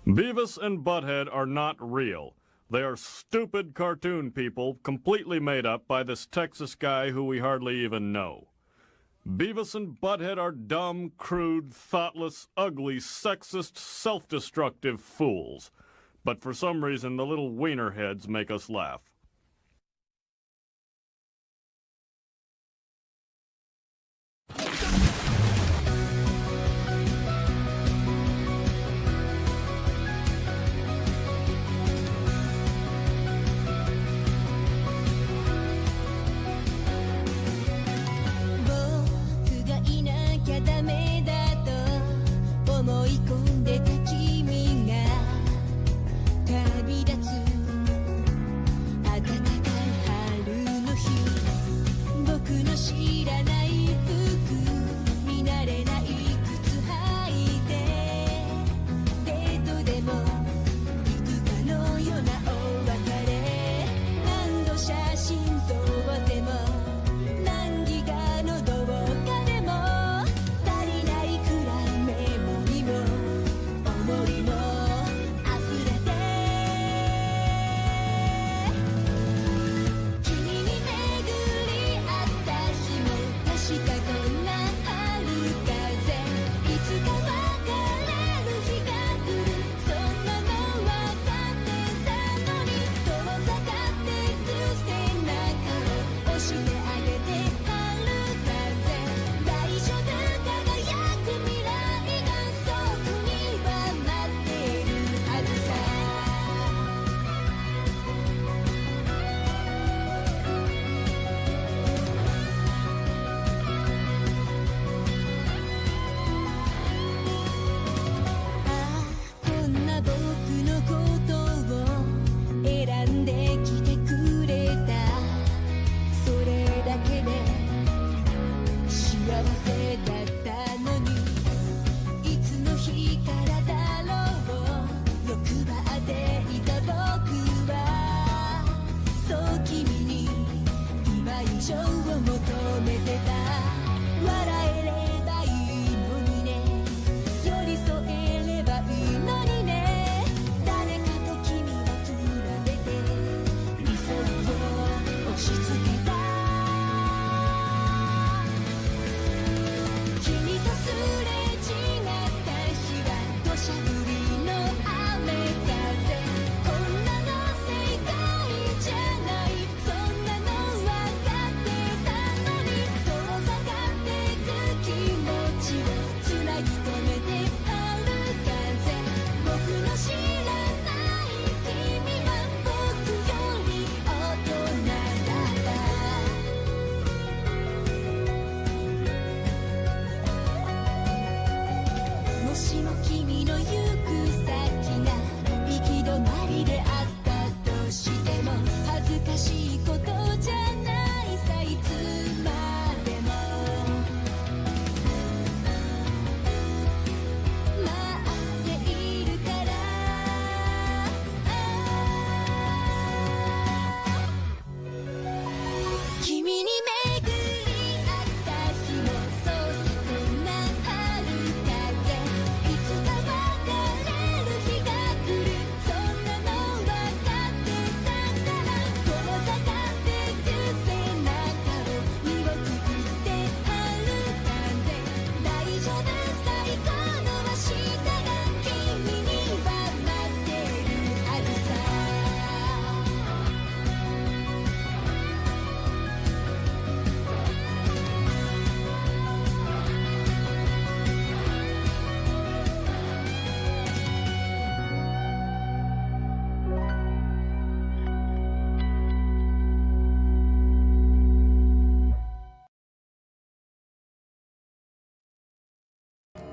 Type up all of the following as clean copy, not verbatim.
Beavis and Butthead are not real. They are stupid cartoon people completely made up by this Texas guy who we hardly even know. Beavis and Butthead are dumb, crude, thoughtless, ugly, sexist, self-destructive fools. But for some reason, the little wiener heads make us laugh.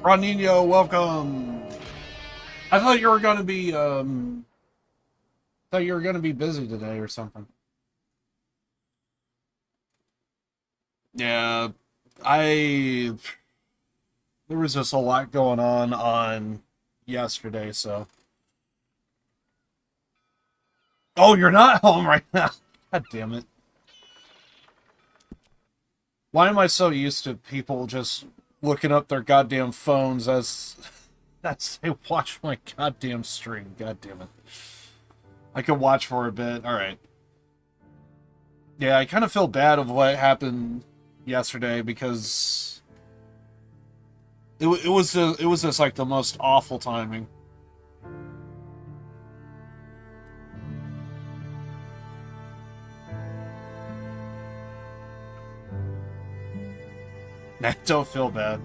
Ronino, welcome. I thought you were gonna be busy today or something. Yeah, I there was just a lot going on yesterday, so. Oh, you're not home right now. God damn it. Why am I so used to people just looking up their goddamn phones as That's they watch my goddamn stream. God damn it. I could watch for a bit. All right. Yeah, I kind of feel bad of what happened yesterday because it was just like the most awful timing. I don't feel bad.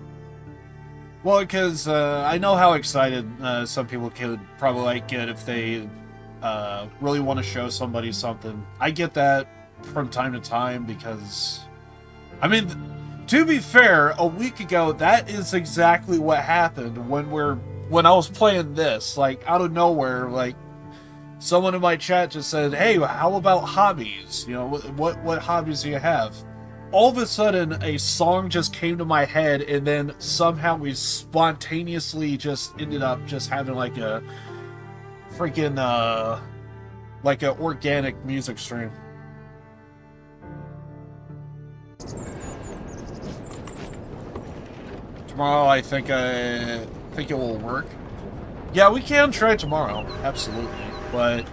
Well, because I know how excited some people could probably like get if they really want to show somebody something. I get that from time to time because, I mean, to be fair, a week ago that is exactly what happened when I was playing this. Like out of nowhere, like someone in my chat just said, "Hey, how about hobbies? You know, what hobbies do you have?" All of a sudden, a song just came to my head, and then somehow we spontaneously just ended up just having like a freaking like an organic music stream. Tomorrow, I think it will work. Yeah, we can try tomorrow, absolutely. But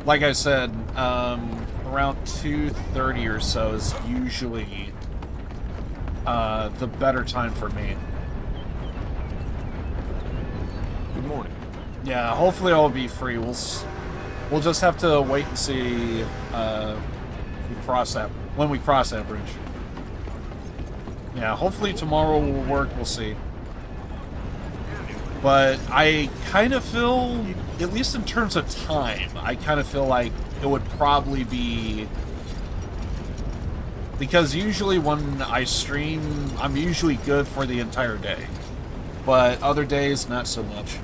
like I said, around 2:30 or so is usually the better time for me. Good morning. Yeah, hopefully I'll be free. We'll just have to wait and see when we cross that bridge. Yeah, hopefully tomorrow will work. We'll see. But I kind of feel, at least in terms of time, I kind of feel like it would probably be, because usually when I stream, I'm usually good for the entire day. But other days, not so much.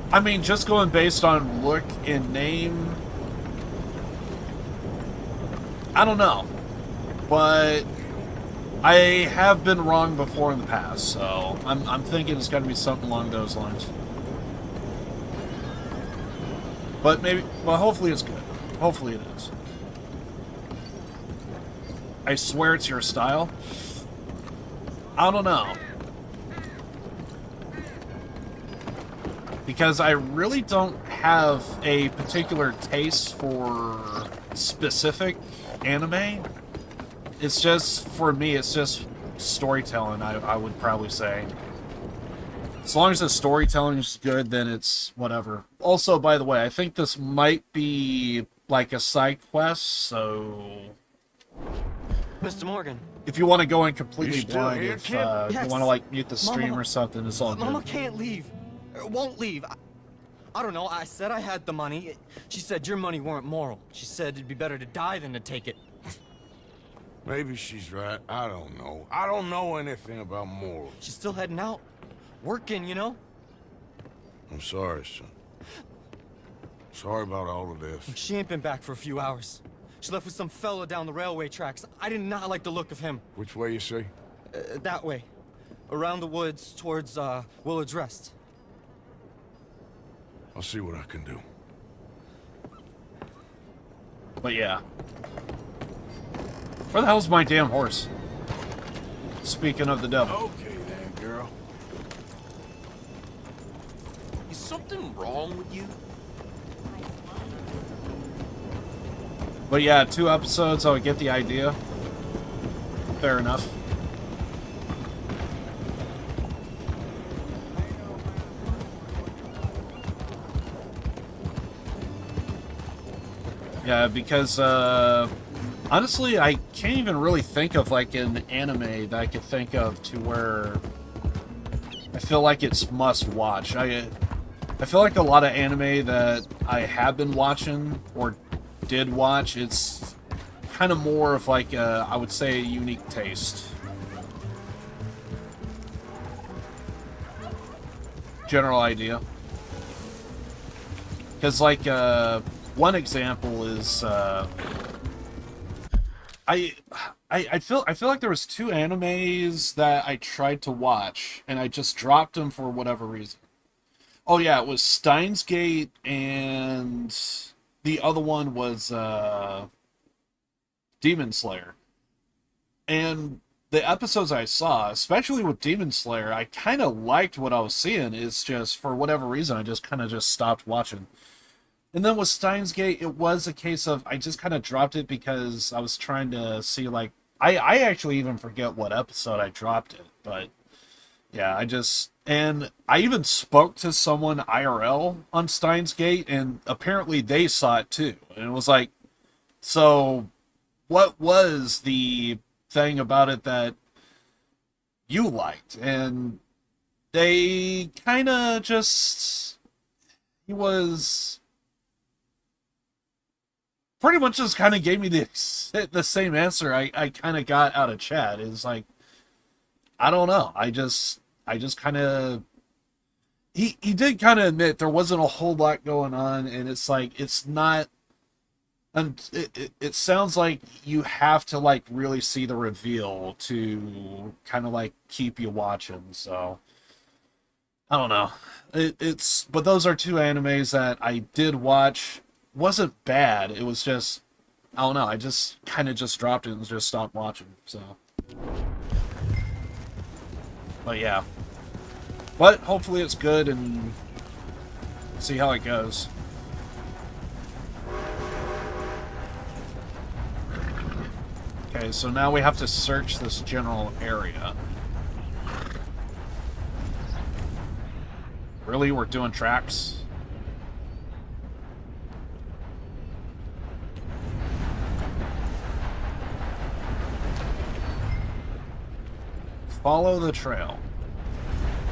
I mean, just going based on look and name, I don't know. But I have been wrong before in the past, so I'm thinking it's got to be something along those lines. But maybe, well, hopefully it's good. Hopefully it is. I swear it's your style. I don't know. Because I really don't have a particular taste for specific anime. It's just, for me, it's just storytelling, I would probably say. As long as the storytelling is good, then it's whatever. Also, by the way, I think this might be like a side quest, so... Mr. Morgan. If you want to go in completely You still blind, here, if kid? Yes. you want to like mute the stream Mama- or something, it's all Mama good. can't leave. Won't leave. I don't know. I said I had the money. She said your money weren't moral. She said it'd be better to die than to take it. Maybe she's right. I don't know. I don't know anything about morals. She's still heading out. Working, you know? I'm sorry, son. Sorry about all of this. She ain't been back for a few hours. She left with some fella down the railway tracks. I did not like the look of him. Which way you say? That way. Around the woods towards, Willard's Rest. I'll see what I can do. But yeah. Where the hell's my damn horse? Speaking of the devil. Okay then, girl. Is something wrong with you? But yeah, 2 episodes, I would get the idea. Fair enough. Yeah, because, honestly, I can't even really think of, like, an anime that I could think of to where I feel like it's must-watch. I feel like a lot of anime that I have been watching, or did watch, it's kind of more of, like, I would say, a unique taste. General idea. Because, like, one example is, I feel like there was 2 animes that I tried to watch, and I just dropped them for whatever reason. Oh yeah, it was Steins Gate, and the other one was Demon Slayer. And the episodes I saw, especially with Demon Slayer, I kind of liked what I was seeing. It's just, for whatever reason, I just kind of just stopped watching. And then with Steins Gate, it was a case of I just kind of dropped it because I was trying to see, like, I actually even forget what episode I dropped it, but yeah, and I even spoke to someone IRL on Steins Gate, and apparently they saw it too. And it was like, so what was the thing about it that you liked? And they kind of just, he was pretty much just kind of gave me the same answer I kind of got out of chat. It's like, I don't know. I just kind of, he did kind of admit there wasn't a whole lot going on, and it's like, it's not, and it sounds like you have to, like, really see the reveal to kind of, like, keep you watching. So I don't know. But those are two animes that I did watch. Wasn't bad. It was just, I don't know. I just kind of just dropped it and just stopped watching. So, but yeah. But hopefully it's good, and see how it goes. Okay, so now we have to search this general area. Really? We're doing tracks? Follow the trail.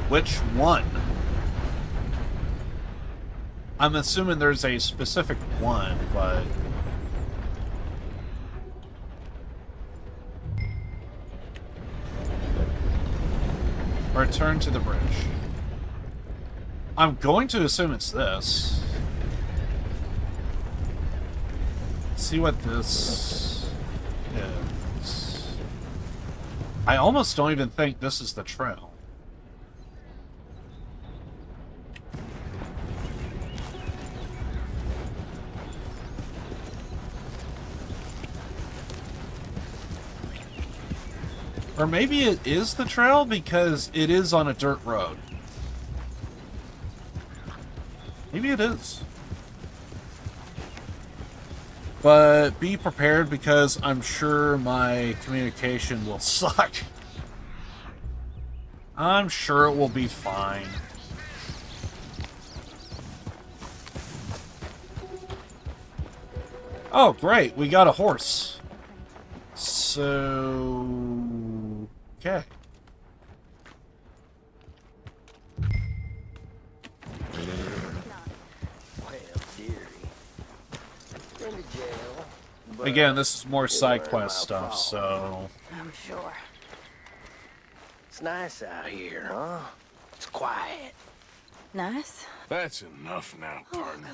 Which one? I'm assuming there's a specific one, but... Return to the bridge. I'm going to assume it's this. See what this is. I almost don't even think this is the trail. Or maybe it is the trail because it is on a dirt road. Maybe it is. But be prepared because I'm sure my communication will suck. I'm sure it will be fine. Oh, great. We got a horse. So... okay. Again, this is more side quest stuff, so... I'm sure. It's nice out here, huh? It's quiet. Nice. That's enough now, partner.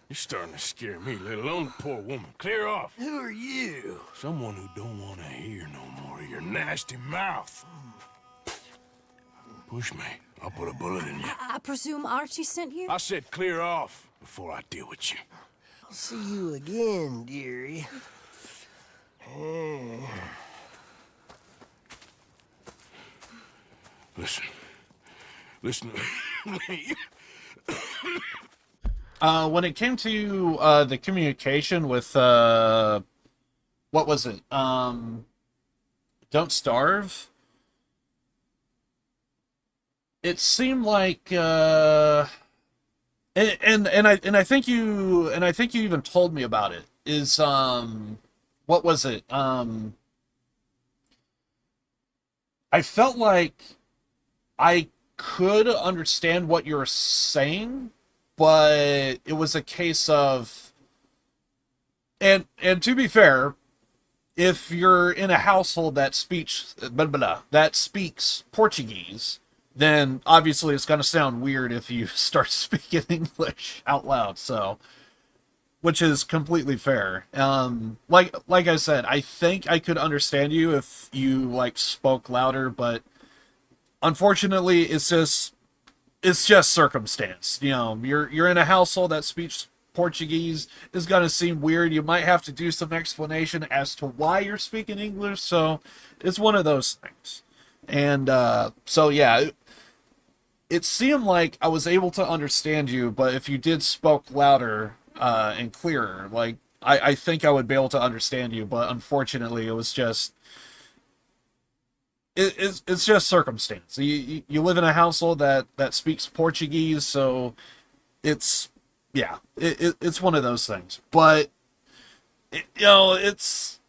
You're starting to scare me, let alone the poor woman. Clear off. Who are you? Someone who don't want to hear no more of your nasty mouth. Push me. I'll put a bullet in you. I presume Archie sent you? I said clear off before I deal with you. I'll see you again, dearie. Listen. Listen to me. When it came to the communication with what was it? Don't Starve. It seemed like and I think you even told me about it. Is what was it? I felt like I could understand what you were saying, but it was a case of, and to be fair, if you're in a household that speaks Portuguese, then obviously it's going to sound weird if you start speaking English out loud. So, which is completely fair. Like I said, I think I could understand you if you like spoke louder, but unfortunately, it's just circumstance. You know, you're in a household that speaks Portuguese is going to seem weird. You might have to do some explanation as to why you're speaking English, so it's one of those things. And so yeah, it seemed like I was able to understand you, but if you did spoke louder and clearer, like I think I would be able to understand you, but unfortunately it was just it's just circumstance. You live in a household that speaks Portuguese, so it's yeah, it's one of those things. But it's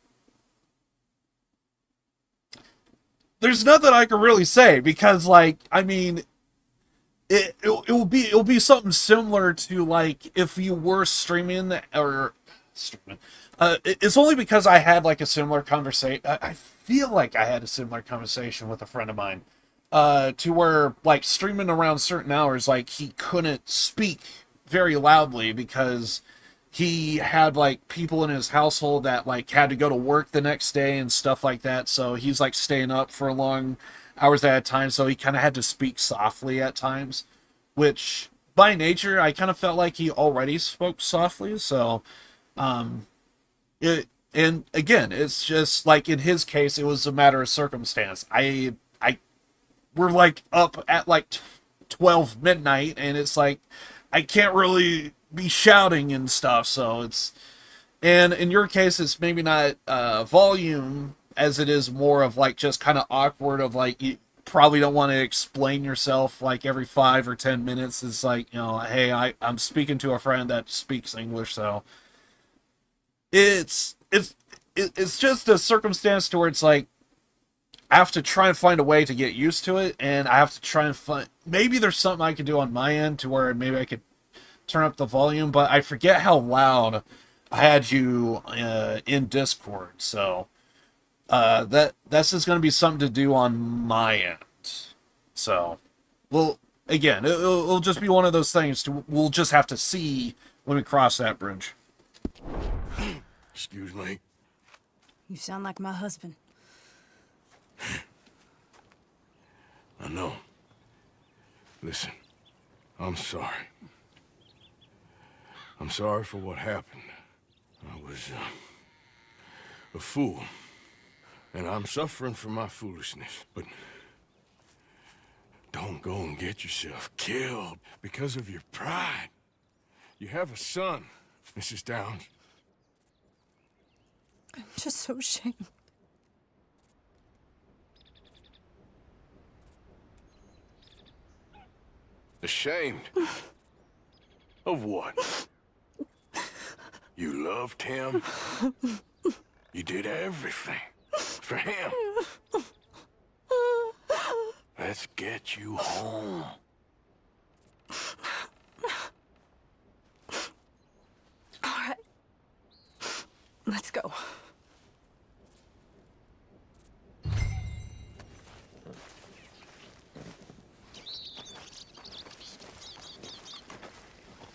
there's nothing I can really say because, like, I mean, it'll be something similar to like if you were streaming or streaming. It's only because I had like a similar conversation. I feel like I had a similar conversation with a friend of mine, to where like streaming around certain hours, like he couldn't speak very loudly because he had like people in his household that like had to go to work the next day and stuff like that. So he's like staying up for long hours at a time. So he kind of had to speak softly at times, which by nature, I kind of felt like he already spoke softly. So, and again, it's just like in his case, it was a matter of circumstance. We're like up at like 12 midnight and it's like, I can't really be shouting and stuff. So and in your case, it's maybe not volume as it is more of like just kind of awkward of like, you probably don't want to explain yourself like every 5 or 10 minutes. It's like, hey, I'm speaking to a friend that speaks English. So it's just a circumstance to where it's like, I have to try and find a way to get used to it, and I have to try and find, maybe there's something I can do on my end to where maybe I could turn up the volume, but I forget how loud I had you in Discord, so that's just going to be something to do on my end. So, well, again, it'll just be one of those things, we'll just have to see when we cross that bridge. Excuse me. You sound like my husband. I know. Listen, I'm sorry. I'm sorry for what happened. I was a fool. And I'm suffering for my foolishness. But don't go and get yourself killed because of your pride. You have a son, Mrs. Downs. I'm just so ashamed. Ashamed? Of what? You loved him? You did everything for him. Let's get you home. All right. Let's go.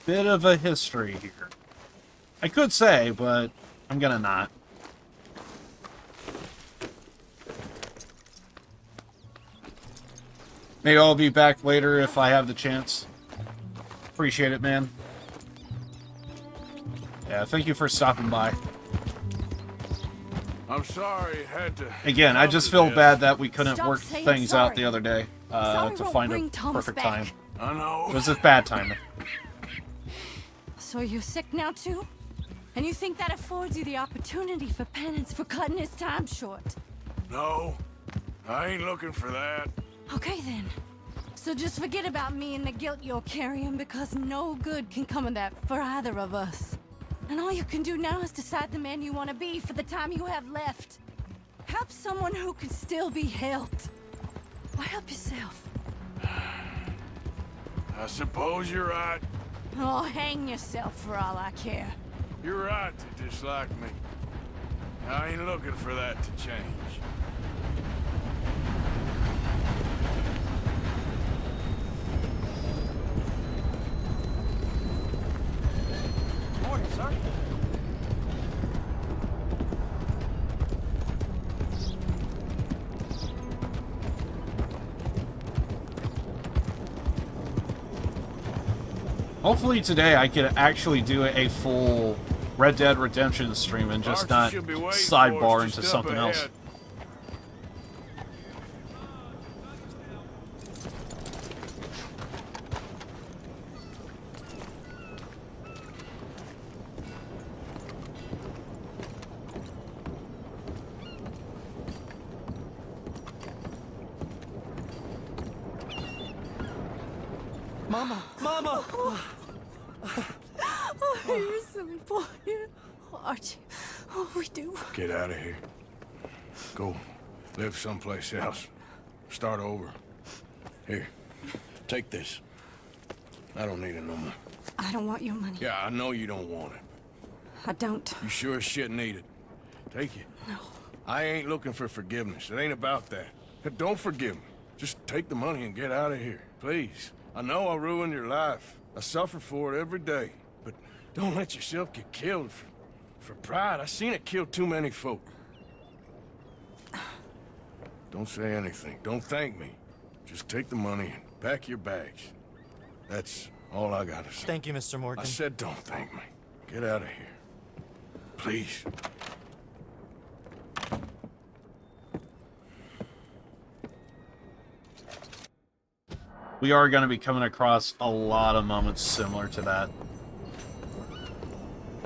Bit of a history here. I could say, but I'm gonna not. Maybe I'll be back later if I have the chance. Appreciate it, man. Yeah, thank you for stopping by. I'm sorry it had to... Again, I just feel bad that we couldn't work saying things out the sorry. other day Sorry to won't find a bring Thomas perfect back. time. I know. It was just bad timing. So you're sick now too? And you think that affords you the opportunity for penance for cutting his time short? No, I ain't looking for that. Okay then. So just forget about me and the guilt you're carrying because no good can come of that for either of us. And all you can do now is decide the man you want to be for the time you have left. Help someone who can still be helped. Or help yourself. I suppose you're right. Oh, hang yourself for all I care. You're right to dislike me. I ain't looking for that to change. Morning, sir. Hopefully today I could actually do a full Red Dead Redemption stream and just not Archie should be waiting for us sidebar just into up something else. ahead. Mama! Mama! Oh, you're silly boy. Oh, Archie, what we do? Get out of here. Go live someplace else. Start over. Here, take this. I don't need it no more. I don't want your money. Yeah, I know you don't want it. I don't. You sure as shit need it. Take it. No. I ain't looking for forgiveness. It ain't about that. Don't forgive me. Just take the money and get out of here, please. I know I ruined your life. I suffer for it every day. But don't let yourself get killed for pride. I seen it kill too many folk. Don't say anything. Don't thank me. Just take the money and pack your bags. That's all I gotta say. Thank you, Mr. Morgan. I said don't thank me. Get out of here. Please. We are going to be coming across a lot of moments similar to that.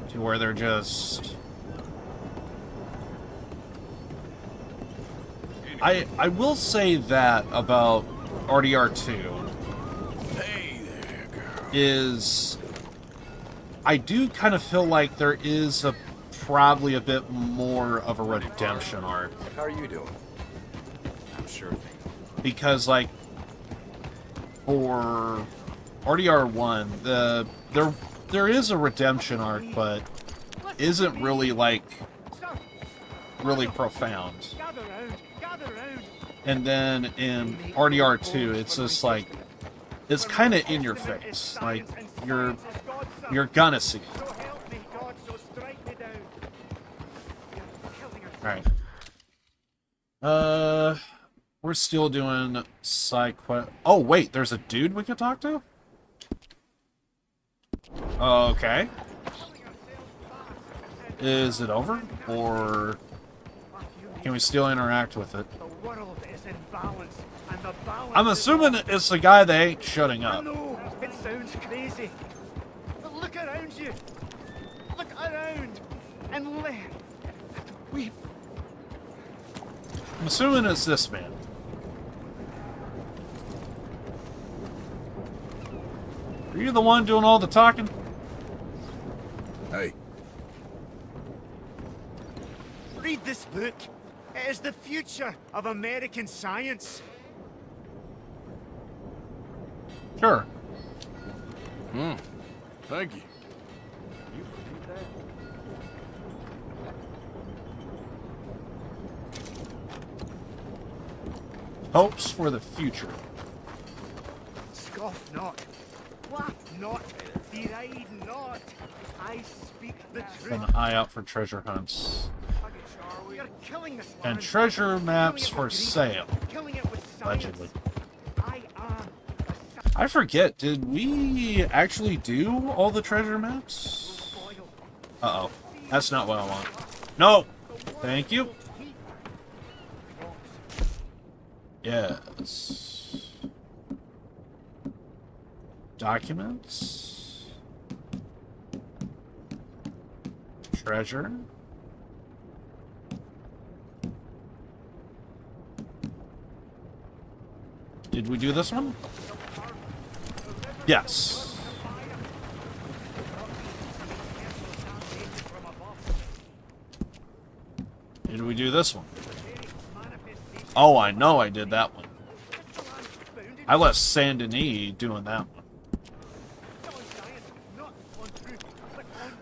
To where they're just... I will say that about RDR2 Hey there, girl. is... I do kind of feel like there is probably a bit more of a redemption arc. How are you doing? I'm sure. Because, like, for RDR1, there is a redemption arc, but isn't really, like, really profound. And then in RDR2, it's just like, it's kind of in your face. Like, you're gonna see it. Alright. We're still doing side quest. Oh, wait, there's a dude we can talk to? Okay. Is it over? Or can we still interact with it? I'm assuming it's the guy that ain't shutting up. No, it sounds crazy. But look around you. Look around and learn. Weep. I'm assuming it's this man. Are you the one doing all the talking? Hey, Read this book. It is the future of American science. Sure. thank you. Hopes for the future. Scoff not. Laugh not. Deride not. I speak the Keep truth. an eye out for treasure hunts. You're killing this And land. treasure maps Killing it for with greed. sale. Killing it with science. Allegedly. I am I forget, did we actually do all the treasure maps? loyal. Uh-oh. That's not what I want. No! Thank you. Yes. Documents. Treasure. Did we do this one? Yes. Did we do this one? Oh, I know I did that one. I left Saint Denis doing that one.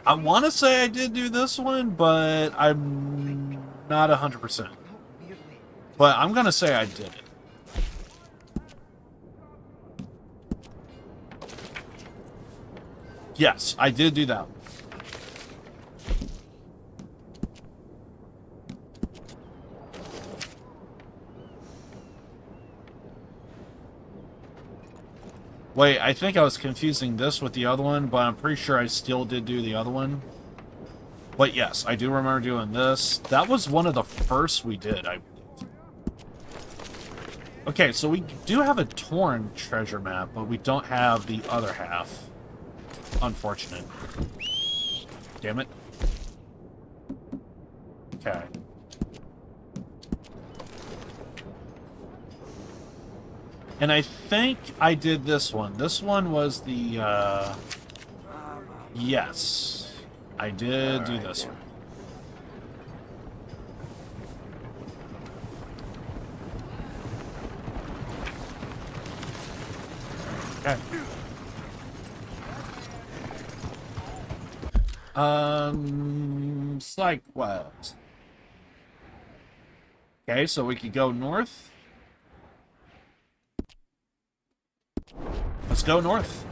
I want to say I did do this one, but I'm not 100%. But I'm going to say I did it. Yes, I did do that one. Wait, I think I was confusing this with the other one, but I'm pretty sure I still did do the other one. But yes, I do remember doing this. That was one of the first we did, I believe. Okay, so we do have a torn treasure map, but we don't have the other half. Unfortunate. Damn it. Okay. And I think I did this one. This one was the, yes. I did do this one. Okay. Psych what? Okay, so we could go north. Let's go north.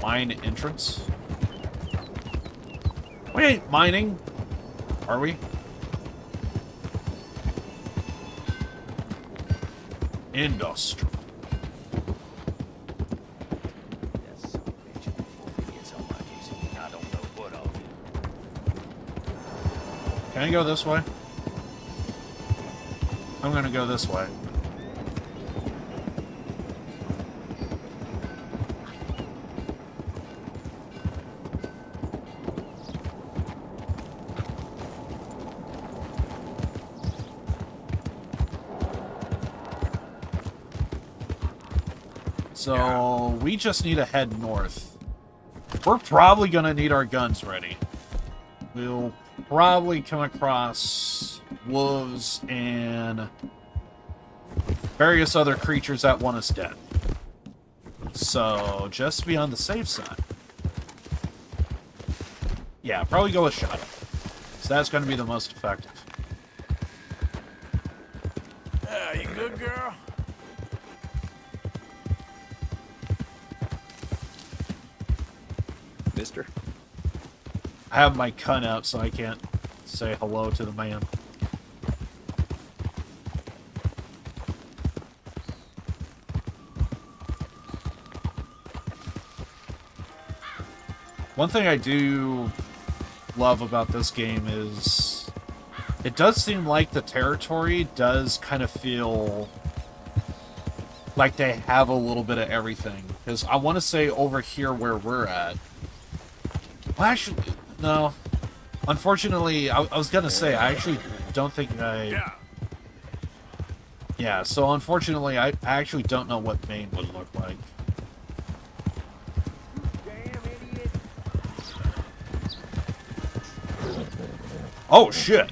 Mine entrance. We ain't mining, are we? Industry. Can I go this way? I'm gonna go this way. So, we just need to head north. We're probably gonna need our guns ready. We'll probably come across wolves and various other creatures that want us dead. So, just to be on the safe side. Yeah, probably go with shotgun. So that's going to be the most effective. You good, girl? Mister? I have my gun out, so I can't say hello to the man. One thing I do love about this game is it does seem like the territory does kind of feel like they have a little bit of everything. Because I want to say over here where we're at. Well, actually, no. Unfortunately, I was going to say, I actually don't think I... Yeah, so unfortunately, I actually don't know what Maine would look like. Oh, shit!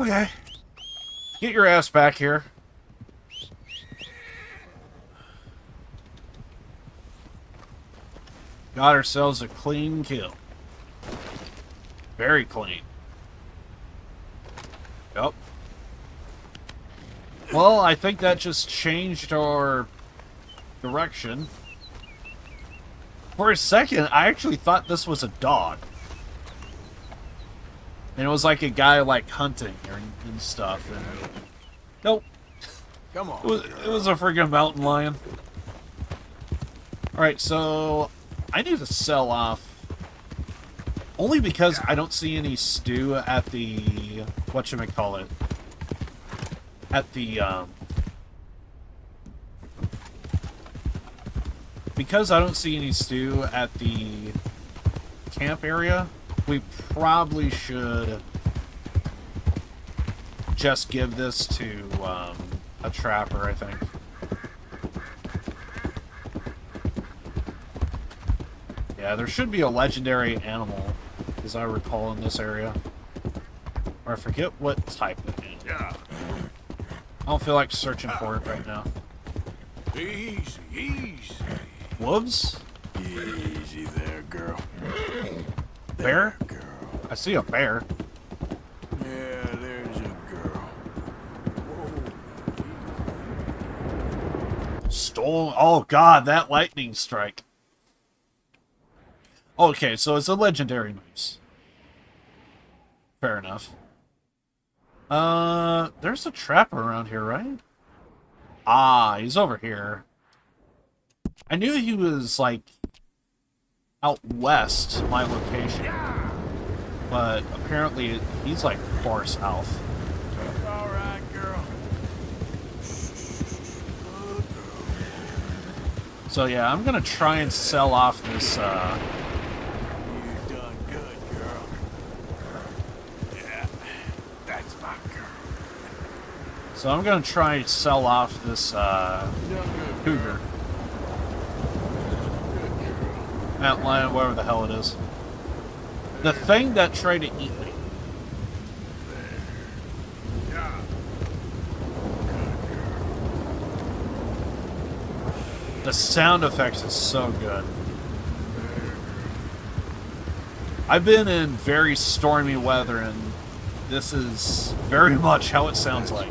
Okay. Get your ass back here. Got ourselves a clean kill. Very clean. Yep. Well, I think that just changed our direction. For a second, I actually thought this was a dog. And it was like a guy, like, hunting and stuff. And nope. Come on. It was a friggin' mountain lion. Alright, so I need to sell off. Only because I don't see any stew at the... whatchamacallit. At the, because I don't see any stew at the camp area, we probably should just give this to, a trapper, I think. Yeah, there should be a legendary animal, as I recall, in this area. Or I forget what type it is. Yeah. I don't feel like searching for it right now. Easy, easy. Wolves? Easy there, girl. Bear? Girl. I see a bear. Yeah, there's a girl. Stole. Oh god, that lightning strike. Okay, so it's a legendary moose. Fair enough. There's a trapper around here, right? Ah, he's over here. I knew he was, like, out west, my location. But apparently he's, like, far south. All right, girl. So yeah, I'm gonna try and sell off this, You done good, girl. Yeah, that's my girl. So I'm gonna try and sell off this, You done good, cougar. girl. Mountain lion, whatever the hell it is. The thing that tried to eat me. Yeah. The sound effects is so good. I've been in very stormy weather, and this is very much how it sounds like.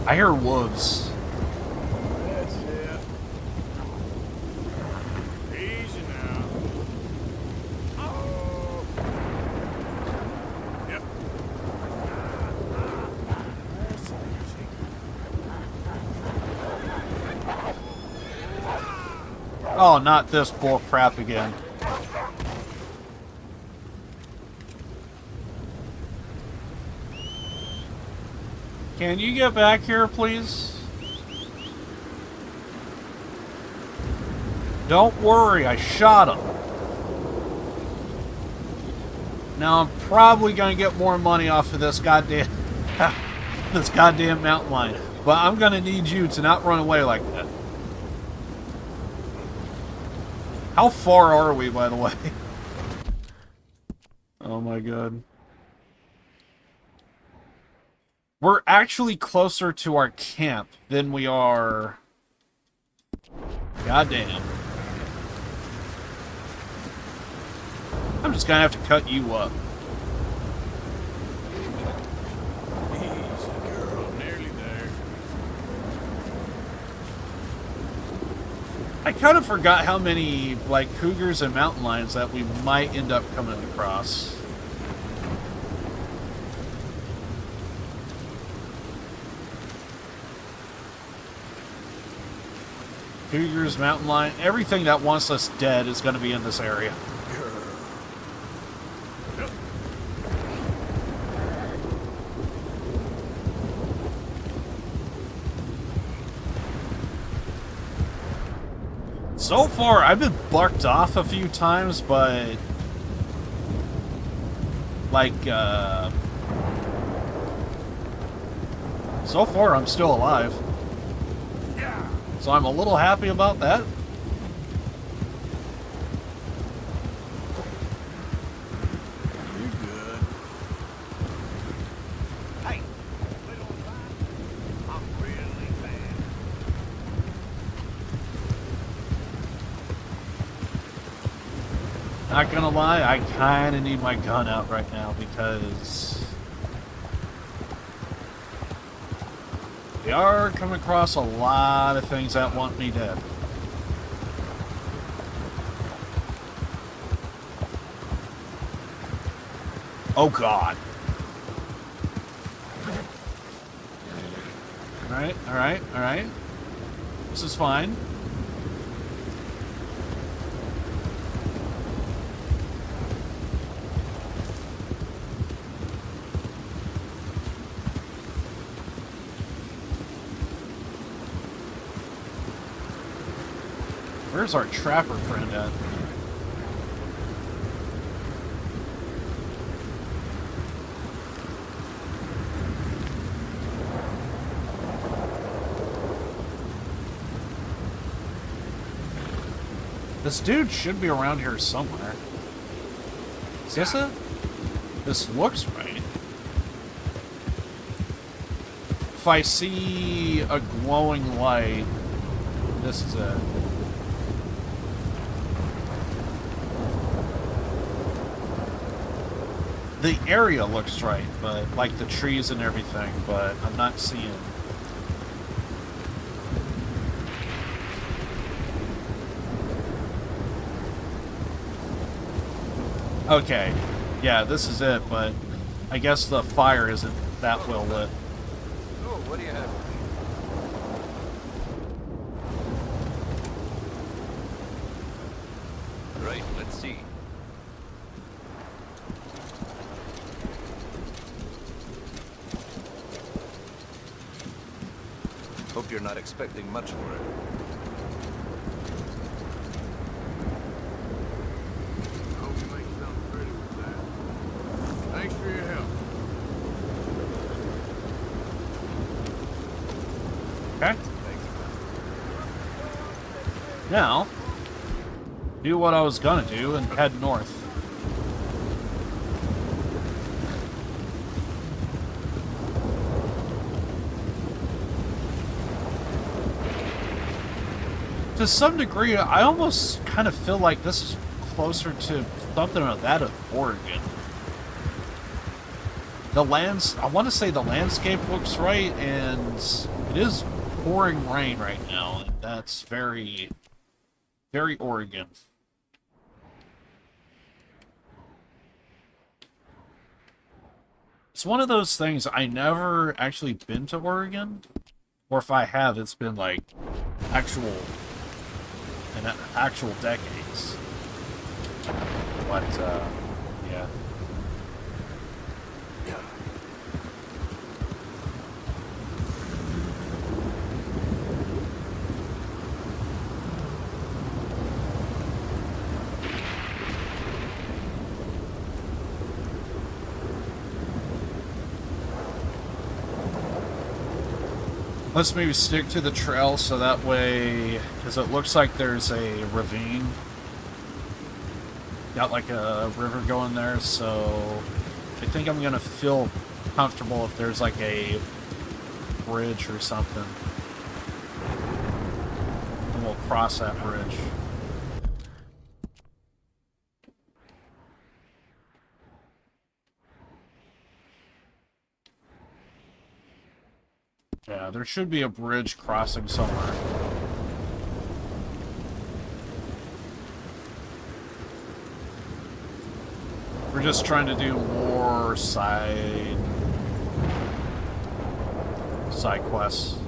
I hear wolves. That's it. Easy now. Oh. Yep. That's easy. Oh, not this bull crap again. Can you get back here, please? Don't worry, I shot him. Now I'm probably gonna get more money off of this goddamn this goddamn mountain lion. But I'm gonna need you to not run away like that. How far are we, by the way? Oh my god. We're actually closer to our camp than we are... Goddamn. I'm just gonna have to cut you up. Easy, girl. Nearly there. I kind of forgot how many, like, cougars and mountain lions that we might end up coming across. Cougars, mountain lion, everything that wants us dead is going to be in this area. So far, I've been barked off a few times, but... Like, so far, I'm still alive. So I'm a little happy about that. You good? Hey, little man, I'm really bad. Not gonna lie, I kind of need my gun out right now because... We are coming across a lot of things that want me dead. Oh god. Alright, alright, alright. This is fine. Where's our trapper friend at? This dude should be around here somewhere. Is this it? This looks right. If I see a glowing light, this is it. The area looks right, but like the trees and everything, but I'm not seeing. Okay, yeah, this is it, but I guess the fire isn't that well lit. Oh, what do you have? Right, let's see. Hope you're not expecting much for it. Hope you make something pretty with that. Thanks for your help. Okay. Now, do what I was gonna do and head north. To some degree, I almost kind of feel like this is closer to something like that of Oregon. I want to say the landscape looks right, and it is pouring rain right now, and that's very, very Oregon. It's one of those things, I never actually been to Oregon, or if I have, it's been like actual decades. But, yeah. Let's maybe stick to the trail so that way, because it looks like there's a ravine. Got like a river going there, so I think I'm gonna feel comfortable if there's like a bridge or something. And we'll cross that bridge. Yeah, there should be a bridge crossing somewhere. We're just trying to do more side quests.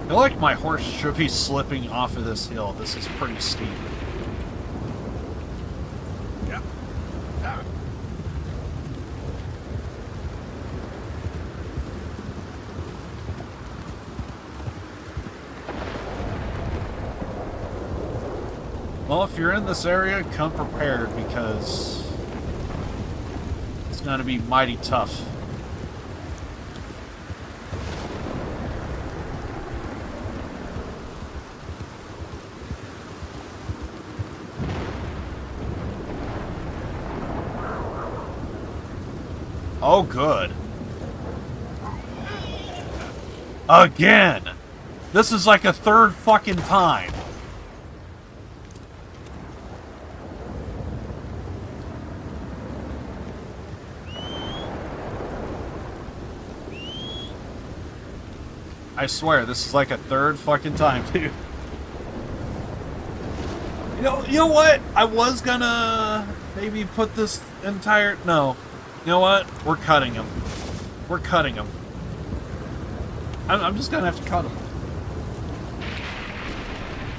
I feel like my horse should be slipping off of this hill. This is pretty steep. Yeah. Well, if you're in this area, come prepared because it's going to be mighty tough. Oh, good. Again! This is like a third fucking time. I swear, this is like a third fucking time, dude. You know what? I was gonna maybe put this entire... No. You know what? We're cutting him. We're cutting him. I'm just gonna have to cut him.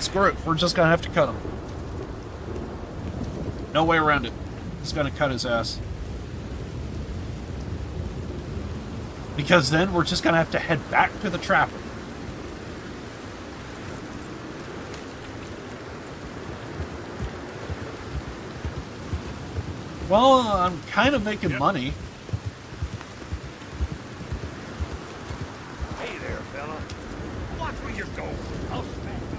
Screw it. We're just gonna have to cut him. No way around it. Just gonna cut his ass. Because then we're just gonna have to head back to the trapper. Well, I'm kind of making money. Hey there, fella. Watch where you're going. I'll smack you.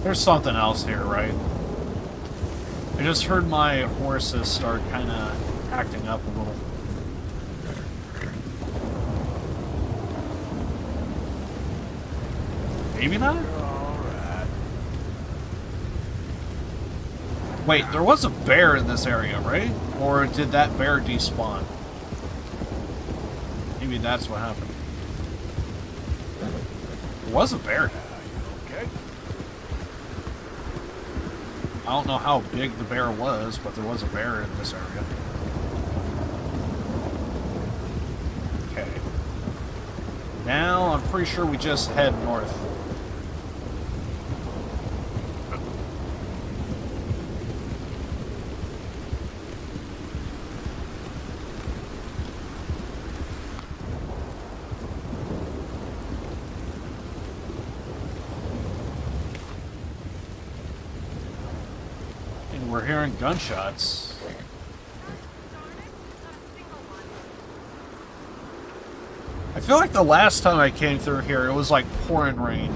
There's something else here, right? I just heard my horses start kind of acting up a little. Maybe not? Alright. Wait, there was a bear in this area, right? Or did that bear despawn? Maybe that's what happened. There was a bear. Okay. I don't know how big the bear was, but there was a bear in this area. Okay. Now, I'm pretty sure we just head north. And we're hearing gunshots. I feel like the last time I came through here, it was like pouring rain.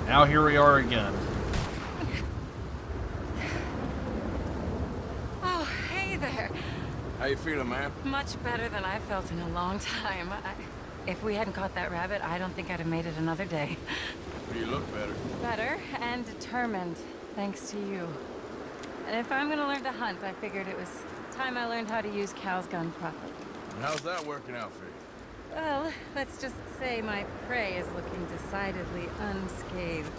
Now here we are again. Oh, hey there. How you feeling, man? Much better than I felt in a long time. If we hadn't caught that rabbit, I don't think I'd have made it another day. You look better. Better and determined, thanks to you. And if I'm gonna learn to hunt, I figured it was time I learned how to use Cal's gun properly. And how's that working out for you? Well, let's just say my prey is looking decidedly unscathed.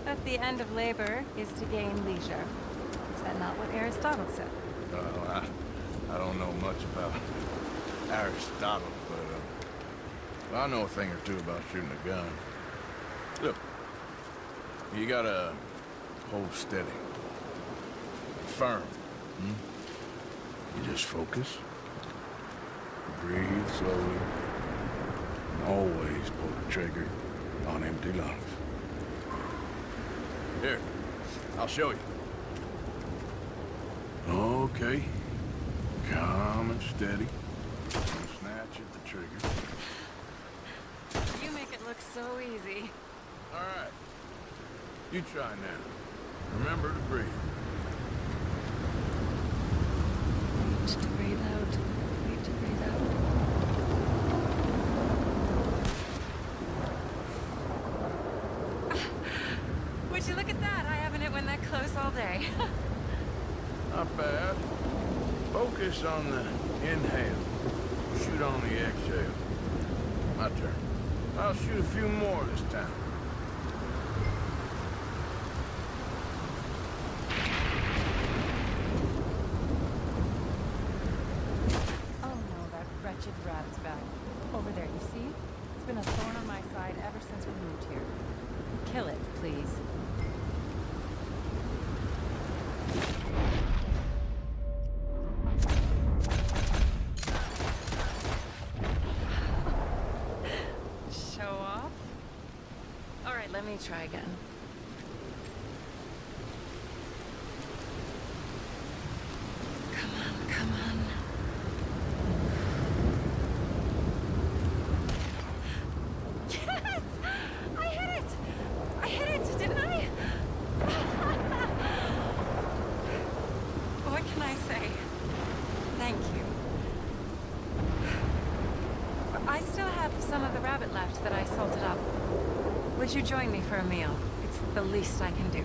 At the end of labor is to gain leisure. Is that not what Aristotle said? Well, I don't know much about Aristotle, but I know a thing or two about shooting a gun. Look, you gotta hold steady. Firm. You just focus. Breathe slowly. And always pull the trigger on empty lungs. Here, I'll show you. Okay. Calm and steady. Snatch at the trigger. You make it look so easy. All right. You try now. Remember to breathe. Need to breathe out. Need to breathe out. Would you look at that? I haven't hit one that close all day. Not bad. Focus on the inhale. Shoot on the exhale. My turn. I'll shoot a few more this time. Oh no, that wretched rabbit's back. Over there, you see? It's been a thorn on my side ever since we moved here. Kill it, please. Show off? All right, let me try again. Come on, come on. Yes! I hit it! I hit it, didn't I? What can I say? Thank you. I still have some of the rabbit left that I salted up. Would you join me for a meal? It's the least I can do.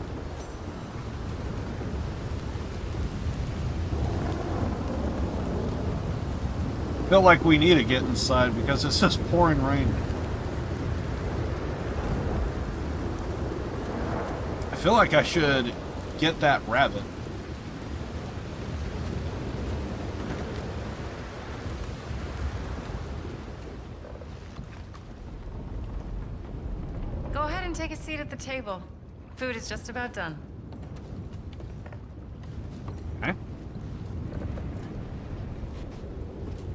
Feel like we need to get inside because it's just pouring rain. I feel like I should get that rabbit. Go ahead and take a seat at the table. Food is just about done. Okay.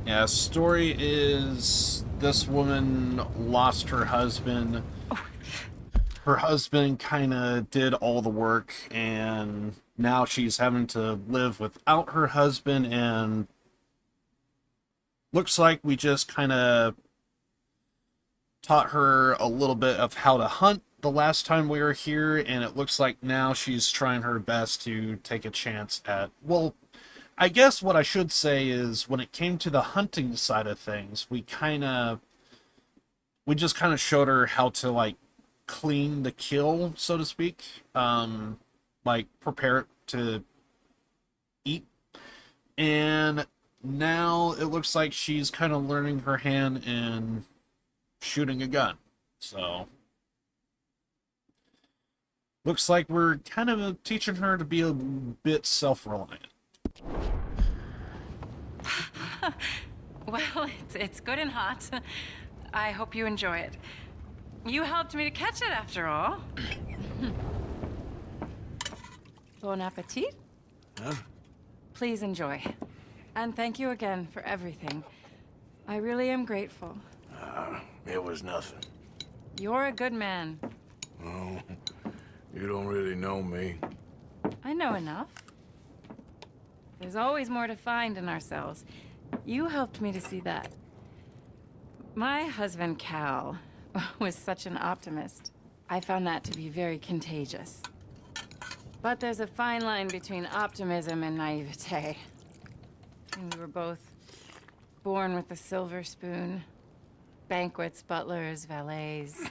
Yeah, story is this woman lost her husband. Her husband kind of did all the work, and now she's having to live without her husband, and looks like we just kind of taught her a little bit of how to hunt the last time we were here, and it looks like now she's trying her best to take a chance at, well, I guess what I should say is when it came to the hunting side of things, we just kind of showed her how to, like, clean the kill, so to speak. Like, prepare it to eat. And now it looks like she's kind of learning her hand in shooting a gun. So, looks like we're kind of teaching her to be a bit self-reliant. Well, it's good and hot. I hope you enjoy it. You helped me to catch it, after all. Bon appetit. Huh? Please enjoy. And thank you again for everything. I really am grateful. It was nothing. You're a good man. Oh, you don't really know me. I know enough. There's always more to find in ourselves. You helped me to see that. My husband, Cal, was such an optimist. I found that to be very contagious. But there's a fine line between optimism and naivete. And we were both born with a silver spoon. Banquets, butlers, valets.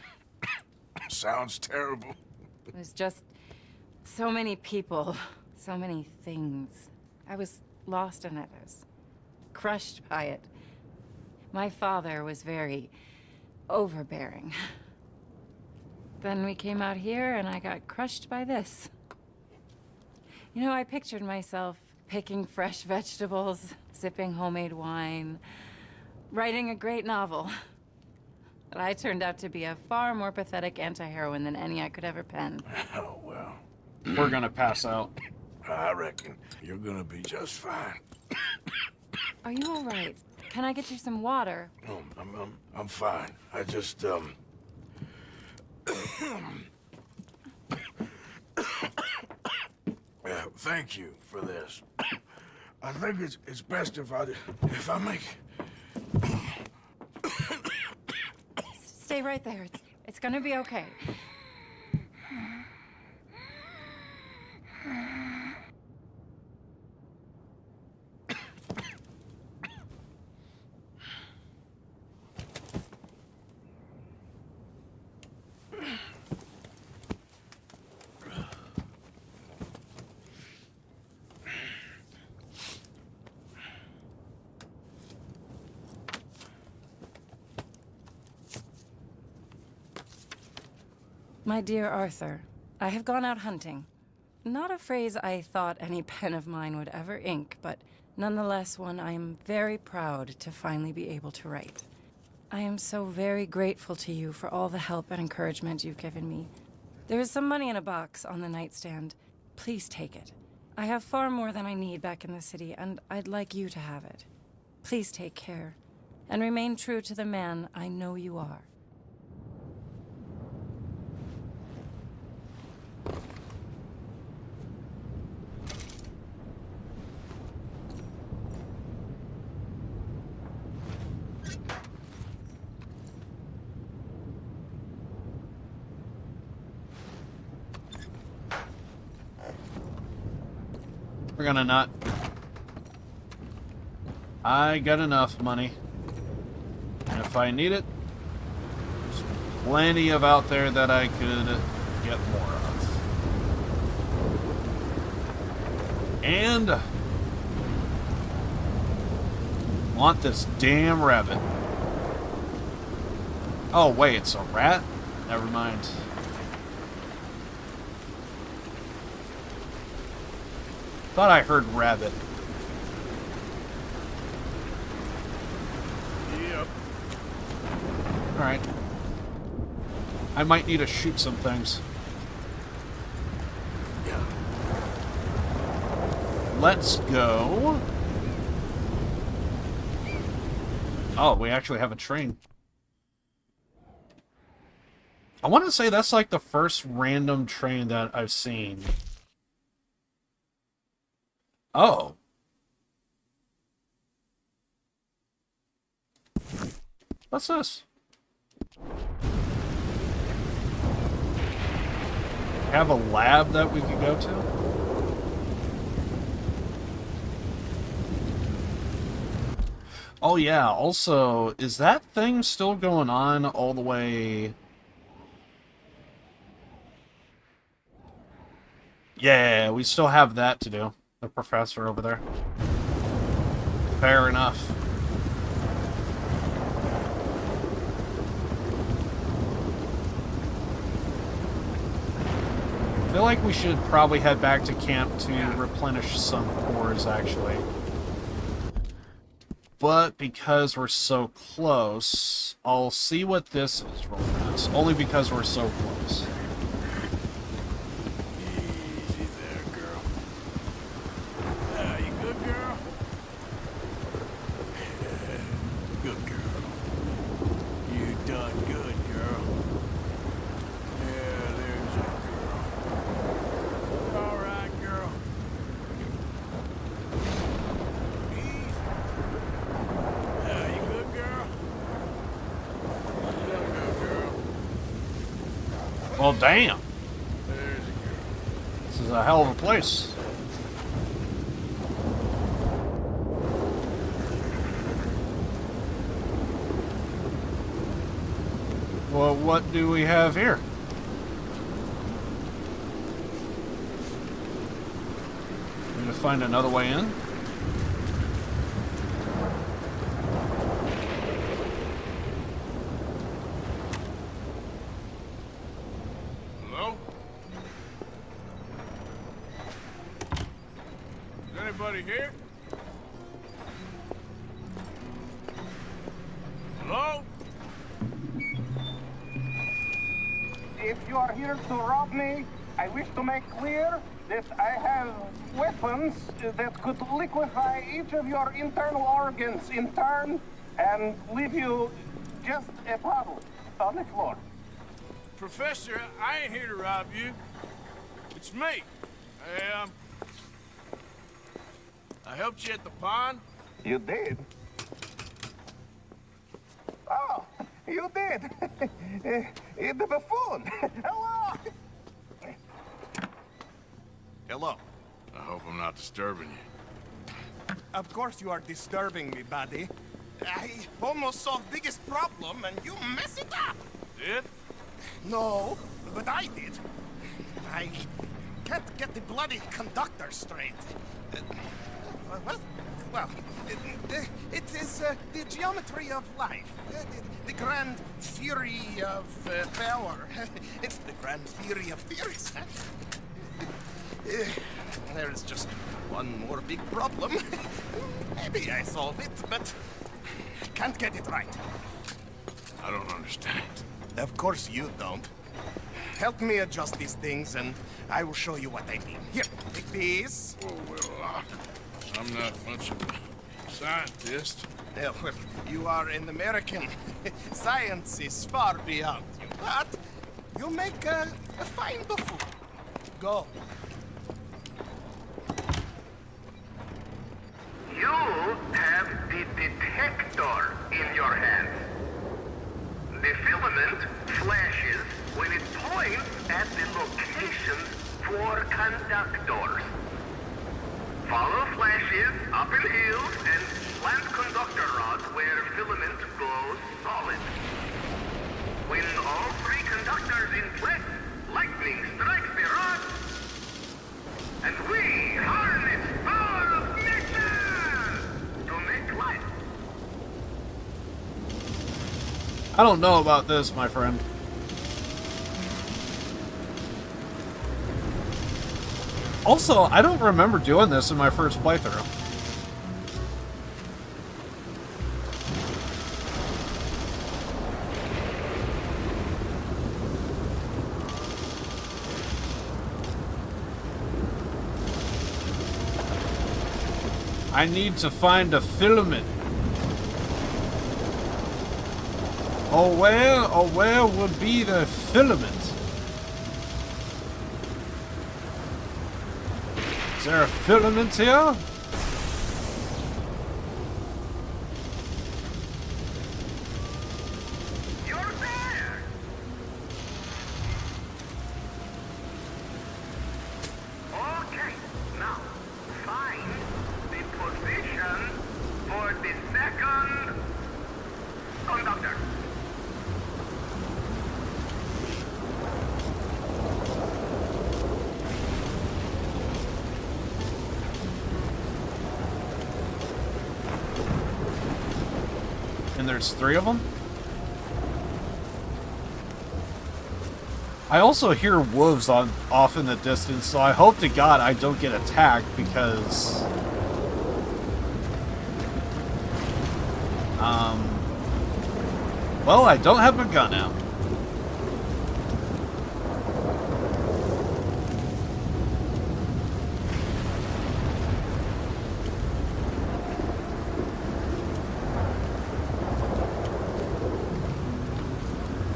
Sounds terrible. It was just so many people, so many things. I was lost in it. I was crushed by it. My father was very overbearing. Then we came out here and I got crushed by this. You know, I pictured myself picking fresh vegetables, sipping homemade wine, writing a great novel. But I turned out to be a far more pathetic anti-heroine than any I could ever pen. Oh, well, We're gonna pass out. I reckon you're gonna be just fine. Are you all right? Can I get you some water? Oh, I'm fine. I just, yeah, thank you for this. I think it's best if I make... Stay right there. It's gonna be okay. My dear Arthur, I have gone out hunting. Not a phrase I thought any pen of mine would ever ink, but nonetheless one I am very proud to finally be able to write. I am so very grateful to you for all the help and encouragement you've given me. There is some money in a box on the nightstand. Please take it. I have far more than I need back in the city, and I'd like you to have it. Please take care, and remain true to the man I know you are. We're gonna not. I got enough money. And if I need it, there's plenty of out there that I could get more of. And want this damn rabbit. Oh wait, it's a rat? Never mind. Thought I heard rabbit. Yep. Alright. I might need to shoot some things. Yeah. Let's go. Oh, we actually have a train. I want to say that's like the first random train that I've seen. Oh. What's this? have a lab that we could go to? Oh yeah, also, is that thing still going on all the way... Yeah, we still have that to do. The professor over there. Fair enough. I feel like we should probably head back to camp to replenish some cores, actually. But because we're so close, I'll see what this is real fast. Only because we're so close. Easy there, girl. You good, girl? Good girl. You done good, girl. Yeah, there's your girl. All right, girl. Easy. You good, girl? You done good, girl. Well, damn. There's your girl. This is a hell of a place. Well, what do we have here? Need to find another way in? Hello? Is anybody here? Hello? If you are here to rob me, I wish to make clear that I have weapons that could liquefy each of your internal organs in turn and leave you just a puddle on the floor. Professor, I ain't here to rob you. It's me. I helped you at the pond. You did? Oh, you did. The buffoon. Hello. Hello. I hope I'm not disturbing you. Of course you are disturbing me, buddy. I almost solved biggest problem and you mess it up. Did? No, but I did. I can't get the bloody conductor straight. What? Well, it is the geometry of life. The grand theory of power. It's the grand theory of theories. There is just one more big problem. Maybe I solve it, but can't get it right. I don't understand. Of course you don't. Help me adjust these things and I will show you what I mean. Here, take these. Oh, well, I'm not much of a scientist. Well, you are an American. Science is far beyond you, but you make a fine buffoon. Go. You have the detector in your hand. The filament flashes when it points at the locations for conductors. Follow flashes up in hills and plant conductor rods where filament goes solid. When all three conductors in place, lightning strikes the rods, and we harness power of nature to make light. I don't know about this, my friend. Also, I don't remember doing this in my first playthrough. I need to find a filament. Oh, where would be the filament? Is there a filament here? You're there! second. Conductor. And there's 3 of them? I also hear wolves off in the distance, so I hope to God I don't get attacked because... well, I don't have my gun out.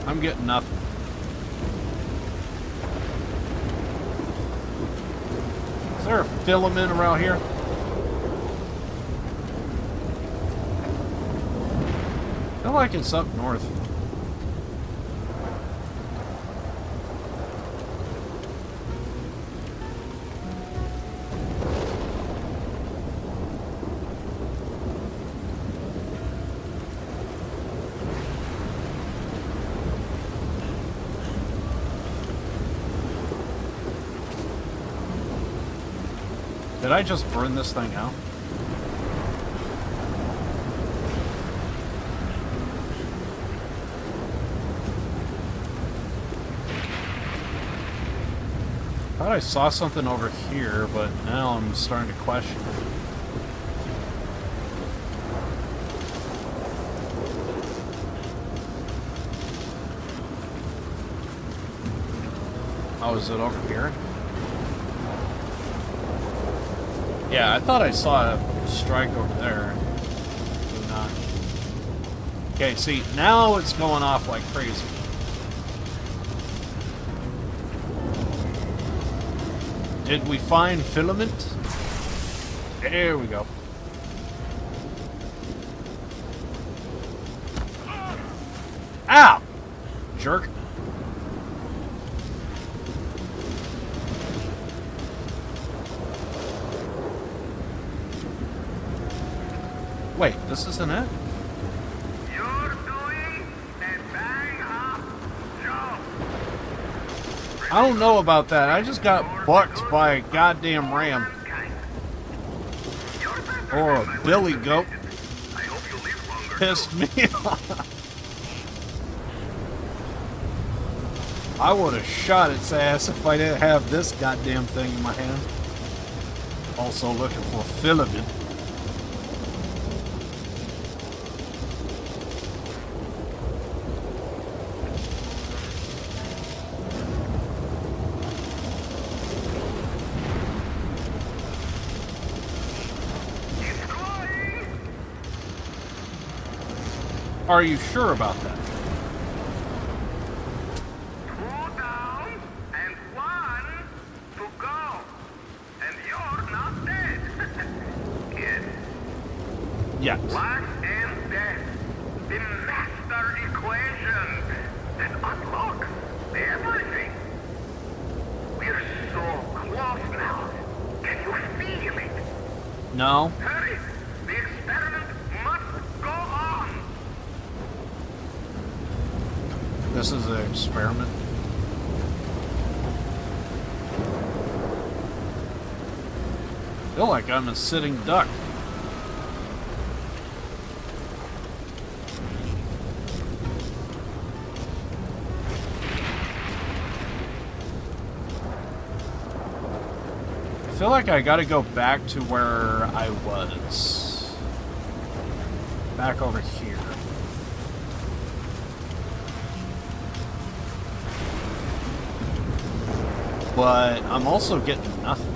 I'm getting nothing. Is there a filament around here? I feel like it's up north. Did I just burn this thing out? Thought I saw something over here, but now I'm starting to question it. Oh, is it over here? Yeah, I thought I saw a strike over there. But not. Okay, see, now it's going off like crazy. Did we find filament? There we go. Ow! Jerk. Wait, this isn't it? You're doing a bang-up job. I don't know about that. I just got bucked by a goddamn ram. Or a billy goat. Pissed me off. I would have shot its ass if I didn't have this goddamn thing in my hand. Also looking for a filament. Are you sure about that? 2 down and 1 to go. And you're not dead. Yes. Yes. Life and death. The master equation that unlocks everything. We're so close now. Can you feel it? No. Hurry! The experiment must go on! This is an experiment. I feel like I'm a sitting duck. I feel like I gotta go back to where I was. Back over here. But I'm also getting nothing.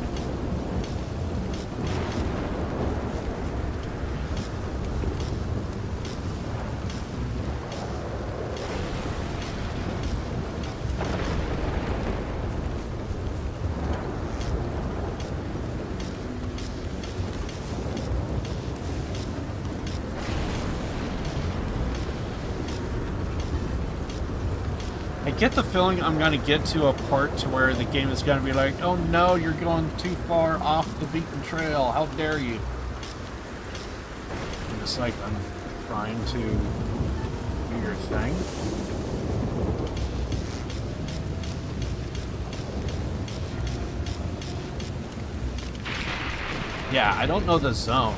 I get the feeling I'm going to get to a part to where the game is going to be like, oh no, you're going too far off the beaten trail. How dare you? And the Looks like I'm trying to do your thing. Yeah, I don't know the zone.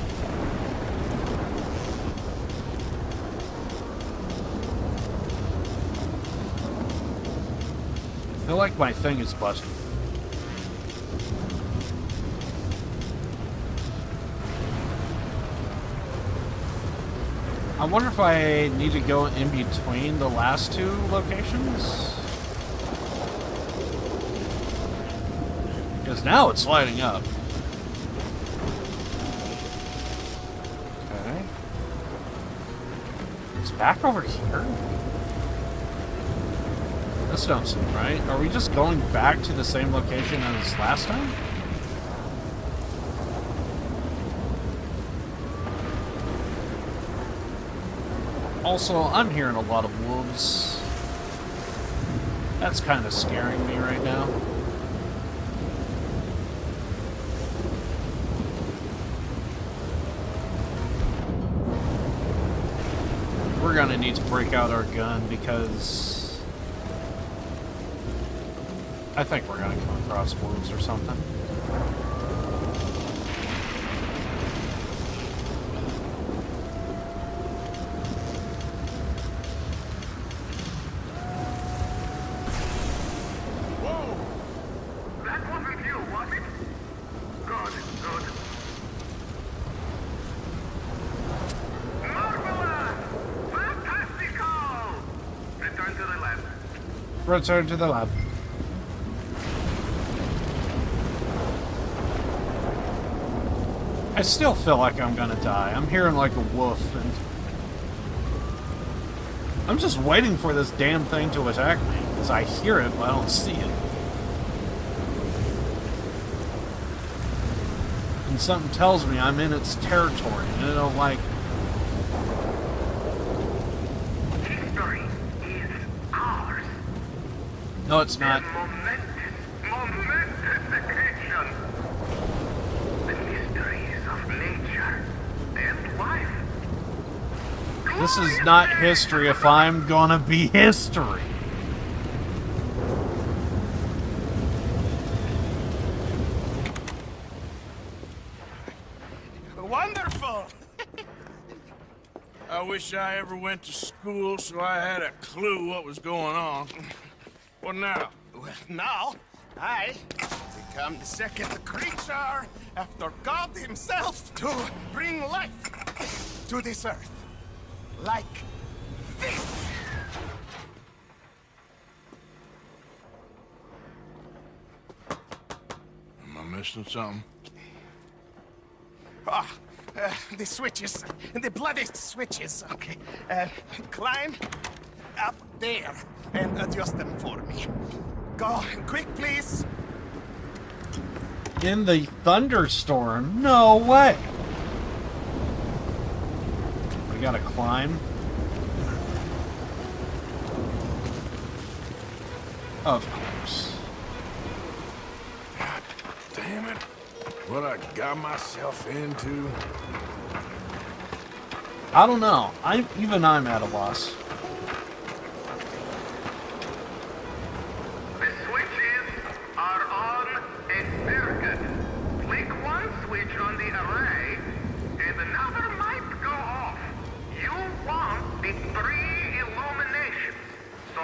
I feel like my thing is busted. I wonder if I need to go in between the last two locations? Because now it's lighting up. Okay. It's back over here? This don't seem right. Are we just going back to the same location as last time? Also, I'm hearing a lot of wolves. That's kind of scaring me right now. We're gonna need to break out our gun because I think we're gonna come across wolves or something. Return to the lab. I still feel like I'm gonna die. I'm hearing like a wolf, and I'm just waiting for this damn thing to attack me, because I hear it, but I don't see it. And something tells me I'm in its territory, and I don't like it. No, it's not. Momentous occasion. The mysteries of nature and life. This is not history if I'm gonna be history. Wonderful! I wish I ever went to school so I had a clue what was going on. What now? Well, now, I become the second creature after God himself to bring life to this earth. Like this. Am I missing something? The switches. The bloody switches. Okay. Climb up there and adjust them for me. Go quick, please. In the thunderstorm? No way! We gotta climb. Of course. God damn it. What I got myself into? I don't know. Even I'm at a loss. The switches are on a circuit. Flick one switch on the array, and another might go off. You want the 3 illuminations. So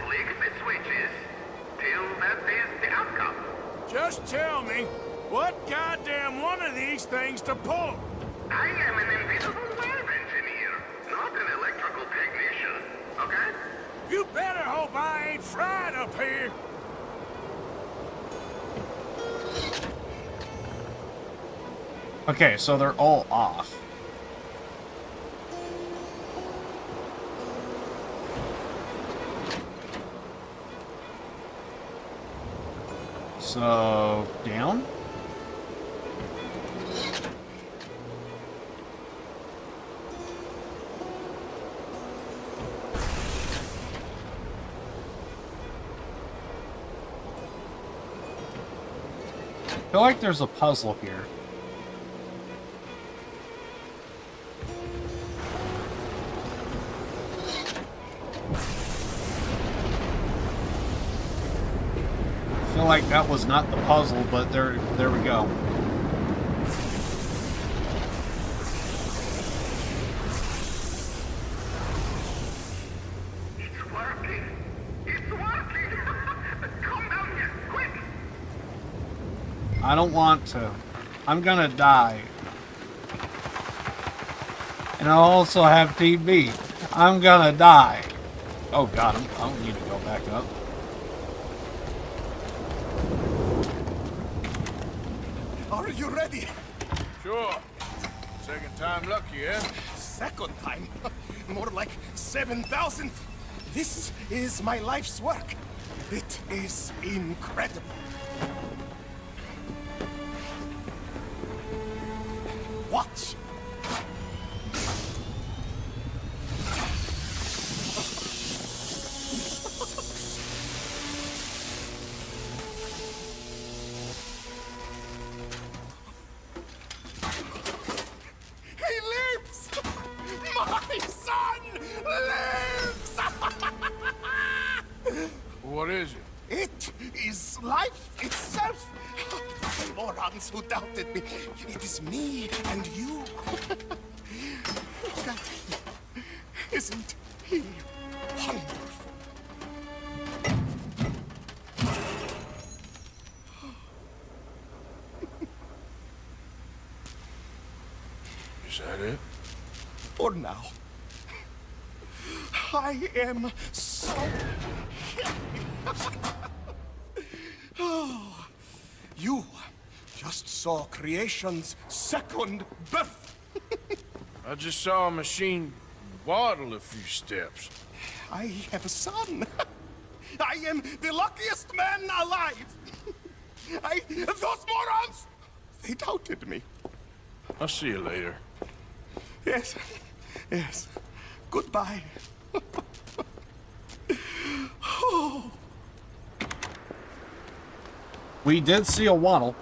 flick the switches till that is the outcome. Just tell me, what goddamn one of these things to pull? I am an invisible wave engineer, not an electrical technician, okay? You better hope I ain't fried up here. Okay, so they're all off. So, down? I feel like there's a puzzle here. like that was not the puzzle, but there we go. It's working. It's working. Come down here, quick. I don't want to. I'm gonna die. And I also have TB. I'm gonna die. Oh god, I don't need to go back up. Are you ready? Sure. Second time lucky, eh? Second time? More like 7,000. This is my life's work. It is incredible. Watch. He lives! My son lives! What is it? It is life itself. The morons who doubted me. It is me and you. Look at him. Isn't he wonderful? Is that it? For now. I am so oh, you just saw creation's second birth. I just saw a machine waddle a few steps. I have a son. I am the luckiest man alive. Those morons, they doubted me. I'll see you later. Yes, yes. Goodbye. Oh. We did see a waddle.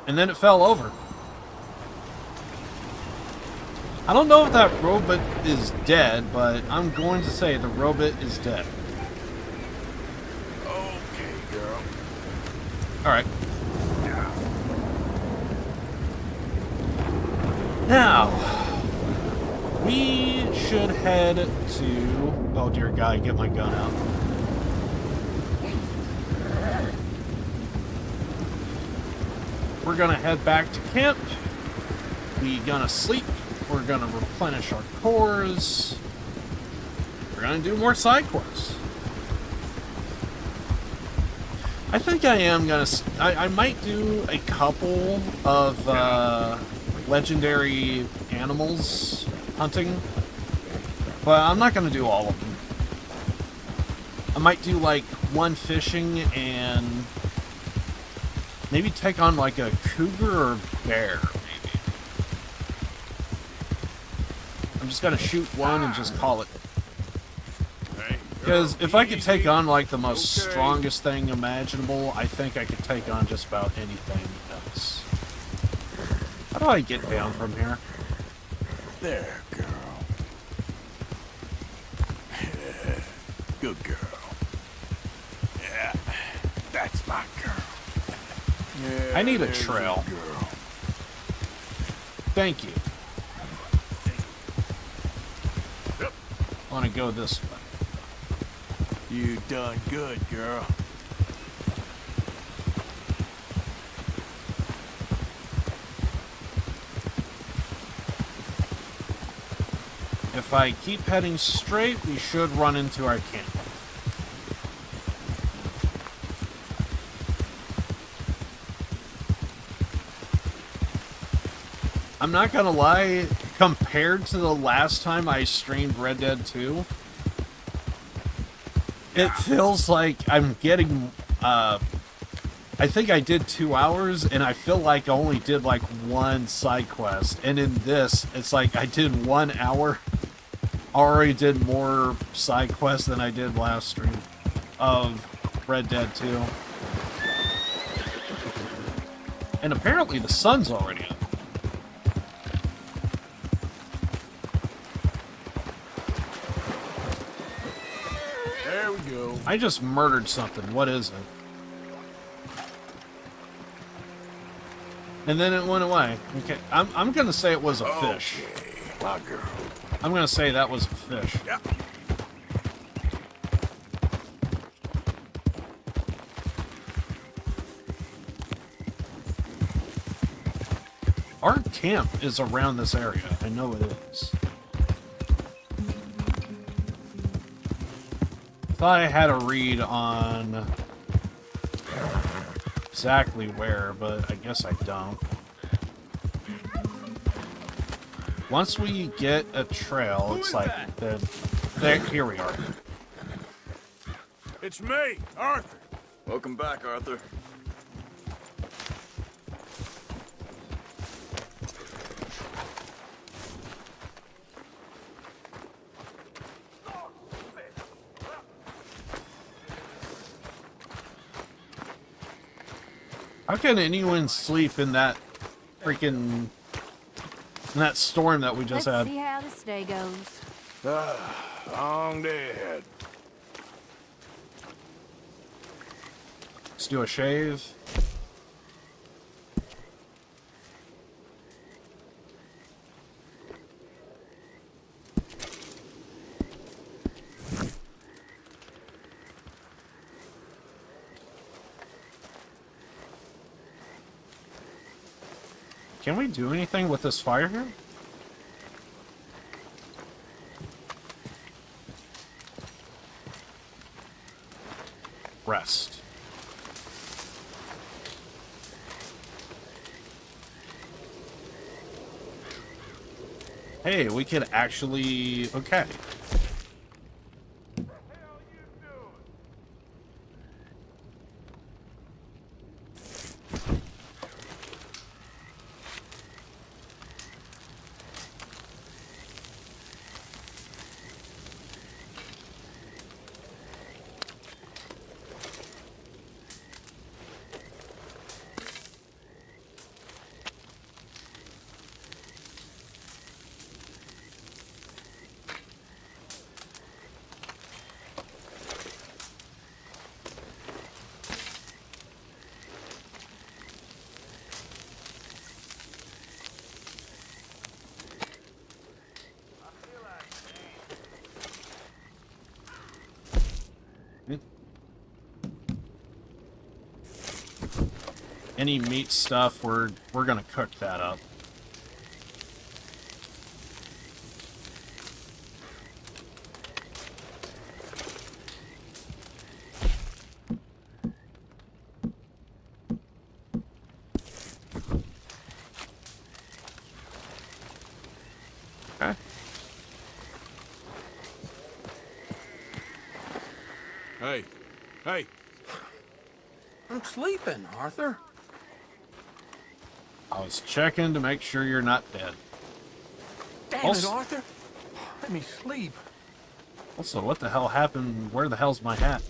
And then it fell over. I don't know if that robot is dead, but I'm going to say the robot is dead. Okay, girl. Alright. Now, we should head to... Oh dear God, get my gun out. We're gonna head back to camp. We gonna sleep. We're gonna replenish our cores. We're gonna do more side quests. I think I am gonna... I might do a couple of legendary animals hunting, but I'm not gonna do all of them. I might do like one fishing and maybe take on like a cougar or bear, maybe. I'm just gonna shoot one and just call it. Because if I could take on like the most strongest thing imaginable, I think I could take on just about anything else. How do I get down from here? There, girl. Good girl. Yeah, that's my girl. Yeah, I need a there's trail. your girl. Thank you. I want to go this way. You done good, girl. If I keep heading straight, we should run into our camp. I'm not gonna lie, compared to the last time I streamed Red Dead 2, it feels like I'm getting, I think I did 2 hours, and I feel like I only did like one side quest. And in this, it's like I did 1 hour, already did more side quests than I did last stream of Red Dead 2. And apparently the sun's already up. There we go. I just murdered something. What is it? And then it went away. Okay, I'm gonna say it was a fish. My girl. I'm gonna say that was a fish. Yeah. Our camp is around this area. I know it is. Thought I had a read on exactly where, but I guess I don't. Once we get a trail, it's like there. Here we are. It's me, Arthur. Welcome back, Arthur. How can anyone sleep in that freaking storm that we just Let's had? see how this day goes. Long dead. Let's do a shave. Can we do anything with this fire here? Rest. Hey, we could actually... Okay. Any meat stuff, we're gonna cook that up. Okay. Hey. Hey. I'm sleeping, Arthur. I was checking to make sure you're not dead. Damn it, Arthur. Let me sleep. Also, what the hell happened? Where the hell's my hat?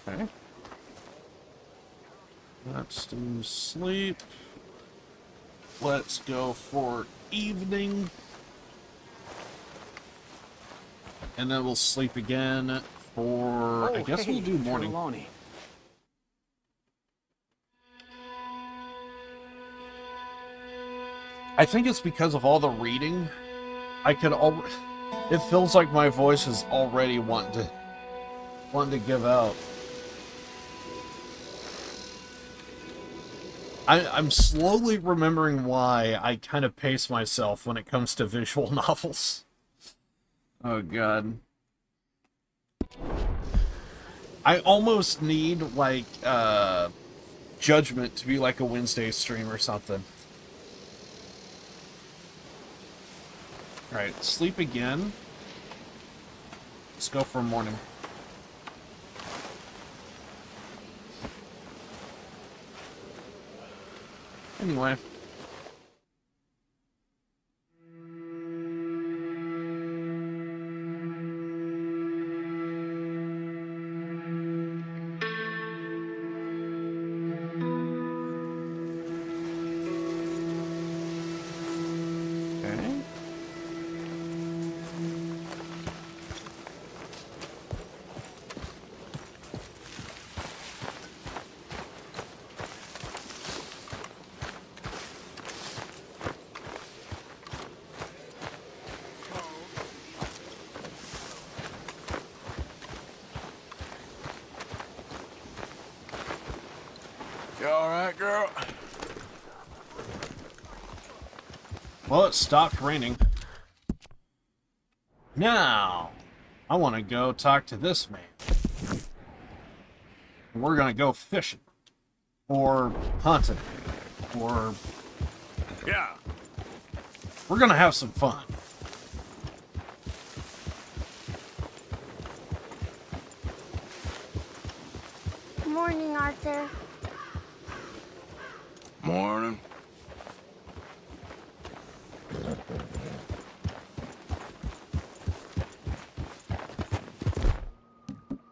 Okay. Let's do sleep. Let's go for evening. And then we'll sleep again for... I guess we'll do morning. Trelawney. I think it's because of all the reading. I could it feels like my voice is already wanting to give out. I'm slowly remembering why I kind of pace myself when it comes to visual novels. Oh god. I almost need, like, Judgment to be like a Wednesday stream or something. Alright, sleep again. Let's go for morning. Anyway. You all right, girl? Well, it stopped raining. Now, I want to go talk to this man. We're gonna go fishing. Or hunting. Or... Yeah. we're gonna have some fun. Morning, Arthur. Morning.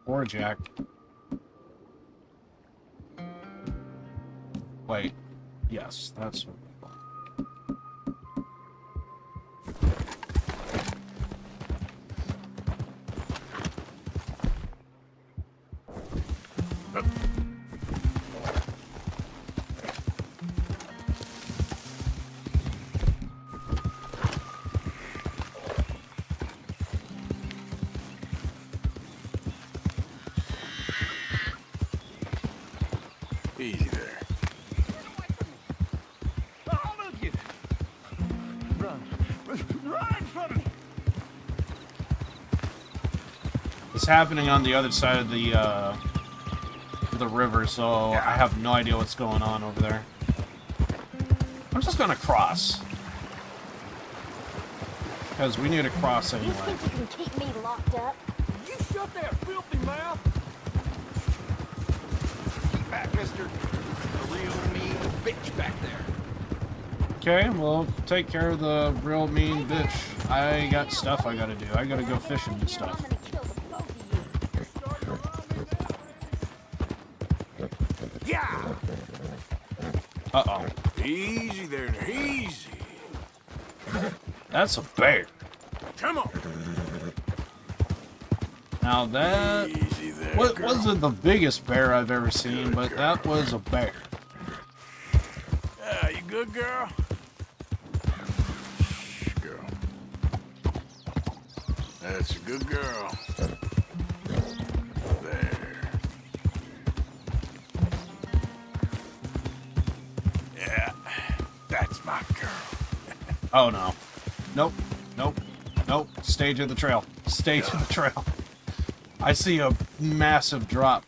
Or Jack. Wait. Yes, that's what we want. Easy there. All of you! Run. Run from me! It's happening on the other side of the river, so I have no idea what's going on over there. I'm just gonna cross. Because we need to cross You anyway. think you can keep me locked up? You shut that filthy mouth! Keep back, mister. A real mean bitch back there. Okay, well, take care of the real mean bitch. I got stuff I gotta do. I gotta go fishing and stuff. I'm gonna kill the both of you. Yeah. Uh-oh. Easy there, easy. That's a bear. Come on. Now that Easy there, girl. wasn't the biggest bear I've ever seen, but that was a bear. Yeah, you good, girl? Shh, girl. That's a good girl. There. Yeah, that's my girl. Oh no. Nope. Nope. Nope. Stage of the trail. Stage of the trail. I see a massive drop,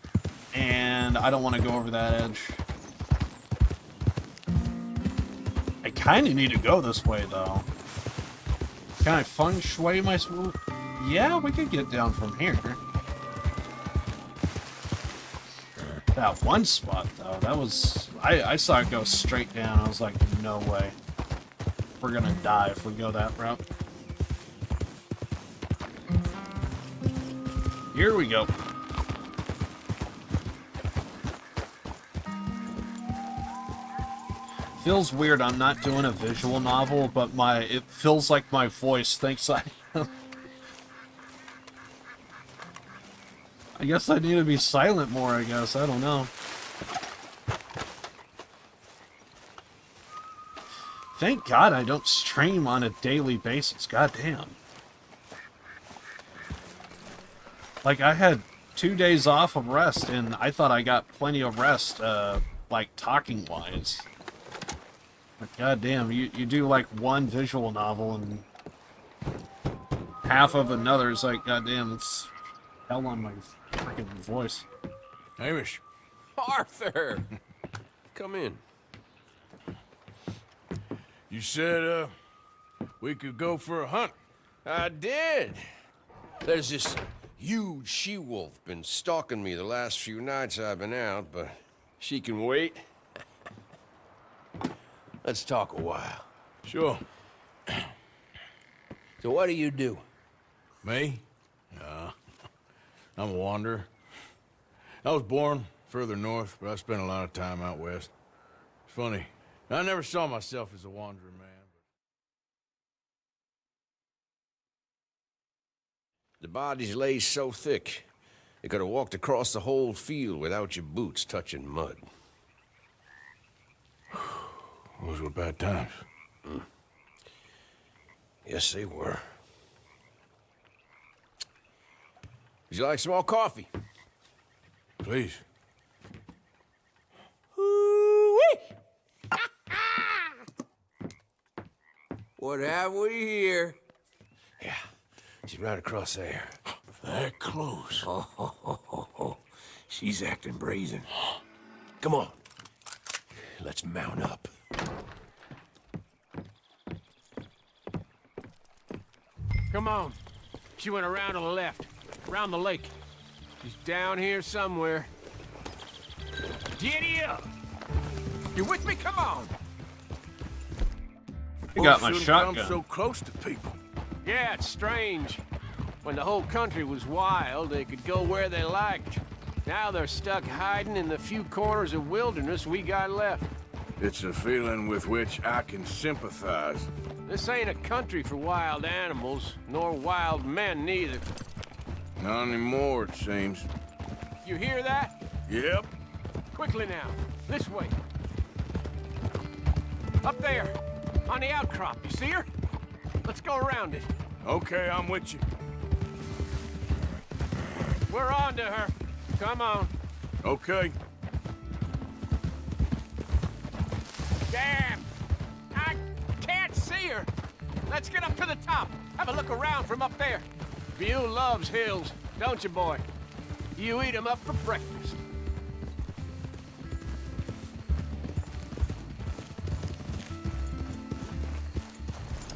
and I don't want to go over that edge. I kind of need to go this way, though. Can I feng shui my swoop? Yeah, we could get down from here. That one spot, though, that was... I saw it go straight down. I was like, no way. We're gonna die if we go that route. Here we go. Feels weird I'm not doing a visual novel, but it feels like my voice thinks I am. I guess I need to be silent more, I guess. I don't know. Thank God I don't stream on a daily basis. God damn. Like, I had 2 days off of rest, and I thought I got plenty of rest, like, talking-wise. But goddamn, you do, like, one visual novel, and half of another is like, goddamn, it's hell on my freaking voice. Hamish. Arthur! Come in. You said, we could go for a hunt. I did. There's this huge she-wolf been stalking me the last few nights I've been out, but she can wait. Let's talk a while. Sure. So what do you do? Me? I'm a wanderer. I was born further north, but I spent a lot of time out west. It's funny. I never saw myself as a wanderer, man. The bodies lay so thick, you could have walked across the whole field without your boots touching mud. Those were bad times. Yes, they were. Would you like some more coffee? Please. Ooh. What have we here? Yeah, she's right across there. That close. Oh, she's acting brazen. Come on, let's mount up. Come on. She went around to the left, around the lake. She's down here somewhere. Giddy up! You with me? Come on! I got my Shouldn't shotgun. come so close to people. Yeah, it's strange. When the whole country was wild, they could go where they liked. Now they're stuck hiding in the few corners of wilderness we got left. It's a feeling with which I can sympathize. This ain't a country for wild animals, nor wild men neither. Not anymore, it seems. You hear that? Yep. Quickly now, this way. Up there, on the outcrop, you see her? Let's go around it. Okay, I'm with you. We're on to her. Come on. Okay. Damn! I can't see her! Let's get up to the top. Have a look around from up there. View loves hills, don't you, boy? You eat 'em up for breakfast.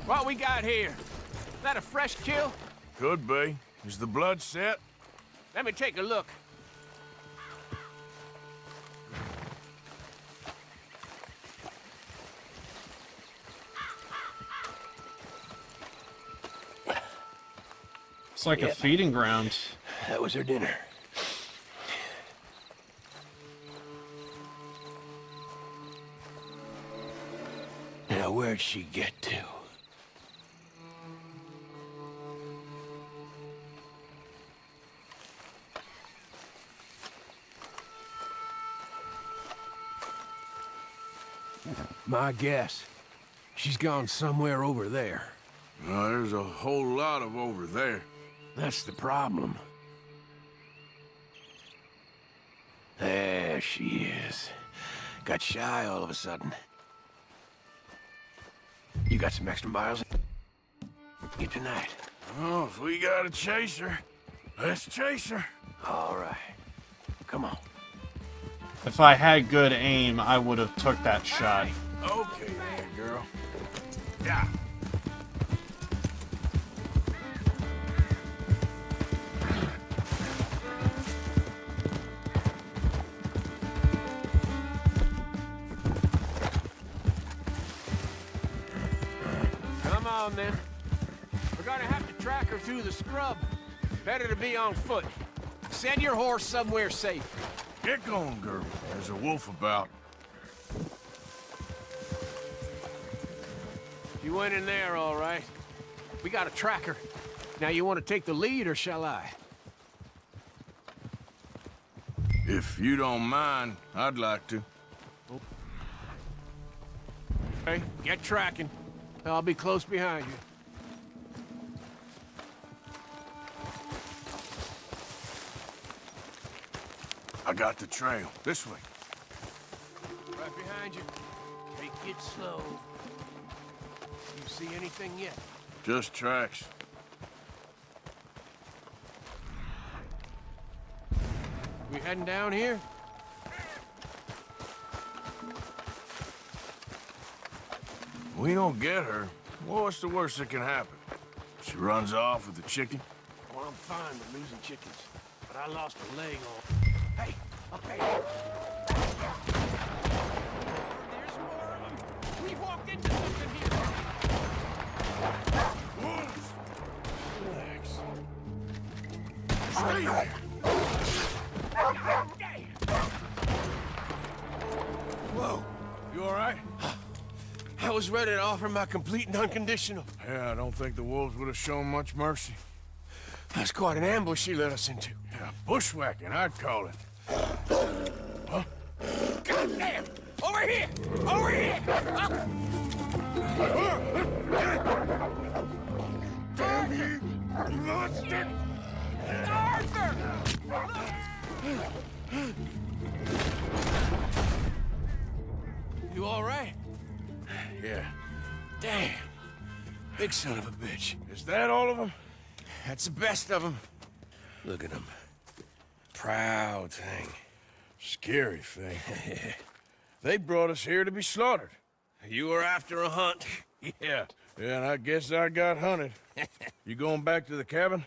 What we got here? That a fresh kill? Could be. Is the blood set? Let me take a look. It's like a feeding ground. That was her dinner. Now, where'd she get to? My guess. She's gone somewhere over there. There's a whole lot of over there. That's the problem. There she is. Got shy all of a sudden. You got some extra miles? Get tonight. Oh, if we gotta chase her, let's chase her. All right. Come on. If I had good aim, I would have took that shot. Okay there, girl. Yeah. Come on, then. We're gonna have to track her through the scrub. Better to be on foot. Send your horse somewhere safe. Get going, girl. There's a wolf about. You went in there, all right. We got a tracker. Now, you want to take the lead, or shall I? If you don't mind, I'd like to. Okay, get tracking. I'll be close behind you. I got the trail. This way. Right behind you. Take it slow. You see anything yet? Just tracks. We heading down here? We don't get her. Well, what's the worst that can happen? She runs off with the chicken? Well, I'm fine with losing chickens, but I lost a leg on. Hey, up there. There's more of them. We walked into something here. Wolves! Relax. Stay there. Whoa. You all right? I was ready to offer my complete and unconditional. Yeah, I don't think the wolves would have shown much mercy. That's quite an ambush she led us into. Yeah, bushwhacking, I'd call it. Huh? Goddamn! Over here! Over here! Damn you, monster! Arthur! You all right? Yeah. Damn. Big son of a bitch. Is that all of them? That's the best of them. Look at him. Proud thing. Scary thing. They brought us here to be slaughtered. You were after a hunt. Yeah, and I guess I got hunted. You going back to the cabin?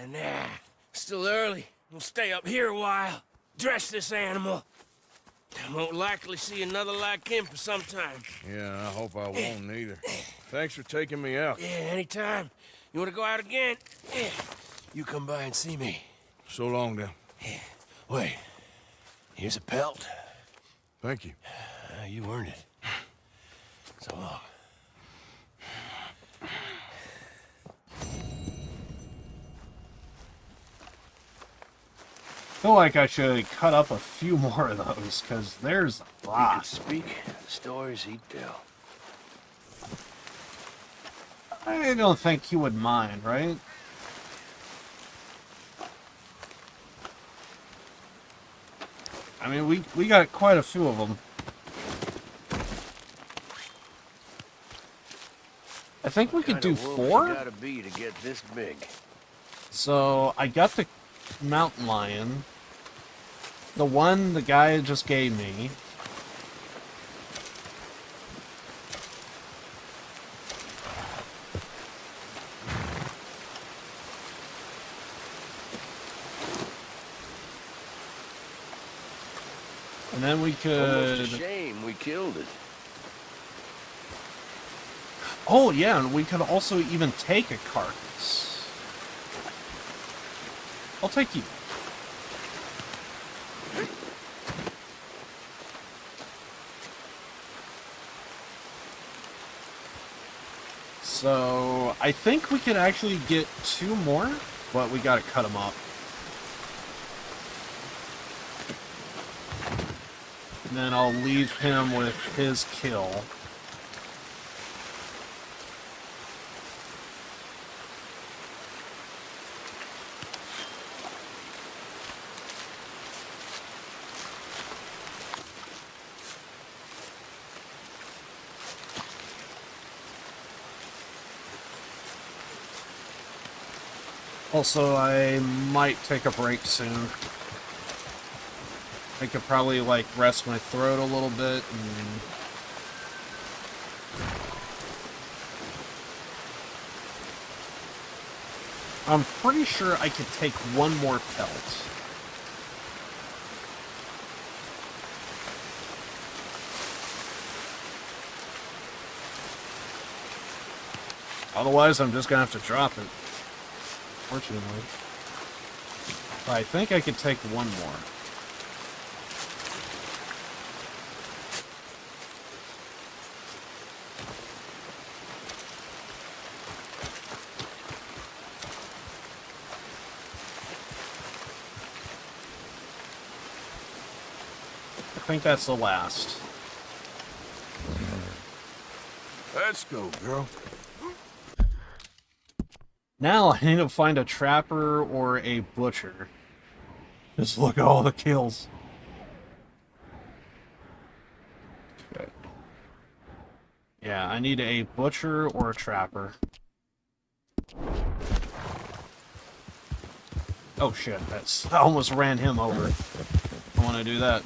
Nah, still early. We'll stay up here a while. Dress this animal. Won't likely see another like him for some time. Yeah, I hope I won't either. Thanks for taking me out. Yeah, anytime. You want to go out again? You come by and see me. So long, then. Wait. Here's a pelt. Thank you. You earned it. So long. I feel like I should cut up a few more of those, because there's a He could lot. speak the stories he'd tell. I don't think he would mind, right? I mean, we got quite a few of them. I think we could do What kinda wolf 4. you gotta be to get this big. So, I got the mountain lion. The one the guy just gave me. And then we Almost could... a shame we killed it. Oh, yeah, and we could also even take a carcass. I'll take you. So, I think we could actually get 2 more, but we gotta cut them up. And then I'll leave him with his kill. Also, I might take a break soon. I could probably, like, rest my throat a little bit and... I'm pretty sure I could take 1 more pelt. Otherwise, I'm just gonna have to drop it. Fortunately. But I think I could take 1 more. I think that's the last. Let's go, girl. Now I need to find a trapper or a butcher. Just look at all the kills. Okay. Yeah, I need a butcher or a trapper. Oh shit, I almost ran him over. I want to do that.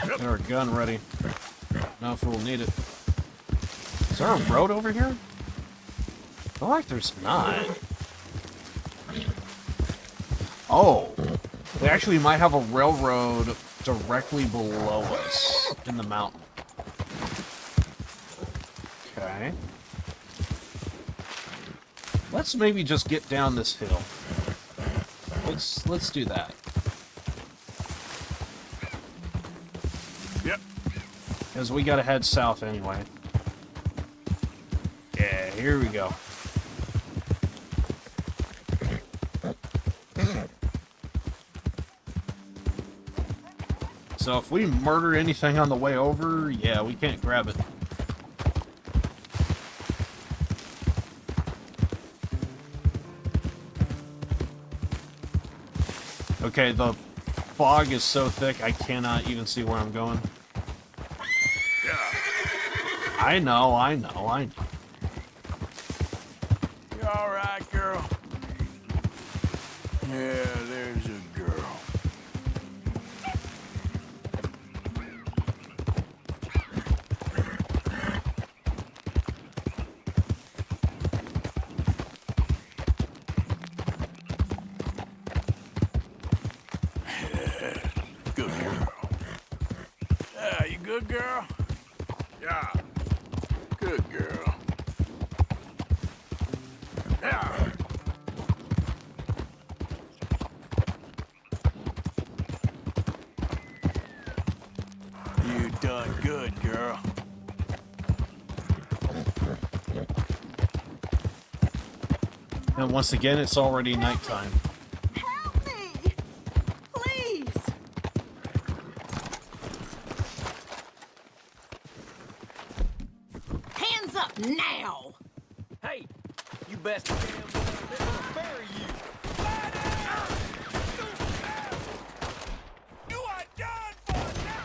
Get our gun ready. Now if we'll need it. Is there a road over here? I feel like there's not. Oh. We actually might have a railroad directly below us in the mountain. Okay. Let's maybe just get down this hill. Let's do that. Yep. Because we gotta head south anyway. Yeah, here we go. So if we murder anything on the way over, yeah, we can't grab it. Okay, the fog is so thick I cannot even see where I'm going. Yeah. I know. You all right, girl? Yeah, there's a girl. Good girl. Yeah, you good girl? Yeah. Good girl. Yeah. You done good, girl. And once again, it's already nighttime. Help me! Please! Hands up now! Hey, you best damn well never bury you. You are done for now!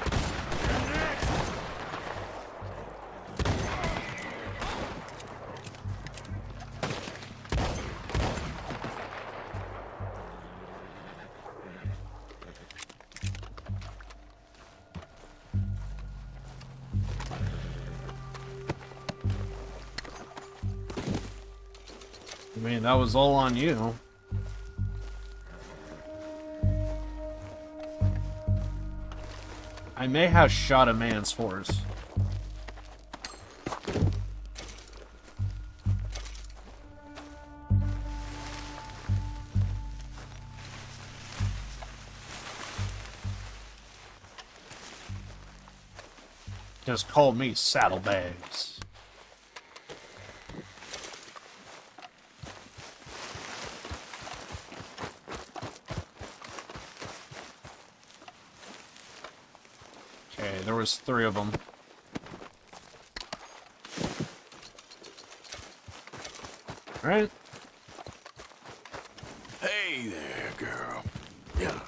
I mean, that was all on you. I may have shot a man's horse. Just call me Saddlebags. Okay, there was 3 of them. Right? Hey there, girl. Yeah.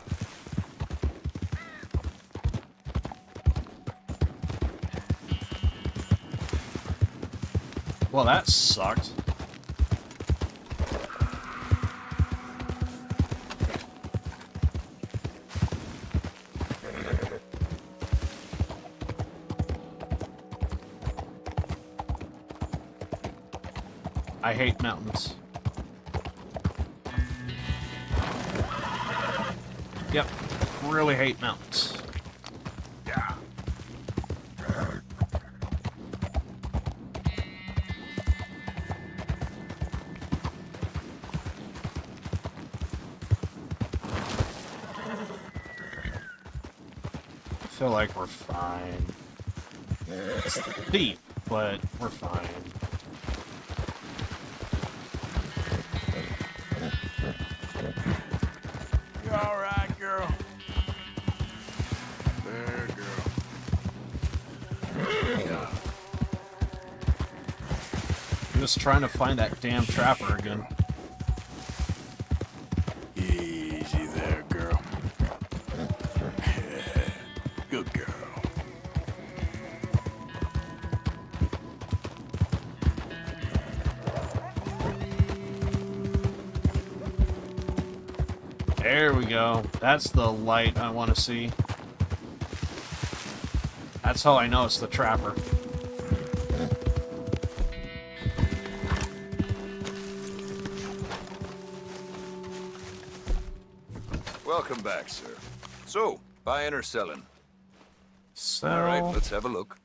Well, that sucked. I hate mountains. Yep, really hate mountains. Yeah. I feel like we're fine. It's deep, but we're fine. You all right, girl? There, girl. I'm just trying to find that damn trapper again. Easy there, girl. Good girl. There we go. That's the light I want to see. That's how I know it's the trapper. Welcome back, sir. So, buying or selling? So... All right, let's have a look.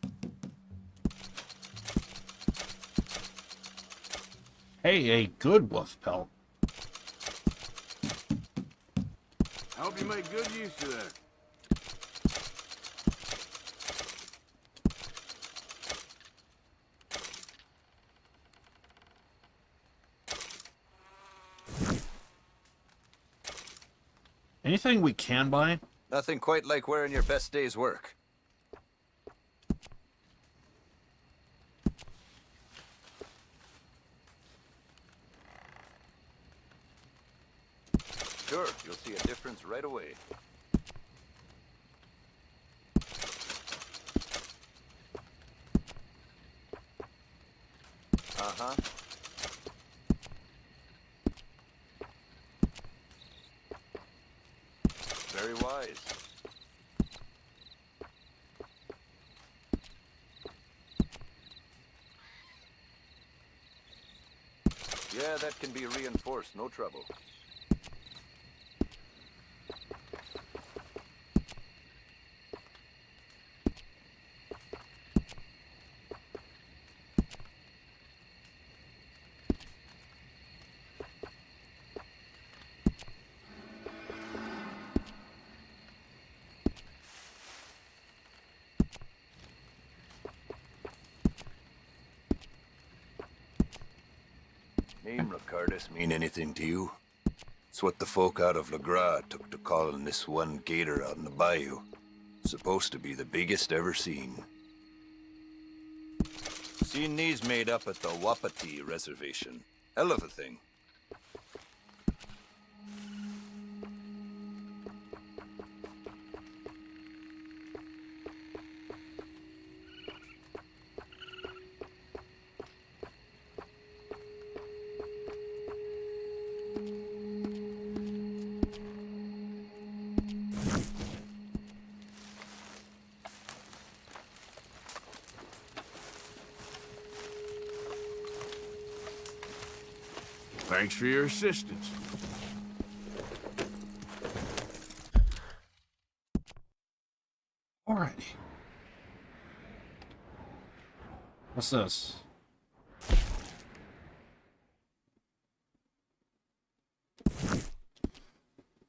Hey, a good wolf pelt. I hope you make good use of that. Anything we can buy? Nothing quite like wearing your best day's work. Sure, you'll see a difference right away. huh? Very wise. Yeah, that can be reinforced, no trouble. Name Ricardus mean anything to you? It's what the folk out of Legras took to calling this one gator out in the bayou. Supposed to be the biggest ever seen. Seen these made up at the Wapiti Reservation. Hell of a thing. Thanks for your assistance. Alrighty. What's this?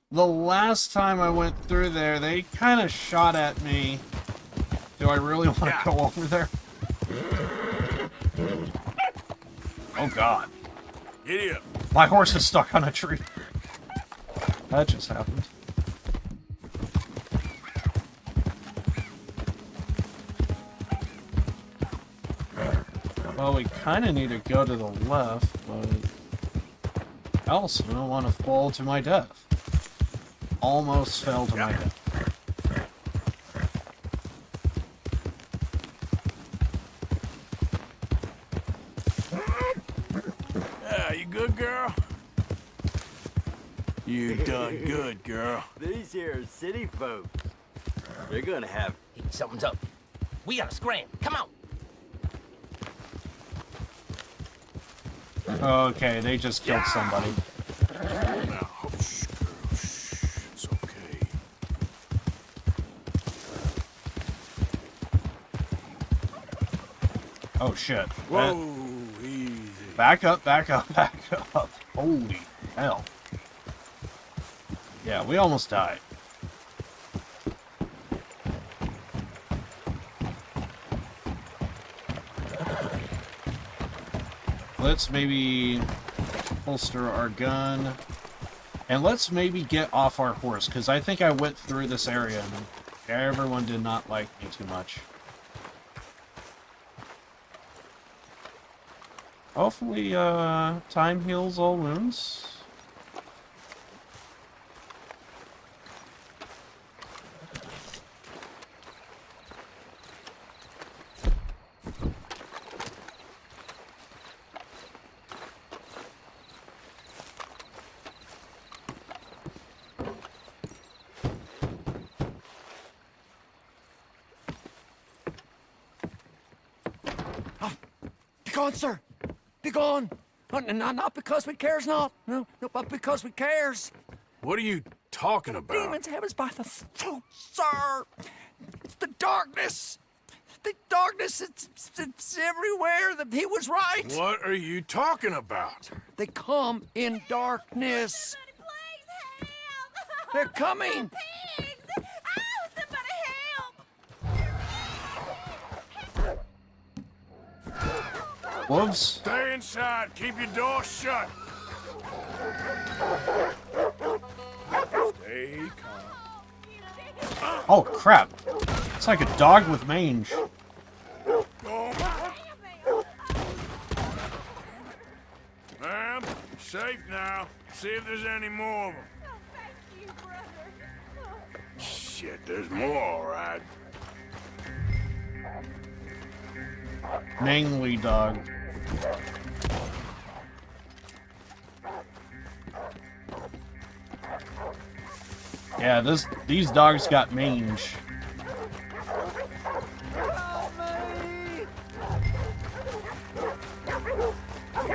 The last time I went through there, they kind of shot at me. Do I really want to go over there? Oh god. Giddy up. My horse is stuck on a tree. That just happened. Well, we kind of need to go to the left, but I also don't want to fall to my death. Almost fell to my death. You good, girl? You done good, girl. These here city folks, they're gonna have... Hey, something's up. We gotta scram. Come on. Okay, they just killed somebody. Now, shh, girl, shh. It's okay. Oh shit. Whoa, easy. Back up, back up, back up. Holy hell. Yeah, we almost died. Let's maybe holster our gun. And let's maybe get off our horse, because I think I went through this area and everyone did not like me too much. Hopefully, time heals all wounds. Be gone, sir! Be gone! Not because we cares not. No, but because we cares. What are you talking about? Demons have us by the throat, sir! It's the darkness! The darkness, it's everywhere. He was right. What are you talking about? They come in darkness. They're coming. Wolves? Stay inside. Keep your door shut. Stay calm. Oh crap. It's like a dog with mange. Ma'am, safe now. See if there's any more of them. Shit, there's more, all right. Mangly dog. Yeah, these dogs got mange.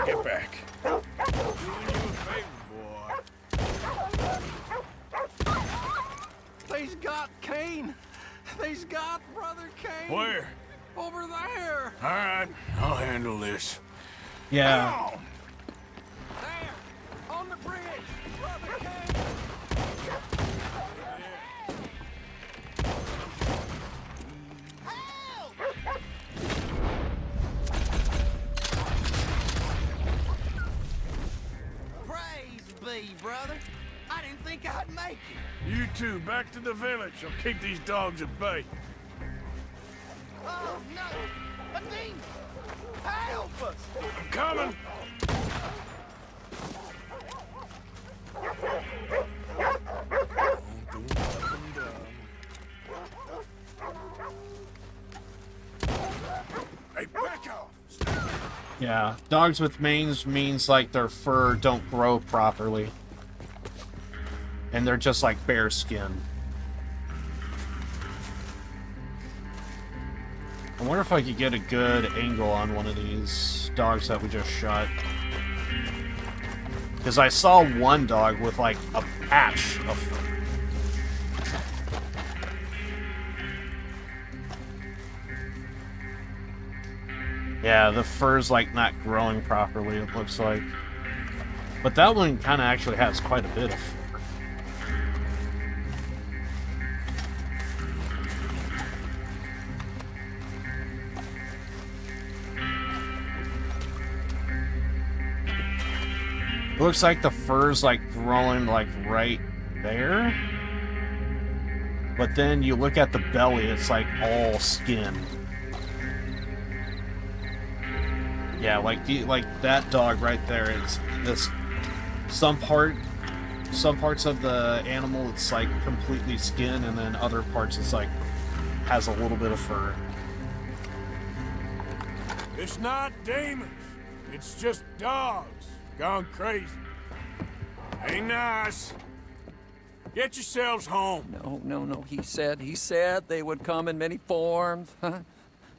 Get back. They's got Kane. They's got Brother Kane. Where? Over there. All right, I'll handle this. Yeah. Ow! There, on the bridge. Brother Kane. Praise be, brother. I didn't think I'd make it. You two, back to the village. I'll keep these dogs at bay. Oh, no. Adeem! Help us! I'm coming. Hey, back off! Yeah, dogs with mange means like their fur don't grow properly. And they're just like bare skin. I wonder if I could get a good angle on one of these dogs that we just shot. Because I saw one dog with like a patch of fur. Yeah, the fur's like not growing properly, it looks like. But that one kind of actually has quite a bit of fur. It looks like the fur's like growing like right there. But then you look at the belly, it's like all skin. Yeah, like that dog right there. It's this some parts of the animal it's like completely skin, and then other parts it's like has a little bit of fur. It's not demons. It's just dogs gone crazy. Ain't nice. Get yourselves home. No. He said they would come in many forms. Huh?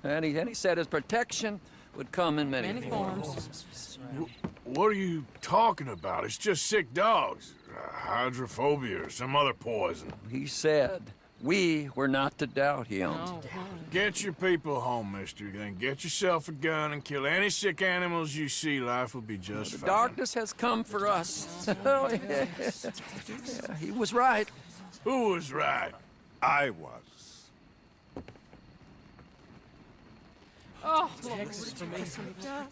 And he said his protection would come in many forms. What are you talking about? It's just sick dogs. Hydrophobia or some other poison. He said we were not to doubt him. Get your people home, mister. Then get yourself a gun and kill any sick animals you see. Life will be just fine. Darkness has come for us. Oh, yeah, he was right. Who was right? I was. Oh, Protect us from evil.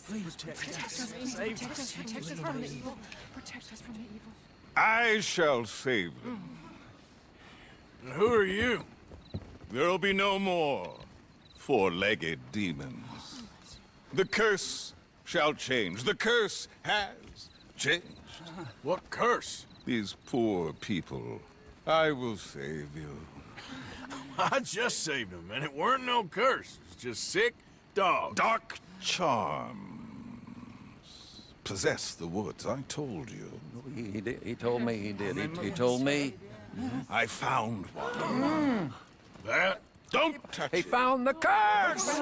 Please protect us. Save us. Protect us from the evil. Protect us from the evil. I shall save them. And who are you? There'll be no more four-legged demons. The curse shall change. The curse has changed. What curse? These poor people. I will save you. I just saved them, and it weren't no curse. It's just sick dogs. Dark charms possess the woods. I told you. He told me he did. He told me. I found one. That? Don't touch He it. found the curse!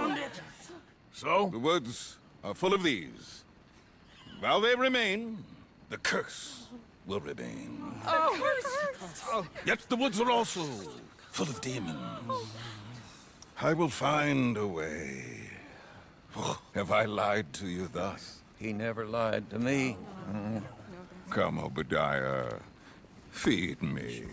So? The woods are full of these. While they remain, the curse will remain. Yet the woods are also full of demons. I will find a way. Oh, have I lied to you thus? He never lied to me. Come, Obadiah. Feed me.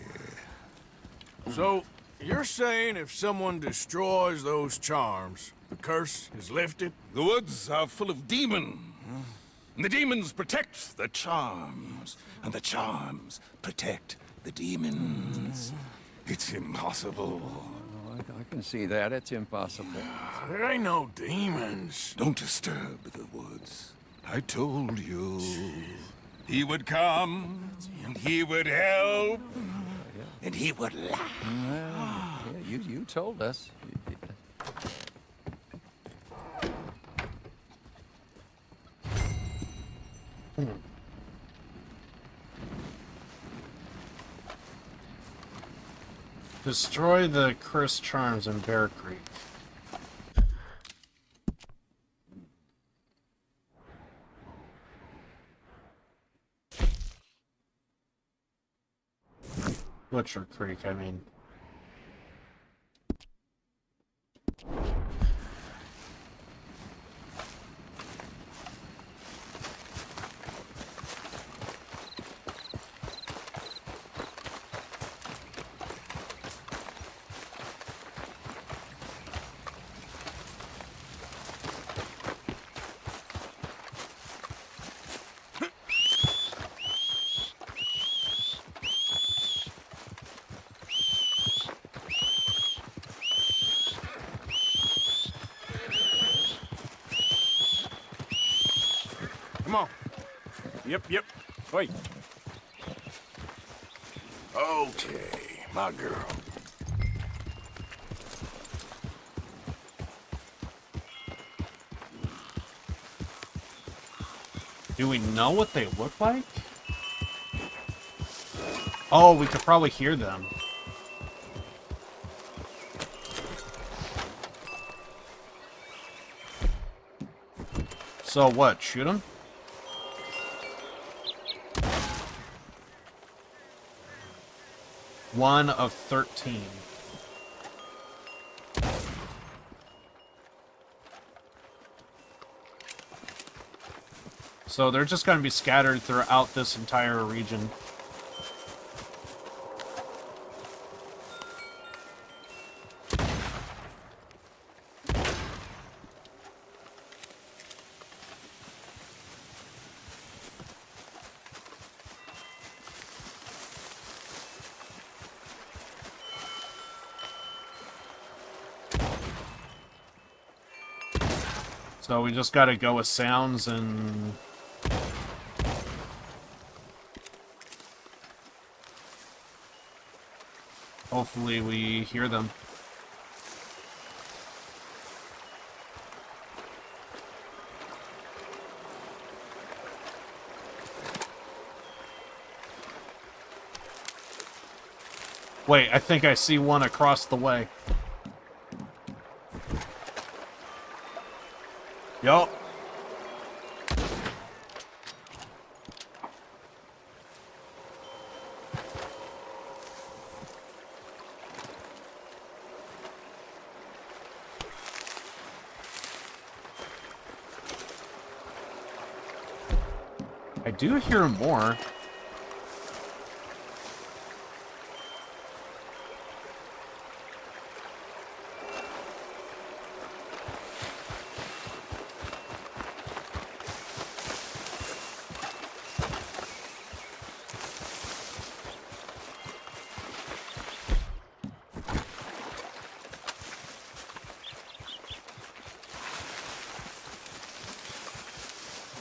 So, you're saying if someone destroys those charms, the curse is lifted? The woods are full of demons. And the demons protect the charms. And the charms protect the demons. It's impossible. I can see that. It's impossible. There ain't no demons. Don't disturb the woods. I told you. He would come, and he would help, and he would laugh. You told us. Destroy the cursed charms in Bear Creek. Butcher Creek, I mean. Come on. Yep. Wait. Okay, my girl. Do we know what they look like? Oh, we could probably hear them. So what, shoot them? One of 13. So they're just going to be scattered throughout this entire region. So we just got to go with sounds and... hopefully we hear them. Wait, I think I see one across the way. Yup. I do hear more.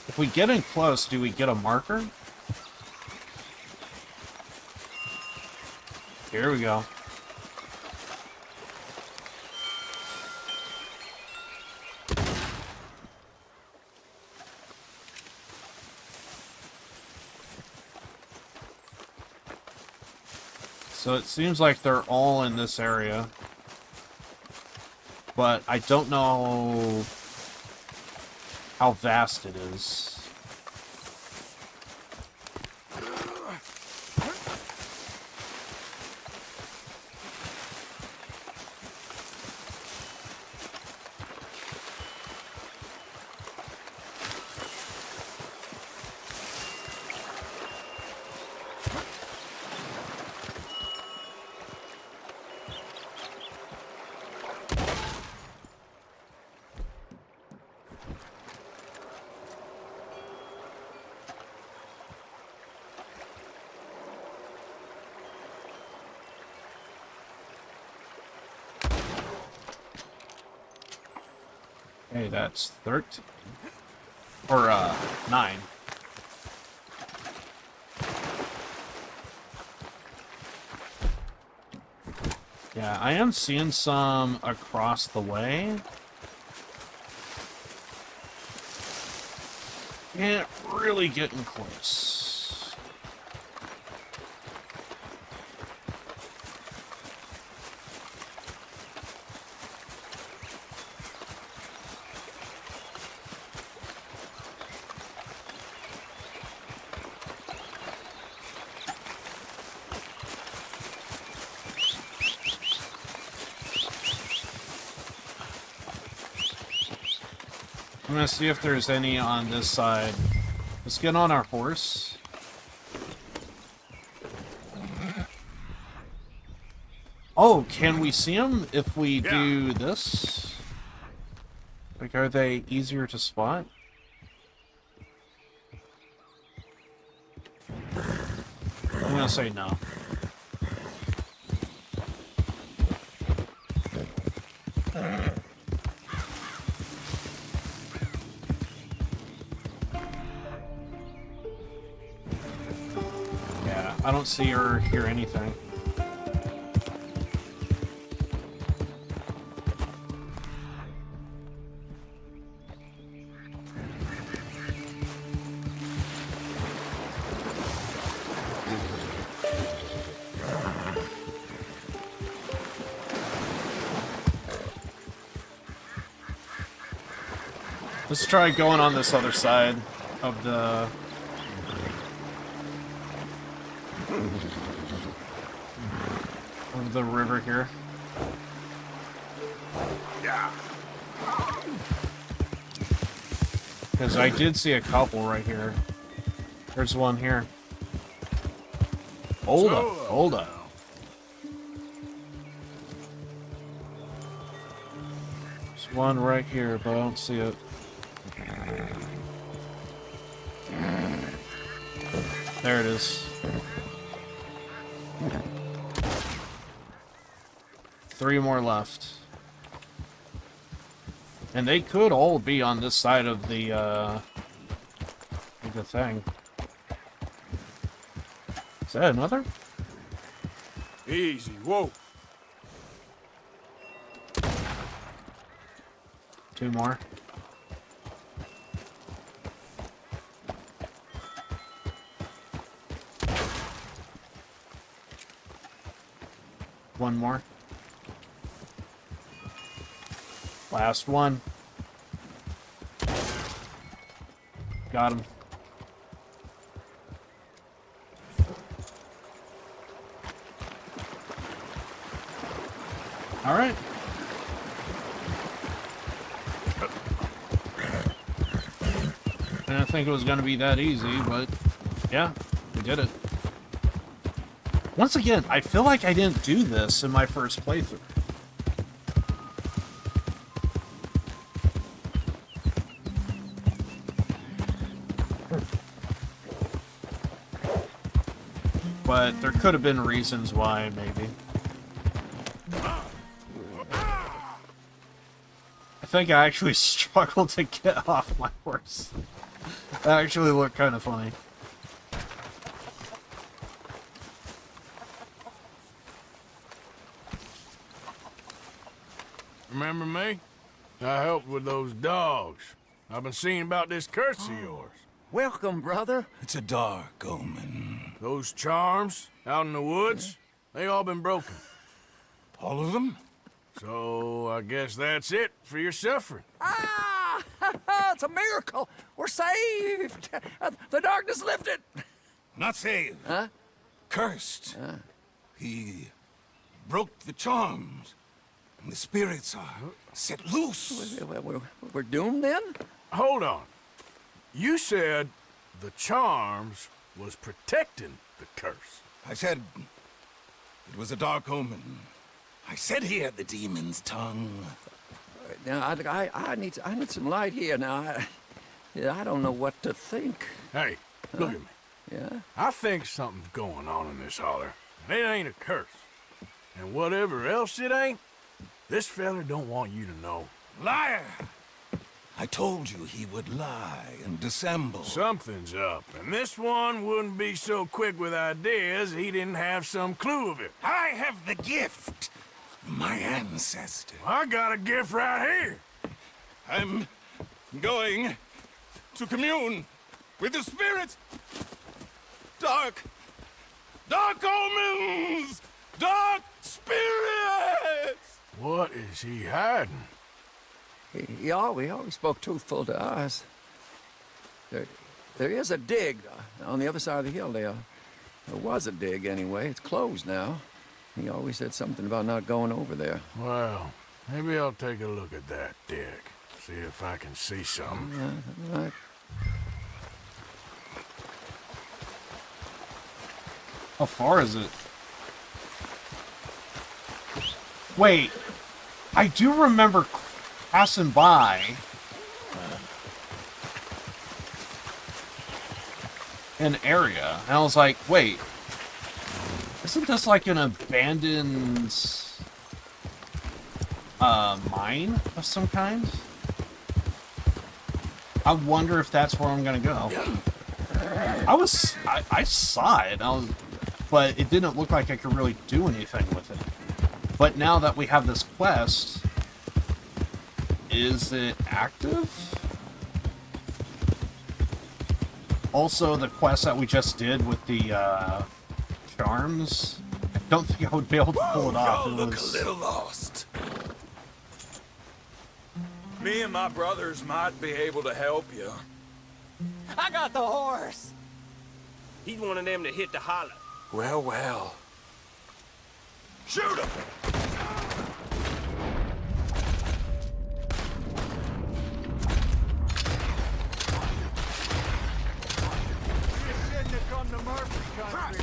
If we get in close, do we get a marker? Here we go. So it seems like they're all in this area. But I don't know how vast it is. Hey, that's 13. Or, 9. Yeah, I am seeing some across the way. Can't really getting close. I'm gonna see if there's any on this side. Let's get on our horse. Oh, can we see them if we do this? Like, are they easier to spot? I'm gonna say no. Yeah, I don't see or hear anything. Let's try going on this other side of the river here. Yeah. Because I did see a couple right here. There's one here. Hold up, hold up. There's one right here, but I don't see it. There it is. 3 more left. And they could all be on this side of the thing. Is that another? Easy, whoa. 2 more. One more. Last one. Got him. All right. I didn't think it was going to be that easy, but yeah, we did it. Once again, I feel like I didn't do this in my first playthrough. But there could have been reasons why, maybe. I think I actually struggled to get off my horse. That actually looked kind of funny. Remember me? I helped with those dogs. I've been seeing about this curse of yours. Welcome, brother. It's a dark omen. Those charms out in the woods, they all been broken. All of them? So I guess that's it for your suffering. Ah! It's a miracle! We're saved! The darkness lifted! Not saved. Huh? Cursed. He broke the charms. And the spirits are set loose. We're doomed then? Hold on. You said the charms was protecting the curse. I said it was a dark omen. I said he had the demon's tongue. Now, I need some light here. Now, I don't know what to think. Hey, look at me. Yeah? I think something's going on in this holler. And it ain't a curse. And whatever else it ain't, this fella don't want you to know. Liar! I told you he would lie and dissemble. Something's up, and this one wouldn't be so quick with ideas he didn't have some clue of it. I have the gift. My ancestor. I got a gift right here. I'm going to commune with the spirits. Dark omens! Dark spirits! What is he hiding? He always spoke truthful to us. There is a dig on the other side of the hill there. There was a dig anyway. It's closed now. He always said something about not going over there. Well, maybe I'll take a look at that dig. See if I can see something. How far is it? Wait, I do remember passing by an area, and I was like, wait, isn't this like an abandoned mine of some kind? I wonder if that's where I'm gonna go. I saw it, but it didn't look like I could really do anything with it. But now that we have this quest, is it active? Also, the quest that we just did with the charms, I don't think I would be able to pull it off. Y'all look a little lost. Me and my brothers might be able to help you. I got the horse! He's one of them that hit the holler. Well, well. Shoot him! You shouldn't have come to Murphy country.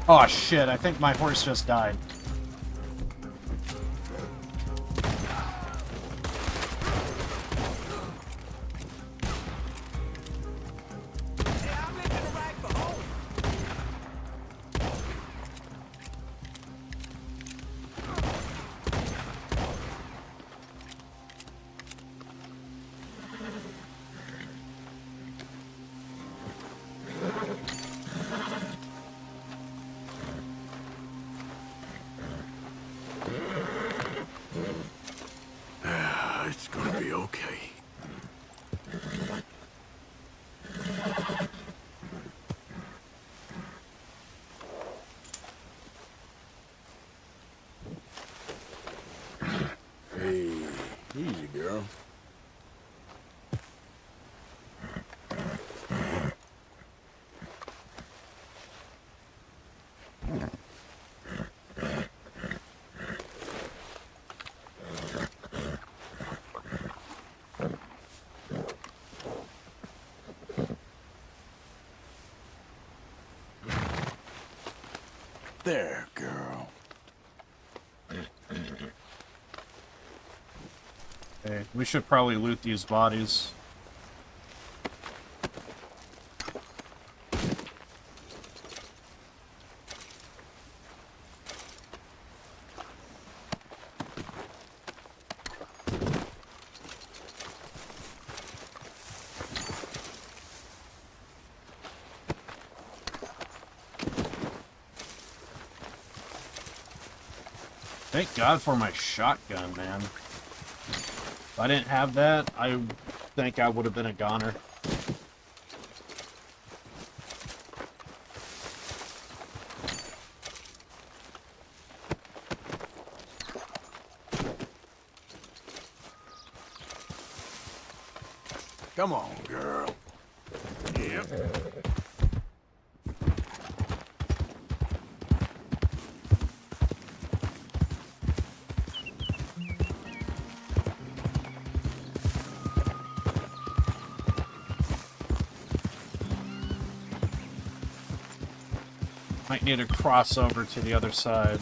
Oh shit, I think my horse just died. It's gonna be okay. Hey, easy, girl. There, girl. Okay, we should probably loot these bodies. Thank God for my shotgun, man. If I didn't have that, I think I would have been a goner. Come on, girl. Yep. Might need to cross over to the other side.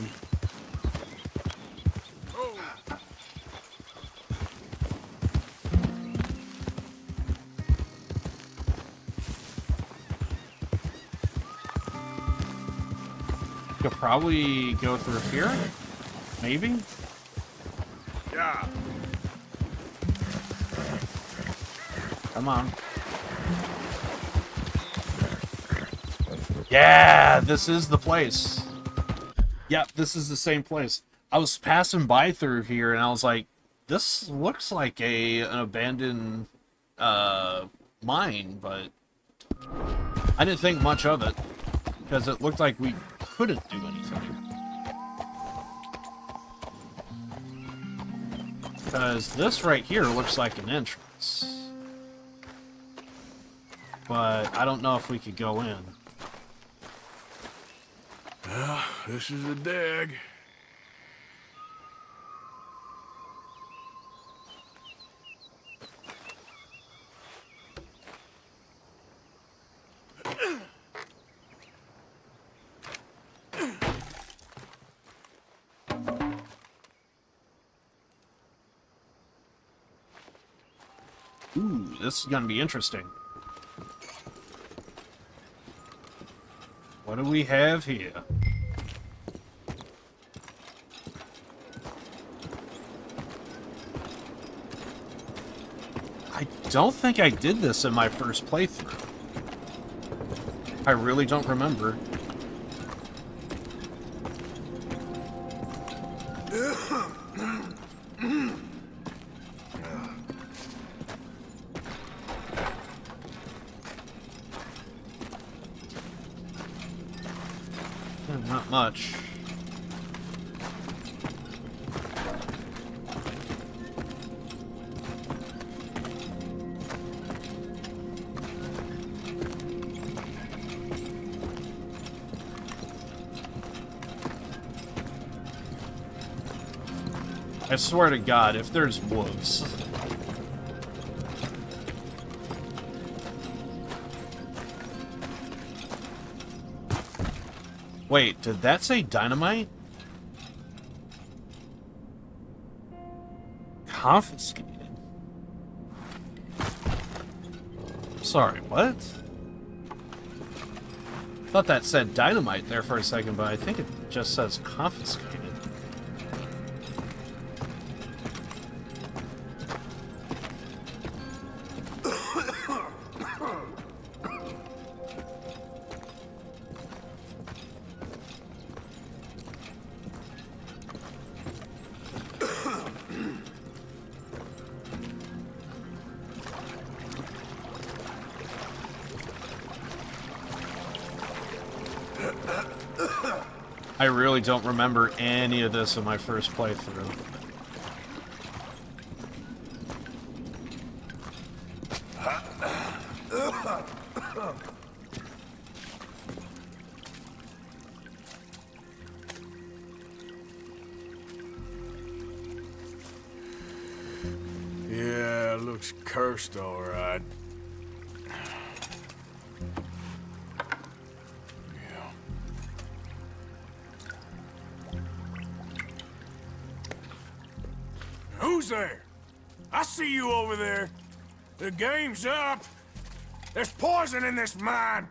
Could probably go through here? Maybe? Yeah. Come on. Yeah, this is the place. Yep, this is the same place. I was passing by through here and I was like, this looks like an abandoned mine, but I didn't think much of it because it looked like we couldn't do anything. Because this right here looks like an entrance. But I don't know if we could go in. Well, this is a dig. Ooh, this is gonna be interesting. What do we have here? I don't think I did this in my first playthrough. I really don't remember. Not much. I swear to God, if there's wolves... Wait, did that say dynamite? Confiscated? Sorry, what? Thought that said dynamite there for a second, but I think it just says confiscated. I really don't remember any of this in my first playthrough. Yeah, looks cursed, all right. Who's there? I see you over there. The game's up. There's poison in this mine.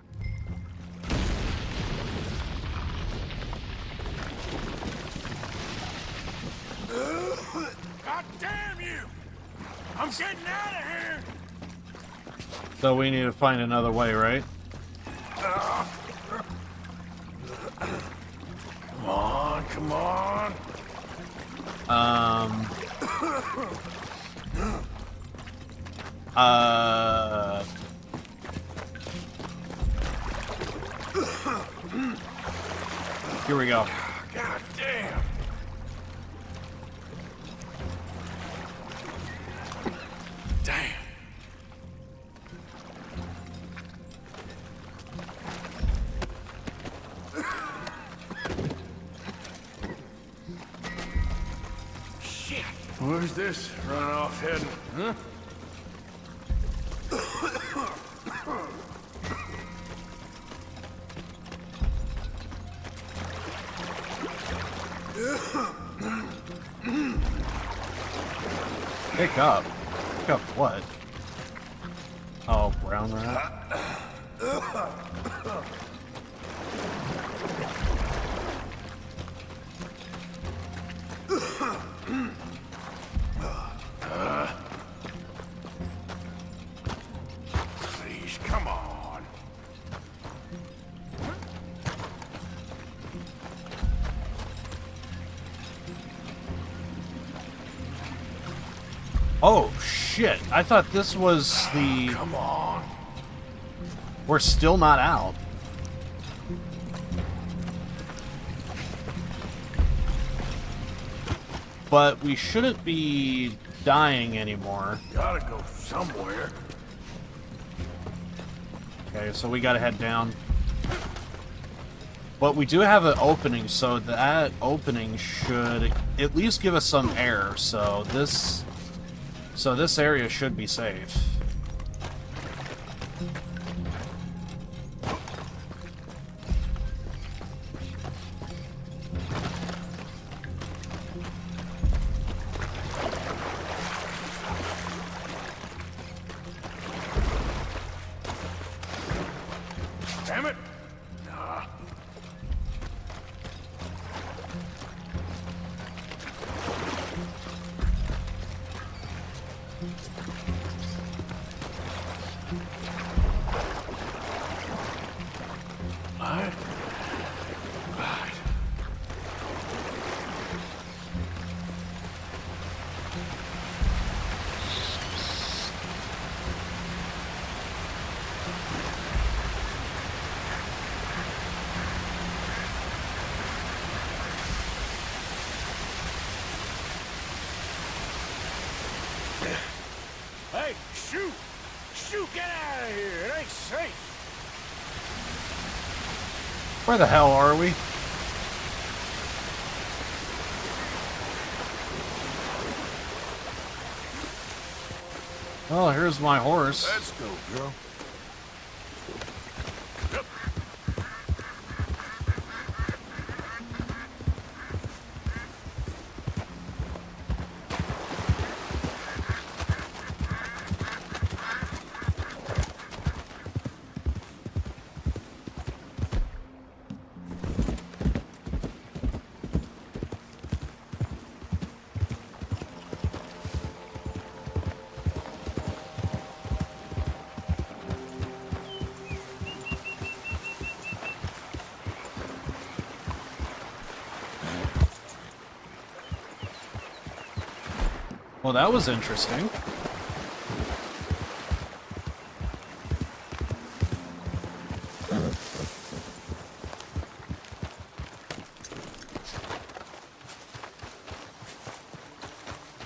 God damn you! I'm getting out of here! So we need to find another way, right? Come on, come on. Here we go. God damn. Damn. Shit. Where's this running off heading, huh? Pick up. Pick up what? Oh, brown rat. Please, come on. Oh, shit. I thought this was the... Come on. We're still not out. But we shouldn't be dying anymore. Gotta go somewhere. Okay, so we gotta head down. But we do have an opening, so that opening should at least give us some air. So this area should be safe. Damn it! Nah. Right. Right. Hey, shoot! Shoot, get out of here! It ain't safe! Where the hell are we? Oh, here's my horse. Let's go, girl. Well, that was interesting.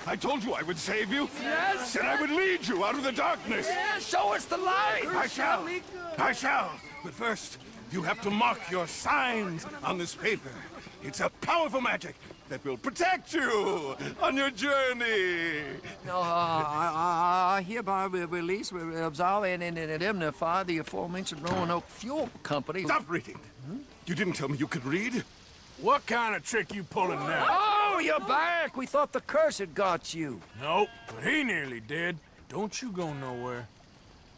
I told you I would save you. Yes. Said I would lead you out of the darkness. Yeah, show us the light. I shall. I shall. But first, you have to mark your signs on this paper. It's a powerful magic that will protect you on your journey. I hereby release, absolve, and indemnify the aforementioned Roanoke Fuel Company. Stop reading. You didn't tell me you could read. What kind of trick you pulling now? Oh, you're back. We thought the curse had got you. Nope, but he nearly did. Don't you go nowhere.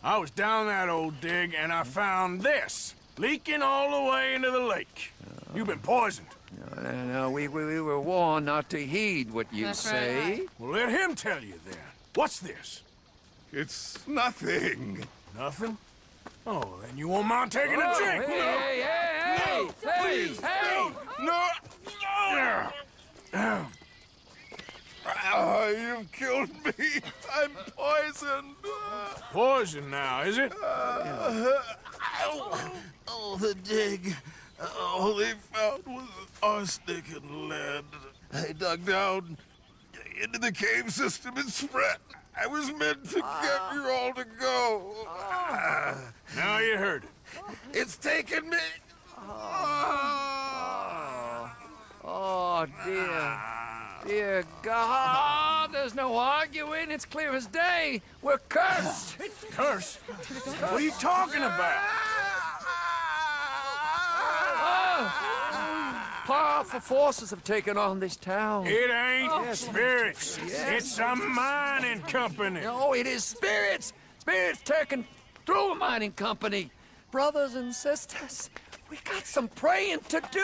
I was down that old dig and I found this, leaking all the way into the lake. You've been poisoned. No, we were warned not to heed what you say. Well, let him tell you then. What's this? It's nothing. Nothing? Oh, then you won't mind taking a drink. Hey, please, hey! No! No! Oh, you've killed me. I'm poisoned. Poison now, is it? Oh, the dig. All they found was arsenic and lead. I dug down into the cave system and spread. I was meant to get you all to go. Now you heard it. It's taken me. Oh, dear. Dear God, there's no arguing. It's clear as day. We're cursed. Cursed? What are you talking about? Powerful forces have taken on this town. It ain't spirits. Yes. It's a mining company. No, it is spirits. Spirits taken through a mining company. Brothers and sisters, we got some praying to do.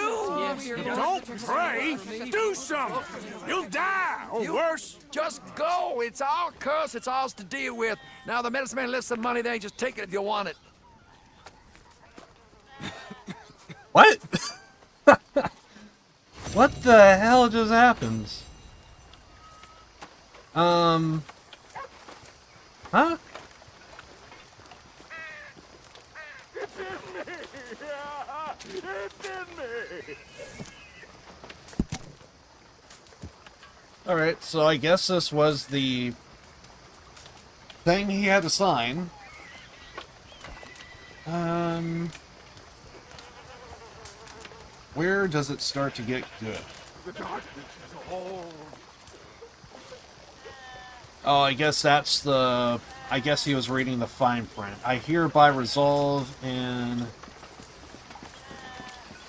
Don't pray. Do something. You'll die, or worse. Just go. It's our curse. It's ours to deal with. Now, the medicine man lifts some money. They just take it if you want it. What? What the hell just happened? Huh? It's in me. It's in me. Alright, so I guess this was the thing he had to sign. Where does it start to get good? The darkness is all. Oh, I guess that's the... I guess he was reading the fine print. I hereby resolve in...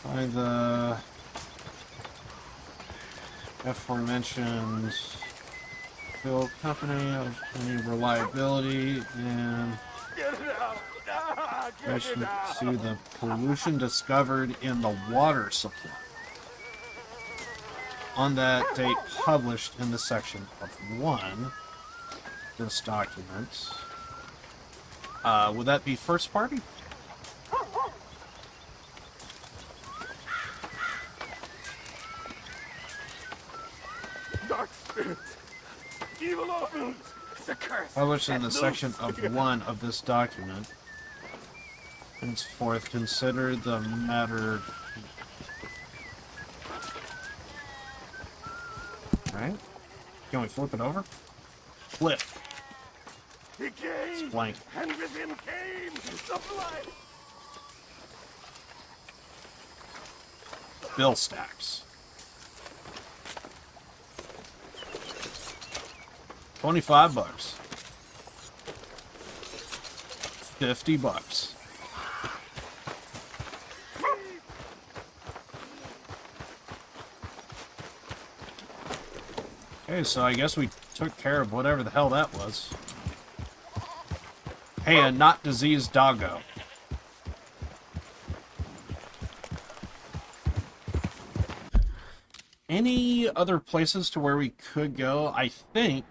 by the... aforementioned... Bill Company of any reliability and... Get it out! Ah, get relation it out! to the pollution discovered in the water supply. On that date published in the section of 1, this document. Would that be first party? Dark spirits! Evil omens! It's a curse! Published in the That's section loose. of 1 of this document. Henceforth, consider the matter... Right? Can we flip it over? Flip. He came! It's blank. And with him came the blood! Bill stacks. 25 bucks. 50 bucks. Okay, so I guess we took care of whatever the hell that was. Hey, a not diseased doggo. Any other places to where we could go? I think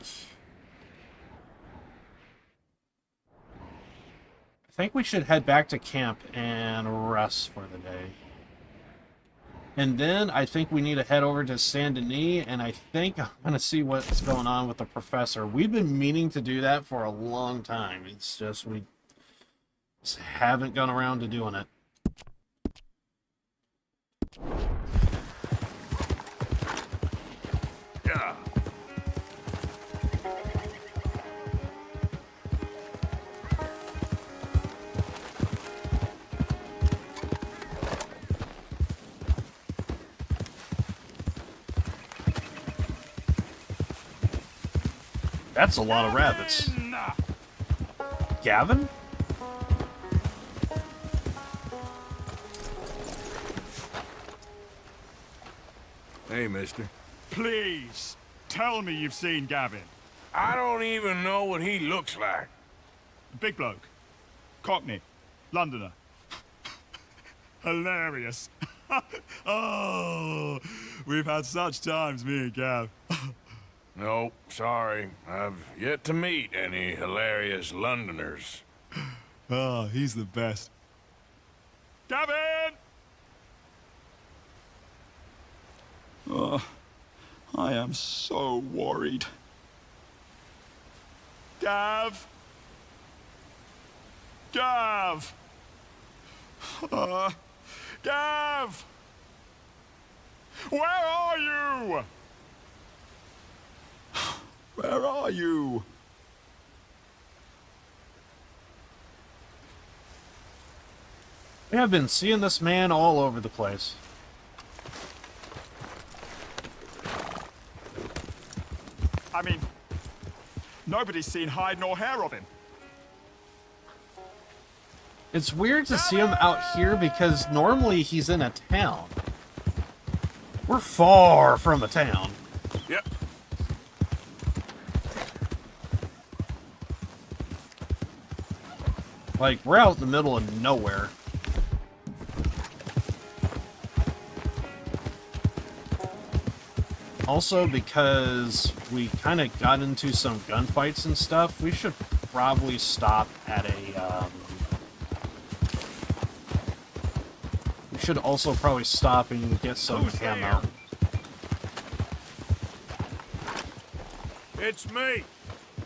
we should head back to camp and rest for the day. And then I think we need to head over to Saint Denis, and I think I'm going to see what's going on with the professor. We've been meaning to do that for a long time. It's just we just haven't gone around to doing it. Yeah. That's a lot of rabbits. Gavin? Hey, mister. Please, tell me you've seen Gavin. I don't even know what he looks like. Big bloke. Cockney. Londoner. Hilarious. Oh, we've had such times, me and Gav. No, sorry. I've yet to meet any hilarious Londoners. Oh, he's the best. Gavin! Oh, I am so worried. Gav! Gav! Gav! Where are you? Where are you? We have been seeing this man all over the place. I mean, nobody's seen hide nor hair of him. It's weird to see him out here because normally he's in a town. We're far from a town. Yep. Like, we're out in the middle of nowhere. Also, because we kind of got into some gunfights and stuff, we should probably stop at a, we should also probably stop and get some ammo. It's me.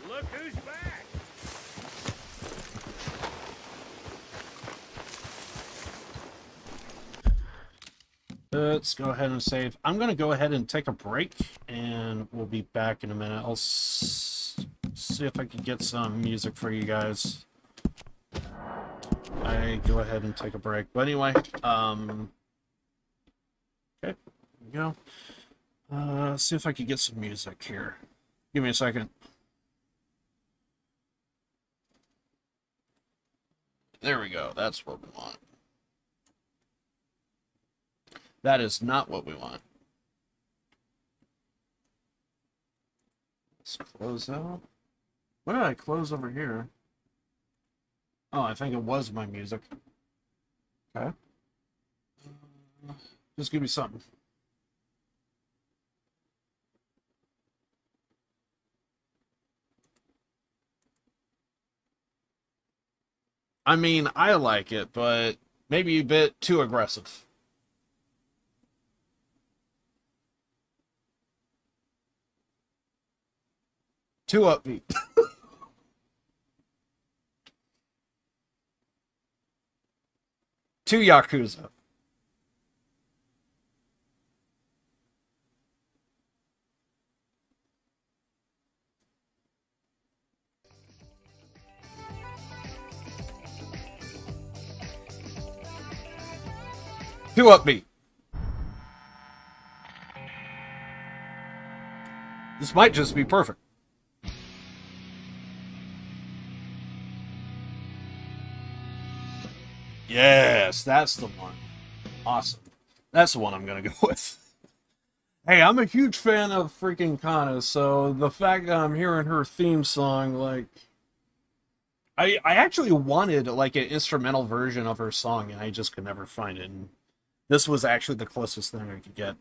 Look who's back. Let's go ahead and save. I'm going to go ahead and take a break, and we'll be back in a minute. I'll see if I can get some music for you guys. I go ahead and take a break. But anyway, Okay, there we go. See if I can get some music here. Give me a second. There we go. That's what we want. That is not what we want. Let's close out. What did I close over here? Oh, I think it was my music. Okay. Just give me something. I mean, I like it, but maybe a bit too aggressive. Too upbeat. Too Yakuza. Too upbeat. This might just be perfect. Yes, that's the one. Awesome. That's the one I'm going to go with. Hey, I'm a huge fan of freaking Kana, so the fact that I'm hearing her theme song, like... I actually wanted, like, an instrumental version of her song, and I just could never find it. And this was actually the closest thing I could get.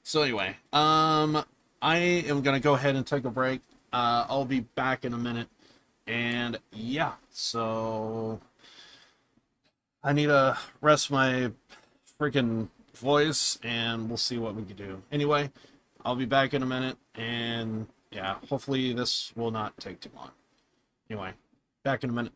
So anyway, I am going to go ahead and take a break. I'll be back in a minute. And, yeah, so... I need to rest my freaking voice, and we'll see what we can do. Anyway, I'll be back in a minute, and yeah, hopefully this will not take too long. Anyway, back in a minute.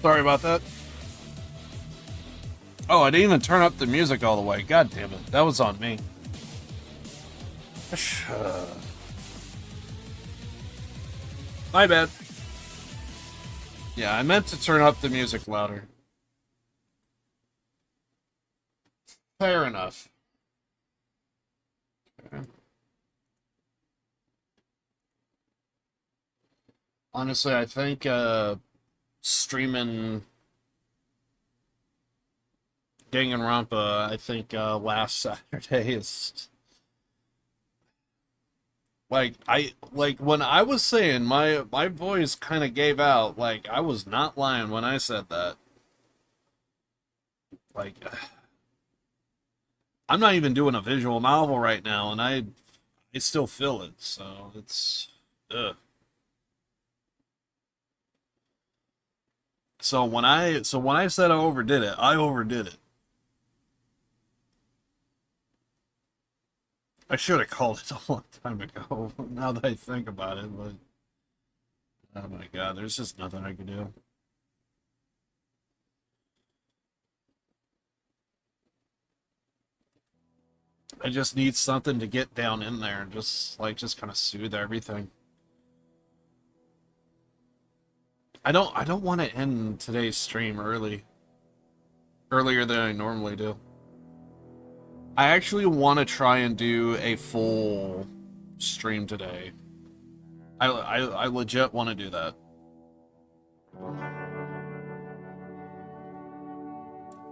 Sorry about that. Oh, I didn't even turn up the music all the way. God damn it. That was on me. My bad. Yeah, I meant to turn up the music louder. Fair enough. Okay. Honestly, I think streaming Danganronpa, I think last Saturday is like when I was saying my voice kind of gave out. Like, I was not lying when I said that. Like, I'm not even doing a visual novel right now, and I still feel it. So it's ugh. So when I said I overdid it, I overdid it. I should have called it a long time ago, now that I think about it, but oh my god, there's just nothing I can do. I just need something to get down in there and just kind of soothe everything. I don't want to end today's stream earlier than I normally do. I actually want to try and do a full stream today. I legit want to do that.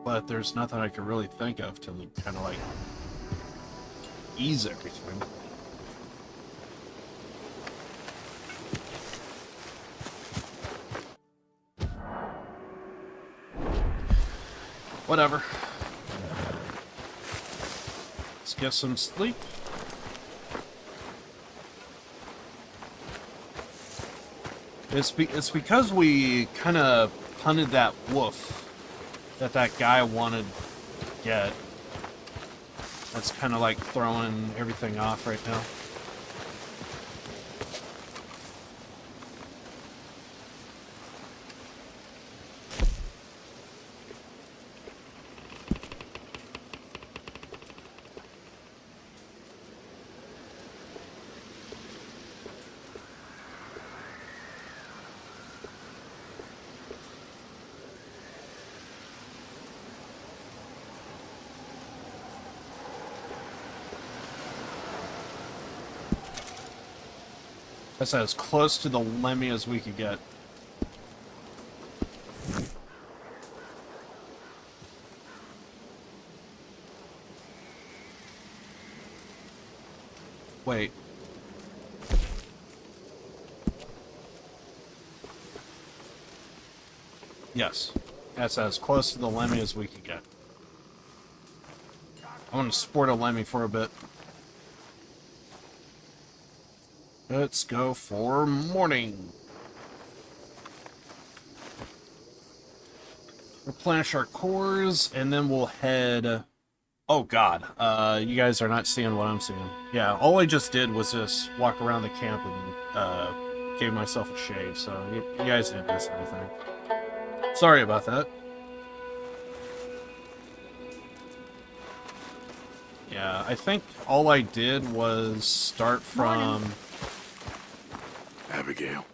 But there's nothing I can really think of to kind of like ease everything. Whatever. Let's get some sleep. It's because we kind of hunted that wolf that guy wanted to get. That's kind of like throwing everything off right now. I said as close to the Lemmy as we could get. Wait. Yes. That's as close to the Lemmy as we could get. I want to sport a Lemmy for a bit. Let's go for morning. Replenish our cores, and then we'll head... Oh god, you guys are not seeing what I'm seeing. Yeah, all I just did was just walk around the camp and gave myself a shave, so you guys didn't miss anything. Sorry about that. Yeah, I think all I did was start from... Morning. Abigail.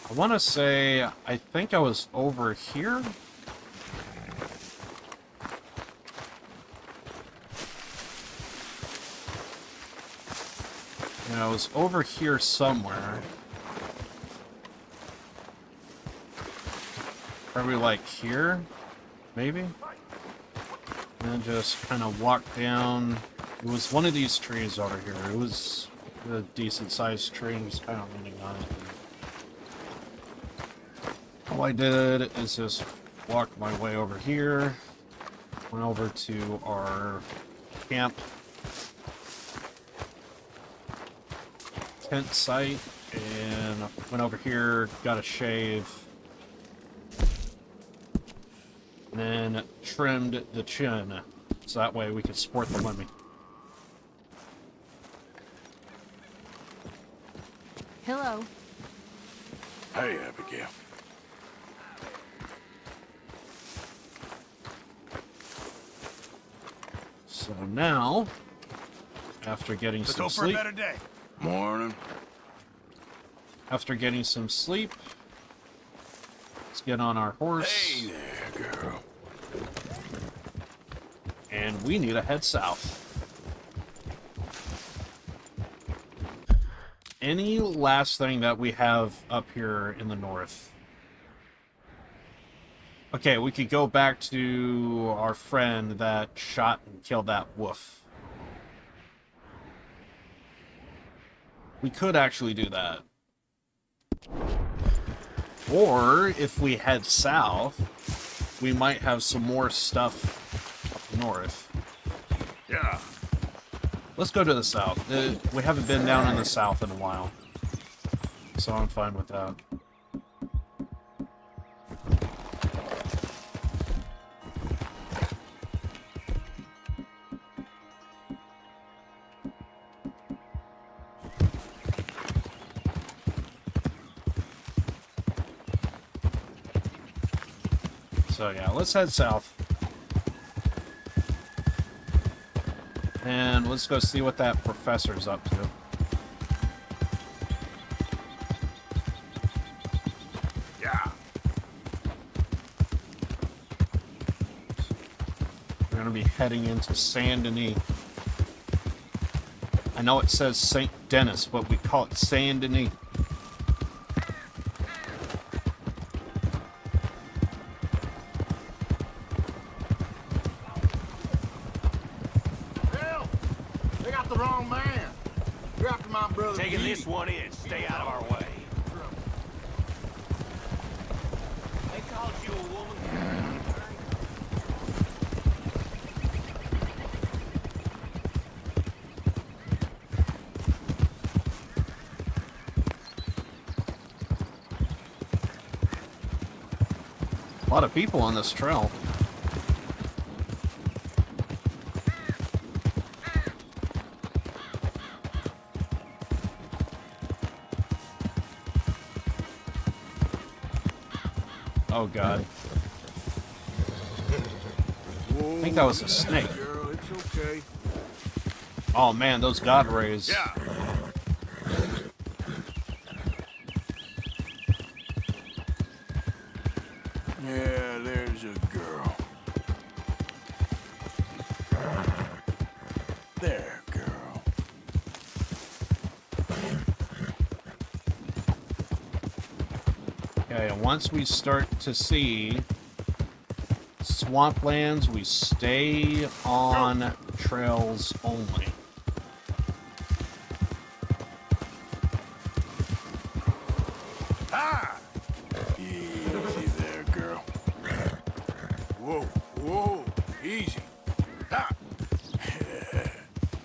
I want to say, I think I was over here. Yeah, I was over here somewhere. Probably like here, maybe? And then just kind of walk down. It was one of these trees over here. It was a decent sized tree and just kind of leaning on it. All I did is just walk my way over here. Went over to our camp tent site and went over here, got a shave, and then trimmed the chin so that way we could sport the Lemmy. Hello. Hey, Abigail. So now, after getting Let's some hope for a sleep, better day. Morning. after getting some sleep, let's get on our horse. Hey there, girl. And we need to head south. Any last thing that we have up here in the north? Okay, we could go back to our friend that shot and killed that wolf. We could actually do that. Or, if we head south, we might have some more stuff up north. Yeah. Let's go to the south. We haven't been down in the south in a while. So I'm fine with that. So yeah, let's head south. And let's go see what that professor's up to. Yeah. We're going to be heading into Saint Denis. I know it says St. Denis, but we call it Saint Denis. They got the wrong man. You're after my brother. Taking this one in. Stay out of our way. They called you a woman. A lot of people on this trail. Oh god. I think that was a snake. Girl, it's okay. Oh man, those god rays. Yeah. Yeah, there's a girl. There, girl. Okay, and once we start to see swamplands, we stay on trails only. Ah! Easy there, girl. Whoa, whoa, easy. Ah!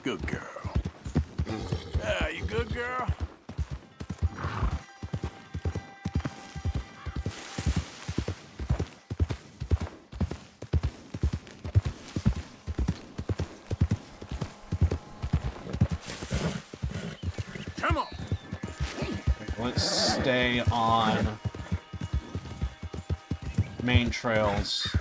Good girl. Ah, you good, girl? Come on. Let's stay on main trails.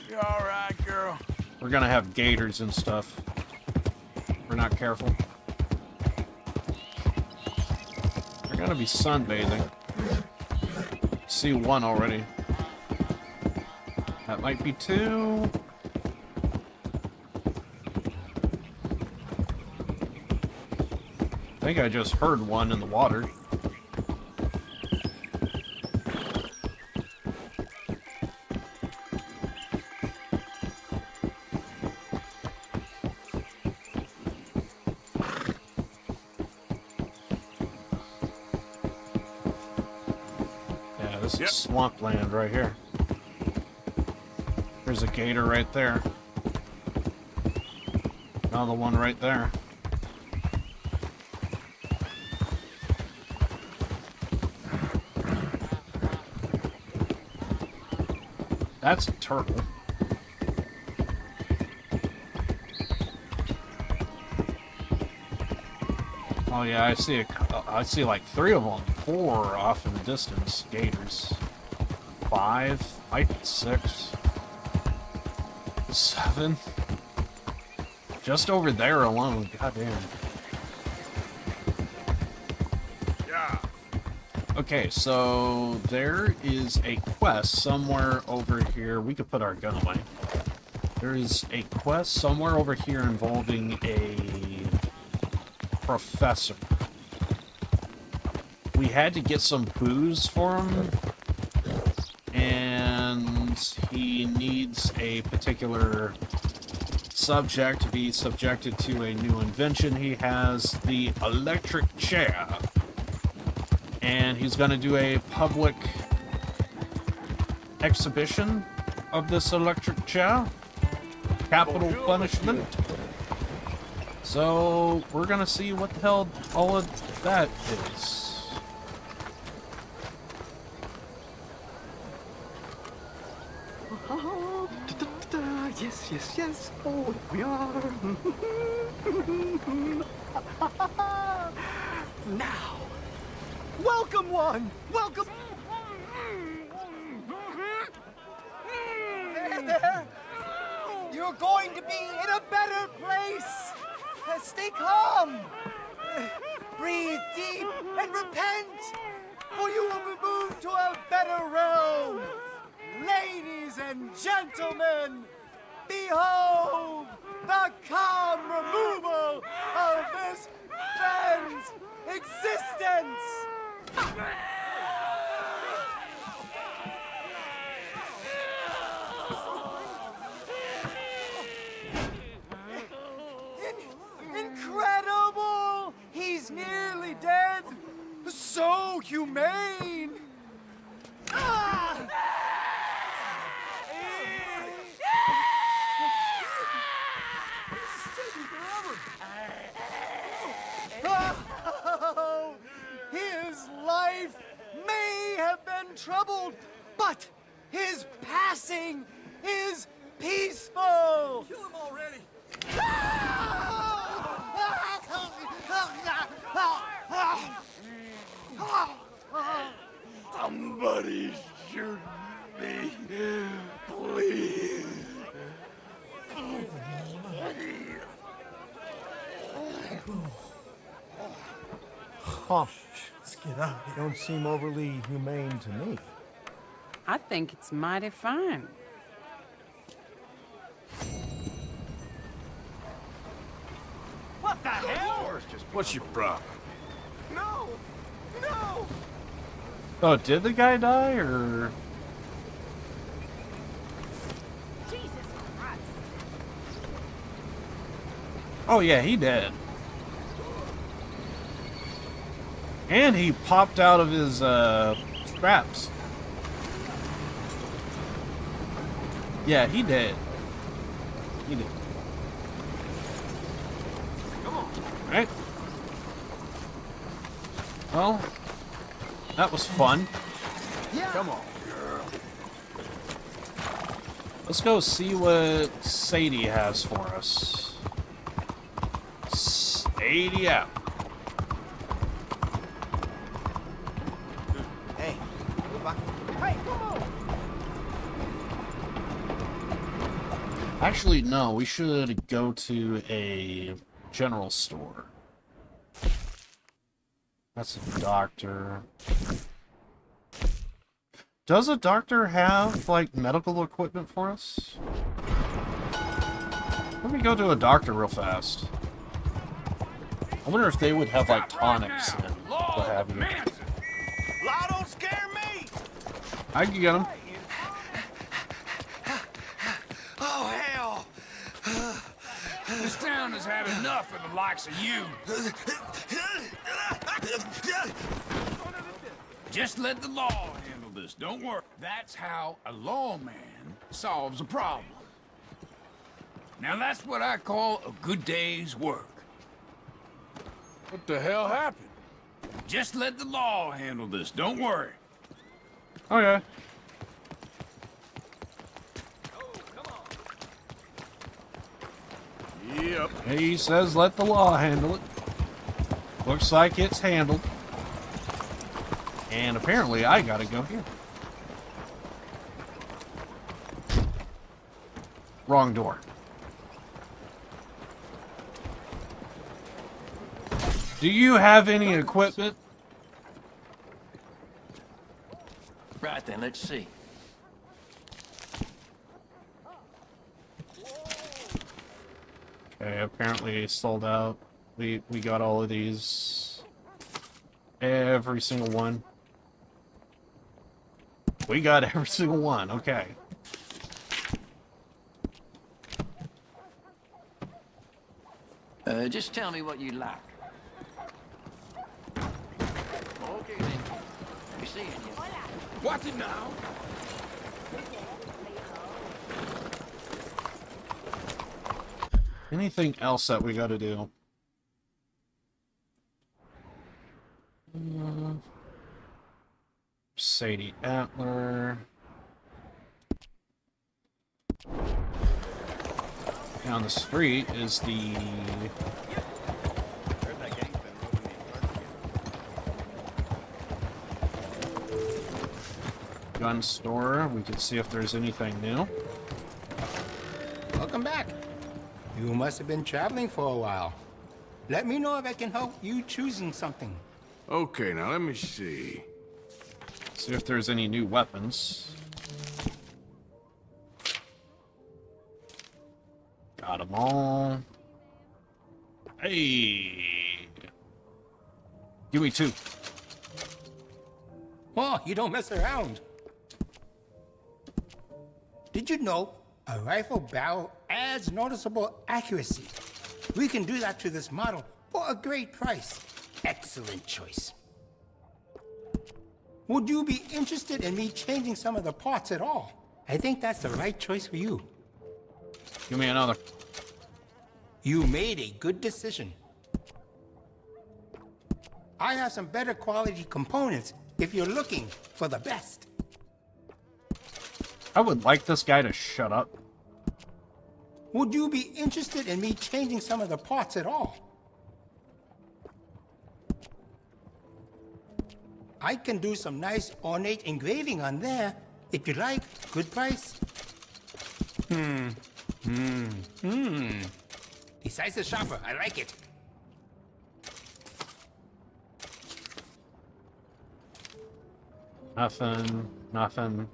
You all right, girl? We're gonna have gators and stuff. We're not careful. We're gonna be sunbathing. See one already. That might be two. I think I just heard one in the water. Yeah, this is swampland right here. There's a gator right there. Another one right there. That's a turtle. Oh yeah, I see like 3 of them. 4 off in the distance. Gators. 5. Might be 6. 7. Just over there alone. Goddamn. Yeah. Okay, so there is a quest somewhere over here. We could put our gun away. There is a quest somewhere over here involving a professor. We had to get some booze for him, and he needs a particular subject to be subjected to a new invention he has, the electric chair. And he's going to do a public exhibition of this electric chair. Capital punishment. So, we're going to see what the hell all of that is. Yes, yes, yes. Oh, we are. Now, welcome one. Welcome. There. You're going to be in a better place. Stay calm. Breathe deep and repent, or you will be moved to a better realm. Ladies and gentlemen, behold the calm removal of this man's existence! Incredible! He's nearly dead! So humane! Ah! Oh, his life may have been troubled, but his passing is peaceful. Kill him already. Somebody shoot me, please. Huh. Let's get out. They don't seem overly humane to me. I think it's mighty fine. What the hell? What's your problem? No! No! Oh, did the guy die, or...? Jesus Christ! Oh yeah, he did. And he popped out of his, straps. Yeah, he did. He did. Come on. Right? Well, that was fun. Yeah. Come on, girl. Let's go see what Sadie has for us. Sadie out. Hey, Hey, come on! Actually, no, we should go to a general store. That's a doctor. Does a doctor have, like, medical equipment for us? Let me go to a doctor real fast. I wonder if they would have, like, tonics and what have you. Law don't scare me! I can get them. Oh, hell! This town has had enough of the likes of you. Just let the law handle this. Don't worry. That's how a lawman solves a problem. Now that's what I call a good day's work. What the hell happened? Just let the law handle this. Don't worry. Okay. Yep. He says let the law handle it. Looks like it's handled. And apparently I gotta go here. Wrong door. Do you have any equipment? Right then, let's see. Okay, apparently sold out. We got all of these. Every single one. We got every single one, okay. Just tell me what you like. Okay then. Be seeing you. Watch it now. Anything else that we gotta do? Sadie Antler. Down the street is the gun store. We can see if there's anything new. Welcome back. You must have been traveling for a while. Let me know if I can help you choosing something. Okay, now let me see. See if there's any new weapons. Got them all. Hey! Give me 2. Oh, you don't mess around. Did you know a rifle barrel adds noticeable accuracy? We can do that to this model for a great price. Excellent choice. Would you be interested in me changing some of the parts at all? I think that's the right choice for you. Give me another. You made a good decision. I have some better quality components if you're looking for the best. I would like this guy to shut up. Would you be interested in me changing some of the parts at all? I can do some nice ornate engraving on there, if you like. Good price. Decisive shopper, I like it. Nothing. Nothing.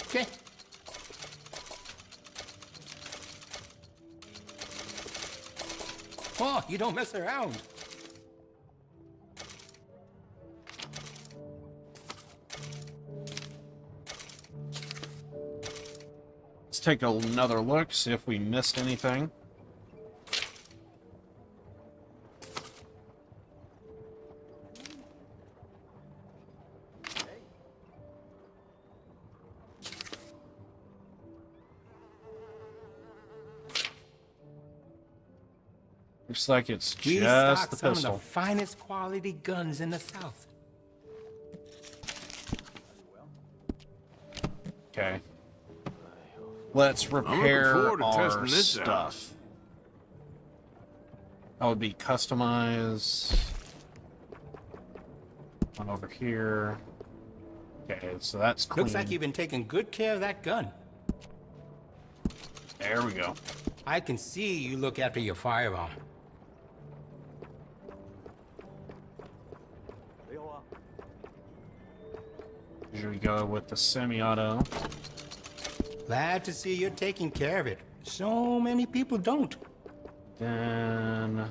Okay. Oh, you don't mess around. Let's take another look, see if we missed anything. Looks like it's We just stock the some pistol. of the finest quality guns in the South. Okay. Let's repair forward to our testing this out. stuff. That would be customize. One over here. Okay, so that's clean. Looks like you've been taking good care of that gun. There we go. I can see you look after your firearm. Here we go with the semi-auto. Glad to see you're taking care of it. So many people don't. Then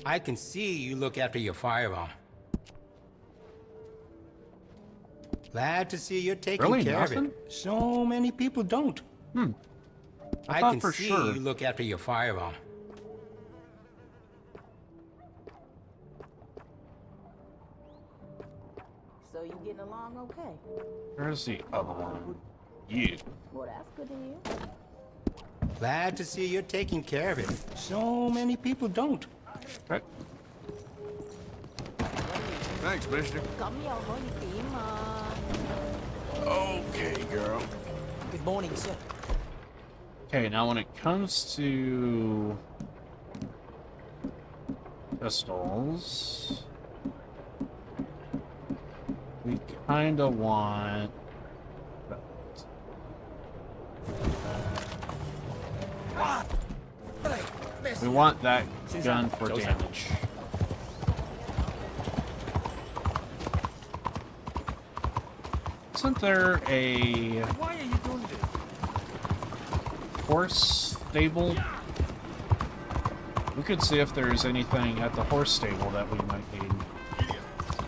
I can see you look after your firearm. Glad to see you're taking Really? care of Nothing? it. So many people don't. I thought can for see sure. you look after your firearm. So you getting along okay? where's the other one? You. Well, that's good to hear. Glad to see you're taking care of it. So many people don't. Right. Thanks, mister. Come here, honey, team. Okay, girl. Good morning, sir. Okay, now when it comes to pistols, we kind of want. We want that gun for damage. Isn't there a Why are you doing this? horse stable? We could see if there's anything at the horse stable that we might need.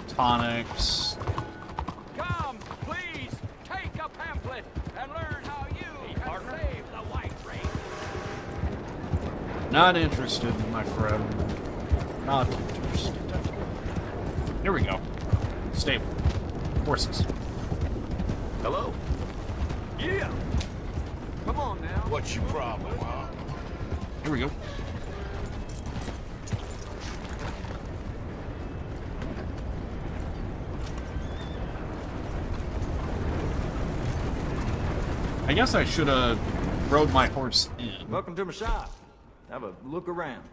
Tonics. Come, please, take a pamphlet and learn how you can save the white race. Not interested, my friend. Not interested. Here we go. Stable. Horses. Hello? Yeah. Come on now. What's your problem, huh? Here we go. I guess I should have rode my horse in. Welcome to my shop. Have a look around.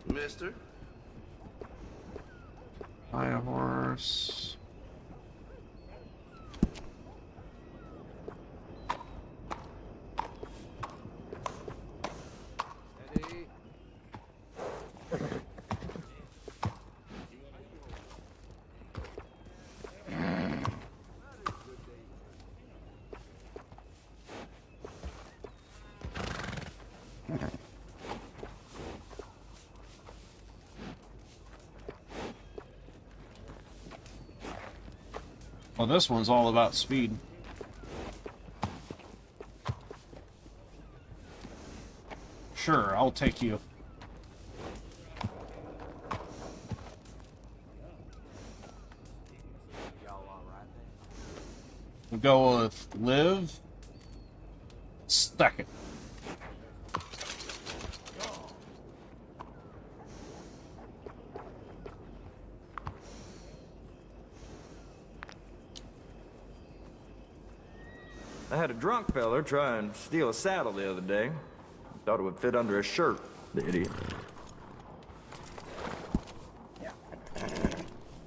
Mister? Buy a horse. Well, this one's all about speed. Sure, I'll take you. We'll go with Liv. Stuck it. I had a drunk feller try and steal a saddle the other day. Thought it would fit under a shirt, the idiot.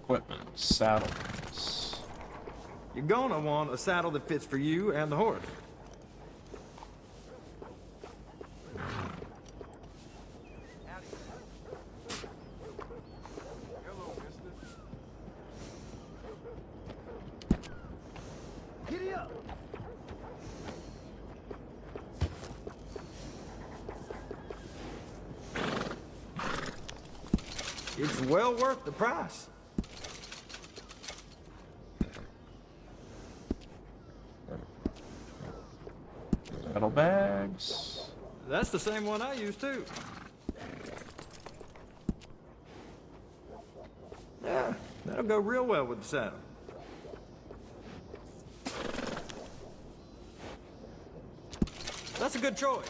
Equipment, saddles. You're gonna want a saddle that fits for you and the horse. Giddy up! It's well worth the price. Saddlebags. That's the same one I use too. Yeah, that'll go real well with the saddle. That's a good choice.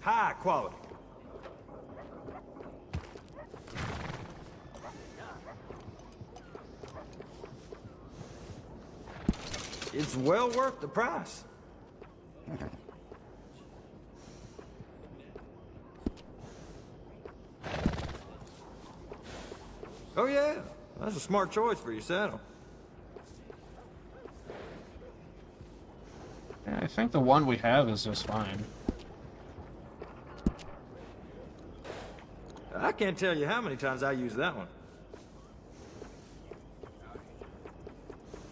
High quality. It's well worth the price. Oh yeah, that's a smart choice for your saddle. Yeah, I think the one we have is just fine. I can't tell you how many times I use that one.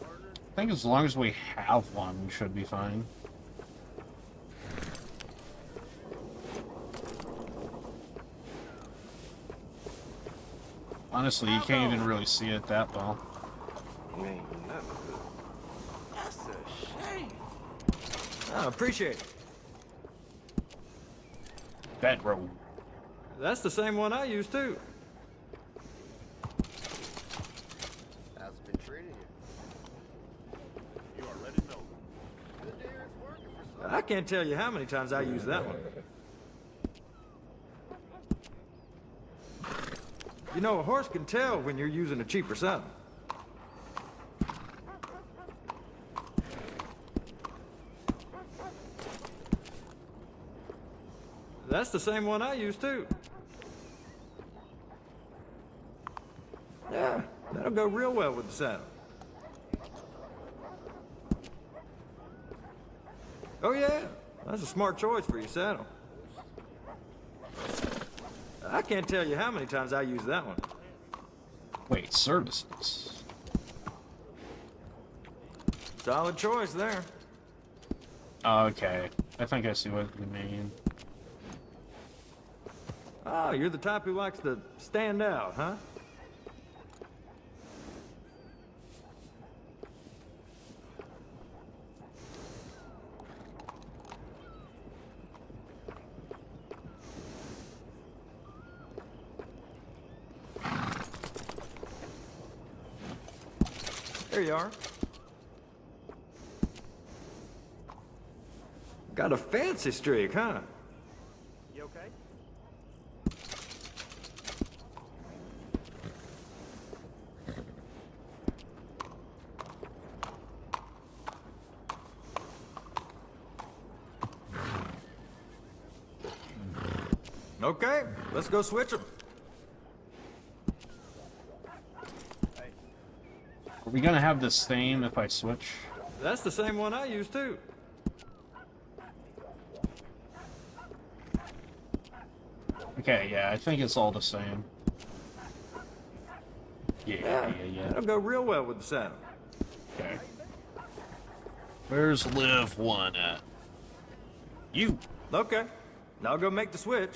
I think as long as we have one, we should be fine. Honestly, you can't even really see it that well. Ain't nothing. That's a shame. I appreciate it. Bedroom. That's the same one I use too. I can't tell you how many times I use that one. You know, a horse can tell when you're using a cheaper saddle. That's the same one I use, too. Yeah, that'll go real well with the saddle. Oh, yeah, that's a smart choice for your saddle. I can't tell you how many times I use that one. Wait, services. Solid choice there. Okay, I think I see what you mean. Oh, you're the type who likes to stand out, huh? There you are. Got a fancy streak, huh? You okay? Okay, let's go switch them. Are we gonna have the same if I switch? That's the same one I use, too. Okay, yeah, I think it's all the same. Yeah. That'll go real well with the saddle. Okay. Where's Liv 1 at? You. Okay, I'll go make the switch.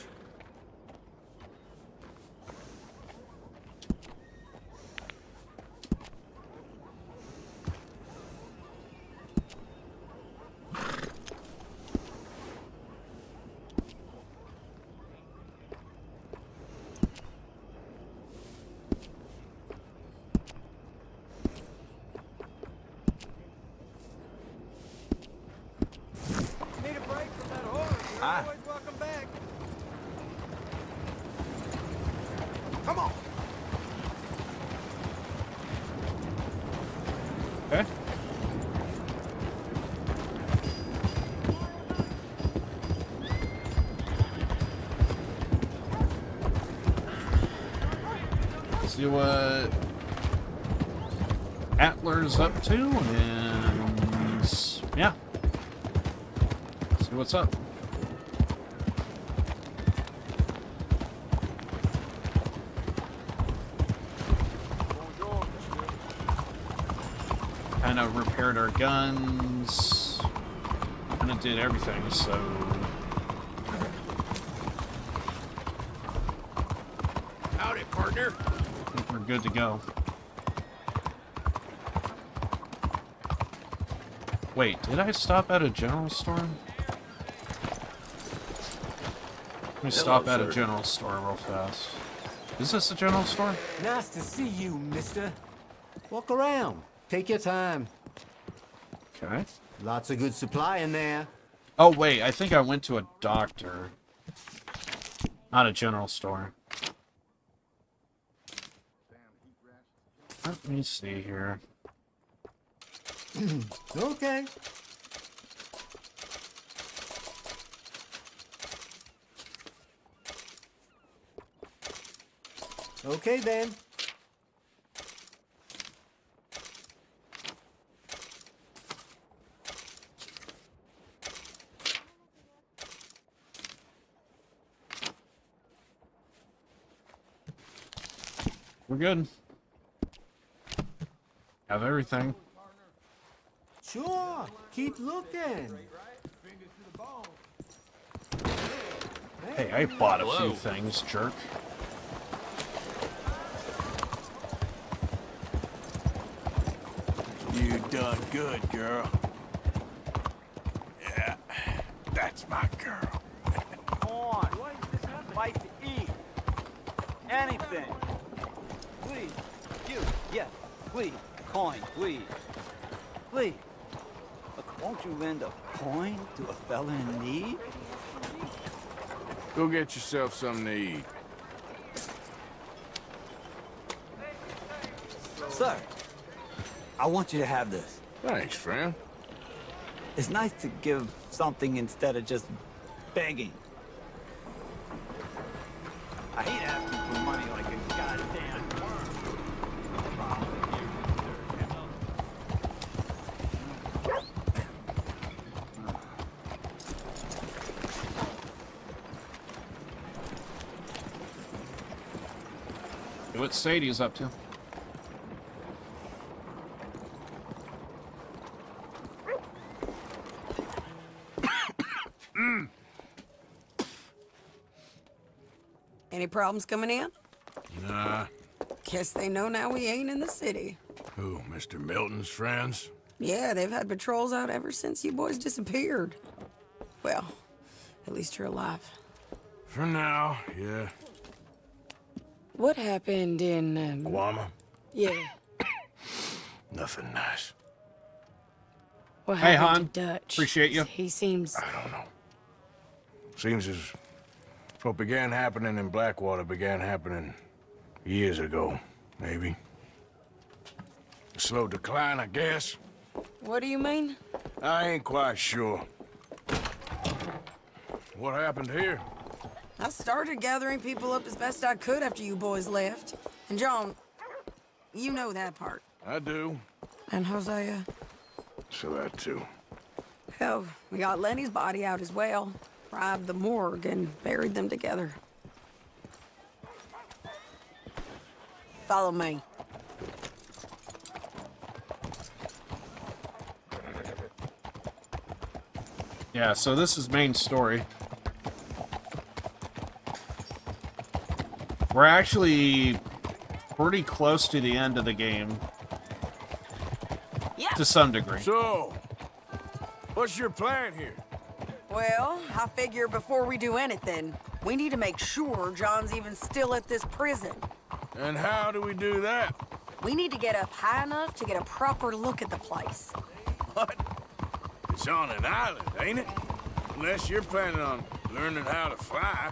Need a break from that horse. You're always welcome back. Come on. Okay. See what Atler's up to, and yeah. See what's up. Kind of repaired our guns. Kind of did everything, so. Howdy, partner. I think we're good to go. Wait, did I stop at a general store? Let me stop at a general store real fast. Is this a general store? Nice to see you, mister. Walk around. Take your time. Okay. Lots of good supply in there. Oh, wait, I think I went to a doctor. Not a general store. Let me see here. Okay. Okay, then. We're good. Have everything. Sure. Keep looking. Hey, I bought a few things, jerk. You done good, girl. Yeah, that's my girl. Come on. Bite to eat. Anything. Please. You. Yes. Please. Coin. Please. Please. Won't you lend a coin to a fella in need? Go get yourself something to eat. Sir, I want you to have this. Thanks, friend. It's nice to give something instead of just begging. I hate asking for money like a goddamn What Sadie's up to? Any problems coming in? Nah. Guess they know now we ain't in the city. Who, Mr. Milton's friends? Yeah, they've had patrols out ever since you boys disappeared. Well, at least you're alive. For now, yeah. What happened in, Guama? Yeah. Nothing nice. What Hey, happened Han. to Dutch? Appreciate you. He seems... I don't know. Seems as what began happening in Blackwater began happening years ago, maybe. A slow decline, I guess. What do you mean? I ain't quite sure. What happened here? I started gathering people up as best I could after you boys left. And John, you know that part. I do. And Hosea? So that too. Hell, we got Lenny's body out as well. Robbed the morgue and buried them together. Follow me. Yeah, so this is main story. We're actually pretty close to the end of the game. Yeah. To some degree. So, what's your plan here? Well, I figure before we do anything, we need to make sure John's even still at this prison. And how do we do that? We need to get up high enough to get a proper look at the place. What? It's on an island, ain't it? Unless you're planning on learning how to fly.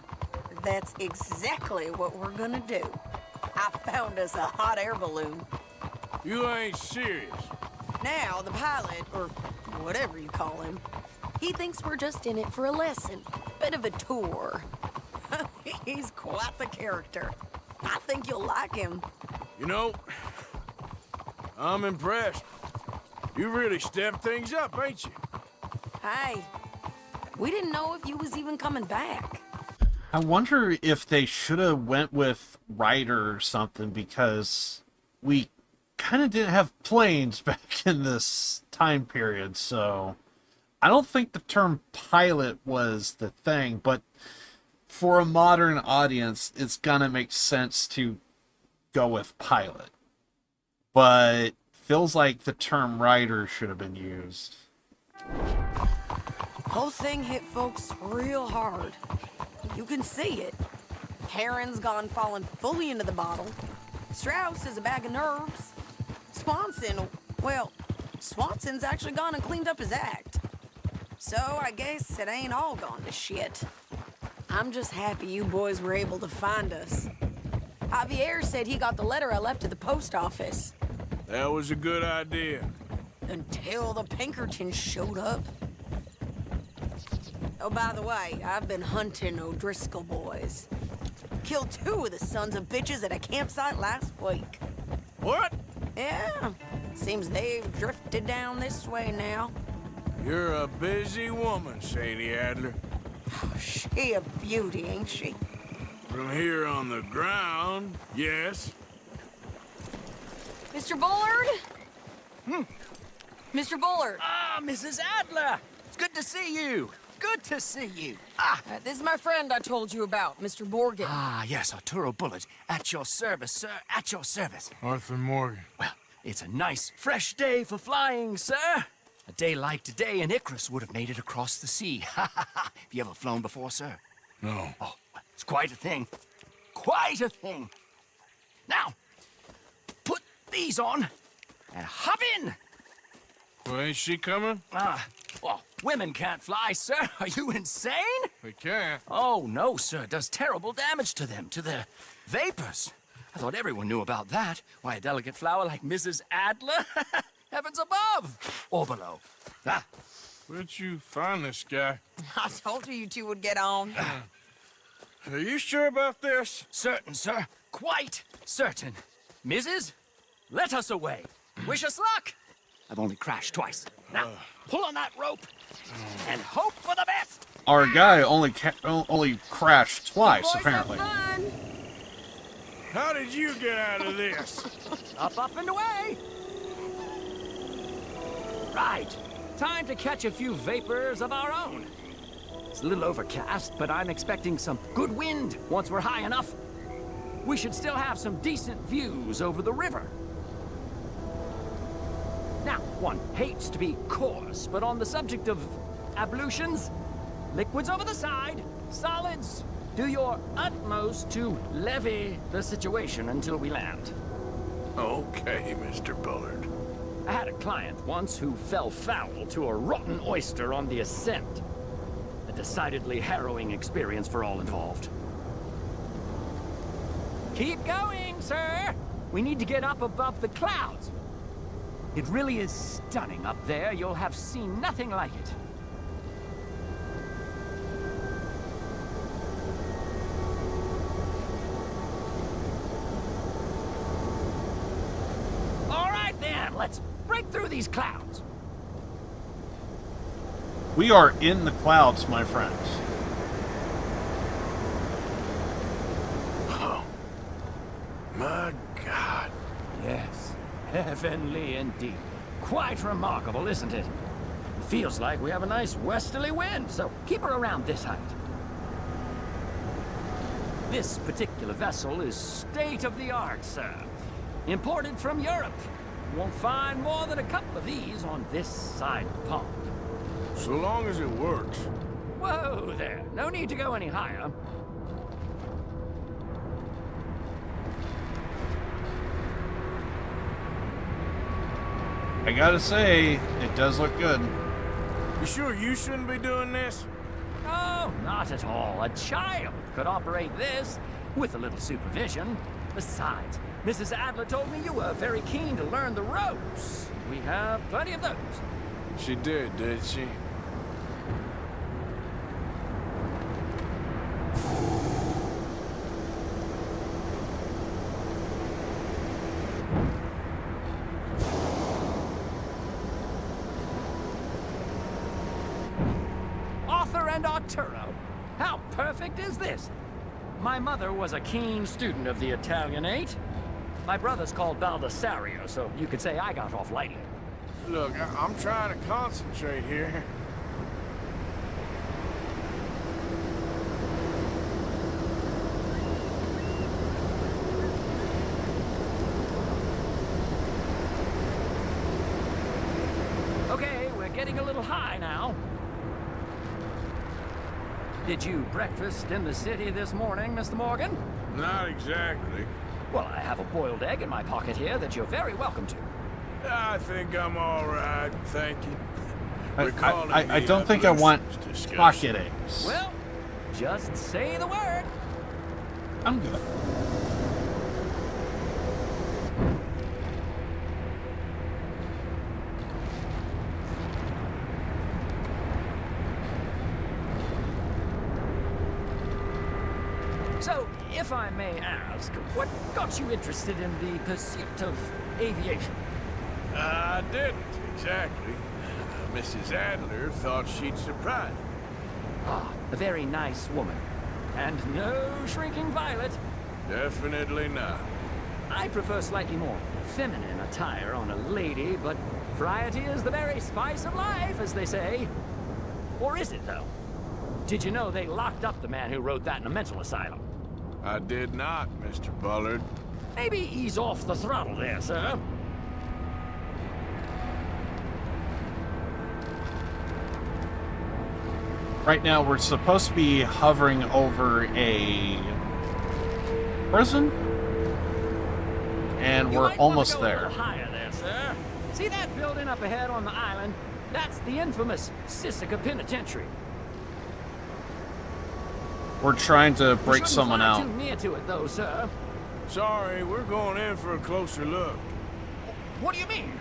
That's exactly what we're gonna do. I found us a hot air balloon. You ain't serious. Now, the pilot, or whatever you call him, he thinks we're just in it for a lesson. Bit of a tour. He's quite the character. I think you'll like him. You know, I'm impressed. You really stepped things up, ain't you? Hey, we didn't know if you was even coming back. I wonder if they should have went with Ryder or something, because we kind of didn't have planes back in this time period, so I don't think the term pilot was the thing, but for a modern audience, it's gonna make sense to go with pilot. But feels like the term Ryder should have been used. Whole thing hit folks real hard. You can see it. Heron's gone falling fully into the bottle. Strauss is a bag of nerves. Swanson's actually gone and cleaned up his act. So I guess it ain't all gone to shit. I'm just happy you boys were able to find us. Javier said he got the letter I left at the post office. That was a good idea. Until the Pinkertons showed up. Oh, by the way, I've been hunting O'Driscoll boys. Killed 2 of the sons of bitches at a campsite last week. What? Yeah. Seems they've drifted down this way now. You're a busy woman, Sadie Adler. She a beauty, ain't she? From here on the ground, yes. Mr. Bullard? Mr. Bullard. Ah, Mrs. Adler! It's good to see you. Good to see you. This is my friend I told you about, Mr. Morgan. Ah, yes, Arturo Bullard. At your service, sir. At your service. Arthur Morgan. Well, it's a nice, fresh day for flying, sir. A day like today, an Icarus would have made it across the sea. Ha ha ha. Have you ever flown before, sir? No. Oh, it's quite a thing. Quite a thing. Now, put these on and hop in. Well, ain't she coming? Ah, Oh, women can't fly, sir. Are you insane? We can't. Oh, no, sir. It does terrible damage to them, to their vapors. I thought everyone knew about that. Why, a delicate flower like Mrs. Adler? Heavens above! Or below. Ah. Where'd you find this guy? I told you two would get on. Are you sure about this? Certain, sir. Quite certain. Mrs., let us away. Wish us luck. I've only crashed twice. Now, pull on that rope and hope for the best. Our guy only crashed twice, Boys, apparently. have fun. How did you get out of this? Up, and away. Right. Time to catch a few vapors of our own. It's a little overcast, but I'm expecting some good wind once we're high enough. We should still have some decent views over the river. Now, one hates to be coarse, but on the subject of ablutions, liquids over the side, solids, do your utmost to levy the situation until we land. Okay, Mr. Bullard. I had a client once who fell foul to a rotten oyster on the ascent. A decidedly harrowing experience for all involved. Keep going, sir! We need to get up above the clouds. It really is stunning up there. You'll have seen nothing like it. All right, then. Let's break through these clouds. We are in the clouds, my friends. Oh. My God. Yes. Heavenly indeed. Quite remarkable, isn't it? It feels like we have a nice westerly wind, so keep her around this height. This particular vessel is state-of-the-art, sir. Imported from Europe. You won't find more than a couple of these on this side of the pond. So long as it works. Whoa there. No need to go any higher. I gotta say, it does look good. You sure you shouldn't be doing this? Oh, not at all. A child could operate this with a little supervision. Besides, Mrs. Adler told me you were very keen to learn the ropes. We have plenty of those. She did she? Arthur and Arturo. How perfect is this? My mother was a keen student of the Italianate. My brother's called Baldessario, so you could say I got off lightly. Look, I'm trying to concentrate here. Okay, we're getting a little high now. Did you breakfast in the city this morning, Mr. Morgan? Not exactly. Well, I have a boiled egg in my pocket here that you're very welcome to. I think I'm all right, thank you. I don't think I want pocket eggs. Well, just say the word. I'm good. So, if I may ask, what got you interested in the pursuit of aviation? I didn't, exactly. Mrs. Adler thought she'd surprise me. Ah, a very nice woman. And no shrinking violet. Definitely not. I prefer slightly more feminine attire on a lady, but variety is the very spice of life, as they say. Or is it, though? Did you know they locked up the man who wrote that in a mental asylum? I did not, Mr. Bullard. Maybe ease off the throttle there, sir. Right now, we're supposed to be hovering over a prison, and we're almost there. Higher there, sir. See that building up ahead on the island? That's the infamous Sisika Penitentiary. We're trying to You break shouldn't someone fly out. too near to it, though, sir. Sorry, we're going in for a closer look. What do you mean?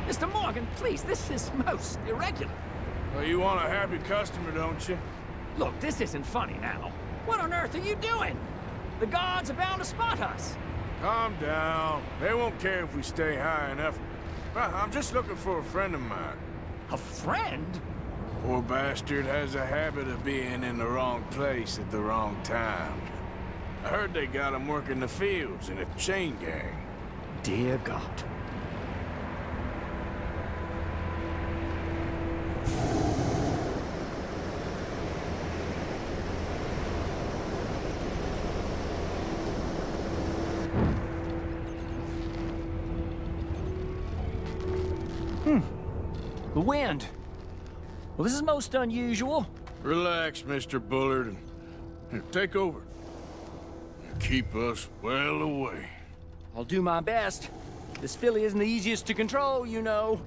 Mr. Morgan, please, this is most irregular. Well, you want a happy customer, don't you? Look, this isn't funny now. What on earth are you doing? The guards are bound to spot us. Calm down. They won't care if we stay high enough. I'm just looking for a friend of mine. A friend? Poor bastard has a habit of being in the wrong place at the wrong time. I heard they got him working the fields in a chain gang. Dear God. The wind. Well, this is most unusual. Relax, Mr. Bullard, and here, take over. And keep us well away. I'll do my best. This filly isn't the easiest to control, you know.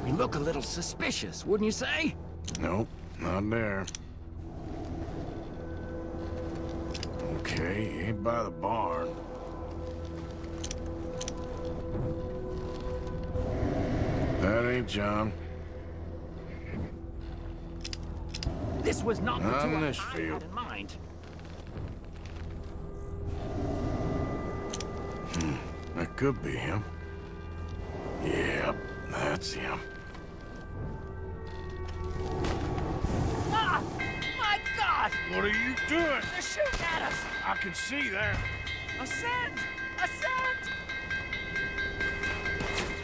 We look a little suspicious, wouldn't you say? Nope, not there. Okay, ain't by the barn. That ain't John. This was not the Not in tour this I field. had in mind. That could be him. Yep, that's him. Ah! My God! What are you doing? They're shooting at us! I can see that. Ascend! Ascend!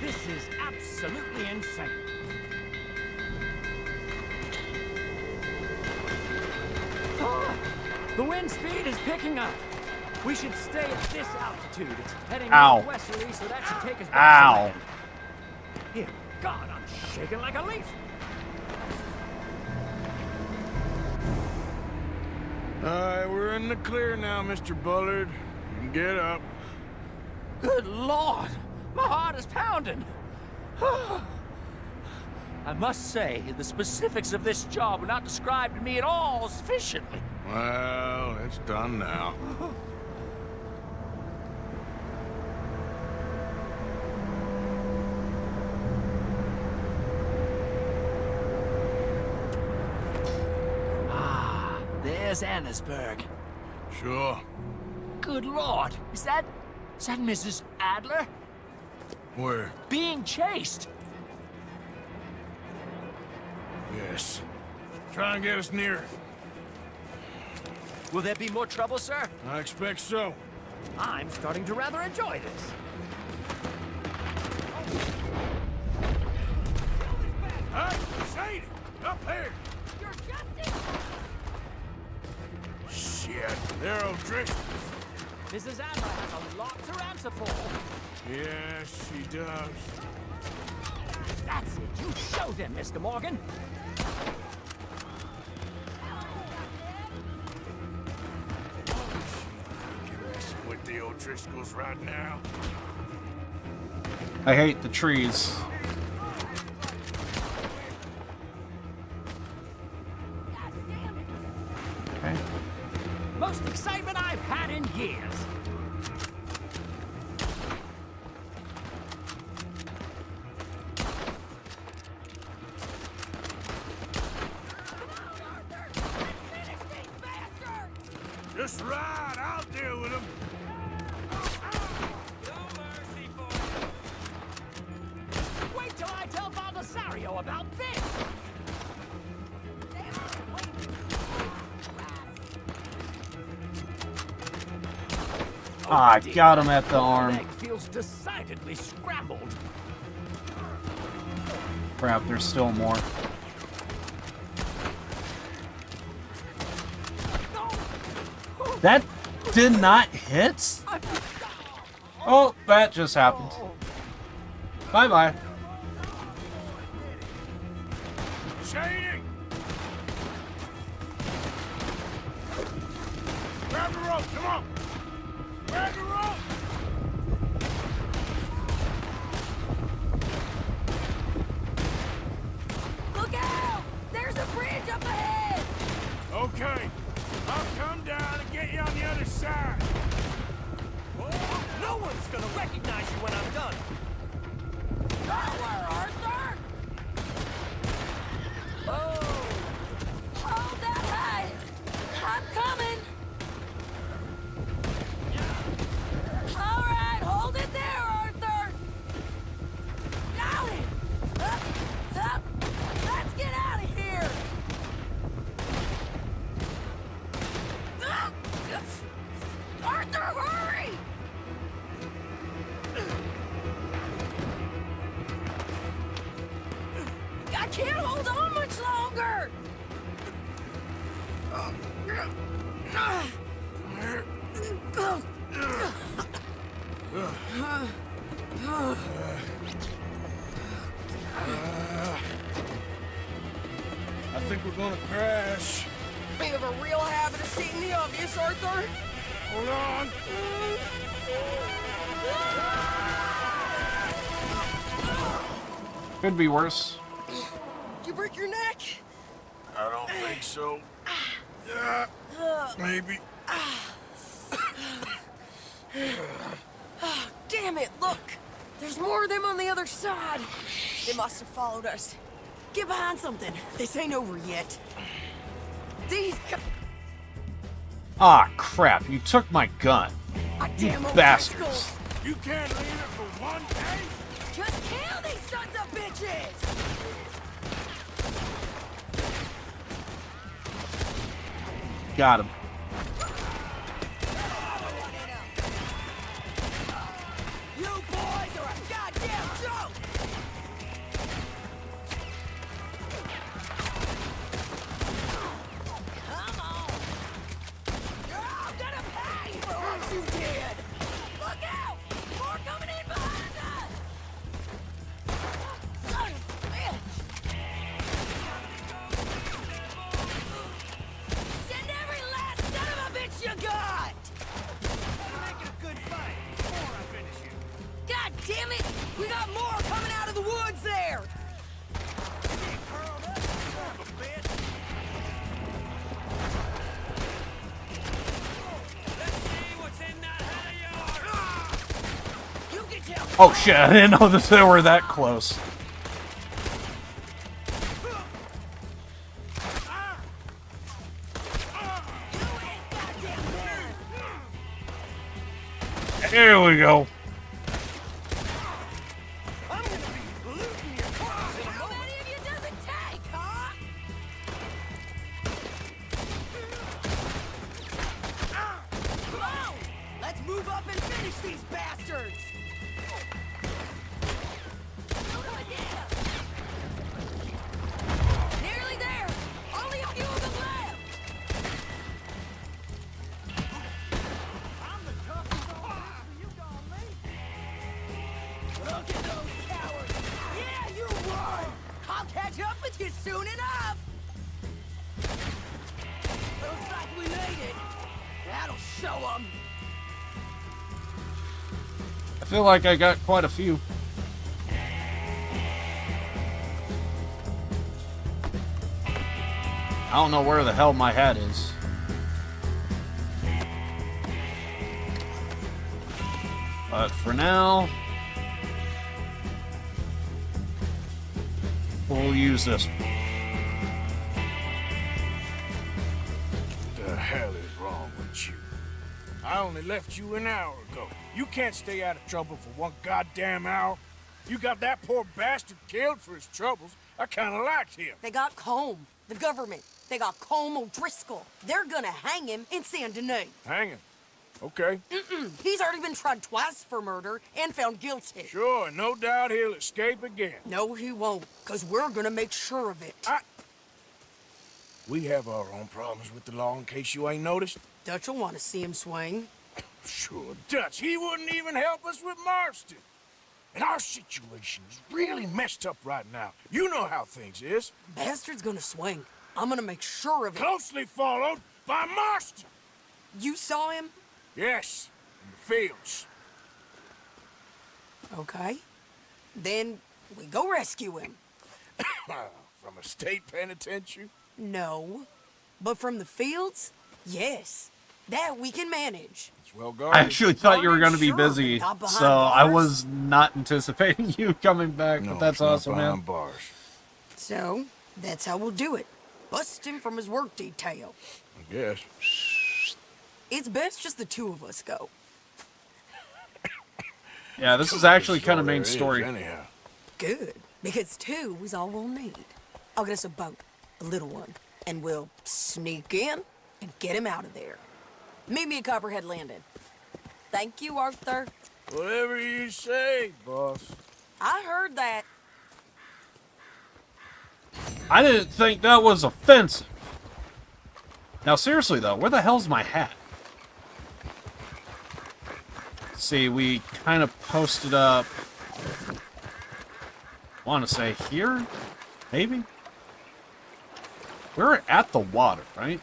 This is absolutely insane. Ah, the wind speed is picking up. We should stay at this altitude. It's heading Ow. northwesterly, so that should take us back Ow. to land. Dear God, I'm shaking like a leaf. Alright, we're in the clear now, Mr. Bullard. You can get up. Good Lord! My heart is pounding! I must say, the specifics of this job were not described to me at all sufficiently. Well, it's done now. Ah, there's Annesburg. Sure. Good Lord! Is that Mrs. Adler? Where? Being chased! Yes. Try and get us near her. Will there be more trouble, sir? I expect so. I'm starting to rather enjoy this. Hey, Sadie! Up here! You're Justice! Shit, they're O'Driscoll's. Mrs. Adler has a lot to answer for. Yes, she does. That's it. You show them, Mr. Morgan. You're messing with the O'Driscolls right now. I hate the trees. Okay. Most excitement I've had in years. Just ride, I'll deal with them. Wait till I tell Baldessario about this! Ah, got him at the arm. Leg feels decidedly scrambled. Crap, there's still more. That did not hit? Oh, that just happened. Bye-bye. Shady! Grab the rope, come on! Grab the rope! recognize you when I'm done. Power, Arthur! Oh! Hold that high! I'm coming! All right, hold it there, Arthur! Got it! Up! Let's get out of here! Arthur, hurry! I can't hold on much longer! I think we're gonna crash. We have a real habit of seeing the obvious, Arthur. Hold on. Could be worse. You break your neck? I don't think so. Maybe. Oh, damn it, look! There's more of them on the other side. They must have followed us. Get behind something. This ain't over yet. These... Ah, crap. You took my gun. You Damn old bastards. rascals. You can't leave it for one day. Just kill these sons of bitches! Got him. You boys are a goddamn joke! Come on! You're all gonna pay for what you did! Look out! More coming in behind us! Son of a bitch! Send every last son of a bitch you got! Make it a good fight before I finish you. God damn it! We got more coming out of the woods there! Get curled up, son of a bitch. Let's see what's in that head of yours. You can tell. Oh shit, I didn't know that they were that close. Here we go. I'm gonna be looting your cars in a moment. How many of you does it take, huh? Come on! Let's move up and finish these bastards! Nearly there! Only a few of them left! I'm the toughest of all. You gonna leave? Look at those cowards! Yeah, you run! I'll catch up with you soon enough! Looks like we made it. That'll show them. I feel like I got quite a few. I don't know where the hell my hat is. But for now, we'll use this. The hell is wrong with you? I only left you an hour ago. You can't stay out of trouble for one goddamn hour. You got that poor bastard killed for his troubles. I kinda liked him. They got Combe, the government. They got Combe O'Driscoll. They're gonna hang him in Saint Denis. Hanging. Okay. He's already been tried twice for murder and found guilty. Sure, no doubt he'll escape again. No, he won't, because we're gonna make sure of it. We have our own problems with the law in case you ain't noticed. Dutch will want to see him swing. Sure, Dutch, he wouldn't even help us with Marston. And our situation is really messed up right now. You know how things is. Bastard's gonna swing. I'm gonna make sure of it. Closely followed by Marston. You saw him? Yes, in the fields. Okay. Then we go rescue him. From a state penitentiary? No. But from the fields? Yes. That we can manage. It's well I guarded. actually thought you were going to be Sure, busy, not behind so I bars. was not anticipating you coming back, No, but that's it's not awesome, man. behind bars. So, that's how we'll do it. Bust him from his work detail. I guess. It's best just the two of us go. Yeah, this is actually kind of There main is, story. anyhow. Good, because two is all we'll need. I'll get us a boat, a little one, and we'll sneak in and get him out of there. Meet me at Copperhead Landing. Thank you, Arthur. Whatever you say, boss. I heard that. I didn't think that was offensive. Now, seriously, though, where the hell's my hat? See, we kind of posted up, want to say here? Maybe? We're at the water, right?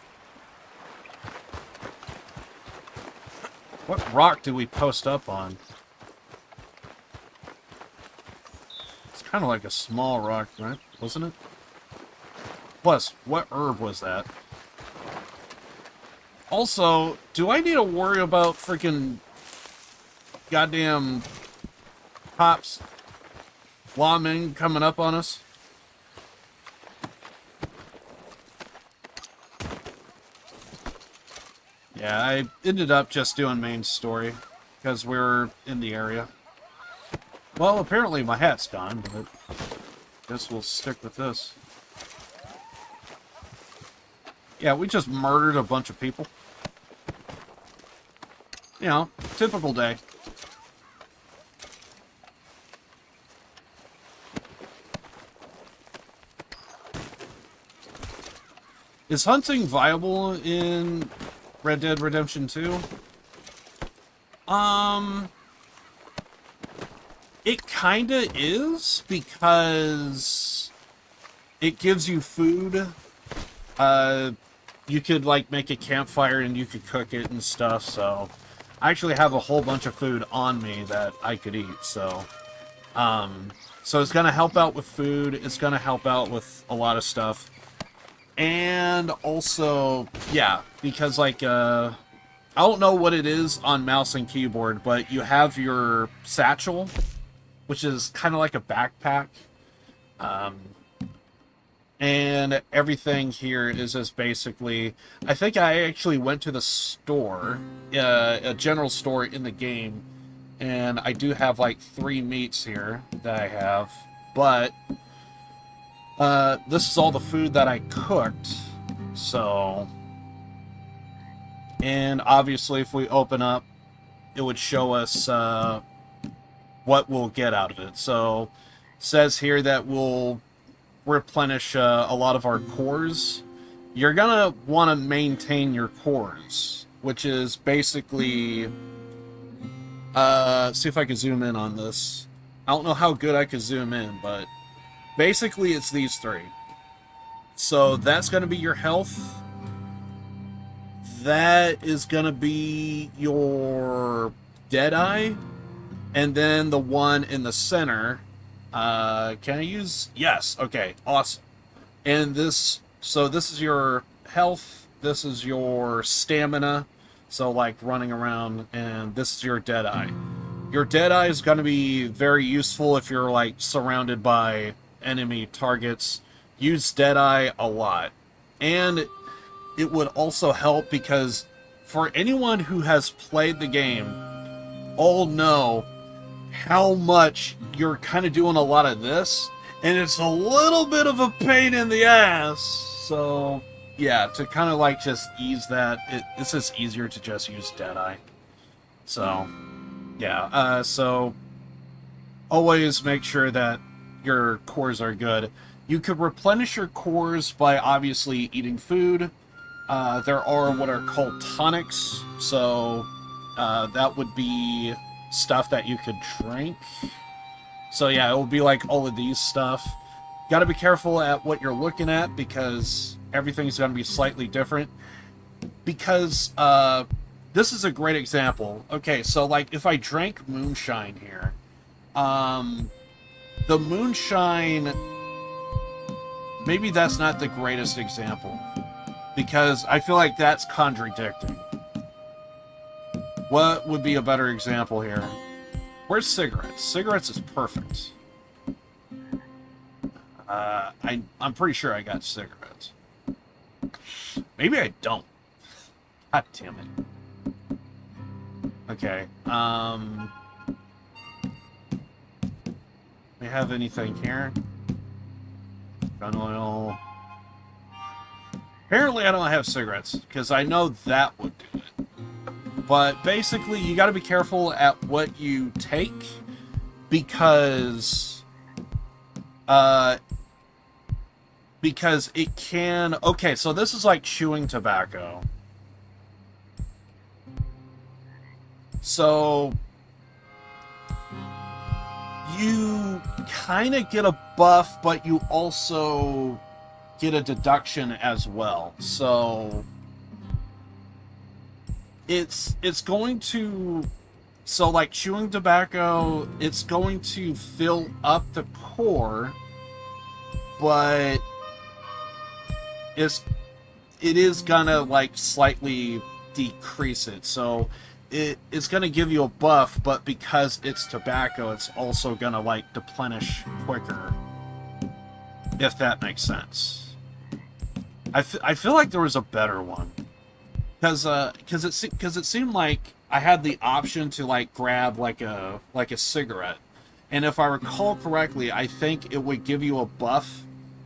What rock did we post up on? It's kind of like a small rock, right? Wasn't it? Plus, what herb was that? Also, do I need to worry about freaking goddamn cops, lawmen coming up on us? Yeah, I ended up just doing main story because we're in the area. Well, apparently my hat's gone, but I guess we'll stick with this. Yeah, we just murdered a bunch of people. You know, typical day. Is hunting viable in Red Dead Redemption 2? It kinda is, because it gives you food. You could, like, make a campfire and you could cook it and stuff, so... I actually have a whole bunch of food on me that I could eat, so... So it's gonna help out with food, it's gonna help out with a lot of stuff. And also, yeah, because, like, I don't know what it is on mouse and keyboard, but you have your satchel, which is kind of like a backpack. And everything here is just basically... I think I actually went to the store, a general store in the game, and I do have like 3 meats here that I have, but this is all the food that I cooked, so... And obviously if we open up, it would show us what we'll get out of it. So, it says here that we'll replenish a lot of our cores. You're gonna want to maintain your cores, which is basically... see if I can zoom in on this. I don't know how good I could zoom in, but basically it's these 3. So that's gonna be your health. That is gonna be your Deadeye. And then the one in the center... can I use... Yes, okay, awesome. And this... So this is your health, this is your stamina, so like running around, and this is your Deadeye. Your Deadeye is going to be very useful if you're like surrounded by enemy targets. Use Deadeye a lot. And it would also help because for anyone who has played the game, all know how much you're kind of doing a lot of this, and it's a little bit of a pain in the ass. So, yeah, to kind of like just ease that, it's just easier to just use Deadeye. So, yeah, so always make sure that your cores are good. You could replenish your cores by obviously eating food. There are what are called tonics, so that would be stuff that you could drink. So yeah, it will be like all of these stuff. Gotta be careful at what you're looking at because everything's gonna be slightly different. Because this is a great example. Okay, so like if I drank moonshine here, the moonshine, maybe that's not the greatest example because I feel like that's contradicting. What would be a better example here? Where's cigarettes? Cigarettes is perfect. I'm pretty sure I got cigarettes. Maybe I don't. God damn it. Okay. We have anything here? Gun oil. Apparently I don't have cigarettes, because I know that would do it. But basically, you got to be careful at what you take, because it can... Okay, so this is like chewing tobacco. So you kind of get a buff, but you also get a deduction as well. So it's going to... So like chewing tobacco, it's going to fill up the core, but it is gonna like slightly decrease it. So it's gonna give you a buff, but because it's tobacco, it's also gonna like deplenish quicker, if that makes sense. I feel like there was a better one, because it seemed like I had the option to like grab like a cigarette, and if I recall correctly, I think it would give you a buff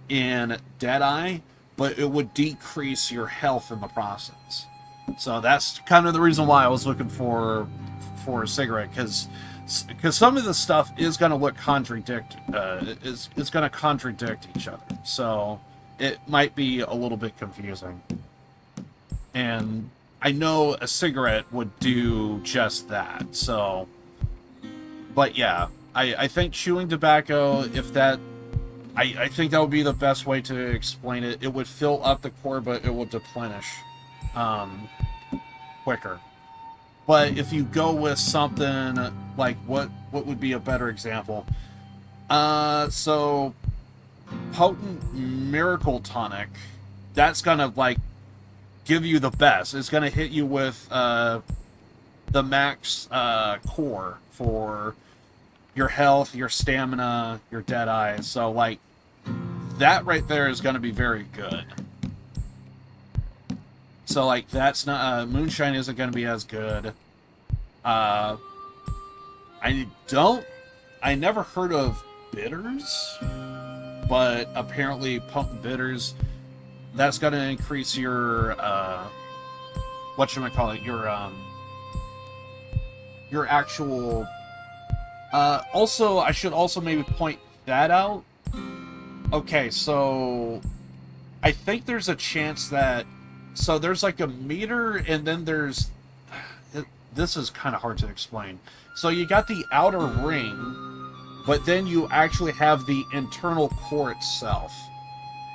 in Deadeye, but it would decrease your health in the process. So that's kind of the reason why I was looking for a cigarette, because some of the stuff is going to look it's going to contradict each other. So it might be a little bit confusing. And I know a cigarette would do just that. So, but yeah, I think chewing tobacco, if that... I think that would be the best way to explain it. It would fill up the core, but it will deplenish quicker. But if you go with something like what would be a better example? So potent miracle tonic, that's gonna like give you the best. It's gonna hit you with the max core for your health, your stamina, your Deadeye. So like that right there is gonna be very good. So like that's not moonshine isn't going to be as good. I never heard of bitters, but apparently potent bitters, that's going to increase your whatchamacallit, your actual also I should also maybe point that out. Okay, so I think there's a chance that... So there's like a meter, and then there's... This is kind of hard to explain. So you got the outer ring, but then you actually have the internal core itself.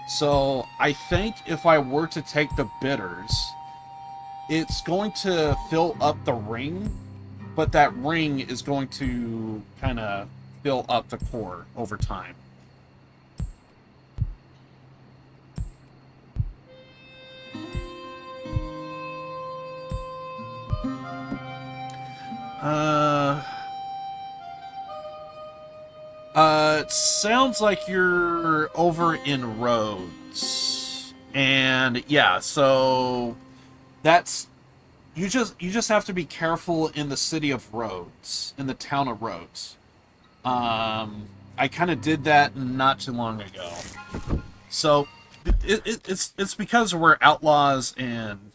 So I think if I were to take the bitters, it's going to fill up the ring, but that ring is going to kind of fill up the core over time. It sounds like you're over in Rhodes. And yeah, so that's... You just have to be careful in the city of Rhodes, in the town of Rhodes. I kind of did that not too long ago. So it's because we're outlaws, and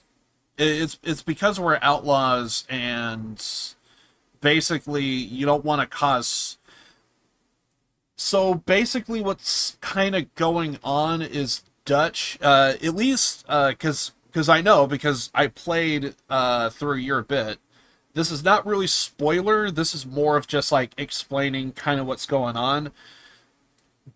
it's because we're outlaws, and basically you don't want to cause... So basically what's kind of going on is Dutch, at least because I know, because I played through your bit. This is not really spoiler, this is more of just like explaining kind of what's going on.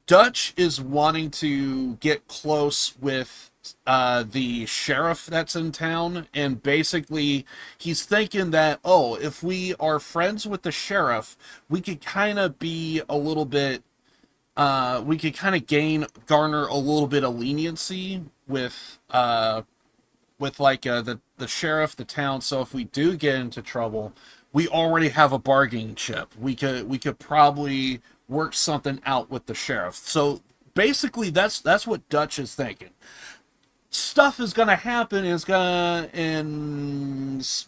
Dutch is wanting to get close with the sheriff that's in town, and basically he's thinking that, oh, if we are friends with the sheriff, we could kind of be a little bit... we could kind of garner a little bit of leniency with with like the sheriff, the town. So if we do get into trouble, we already have a bargaining chip. We could probably work something out with the sheriff. So basically, that's what Dutch is thinking. Stuff is gonna happen, and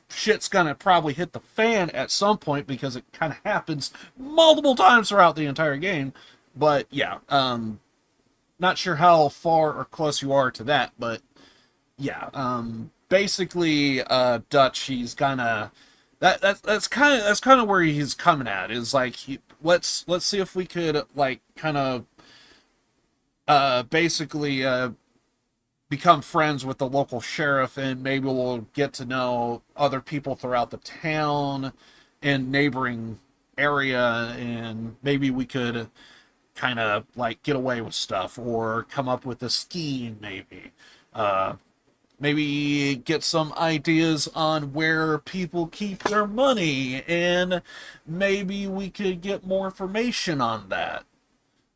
shit's gonna probably hit the fan at some point because it kind of happens multiple times throughout the entire game. But yeah, not sure how far or close you are to that, but yeah, basically, Dutch, he's gonna that's kind of where he's coming at, is like let's see if we could like kind of basically become friends with the local sheriff, and maybe we'll get to know other people throughout the town and neighboring area, and maybe we could kind of like get away with stuff or come up with a scheme, maybe. Maybe get some ideas on where people keep their money, and maybe we could get more information on that.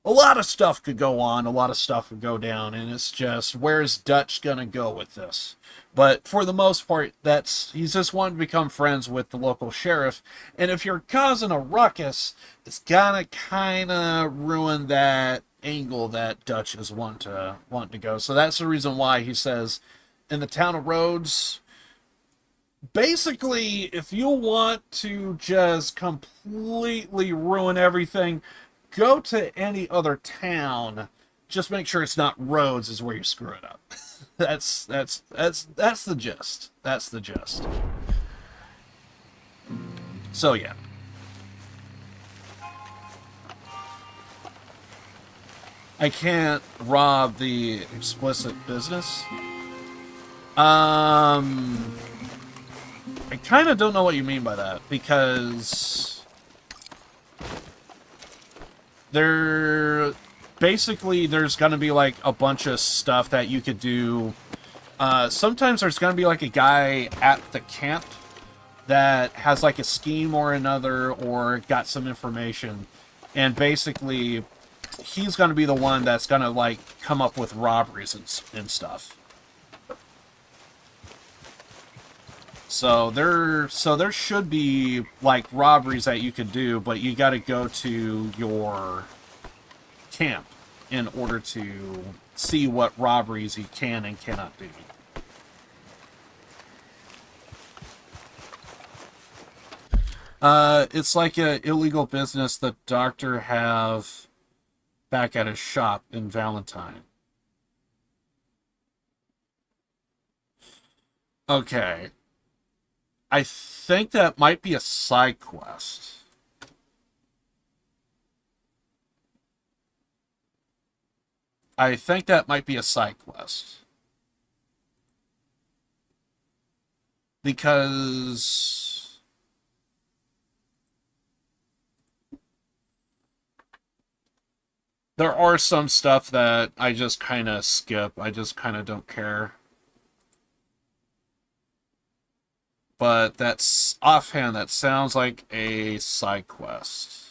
A lot of stuff could go on, a lot of stuff could go down, and it's just, where's Dutch gonna go with this? But for the most part, he's just wanting to become friends with the local sheriff, and if you're causing a ruckus, it's gonna kind of ruin that angle that Dutch is wanting to go. So that's the reason why he says, in the town of Rhodes, basically, if you want to just completely ruin everything, go to any other town. Just make sure it's not Rhodes is where you screw it up. that's the gist. That's the gist. So yeah. I can't rob the explicit business. I kind of don't know what you mean by that, because there's going to be like a bunch of stuff that you could do. Sometimes there's going to be like a guy at the camp that has like a scheme or another, or got some information, and basically he's going to be the one that's going to like come up with robberies and stuff. So there should be like robberies that you could do, but you got to go to your camp in order to see what robberies you can and cannot do. It's like an illegal business the doctor have back at his shop in Valentine. Okay. I think that might be a side quest. I think that might be a side quest. Because there are some stuff that I just kind of skip. I just kind of don't care. But that's offhand, that sounds like a side quest.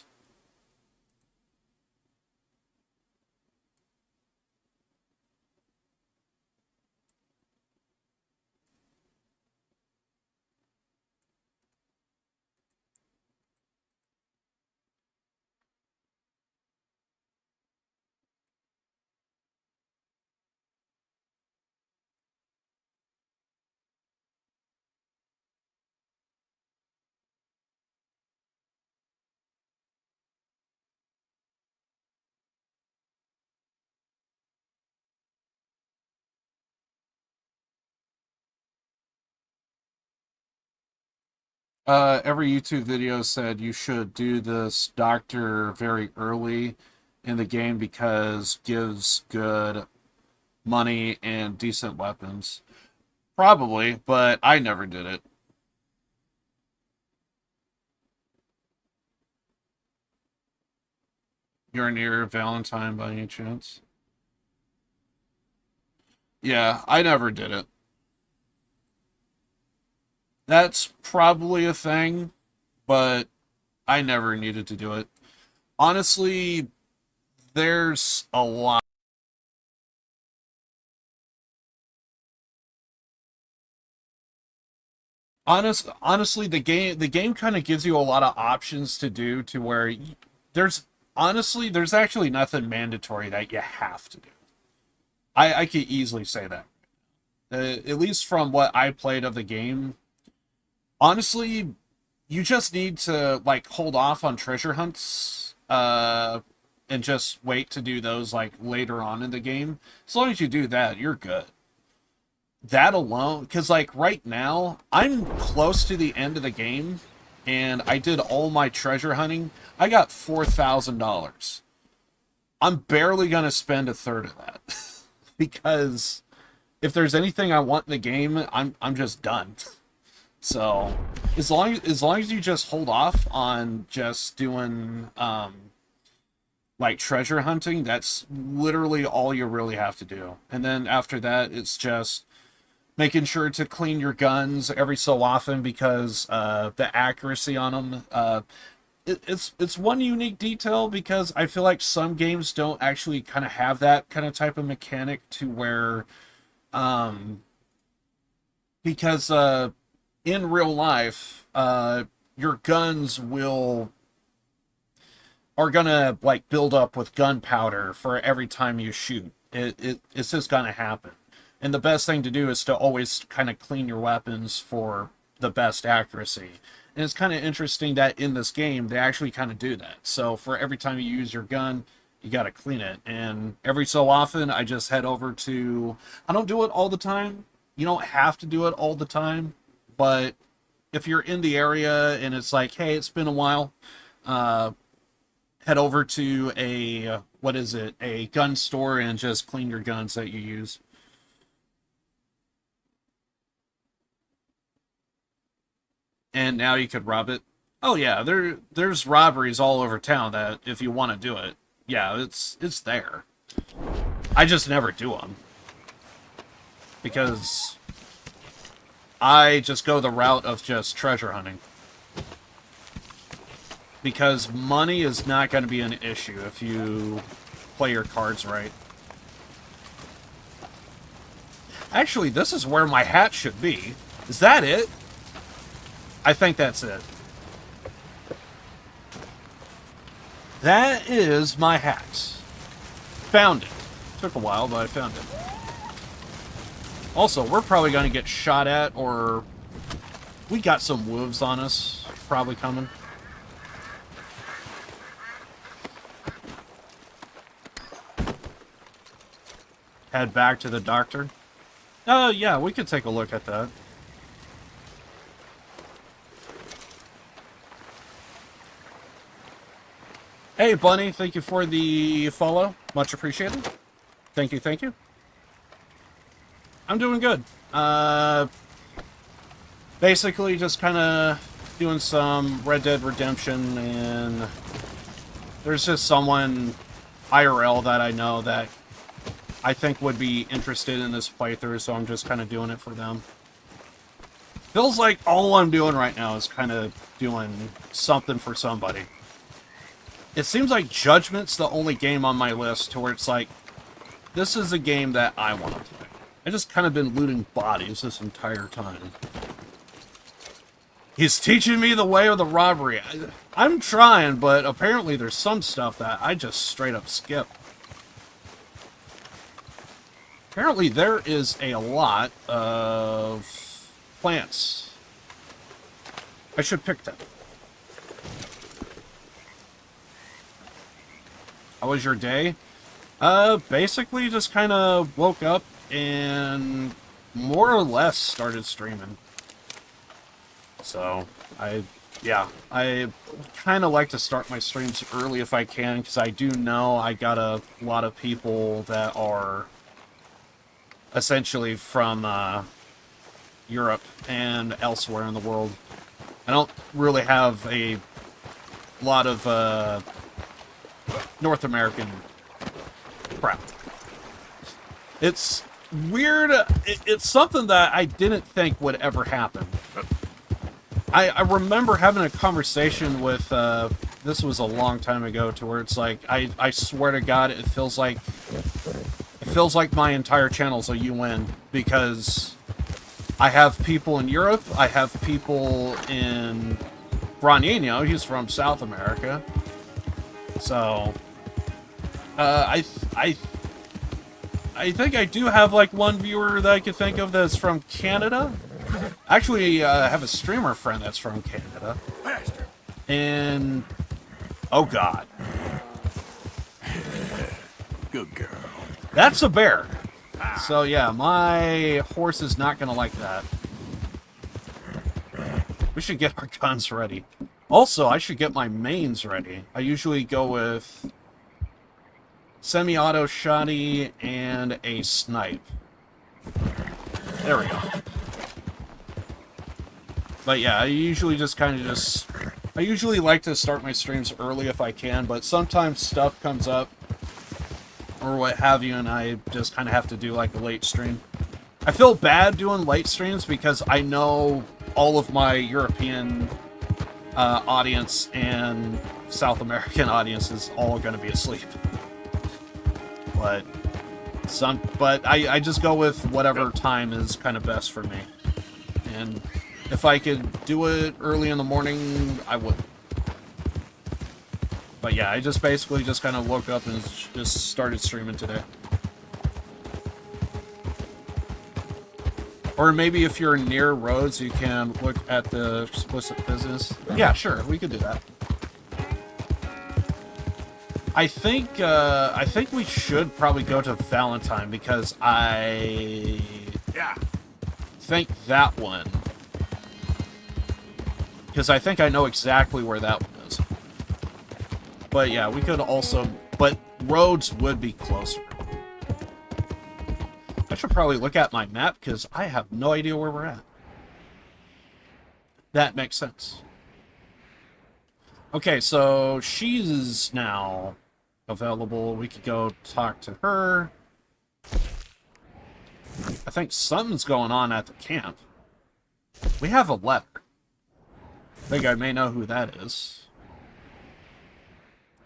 Every YouTube video said you should do this doctor very early in the game because gives good money and decent weapons. Probably, but I never did it. You're near Valentine by any chance? Yeah, I never did it. That's probably a thing, but I never needed to do it. Honestly, there's a lot Honestly, the game kind of gives you a lot of options to do to where there's actually nothing mandatory that you have to do. I could easily say that. At least from what I played of the game, honestly, you just need to like hold off on treasure hunts, and just wait to do those like later on in the game. As long as you do that, you're good. That alone, because like right now, I'm close to the end of the game, and I did all my treasure hunting. I got $4,000. I'm barely gonna spend a third of that because if there's anything I want in the game, I'm just done. So as long as you just hold off on just doing like treasure hunting, that's literally all you really have to do. And then after that, it's just making sure to clean your guns every so often because the accuracy on them. It's one unique detail because I feel like some games don't actually kind of have that kind of type of mechanic to where, because in real life, your guns are gonna like build up with gunpowder for every time you shoot. It's just gonna happen. And the best thing to do is to always kind of clean your weapons for the best accuracy. And it's kind of interesting that in this game, they actually kind of do that. So for every time you use your gun, you got to clean it. And every so often, I just head over to... I don't do it all the time. You don't have to do it all the time. But if you're in the area and it's like, hey, it's been a while, head over to a gun store and just clean your guns that you use. And now you could rob it. Oh yeah, there's robberies all over town that if you want to do it, yeah, it's there. I just never do them because I just go the route of just treasure hunting. Because money is not going to be an issue if you play your cards right. Actually, this is where my hat should be. Is that it? I think that's it. That is my hat. Found it. Took a while, but I found it. Also, we're probably going to get shot at, or we got some wolves on us probably coming. Head back to the doctor. Oh, yeah, we could take a look at that. Hey, Bunny, thank you for the follow. Much appreciated. Thank you, thank you. I'm doing good. Basically just kind of doing some Red Dead Redemption, and there's just someone IRL that I know that I think would be interested in this playthrough, so I'm just kind of doing it for them. Feels like all I'm doing right now is kind of doing something for somebody. It seems like Judgment's the only game on my list to where it's like, this is a game that I want to play. I just kind of been looting bodies this entire time. He's teaching me the way of the robbery. I'm trying, but apparently there's some stuff that I just straight up skip. Apparently there is a lot of plants. I should pick them. How was your day? Basically just kind of woke up and more or less started streaming. So, I kind of like to start my streams early if I can, because I do know I got a lot of people that are essentially from Europe and elsewhere in the world. I don't really have a lot of North American crap. It's weird. It's something that I didn't think would ever happen. I remember having a conversation with, this was a long time ago, to where it's like, I swear to God, it feels like my entire channel's a UN, because I have people in Europe. I have people in Bronino. He's from South America. So, I think I do have like one viewer that I could think of that's from Canada. Actually, I have a streamer friend that's from Canada. And oh god, Good girl. that's a bear. So yeah, my horse is not gonna like that. We should get our guns ready. Also, I should get my mains ready. I usually go with semi-auto shotty and a snipe. There we go. But yeah, I usually just kind of I usually like to start my streams early if I can, but sometimes stuff comes up or what have you, and I just kind of have to do like a late stream. I feel bad doing late streams because I know all of my European audience and South American audience is all going to be asleep. But I just go with whatever time is kind of best for me. And if I could do it early in the morning, I would. But yeah, I just basically just kind of woke up and just started streaming today. Or maybe if you're near roads, you can look at the explicit business. Yeah, sure, we could do that. I think we should probably go to Valentine because I think that one. Because I think I know exactly where that one is. But yeah, we could also... But roads would be closer. I should probably look at my map because I have no idea where we're at. That makes sense. Okay, so she's now available. We could go talk to her. I think something's going on at the camp. We have a letter. I think I may know who that is.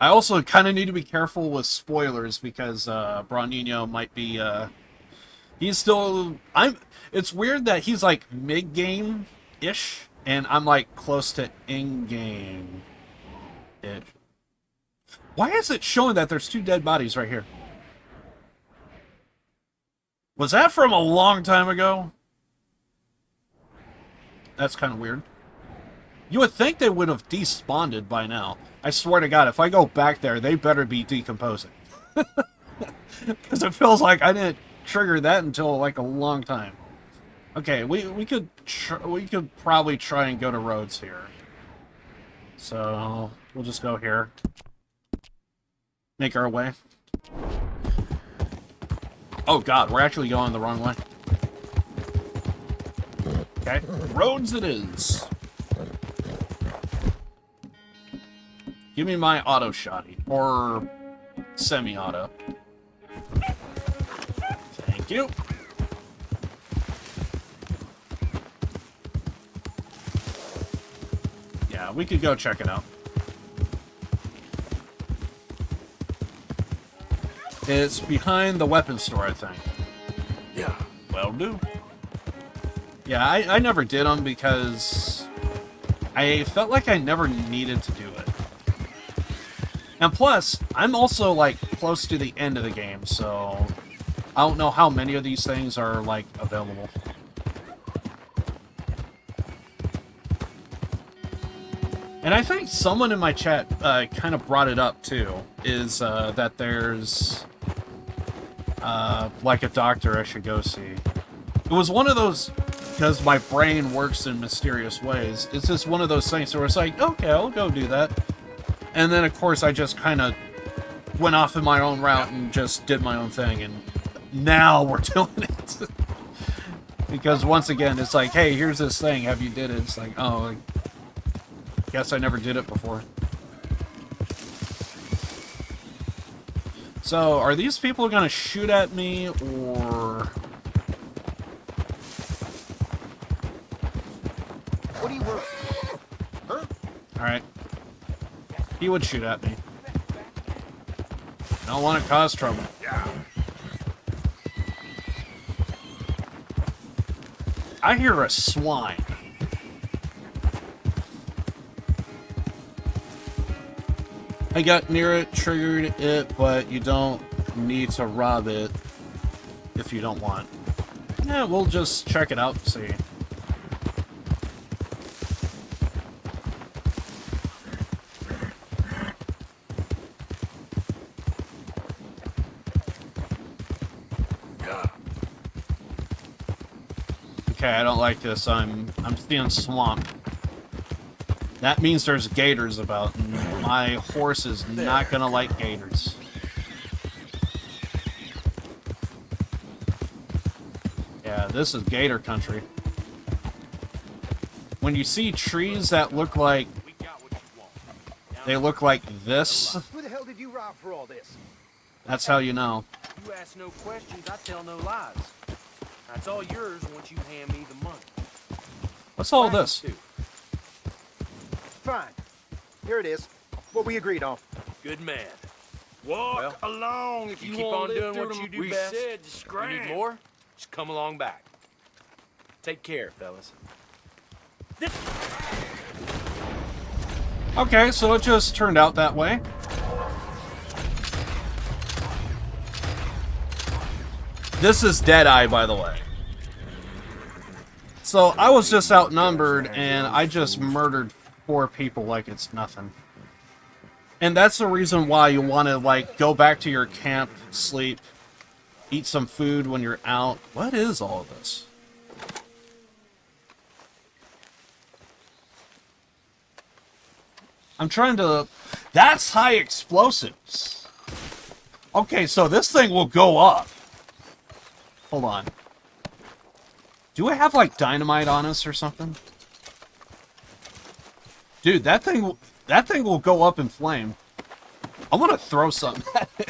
I also kind of need to be careful with spoilers because Bronino might be... he's still... It's weird that he's like mid-game-ish, and I'm like close to in-game-ish. Why is it showing that there's 2 dead bodies right here? Was that from a long time ago? That's kind of weird. You would think they would have despawned by now. I swear to God, if I go back there, they better be decomposing. Because it feels like I didn't trigger that until like a long time. Okay, we could probably try and go to roads here. So we'll just go here. Make our way. Oh God, we're actually going the wrong way. Okay, roads it is. Give me my auto shotty, or semi-auto. Thank you. Yeah, we could go check it out. It's behind the weapons store, I think. Yeah. Well, do. Yeah, I never did them because I felt like I never needed to do it. And plus, I'm also, like, close to the end of the game, so I don't know how many of these things are, like, available. And I think someone in my chat kind of brought it up, too, is that there's, like, a doctor I should go see. It was one of those, because my brain works in mysterious ways, it's just one of those things where it's like, okay, I'll go do that. And then, of course, I just kind of went off in my own route and just did my own thing, and now we're doing it. Because, once again, it's like, hey, here's this thing, have you did it? It's like, oh, I guess I never did it before. So, are these people going to shoot at me, or... What do you work? Huh? Alright. He would shoot at me. I don't want to cause trouble. I hear a swine. I got near it, triggered it, but you don't need to rob it if you don't want. Yeah, we'll just check it out and see. Okay, I don't like this. I'm seeing swamp. That means there's gators about, and my horse is not gonna like gators. Yeah, this is gator country. When you see trees that look like they look like this, Who the hell did you rob for all this? that's how you know. You ask no questions, I tell no lies. That's all yours once you hand me the money. What's all this? Fine. Here it is. What we agreed on. Good man. Walk along if you keep on doing what you do best. Said to scram. You need more? Just come along back. Take care, fellas. Okay, so it just turned out that way. This is Deadeye, by the way. So I was just outnumbered, and I just murdered 4 people like it's nothing. And that's the reason why you want to, like, go back to your camp, sleep, eat some food when you're out. What is all this? I'm trying to... That's high explosives. Okay, so this thing will go up. Hold on. Do I have, like, dynamite on us or something? Dude, that thing will go up in flame. I want to throw something at it.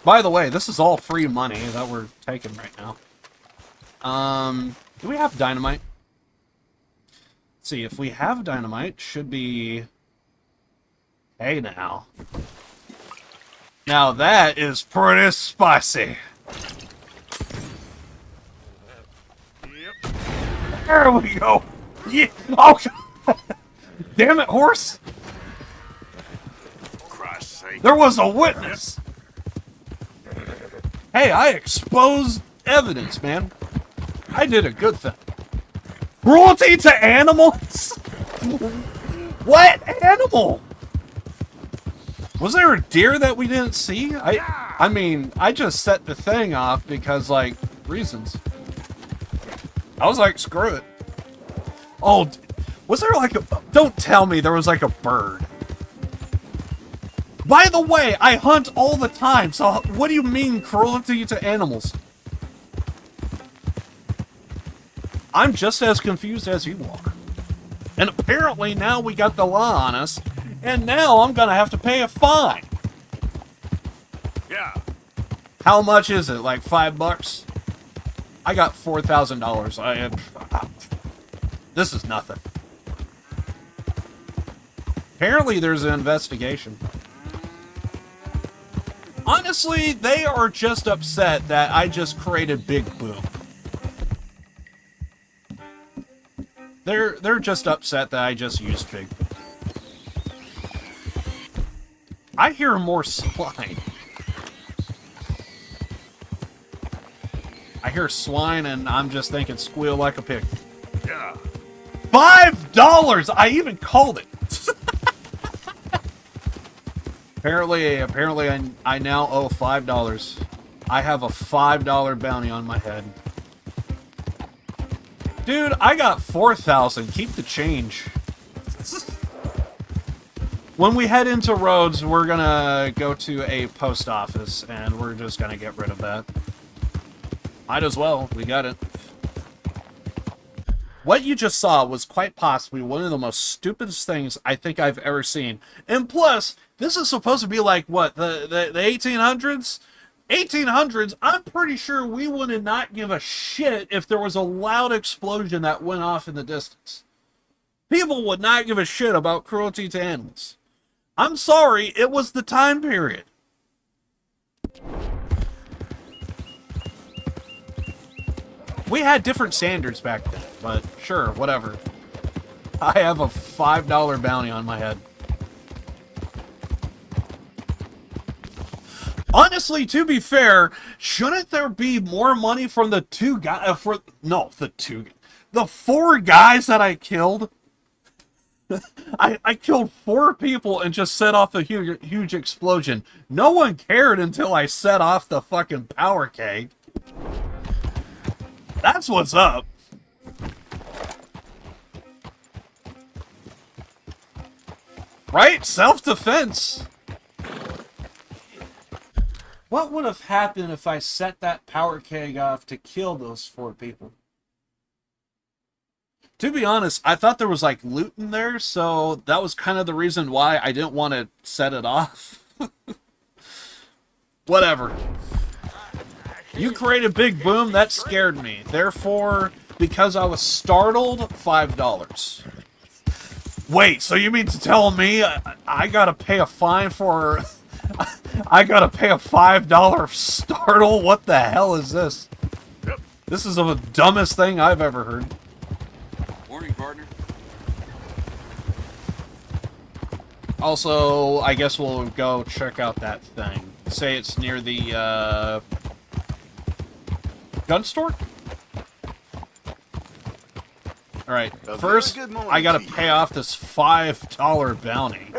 By the way, this is all free money that we're taking right now. Do we have dynamite? Let's see, if we have dynamite, should be... Hey, now. Now that is pretty spicy. There we go. Yeah. Oh, damn it, horse. Christ's sake. There was a witness. Hey, I exposed evidence, man. I did a good thing. Cruelty to animals? What animal? Was there a deer that we didn't see? I mean, I just set the thing off because, like, reasons. I was like, screw it. Oh, was there like a... Don't tell me there was like a bird. By the way, I hunt all the time, so what do you mean cruelty to animals? I'm just as confused as you are. And apparently now we got the law on us, and now I'm gonna have to pay a fine. Yeah. How much is it? Like $5? I got $4,000. This is nothing. Apparently there's an investigation. Honestly, they are just upset that I just created Big Boom. They're just upset that I just used Big Boom. I hear more swine. I hear swine and I'm just thinking squeal like a pig. Yeah. $5! I even called it. Apparently I now owe $5. I have a $5 bounty on my head. Dude, I got 4,000. Keep the change. When we head into Rhodes, we're gonna go to a post office, and we're just gonna get rid of that. Might as well. We got it. What you just saw was quite possibly one of the most stupidest things I think I've ever seen. And plus, this is supposed to be like, what, the 1800s? 1800s, I'm pretty sure we would not give a shit if there was a loud explosion that went off in the distance. People would not give a shit about cruelty to animals. I'm sorry, it was the time period. We had different standards back then, but sure, whatever. I have a $5 bounty on my head. Honestly, to be fair, shouldn't there be more money from the two guys? The 4 guys that I killed. I killed 4 people and just set off a huge explosion. No one cared until I set off the fucking power keg. That's what's up. Right? Self-defense. What would have happened if I set that power keg off to kill those 4 people? To be honest, I thought there was like loot in there, so that was kind of the reason why I didn't want to set it off. Whatever. You created Big Boom, that scared me. Therefore, because I was startled, $5. Wait, so you mean to tell me I gotta pay a fine for... I gotta pay a $5 startle? What the hell is this? This is the dumbest thing I've ever heard. Morning, partner. Also, I guess we'll go check out that thing. Say it's near the, gun store? Alright, first, I gotta pay off this $5 bounty.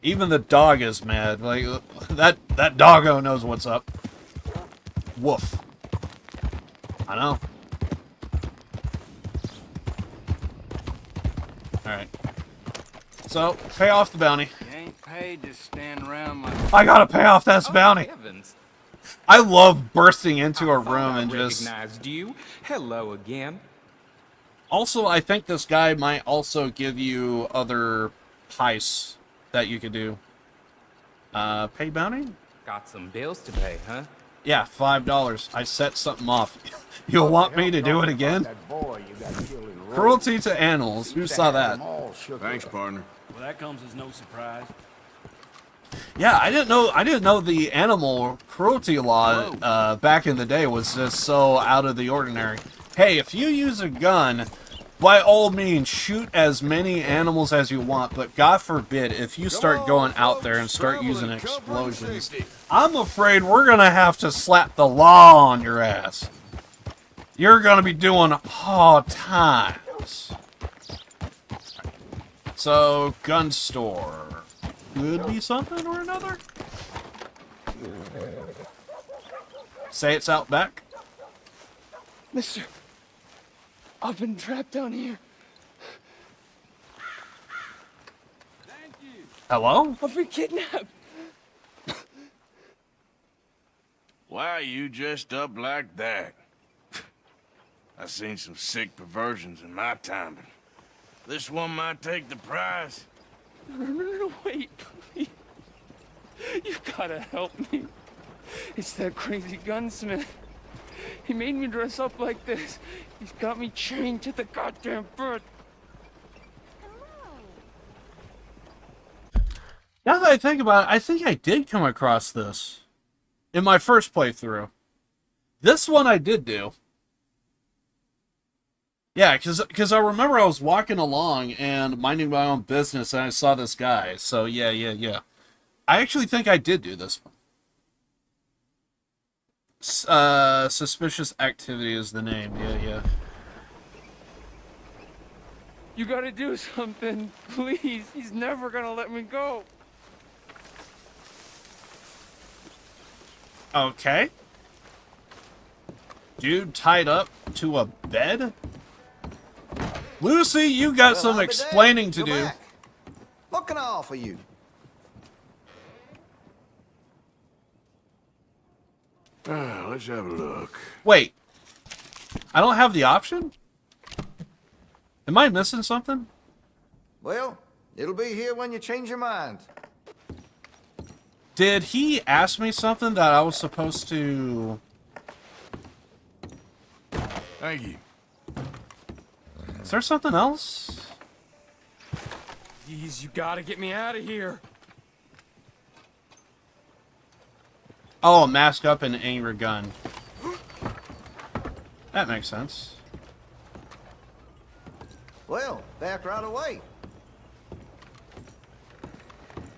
Even the dog is mad. Like, that doggo knows what's up. Woof. I know. Alright. So, pay off the bounty. You ain't paid to stand around like... I gotta pay off that bounty. Heavens. I love bursting into a room and just... Recognized you. Hello again. Also, I think this guy might also give you other heists that you could do. Pay bounty? Got some bills to pay, huh? Yeah, $5. I set something off. You'll want me to do it again? Cruelty to animals. Who saw that? Thanks, partner. Well, that comes as no surprise. Yeah, I didn't know the animal cruelty law back in the day was just so out of the ordinary. Hey, if you use a gun, by all means, shoot as many animals as you want, but God forbid, if you start going out there and start using explosions, I'm afraid we're gonna have to slap the law on your ass. You're gonna be doing hard times. So, gun store. Could be something or another? Say it's out back? Mister, I've been trapped down here. Hello? I've been kidnapped. Why are you dressed up like that? I've seen some sick perversions in my time, but this one might take the prize. No, wait, please. You gotta help me. It's that crazy gunsmith. He made me dress up like this. He's got me chained to the goddamn bed. Now that I think about it, I think I did come across this in my first playthrough. This one I did do. Yeah, because I remember I was walking along and minding my own business and I saw this guy. So, yeah. I actually think I did do this one. Suspicious Activity is the name. Yeah. You gotta do something, please. He's never gonna let me go. Okay. Dude tied up to a bed? Lucy, you got some explaining to do. What can I offer you? Let's have a look. Wait. I don't have the option? Am I missing something? Well, it'll be here when you change your mind. Did he ask me something that I was supposed to... Thank you. Is there something else? Please, you gotta get me out of here. Oh, a mask up and an angry gun. That makes sense. Well, back right away.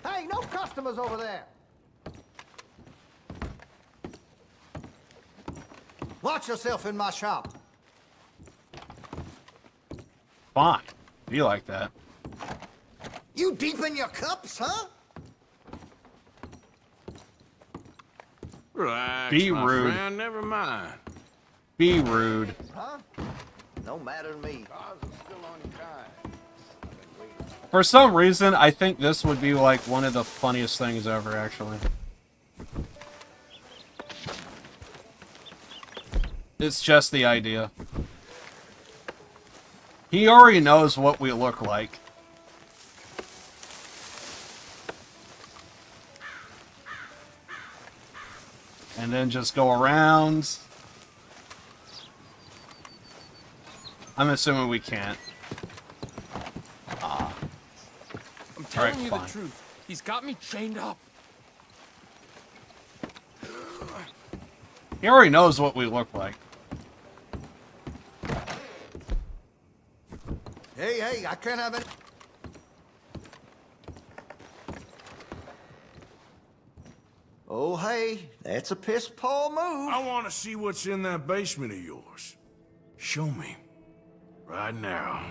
Hey, no customers over there. Watch yourself in my shop. Fine. Be like that. You deep in your cups, huh? Relax, Be my rude. friend. Never mind. Be rude. Huh? No matter to me. For some reason, I think this would be like one of the funniest things ever, actually. It's just the idea. He already knows what we look like. And then just go around. I'm assuming we can't. I'm telling Alright, you fine. the truth. He's got me chained up. He already knows what we look like. Hey, I can't have it. Oh, hey, that's a piss poor move. I want to see what's in that basement of yours. Show me. Right now.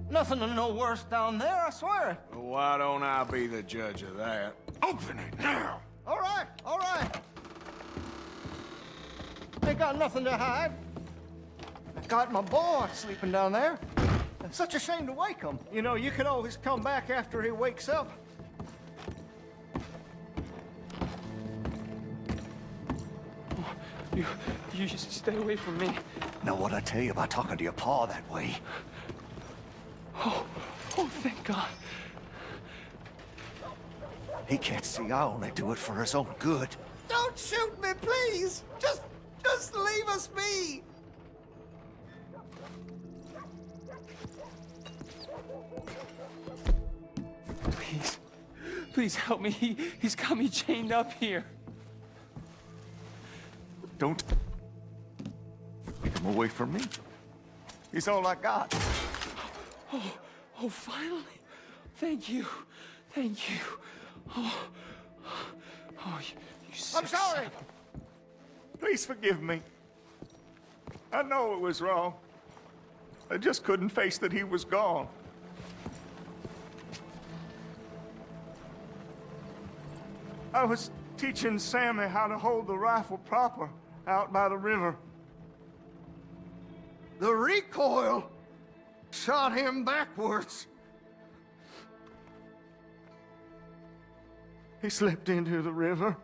Nothing to no worse down there, I swear. Well, why don't I be the judge of that? Open it now! All right. Ain't got nothing to hide. I got my boy sleeping down there. It's such a shame to wake him. You know, you can always come back after he wakes up. You just stay away from me. Now, what I tell you about talking to your pa that way? Oh, thank God. He can't see I only do it for his own good. Don't shoot me, please. Just leave us be. Please help me. He's got me chained up here. Don't take him away from me. He's all I got. Oh, finally. Thank you. Thank you. Oh, you sick I'm sorry. son Please forgive me. I know it was wrong. I just couldn't face that he was gone. I was teaching Sammy how to hold the rifle proper out by the river. The recoil shot him backwards. He slipped into the river.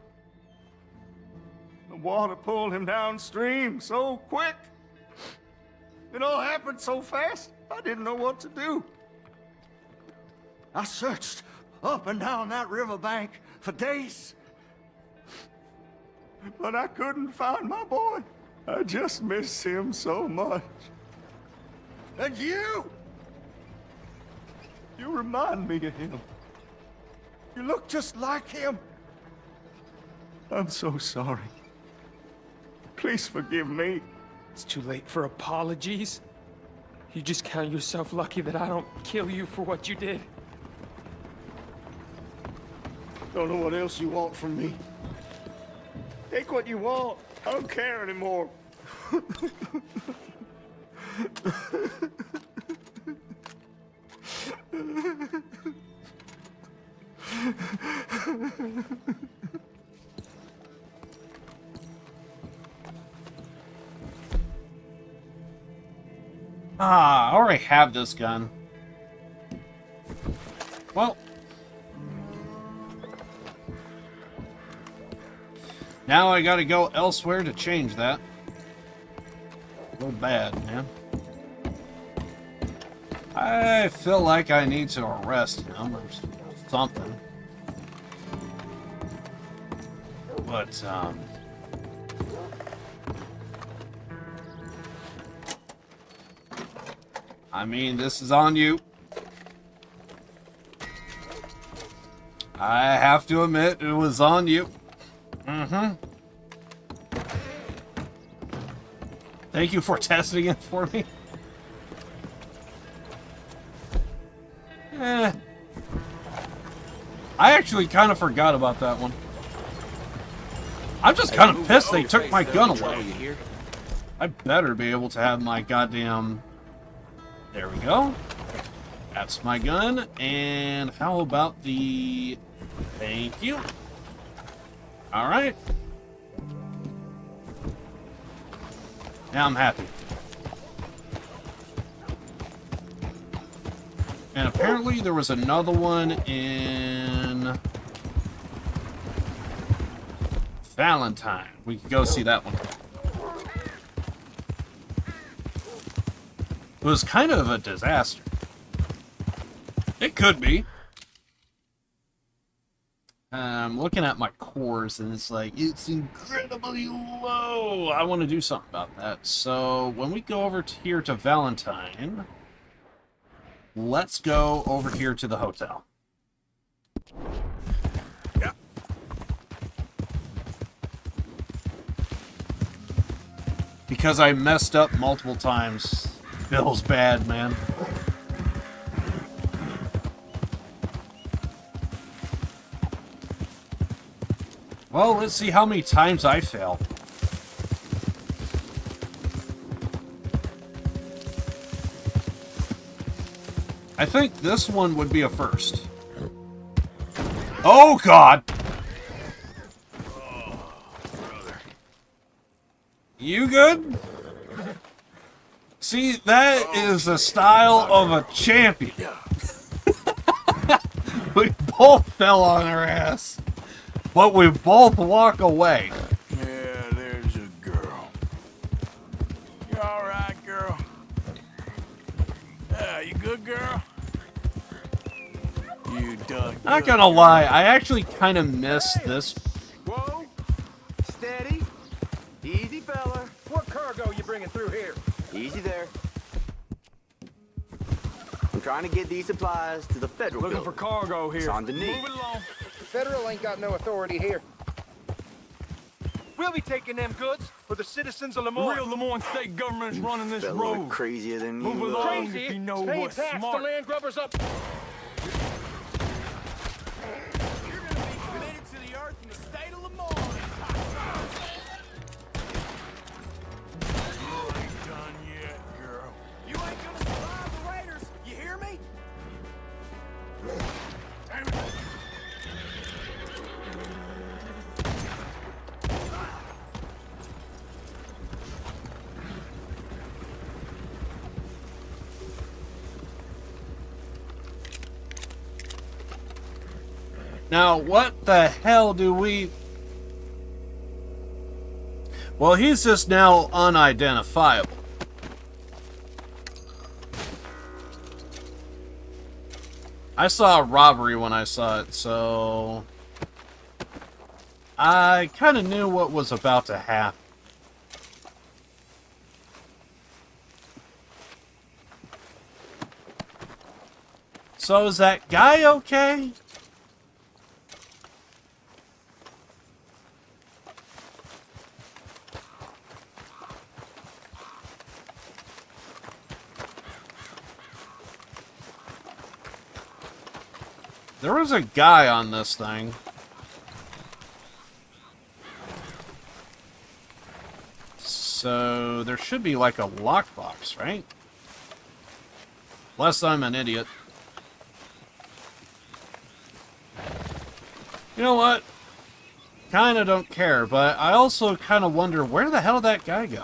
The water pulled him downstream so quick. It all happened so fast, I didn't know what to do. I searched up and down that riverbank for days. But I couldn't find my boy. I just miss him so much. And you remind me of him. You look just like him. I'm so sorry. Please forgive me. It's too late for apologies. You just count yourself lucky that I don't kill you for what you did. Don't know what else you want from me. Take what you want. I don't care anymore. I already have this gun. Well. Now I gotta go elsewhere to change that. A little bad, man. I feel like I need to arrest him or something. But, I mean, this is on you. I have to admit, it was on you. Thank you for testing it for me. I actually kind of forgot about that one. I'm just kind of pissed they took my gun away. I better be able to have my goddamn... There we go. That's my gun. And how about the... Thank you. Alright. Now I'm happy. And apparently there was another one in... Valentine. We could go see that one. It was kind of a disaster. It could be. I'm looking at my cores and it's like, it's incredibly low. I want to do something about that. So when we go over here to Valentine, let's go over here to the hotel. Yeah. Because I messed up multiple times. Bill's bad, man. Well, let's see how many times I fail. I think this one would be a first. Oh, God! You good? See, that is the style of a champion. We both fell on our ass. But we both walk away. Yeah, there's a girl. You all right, girl? You good, girl? You done good. Not gonna lie, I actually kind of miss this. Whoa! Steady. Easy, fella. What cargo you bringing through here? Easy there. I'm trying to get these supplies to the federal Looking building. for cargo here. It's on the knee. Move it along. Federal ain't got no authority here. We'll be taking them goods for the citizens of Lemoyne. Real Lemoyne state government's running this Fella road. crazier than Move you. along Crazy. if you know Paying what's tax smart. to land grubbers up. You're gonna be committed to the earth in the state of Lemoyne. You ain't done yet, girl. You ain't gonna survive the raiders. You hear me? Damn it. Now, what the hell do we... Well, he's just now unidentifiable. I saw a robbery when I saw it, so... I kind of knew what was about to happen. So is that guy okay? There was a guy on this thing. So there should be like a lockbox, right? Unless I'm an idiot. You know what? Kinda don't care, but I also kind of wonder where the hell that guy go.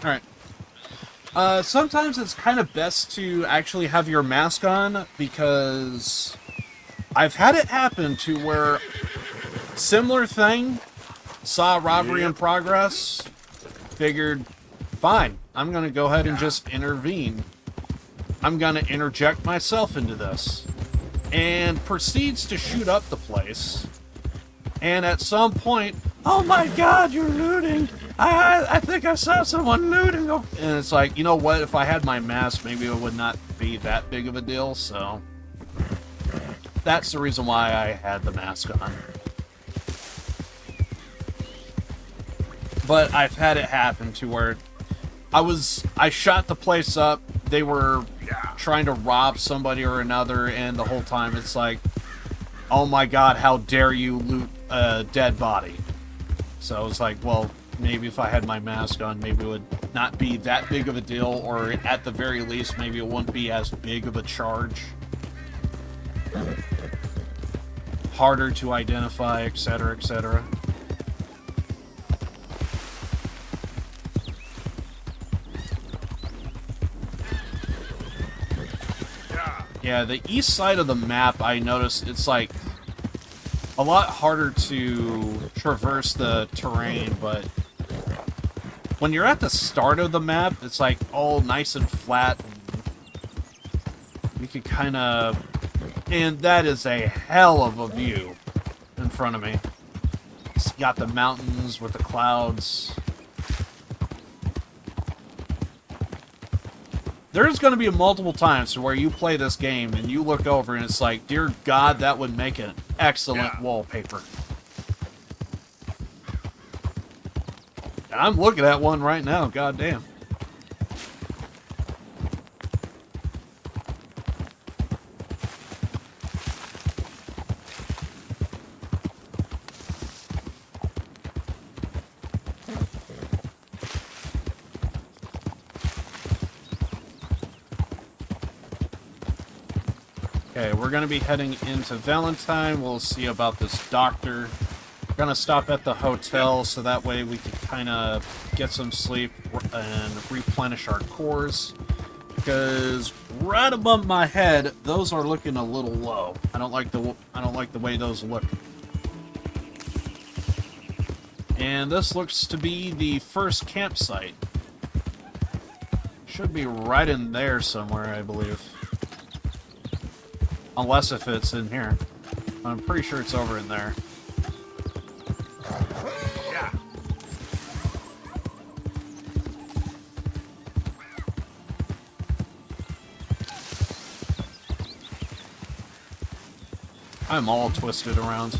Alright. Sometimes it's kind of best to actually have your mask on, because I've had it happen to where similar thing, saw a robbery in progress, figured, fine, I'm going to go ahead and just intervene. I'm going to interject myself into this. And proceeds to shoot up the place. And at some point, oh my God, you're looting! I think I saw someone looting! And it's like, you know what, if I had my mask, maybe it would not be that big of a deal, so... That's the reason why I had the mask on. but I've had it happen to where I shot the place up. They were trying to rob somebody or another, and the whole time it's like, oh my god, how dare you loot a dead body? So I was like, well, maybe if I had my mask on, maybe it would not be that big of a deal, or at the very least, maybe it wouldn't be as big of a charge. Harder to identify, etc., etc. Yeah, the east side of the map, I noticed it's like a lot harder to traverse the terrain, but when you're at the start of the map, it's like all nice and flat. You can kind of... And that is a hell of a view in front of me. It's got the mountains with the clouds. There's going to be multiple times where you play this game and you look over and it's like, dear God, that would make an excellent wallpaper. And I'm looking at one right now, goddamn. Okay, we're going to be heading into Valentine. We'll see about this doctor. We're going to stop at the hotel so that way we can kind of get some sleep and replenish our cores. Because right above my head, those are looking a little low. I don't like the way those look. And this looks to be the first campsite. Should be right in there somewhere, I believe. Unless if it's in here. I'm pretty sure it's over in there. Yeah. I'm all twisted around.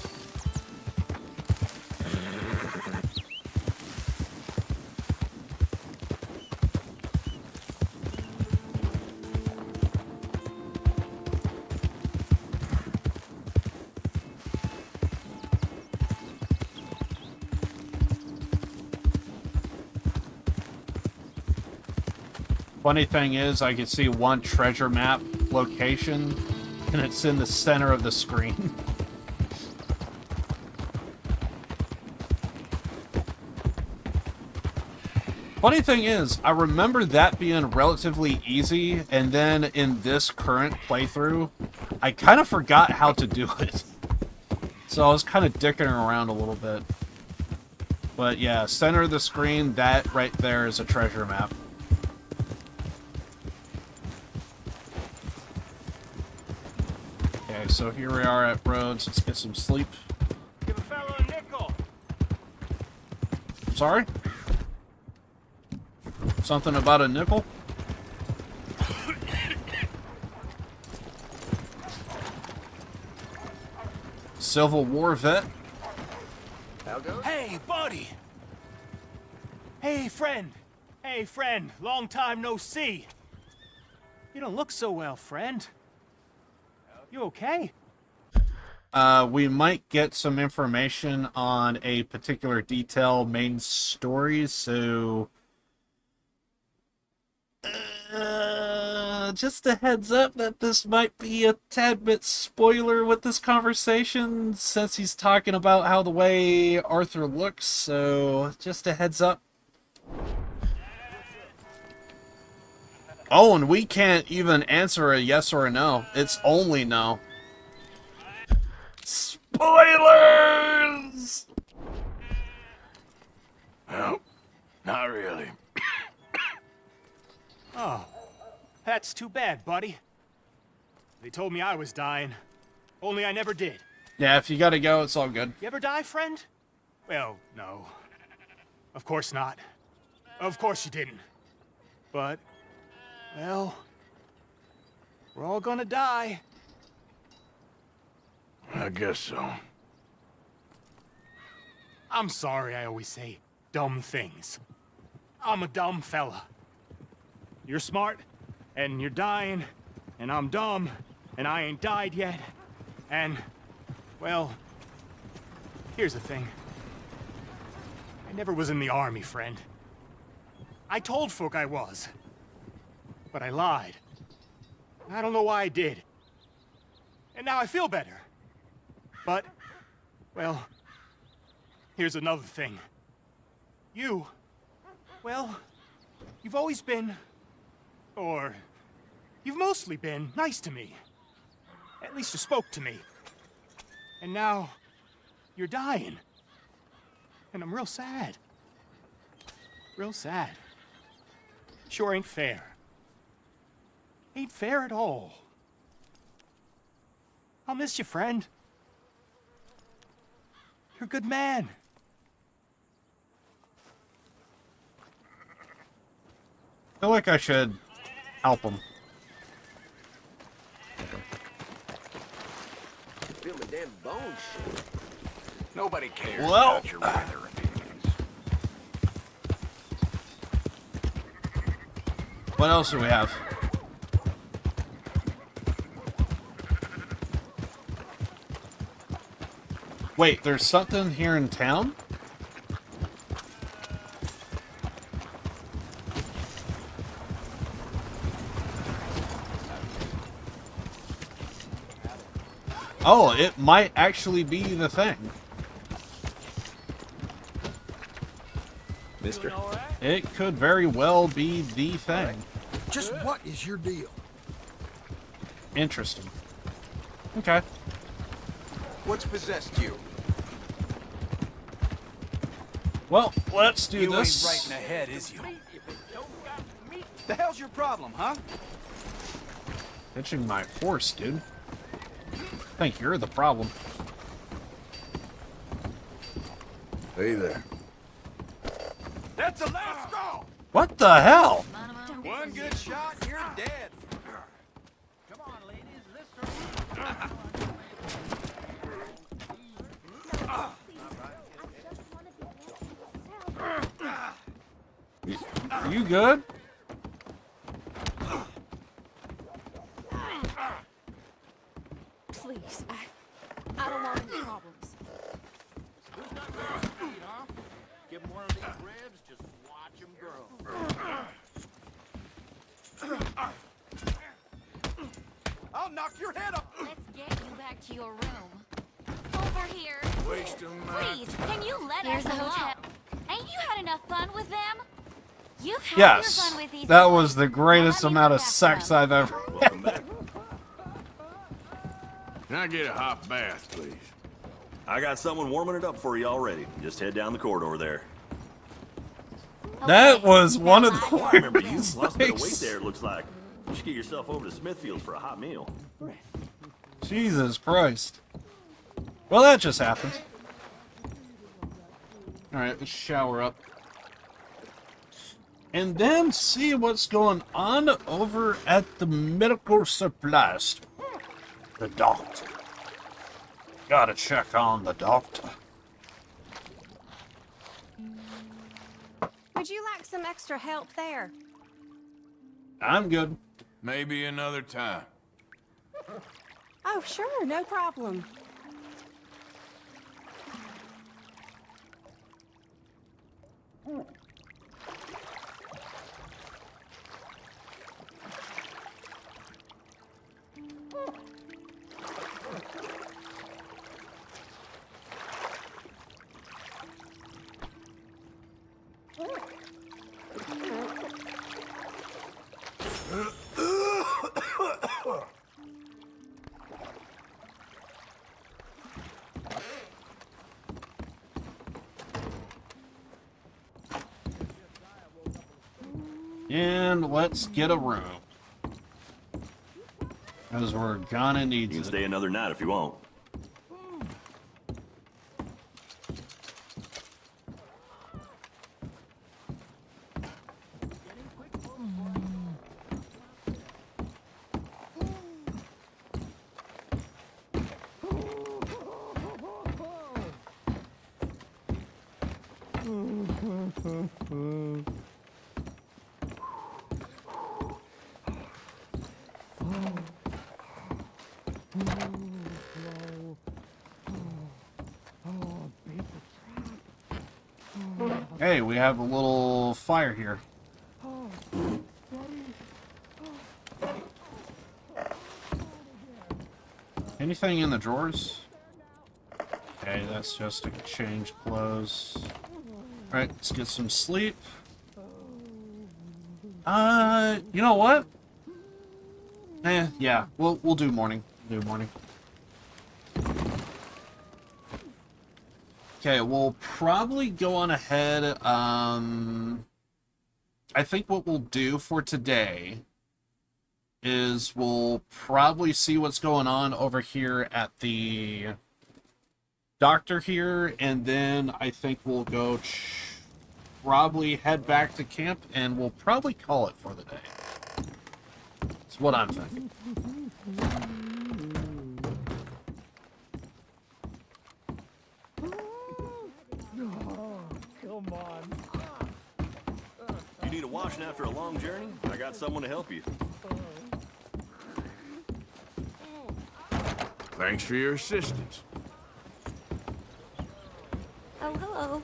Funny thing is, I can see one treasure map location, and it's in the center of the screen. Funny thing is, I remember that being relatively easy, and then in this current playthrough, I kind of forgot how to do it. So I was kind of dicking around a little bit. But yeah, center of the screen, that right there is a treasure map. Okay, so here we are at Rhodes. Let's get some sleep. Give a fellow a nickel. I'm sorry? Something about a nickel? Civil War vet? Hey, buddy! Hey, friend! Hey, friend! Long time no see! You don't look so well, friend. You okay? We might get some information on a particular detail main story, so... just a heads up that this might be a tad bit spoiler with this conversation, since he's talking about how the way Arthur looks, so just a heads up. Oh, and we can't even answer a yes or a no. It's only no. Spoilers! Well, not really. Oh, that's too bad, buddy. They told me I was dying, only I never did. Yeah, if you gotta go, it's all good. You ever die, friend? Well, no. Of course not. Of course you didn't. But, well, we're all gonna die. I guess so. I'm sorry I always say dumb things. I'm a dumb fella. You're smart, and you're dying, and I'm dumb, and I ain't died yet. And, well, here's the thing. I never was in the army, friend. I told folk I was. But I lied. I don't know why I did. And now I feel better. But, well, here's another thing. You, well, you've always been, or you've mostly been nice to me. At least you spoke to me. And now, you're dying. And I'm real sad. Real sad. Sure ain't fair. Ain't fair at all. I'll miss you, friend. You're a good man. I feel like I should help him. Feel my damn bones shake. Nobody cares Well, about your weather opinions. What else do we have? Wait, there's something here in town? Oh, it might actually be the thing. Mister? It could very well be the thing. Just what is your deal? Interesting. Okay. What's possessed you? Well, let's do You this. ain't right in the head, is you? The hell's your problem, huh? Pitching my horse, dude. I think you're the problem. Hey there. That's a last straw! What the hell? One good shot, you're dead. Come on, ladies, Are you good? Please, I don't want any problems. Give him one of these ribs, just watch him grow. I'll knock your head off. Let's get you back to your room. Over here. Waste of my Please, can you let us alone? Ain't you had enough fun with them? You've had Yes. your fun with these That boys. was the greatest amount of sex I've ever had. Can I get a hot bath, please? I got someone warming it up for you already. Just head down the corridor there. That was one of the I remember you. weirdest Lost a bit of weight things. there, it looks like. You should get yourself over to Smithfield's for a hot meal. Jesus Christ. Well, that just happened. Alright, let's shower up. And then see what's going on over at the medical supply store. The doctor. Gotta check on the doctor. Would you like some extra help there? I'm good. Maybe another time. Oh, sure, no problem. And let's get a room. Because we're gonna need You can to. stay another night if you want. Hey, we have a little fire here. Anything in the drawers? Okay, that's just to change clothes. Alright, let's get some sleep. You know what? Yeah, we'll do morning. Do morning. Okay, we'll probably go on ahead. I think what we'll do for today is we'll probably see what's going on over here at the doctor here, and then I think we'll go probably head back to camp, and we'll probably call it for the day. That's what I'm thinking. Come on. You need a washing after a long journey? I got someone to help you. Thanks for your assistance. Oh, hello.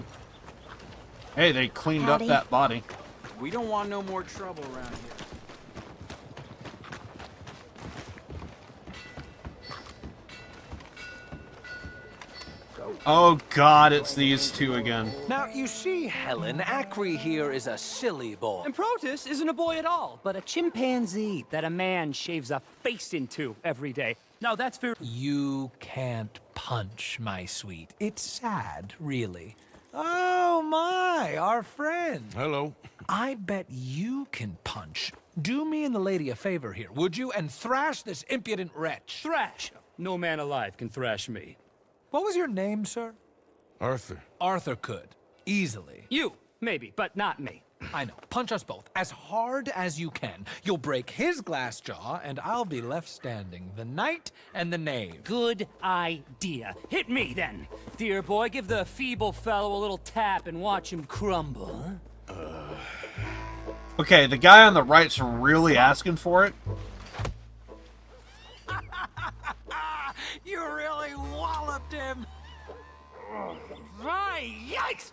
Hey, they cleaned Howdy. up that body. We don't want no more trouble around here. Oh god, it's these two again. Now, you see, Helen, Acri here is a silly boy. And Protus isn't a boy at all, but a chimpanzee that a man shaves a face into every day. No, that's fair. You can't punch, my sweet. It's sad, really. Oh, my, our friend. Hello. I bet you can punch. Do me and the lady a favor here, would you? And thrash this impudent wretch. Thrash. No man alive can thrash me. What was your name, sir? Arthur. Arthur could. Easily. You, maybe, but not me. I know. Punch us both. As hard as you can. You'll break his glass jaw, and I'll be left standing. The knight and the knave. Good idea. Hit me, then. Dear boy, give the feeble fellow a little tap and watch him crumble. Okay, the guy on the right's really asking for it. You really walloped him. Right, yikes!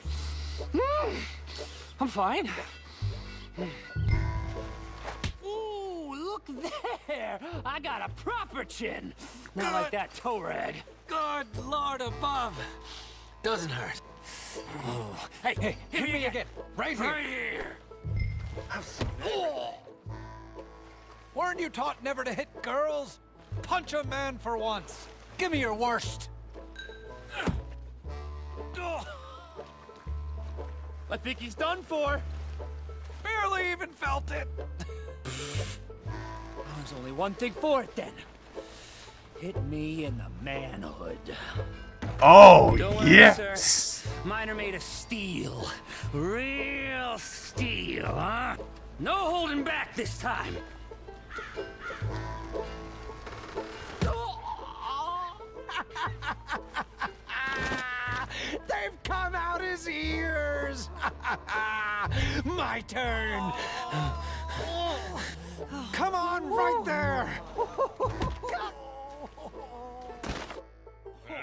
I'm fine. Ooh, look there! I got a proper chin. Not like that toe rag. Good Lord above. Doesn't hurt. Oh, hey, hit me again. Right here. Right here. Oh. Weren't you taught never to hit girls? Punch a man for once. Give me your worst. I think he's done for. Barely even felt it. There's only one thing for it, then. Hit me in the manhood. Oh, Don't worry, yes! sir. Mine are made of steel. Real steel, huh? No holding back this time. They've come out his ears. My turn. Come on, right there.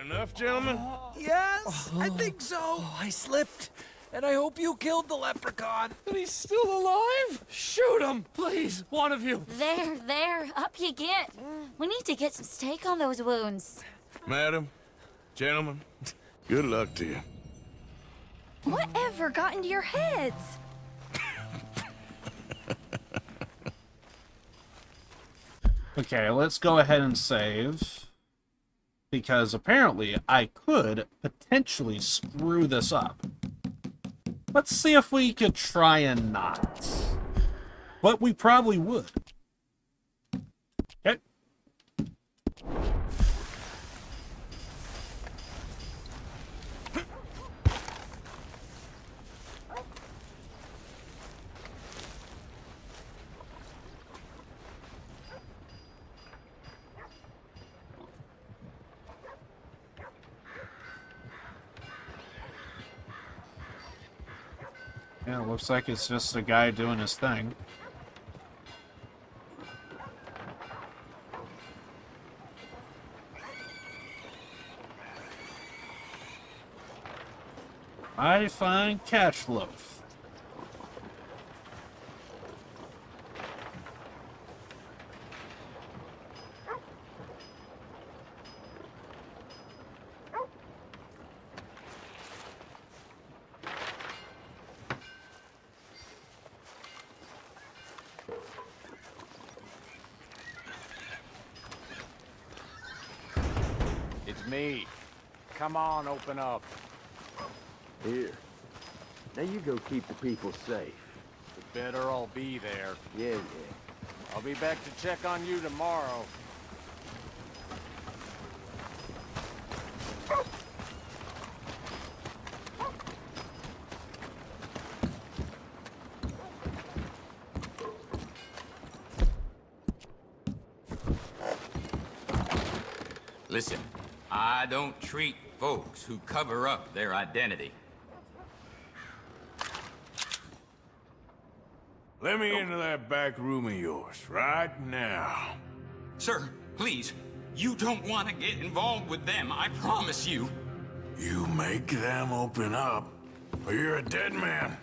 Enough, gentlemen? Yes, I think so. I slipped, and I hope you killed the leprechaun. And he's still alive? Shoot him, please, one of you. There, up you get. We need to get some steak on those wounds. Madam, gentlemen, good luck to you. Whatever got into your heads? Okay, let's go ahead and save. Because apparently I could potentially screw this up. Let's see if we could try and not. But we probably would. Okay. Yeah, it looks like it's just a guy doing his thing. I find catch loaf. It's me. Come on, open up. Here. Now you go keep the people safe. You better all be there. Yeah. I'll be back to check on you tomorrow. Listen, I don't treat folks who cover up their identity. Let me into that back room of yours, right now. Sir, please, you don't want to get involved with them, I promise you. You make them open up, or you're a dead man.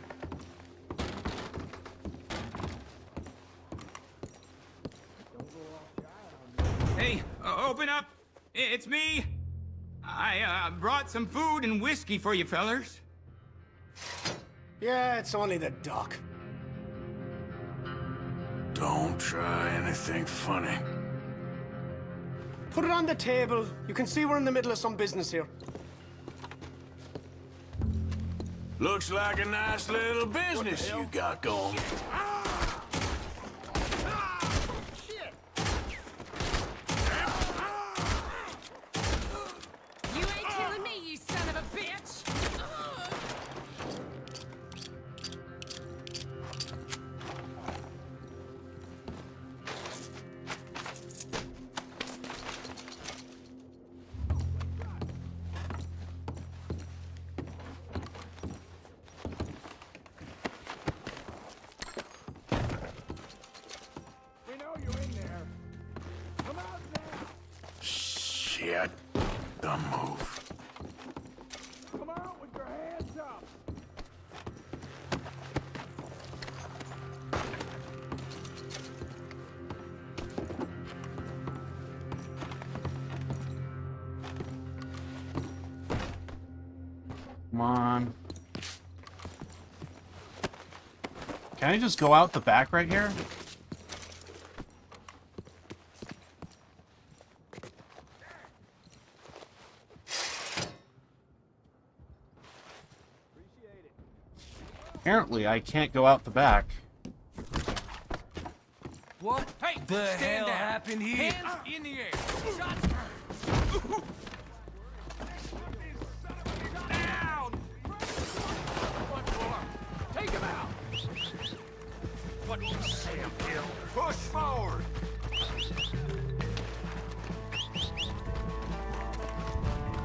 Hey, open up! It's me! I brought some food and whiskey for you fellers. Yeah, it's only the doc. Don't try anything funny. Put it on the table. You can see we're in the middle of some business here. Looks like a nice little business you got going. You ain't killing me, you son of a bitch! We know you're in there. Come out now. Shit. Don't move. Come out with your hands up. Come on. Can I just go out the back right here? Apparently, I can't go out the back. What Hey, the stand hell down. happened here? Hands in the air. Shots fired. Down. One more. Take him out. What you say, Bill? Push forward.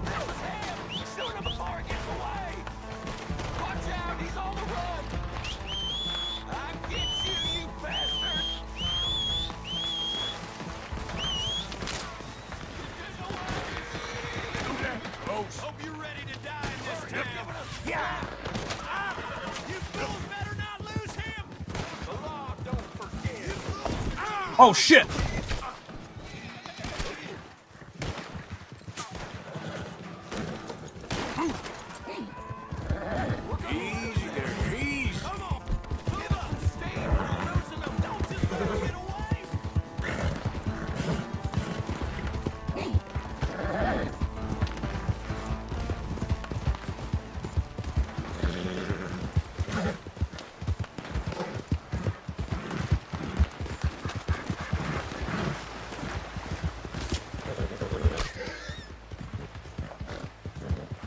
That was him. Shoot him before he gets away. Watch out, he's on the run. I get you, you bastard. Hope you're ready to die in this town. Yeah! You fools better not lose him! The law don't forgive. Oh, shit! Easy there, easy. Come on! Give up! Stay losing them! Don't just let them get away!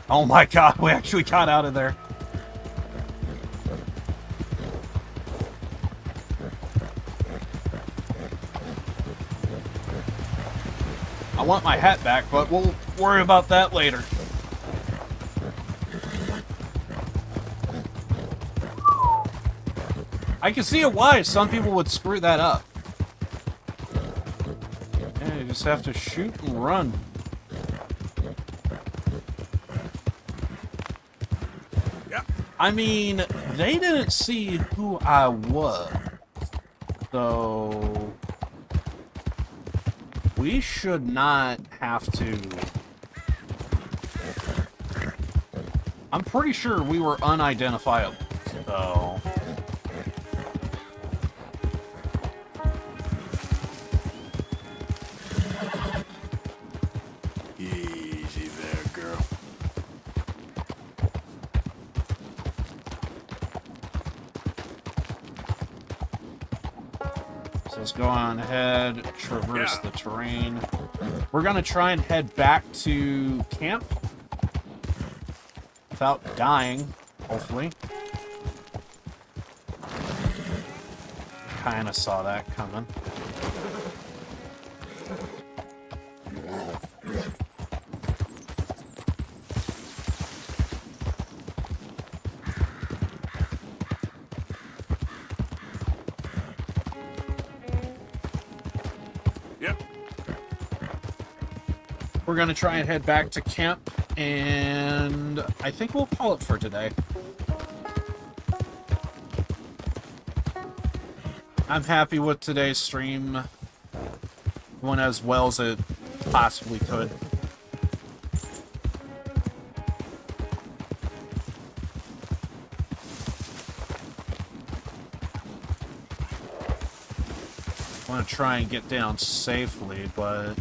Oh my god, we actually got out of there. I want my hat back, but we'll worry about that later. I can see why some people would screw that up. Yeah, you just have to shoot and run. I mean, they didn't see who I was. So... we should not have to... I'm pretty sure we were unidentifiable, so... Easy there, girl. So let's go on ahead, traverse the terrain. We're gonna try and head back to camp without dying, hopefully. Kinda saw that coming. We're gonna try and head back to camp, and I think we'll call it for today. I'm happy with today's stream. Went as well as it possibly could. I want to try and get down safely, but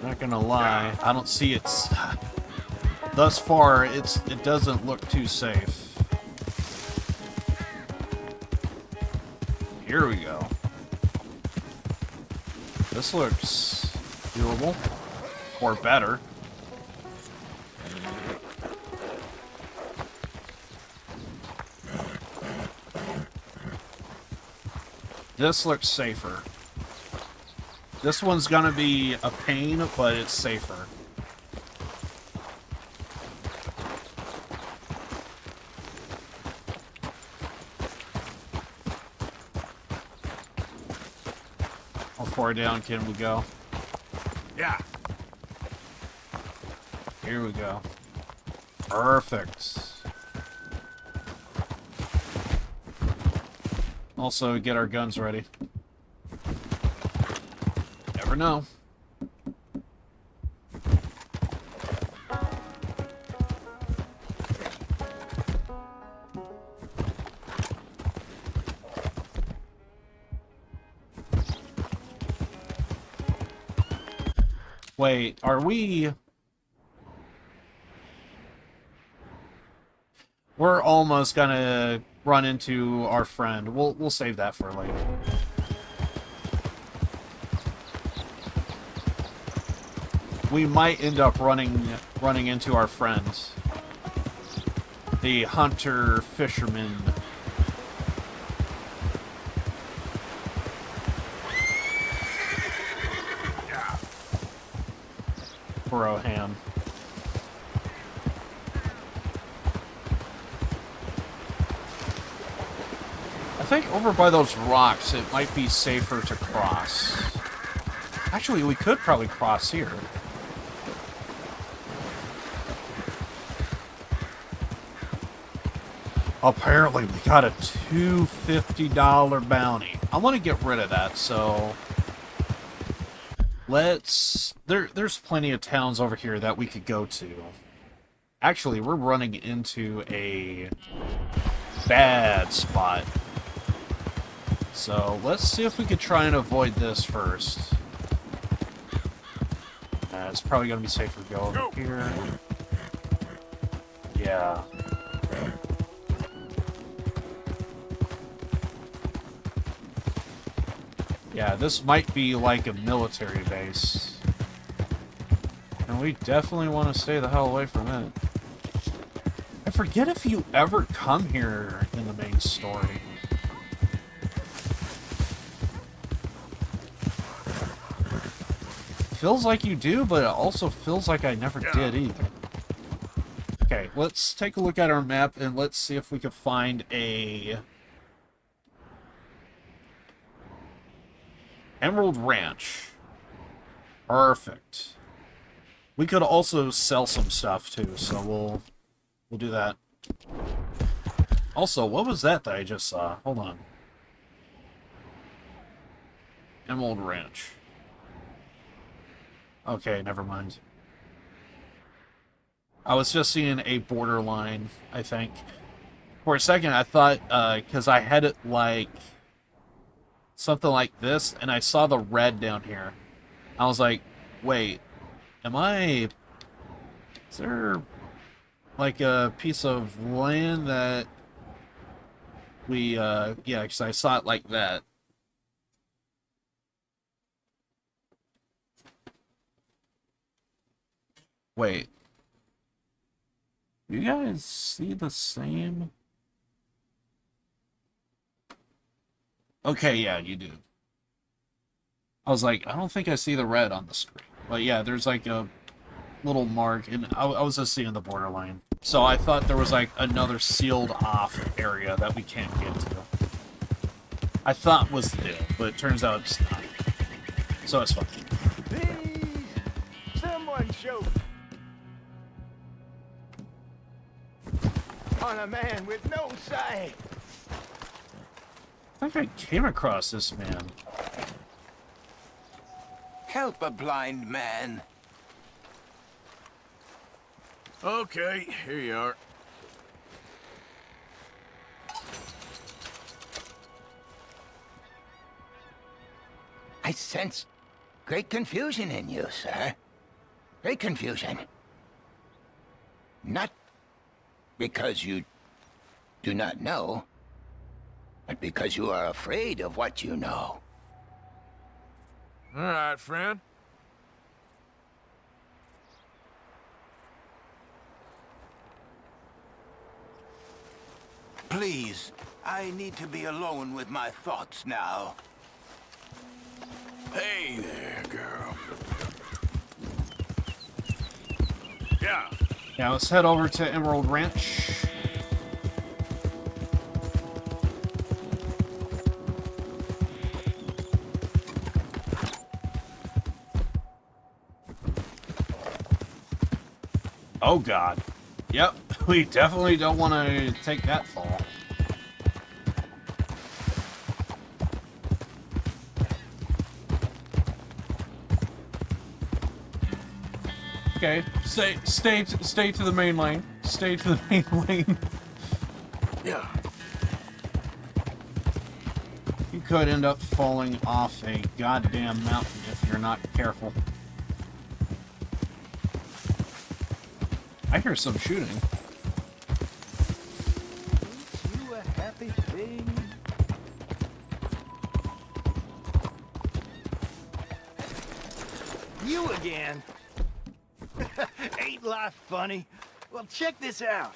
not gonna lie, I don't see it. Thus far, it doesn't look too safe. Here we go. This looks doable, or better. This looks safer. This one's gonna be a pain, but it's safer. How far down can we go? Yeah. Here we go. Perfect. Also, get our guns ready. Never know. Wait, are we... We're almost gonna run into our friend. We'll save that for later. We might end up running into our friends. The hunter fisherman. Broham. I think over by those rocks it might be safer to cross. Actually, we could probably cross here. Apparently, we got a $250 bounty. I want to get rid of that, so... There's plenty of towns over here that we could go to. Actually, we're running into a bad spot. So, let's see if we could try and avoid this first. It's probably going to be safer to go over here. Yeah. Yeah, this might be like a military base. And we definitely want to stay the hell away from it. I forget if you ever come here in the main story. Feels like you do, but it also feels like I never did either. Okay, let's take a look at our map and let's see if we can find a Emerald Ranch. Perfect. We could also sell some stuff too, so we'll do that. Also, what was that I just saw? Hold on. Emerald Ranch. Okay, never mind. I was just seeing a borderline, I think. For a second, I thought, because I had it like something like this, and I saw the red down here. I was like, wait, is there like a piece of land that we, yeah, because I saw it like that. Wait. You guys see the same? Okay, yeah, you do. I was like, I don't think I see the red on the screen. But yeah, there's like a little mark, and I was just seeing the borderline. So I thought there was like another sealed off area that we can't get to. I thought was the deal, but it turns out it's not. So it's fine. Please, someone show on a man with no sight. I think I came across this man. Help a blind man. Okay, here you are. I sense great confusion in you, sir. Great confusion. Not because you do not know, but because you are afraid of what you know. All right, friend. Please, I need to be alone with my thoughts now. Hey there, girl. Yeah. Yeah, let's head over to Emerald Ranch. Oh god. Yep, we definitely don't want to take that fall. Okay, stay to the main lane. Stay to the main lane. Yeah. You could end up falling off a goddamn mountain if you're not careful. I hear some shooting. You a happy thing? You again? Ain't life funny? Well, check this out.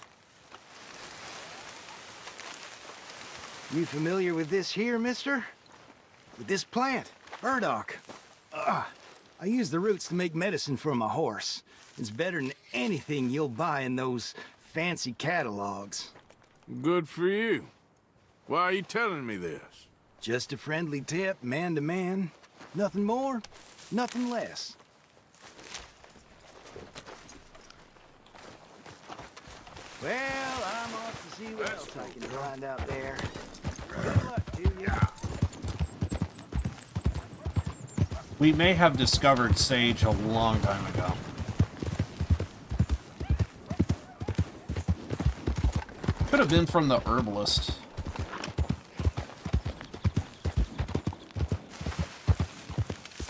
You familiar with this here, mister? With this plant? Burdock. I use the roots to make medicine for my horse. It's better than anything you'll buy in those fancy catalogs. Good for you. Why are you telling me this? Just a friendly tip, man to man. Nothing more, nothing less. Well, I'm off to see what else I can find out there. Good luck to you. We may have discovered sage a long time ago. Could have been from the herbalist.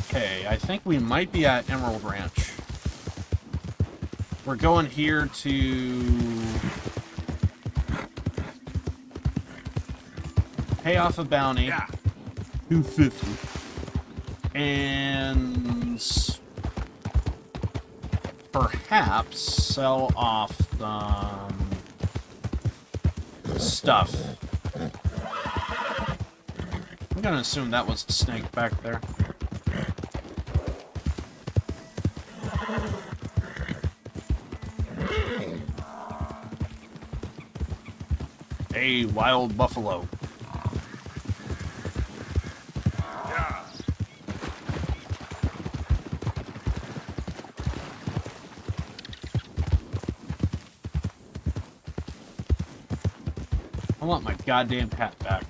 Okay, I think we might be at Emerald Ranch. We're going here to pay off a bounty. Yeah. 250. And perhaps sell off some stuff. I'm gonna assume that was the snake back there. A wild buffalo. Yeah. I want my goddamn hat back.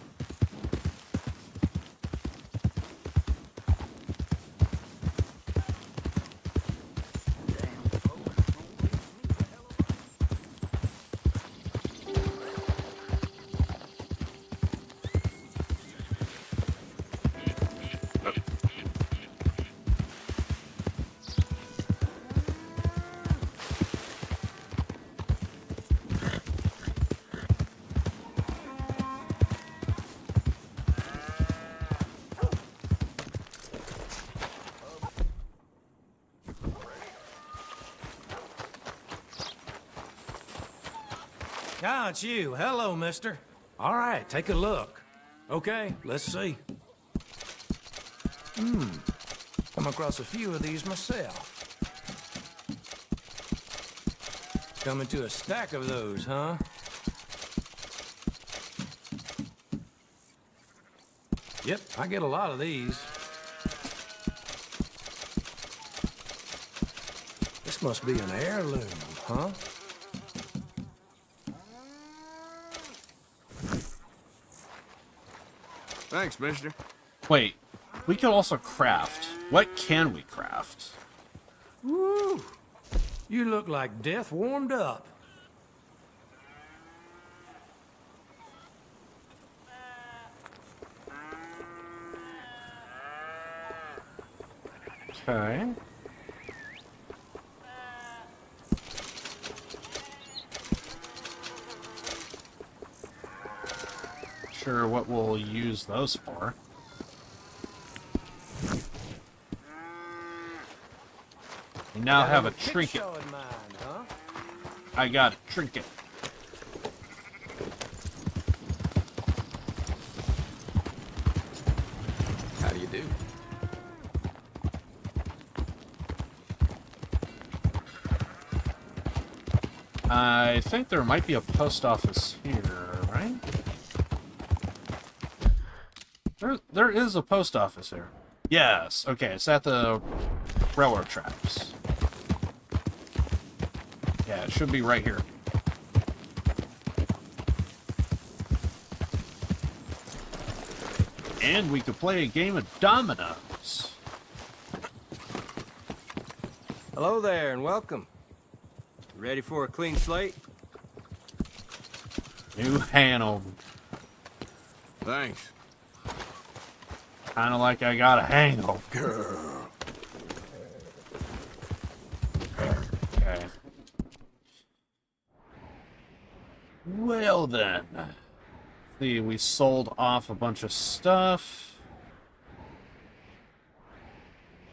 Ah, it's you. Hello, mister. All right, take a look. Okay, let's see. Come across a few of these myself. Coming to a stack of those, huh? Yep, I get a lot of these. This must be an heirloom, huh? Thanks, mister. Wait, we could also craft. What can we craft? Woo! You look like death warmed up. Okay. Sure what we'll use those for. We now have a trinket. I got a trinket. How do you do? I think there might be a post office here, right? There is a post office here. Yes. Okay, it's at the railroad tracks. Yeah, it should be right here. And we could play a game of dominoes. Hello there, and welcome. Ready for a clean slate? New Hanover. Thanks. Kind of like I got a hangover. Girl. Okay. Well then. See, we sold off a bunch of stuff.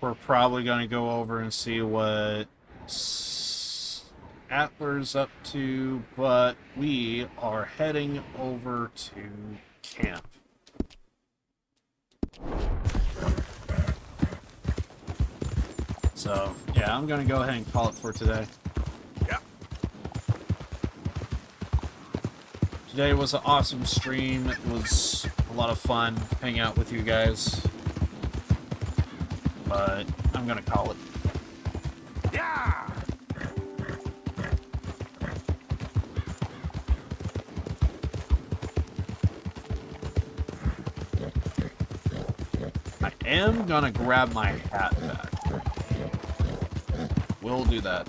We're probably going to go over and see what Atler's up to, but we are heading over to camp. So, yeah, I'm going to go ahead and call it for today. Yeah. Today was an awesome stream. It was a lot of fun hanging out with you guys. But I'm going to call it. Yeah! I am going to grab my hat back. We'll do that.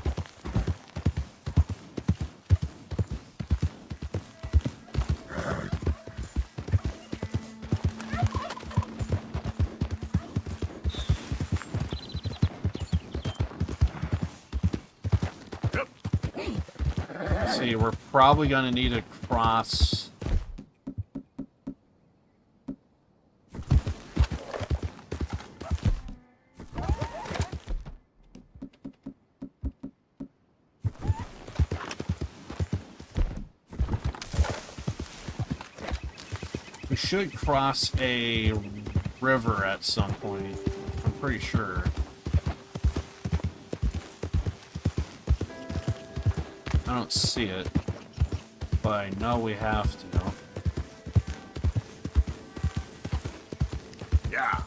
See, we're probably going to need to cross. We should cross a river at some point. I'm pretty sure. I don't see it, but I know we have to. Yeah.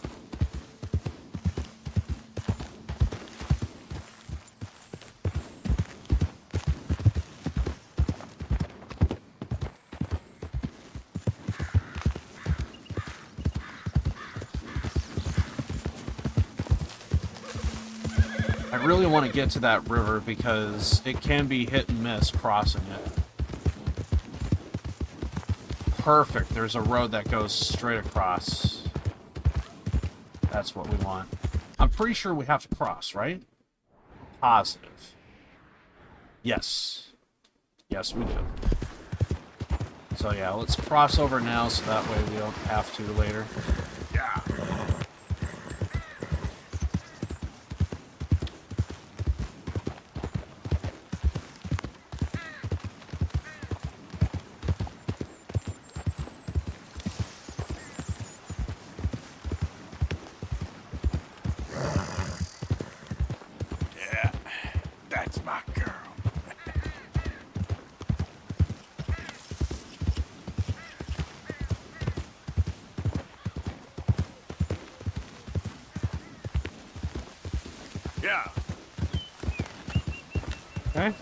really want to get to that river because it can be hit and miss crossing it. Perfect. There's a road that goes straight across. That's what we want. I'm pretty sure we have to cross, right? Positive. Yes. Yes, we do. So yeah, let's cross over now so that way we don't have to later. Yeah. Yeah, that's my girl. Yeah. Okay.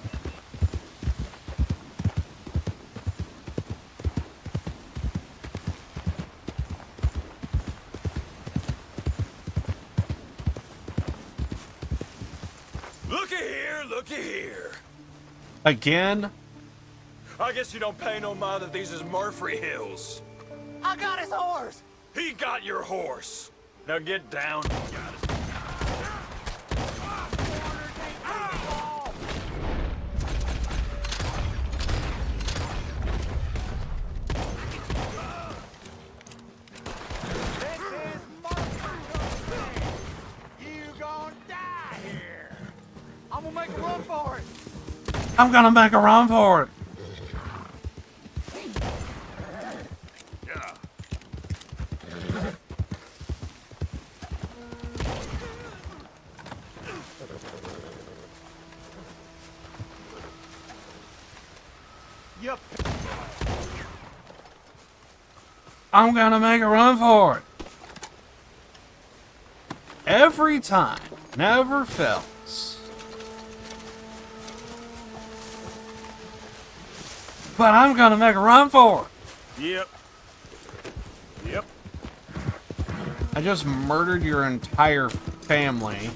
Looky here, looky here. Again? I guess you don't pay no mind that these is Murphy Hills. I got his horse! He got your horse. Now get down. Got it. I'm gonna make a run for it. I'm gonna make a run for it. Yeah. Yep. I'm gonna make a run for it. Every time. Never fails. But I'm gonna make a run for it. Yep. Yep. I just murdered your entire family.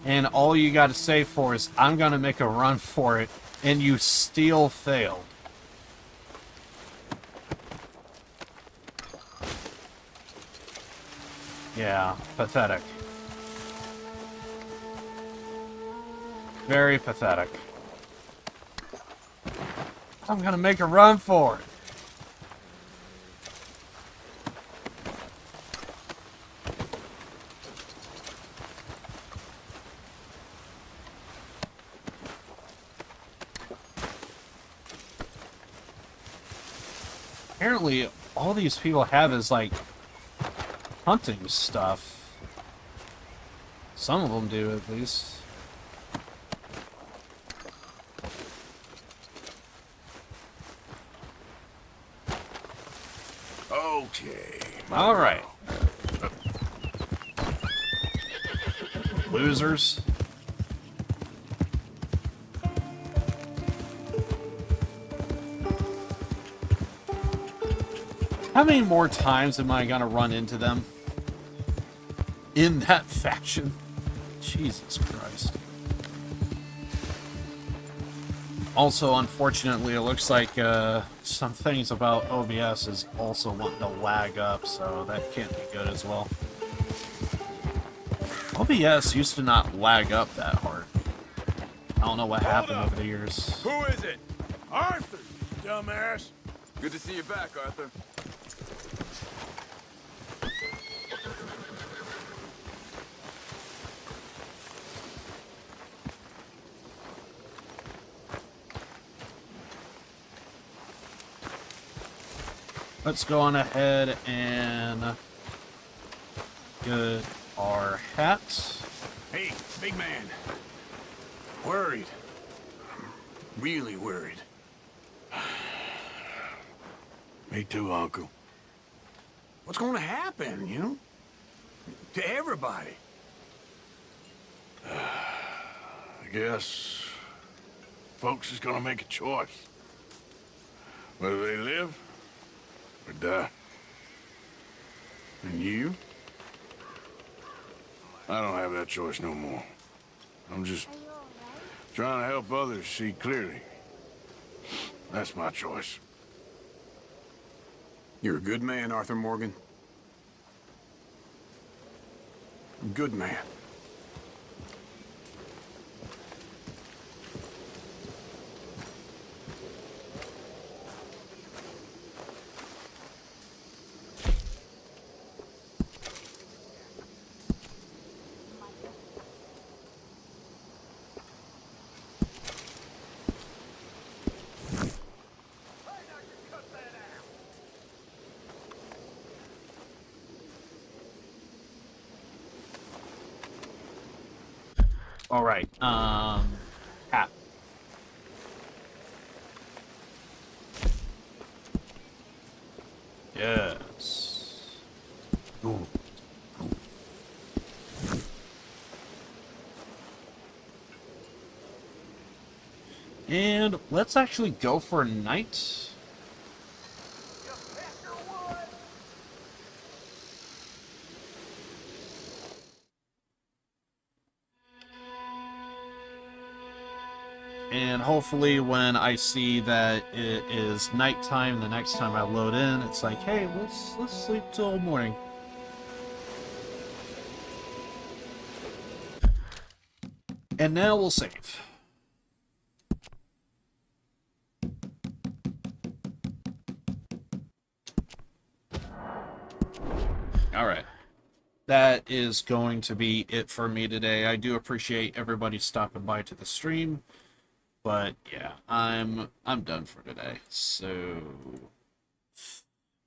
And all you gotta say for is, I'm gonna make a run for it. And you still failed. Yeah, pathetic. Very pathetic. I'm gonna make a run for it. Apparently, all these people have is like hunting stuff. Some of them do, at least. Okay. All right. Losers. How many more times am I gonna run into them? In that faction? Jesus Christ. Also, unfortunately, it looks like some things about OBS is also wanting to lag up, so that can't be good as well. OBS used to not lag up that hard. I don't know what happened over the years. Who is it? Arthur, you dumbass. Good to see you back, Arthur. Let's go on ahead and get our hats. Hey, big man. Worried. Really worried. Me too, Uncle. What's gonna happen, you know? To everybody. I guess folks is gonna make a choice. Whether they live or die. And you? I don't have that choice no more. I'm just trying to help others see clearly. That's my choice. You're a good man, Arthur Morgan. Good man. All right. Hap. Yes. Ooh. And let's actually go for a night. And hopefully when I see that it is nighttime the next time I load in, it's like, hey, let's sleep till morning. And now we'll save. Alright. That is going to be it for me today. I do appreciate everybody stopping by to the stream. But yeah, I'm done for today. So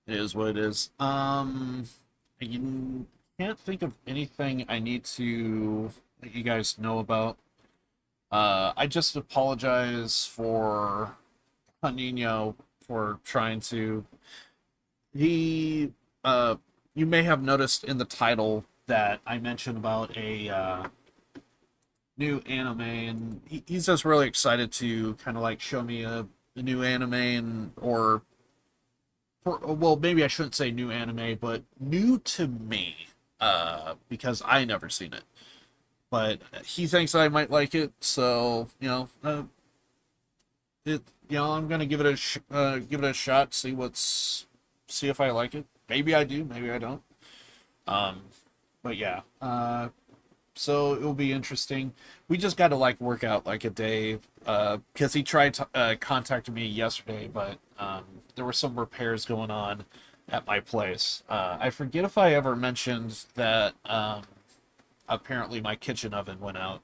it is what it is. I can't think of anything I need to let you guys know about. I just apologize for Nino for trying to. You may have noticed in the title that I mentioned about a new anime, and he's just really excited to kind of like show me a new anime, and well, maybe I shouldn't say new anime, but new to me, because I never seen it. But he thinks I might like it, so I'm gonna give it a shot, see if I like it. Maybe I do, maybe I don't. But yeah, so it will be interesting. We just got to like work out like a day, because he tried to contact me yesterday, but there were some repairs going on at my place. I forget if I ever mentioned that apparently my kitchen oven went out.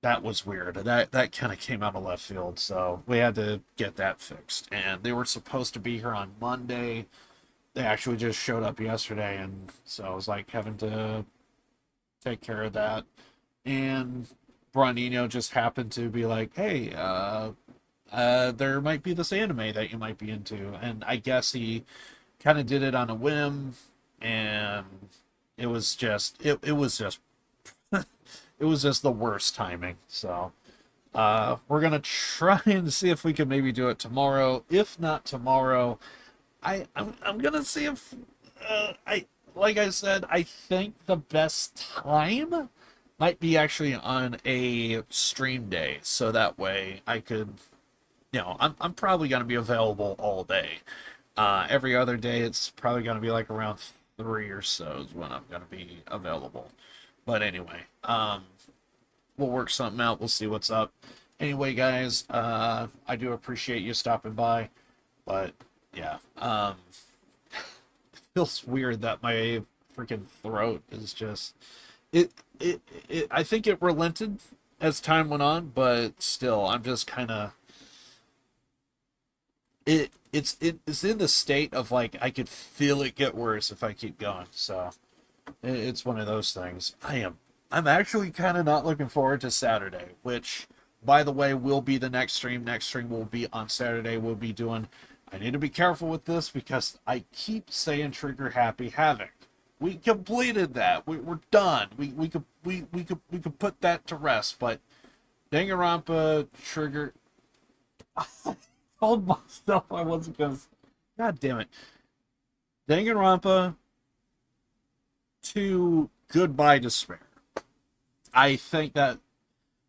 That was weird. That kind of came out of left field, so we had to get that fixed. And they were supposed to be here on Monday. They actually just showed up yesterday, and so I was like having to take care of that. And Bronino just happened to be like, hey, there might be this anime that you might be into. And I guess he kind of did it on a whim, and it was just it was just it was just the worst timing. So we're gonna try and see if we can maybe do it tomorrow. If not tomorrow, I'm gonna see if like I said, I think the best time might be actually on a stream day, so that way I could, I'm probably gonna be available all day. Every other day, it's probably gonna be like around 3 or so is when I'm gonna be available. But anyway, we'll work something out. We'll see what's up. Anyway, guys, I do appreciate you stopping by, but yeah, it feels weird that my freaking throat is just I think it relented as time went on, but still, I'm just kind of it's in the state of like I could feel it get worse if I keep going. So it's one of those things. I'm actually kind of not looking forward to Saturday, which, by the way, will be the next stream. Next stream will be on Saturday. We'll be doing. I need to be careful with this because I keep saying Trigger Happy Havoc. We completed that. We're done. We could put that to rest. But Danganronpa Trigger. I told myself I wasn't gonna. God damn it. Danganronpa to Goodbye Despair. I think that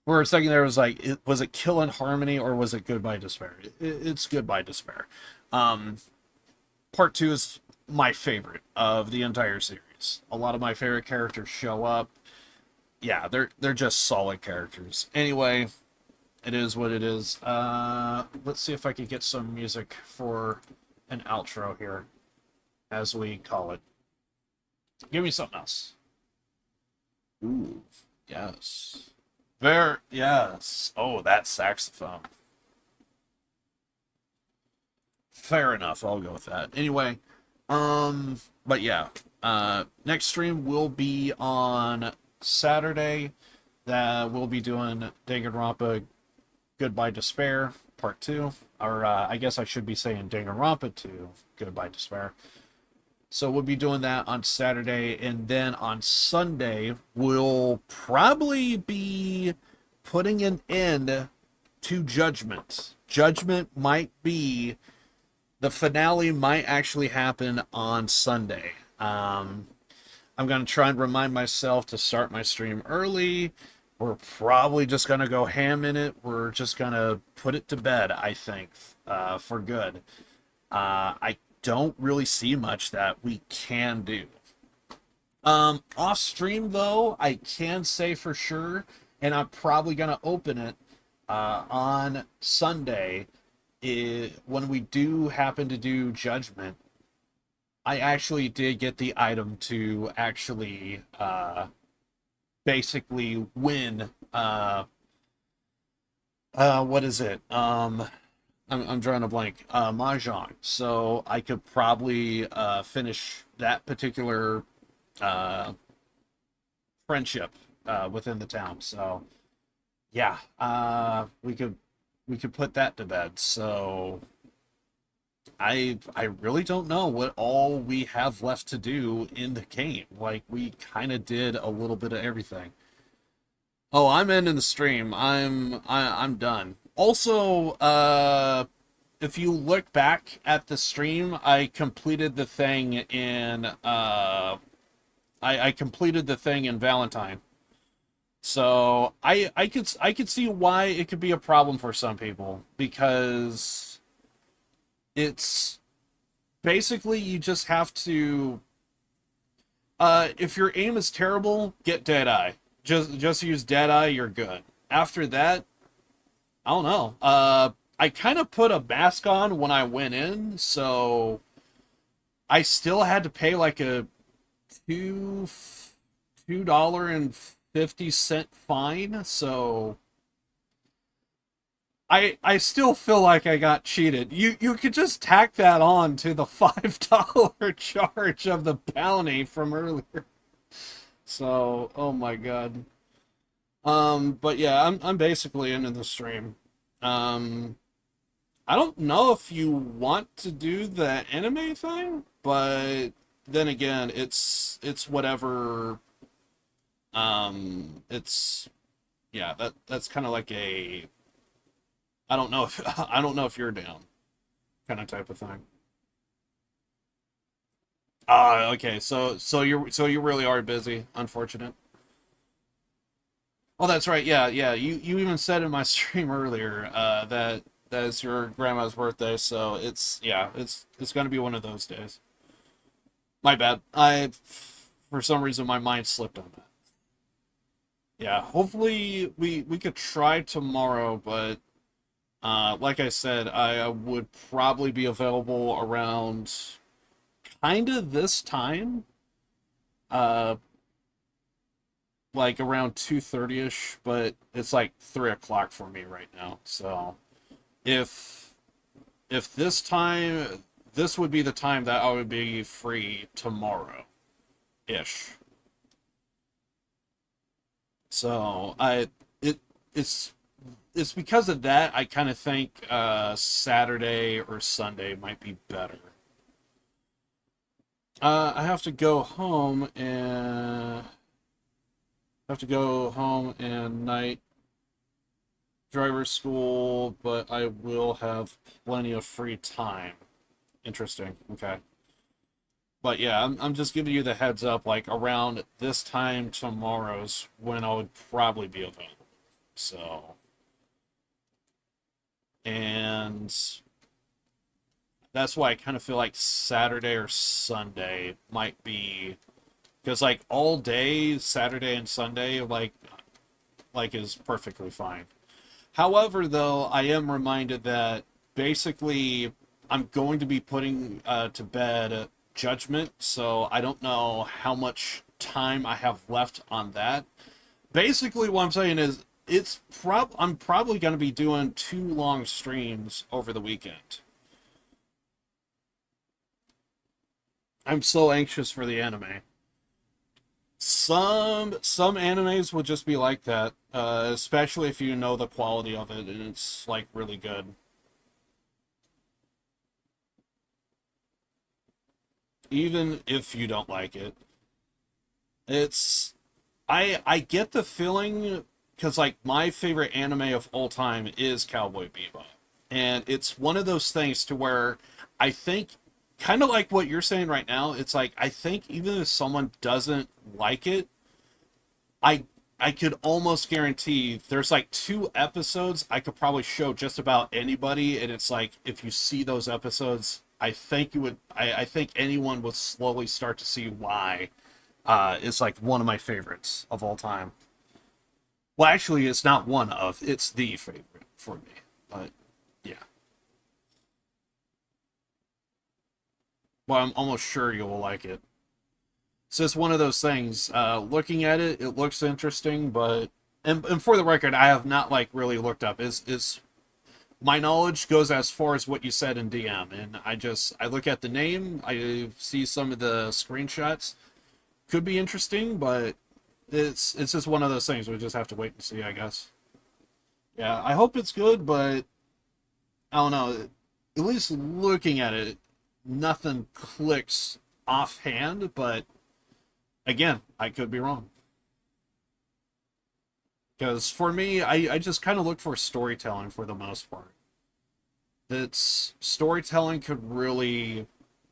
for a second there was like, was it Kill in Harmony or was it Goodbye Despair? It's Goodbye Despair. Part 2 is my favorite of the entire series. A lot of my favorite characters show up. Yeah, they're just solid characters. Anyway, it is what it is. Let's see if I can get some music for an outro here, as we call it. Give me something else. Ooh, yes. Yes. Oh, that saxophone. Fair enough, I'll go with that. Anyway, but yeah, next stream will be on Saturday. That we'll be doing Danganronpa Goodbye Despair Part 2. Or, I guess I should be saying Danganronpa 2 Goodbye Despair. So we'll be doing that on Saturday, and then on Sunday, we'll probably be putting an end to Judgment. Judgment might be... The finale might actually happen on Sunday. I'm going to try and remind myself to start my stream early. We're probably just going to go ham in it. We're just going to put it to bed, I think, for good. I don't really see much that we can do. Off stream, though, I can say for sure, and I'm probably going to open it on Sunday. When we do happen to do Judgment, I actually did get the item to actually basically win. What is it? I'm drawing a blank. Mahjong. So I could probably finish that particular friendship within the town. So yeah, we could put that to bed. So I really don't know what all we have left to do in the game. Like, we kind of did a little bit of everything. Oh, I'm ending the stream. I'm done. Also, if you look back at the stream, I completed the thing in I completed the thing in Valentine. So I could see why it could be a problem for some people, because it's basically you just have to if your aim is terrible, get Deadeye. Just use Deadeye, you're good. After that, I don't know. I kind of put a mask on when I went in, so I still had to pay like a $2.50 fine, so I still feel like I got cheated. You could just tack that on to the $5 charge of the bounty from earlier. So, oh my god. But yeah, I'm basically into the stream. I don't know if you want to do the anime thing, but then again, it's whatever. It's yeah, that's kind of like a I don't know if I don't know if you're down kind of type of thing. Ah, okay. So you really are busy. Unfortunate. Oh, that's right. Yeah, yeah. You even said in my stream earlier that is your grandma's birthday. So it's going to be one of those days. My bad. For some reason my mind slipped on that. Yeah. Hopefully we could try tomorrow, but like I said, I would probably be available around kind of this time. Like around 2:30ish, but it's like 3 o'clock for me right now. So if this would be the time that I would be free tomorrow ish. So it's because of that I kind of think Saturday or Sunday might be better. I have to go home and night driver's school, but I will have plenty of free time. Interesting. Okay. But yeah, I'm just giving you the heads up, like around this time tomorrow's when I would probably be available. So, and that's why I kind of feel like Saturday or Sunday might be, because like all day Saturday and Sunday like is perfectly fine. However, though, I am reminded that basically I'm going to be putting to bed Judgment, so I don't know how much time I have left on that. Basically, what I'm saying is I'm probably going to be doing 2 long streams over the weekend. I'm so anxious for the anime. Some animes will just be like that, especially if you know the quality of it and it's like really good. Even if you don't like it, it's I get the feeling because like my favorite anime of all time is Cowboy Bebop, and it's one of those things to where I think kind of like what you're saying right now. It's like I think even if someone doesn't like it, I I could almost guarantee there's like 2 episodes I could probably show just about anybody, and it's like if you see those episodes, I think you would. I think anyone would slowly start to see why it's like one of my favorites of all time. Well, actually, it's not one of. It's the favorite for me. But yeah. Well, I'm almost sure you will like it. So it's one of those things. Looking at it, it looks interesting, but and for the record, I have not like really looked up. Is my knowledge goes as far as what you said in DM, and I look at the name, I see some of the screenshots. Could be interesting, but it's just one of those things. We just have to wait and see, I guess. Yeah, I hope it's good, but I don't know. At least looking at it, nothing clicks offhand, but again, I could be wrong. Because for me, I just kind of look for storytelling for the most part. That's storytelling could really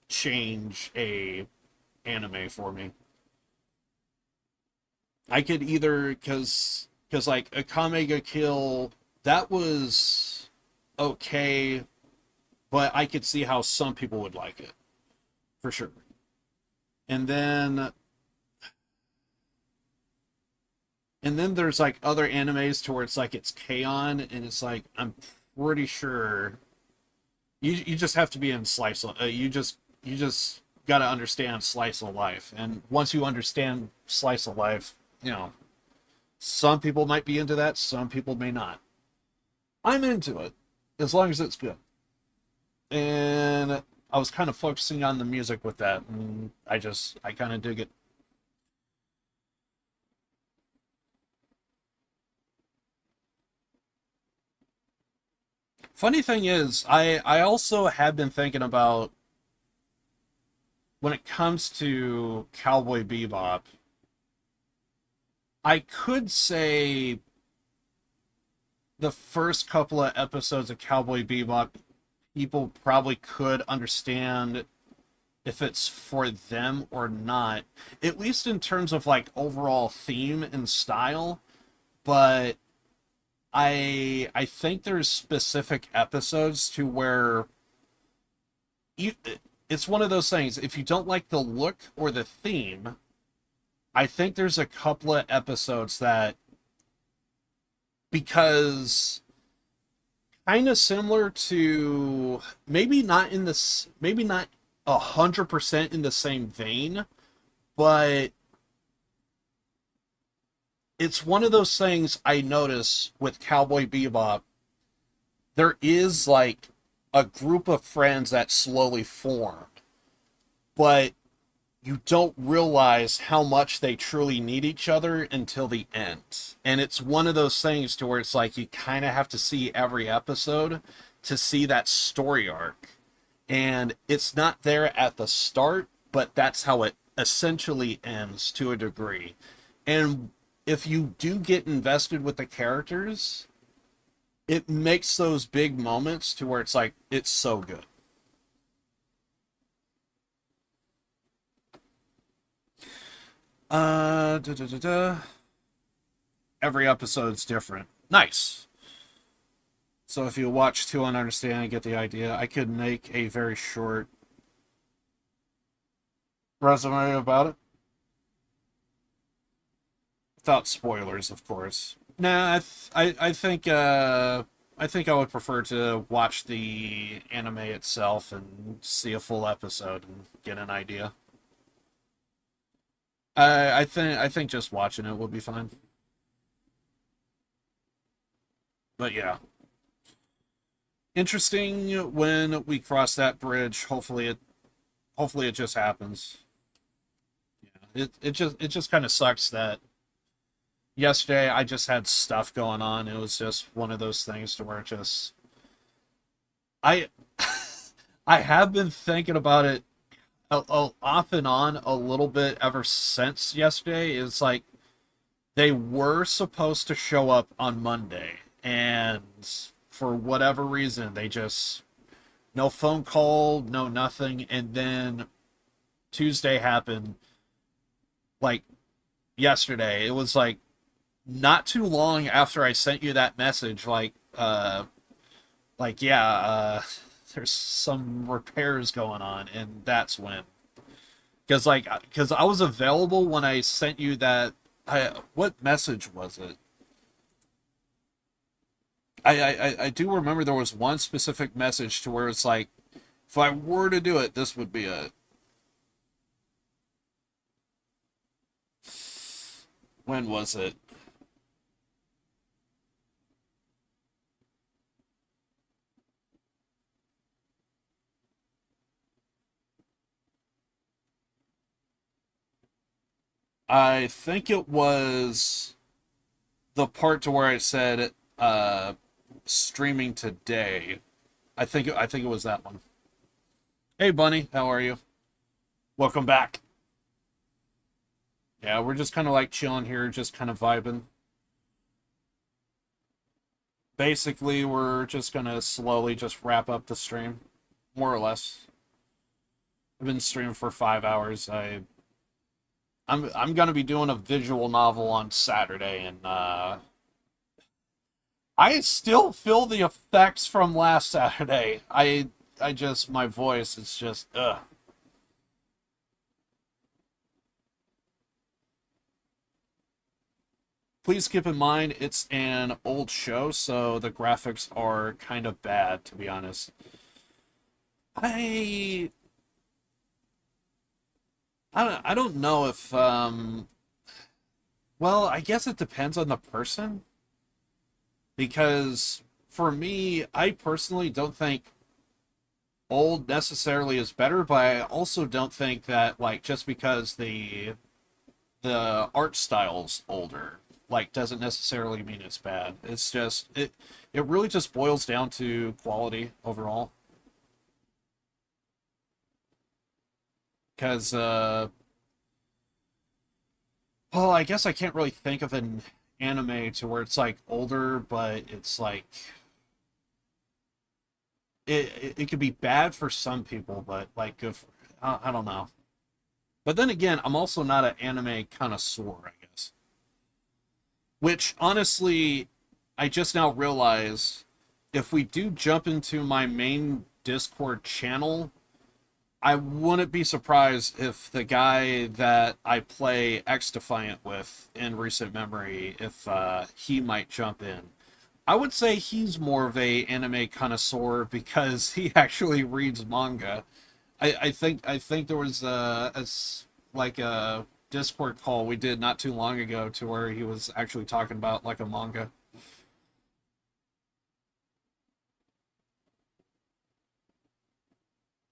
change a anime for me. I could either because like Akame ga Kill, that was okay, but I could see how some people would like it for sure. And then there's like other animes to where it's like it's K-On! And it's like I'm pretty sure you just have to be in you just got to understand slice of life. And once you understand slice of life, some people might be into that, some people may not. I'm into it as long as it's good. And I was kind of focusing on the music with that, and I kind of dig it. Funny thing is, I also have been thinking about when it comes to Cowboy Bebop, I could say the first couple of episodes of Cowboy Bebop, people probably could understand if it's for them or not, at least in terms of like overall theme and style. But I think there's specific episodes to where it's one of those things. If you don't like the look or the theme, I think there's a couple of episodes that, because kind of similar to maybe not 100% in the same vein, but it's one of those things I notice with Cowboy Bebop. There is like a group of friends that slowly form, but you don't realize how much they truly need each other until the end. And it's one of those things to where it's like you kind of have to see every episode to see that story arc. And it's not there at the start, but that's how it essentially ends to a degree. And if you do get invested with the characters, it makes those big moments to where it's like, it's so good. Da, da, da, da. Every episode's different. Nice. So if you watch two and understand and get the idea, I could make a very short resume about it. Without spoilers, of course. Nah, I think I would prefer to watch the anime itself and see a full episode and get an idea. I think just watching it will be fine. But yeah. Interesting when we cross that bridge. Hopefully it just happens. Yeah. It just kind of sucks that yesterday I just had stuff going on. It was just one of those things to where it just I I have been thinking about it off and on a little bit ever since yesterday. It's like they were supposed to show up on Monday, and for whatever reason, they just no phone call, no nothing, and then Tuesday happened. Like yesterday, it was not too long after I sent you that message. Yeah, there's some repairs going on, and that's when. Because I was available when I sent you that. What message was it? I do remember there was one specific message to where it's like, if I were to do it, this would be it. When was it? I think it was the part to where I said streaming today. I think it was that one. Hey Bunny, how are you? Welcome back. Yeah, we're just kind of like chilling here, just kind of vibing. Basically, we're just gonna slowly just wrap up the stream, more or less. I've been streaming for 5 hours. I'm gonna be doing a visual novel on Saturday, and I still feel the effects from last Saturday. I just my voice is just ugh. Please keep in mind it's an old show, so the graphics are kind of bad, to be honest. I I don't know if well, I guess it depends on the person, because for me, I personally don't think old necessarily is better, but I also don't think that just because the art style's older doesn't necessarily mean it's bad. It's just it really just boils down to quality overall. Because well, I guess I can't really think of an anime to where it's older, but it's it could be bad for some people, but good for, I don't know. But then again, I'm also not an anime connoisseur, I guess. Which honestly, I just now realized if we do jump into my main Discord channel, I wouldn't be surprised if the guy that I play X Defiant with in recent memory, if he might jump in. I would say he's more of a anime connoisseur because he actually reads manga. I think there was a Discord call we did not too long ago to where he was actually talking about a manga.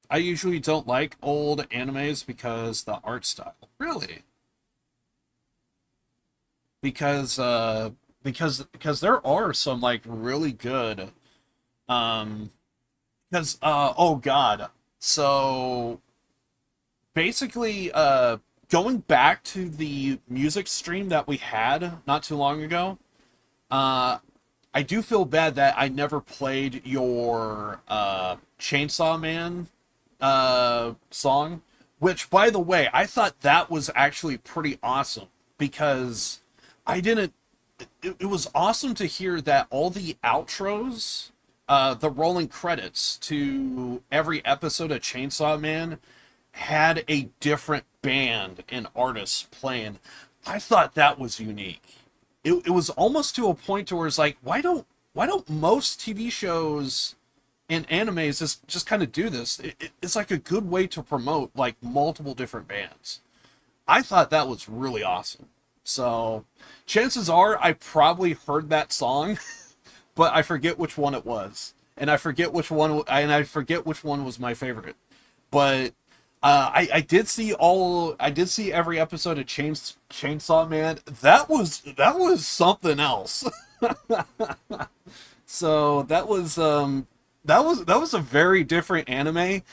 I usually don't like old animes because the art style. Really? Because there are some really good because oh god. So basically going back to the music stream that we had not too long ago, I do feel bad that I never played your Chainsaw Man song, Which, by the way, I thought that was actually pretty awesome because I didn't. It was awesome to hear that all the outros, the rolling credits to every episode of Chainsaw Man had a different band and artists playing. I thought that was unique. It was almost to a point to where it's like, why don't most TV shows and animes just kind of do this? It's like a good way to promote like multiple different bands. I thought that was really awesome. So chances are I probably heard that song, but I forget which one it was, and I forget which one was my favorite. But I did see every episode of Chainsaw Man. That was something else. So that was a very different anime.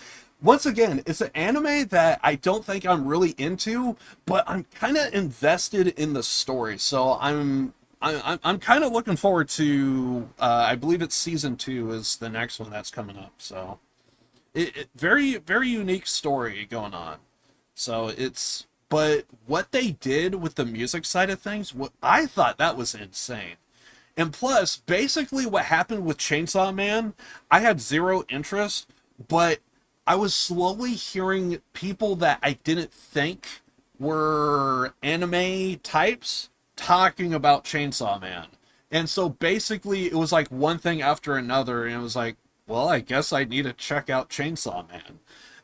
Once again, it's an anime that I don't think I'm really into, but I'm kind of invested in the story. So I'm kind of looking forward to. I believe it's season 2 is the next one that's coming up. So very very unique story going on. So but what they did with the music side of things, I thought that was insane. And plus, basically what happened with Chainsaw Man, I had zero interest, but I was slowly hearing people that I didn't think were anime types talking about Chainsaw Man. And so basically it was like one thing after another, and it was like, well, I guess I need to check out Chainsaw Man.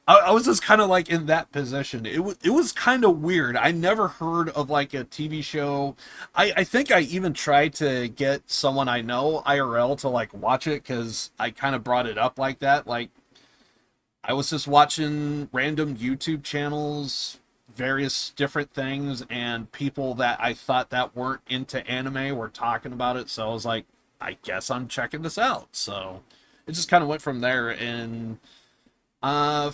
I was just kind of like in that position. It was kind of weird. I never heard of like a TV show. I think I even tried to get someone I know IRL to like watch it because I kind of brought it up like that. Like I was just watching random YouTube channels, various different things, and people that I thought that weren't into anime were talking about it. So I was like, I guess I'm checking this out. So it just kind of went from there. And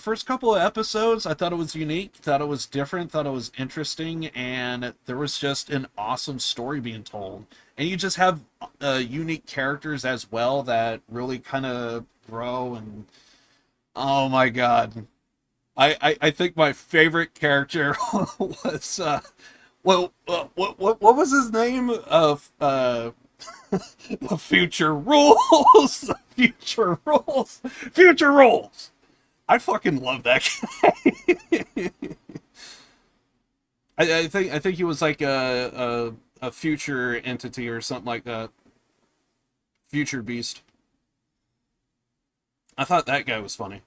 first couple of episodes, I thought it was unique, thought it was different, thought it was interesting, and there was just an awesome story being told. And you just have unique characters as well that really kind of grow. And oh my god, I think my favorite character was what was his name of the future rules. The future rules, future rules. I fucking love that guy. I think he was like a future entity or something like that. Future beast. I thought that guy was funny.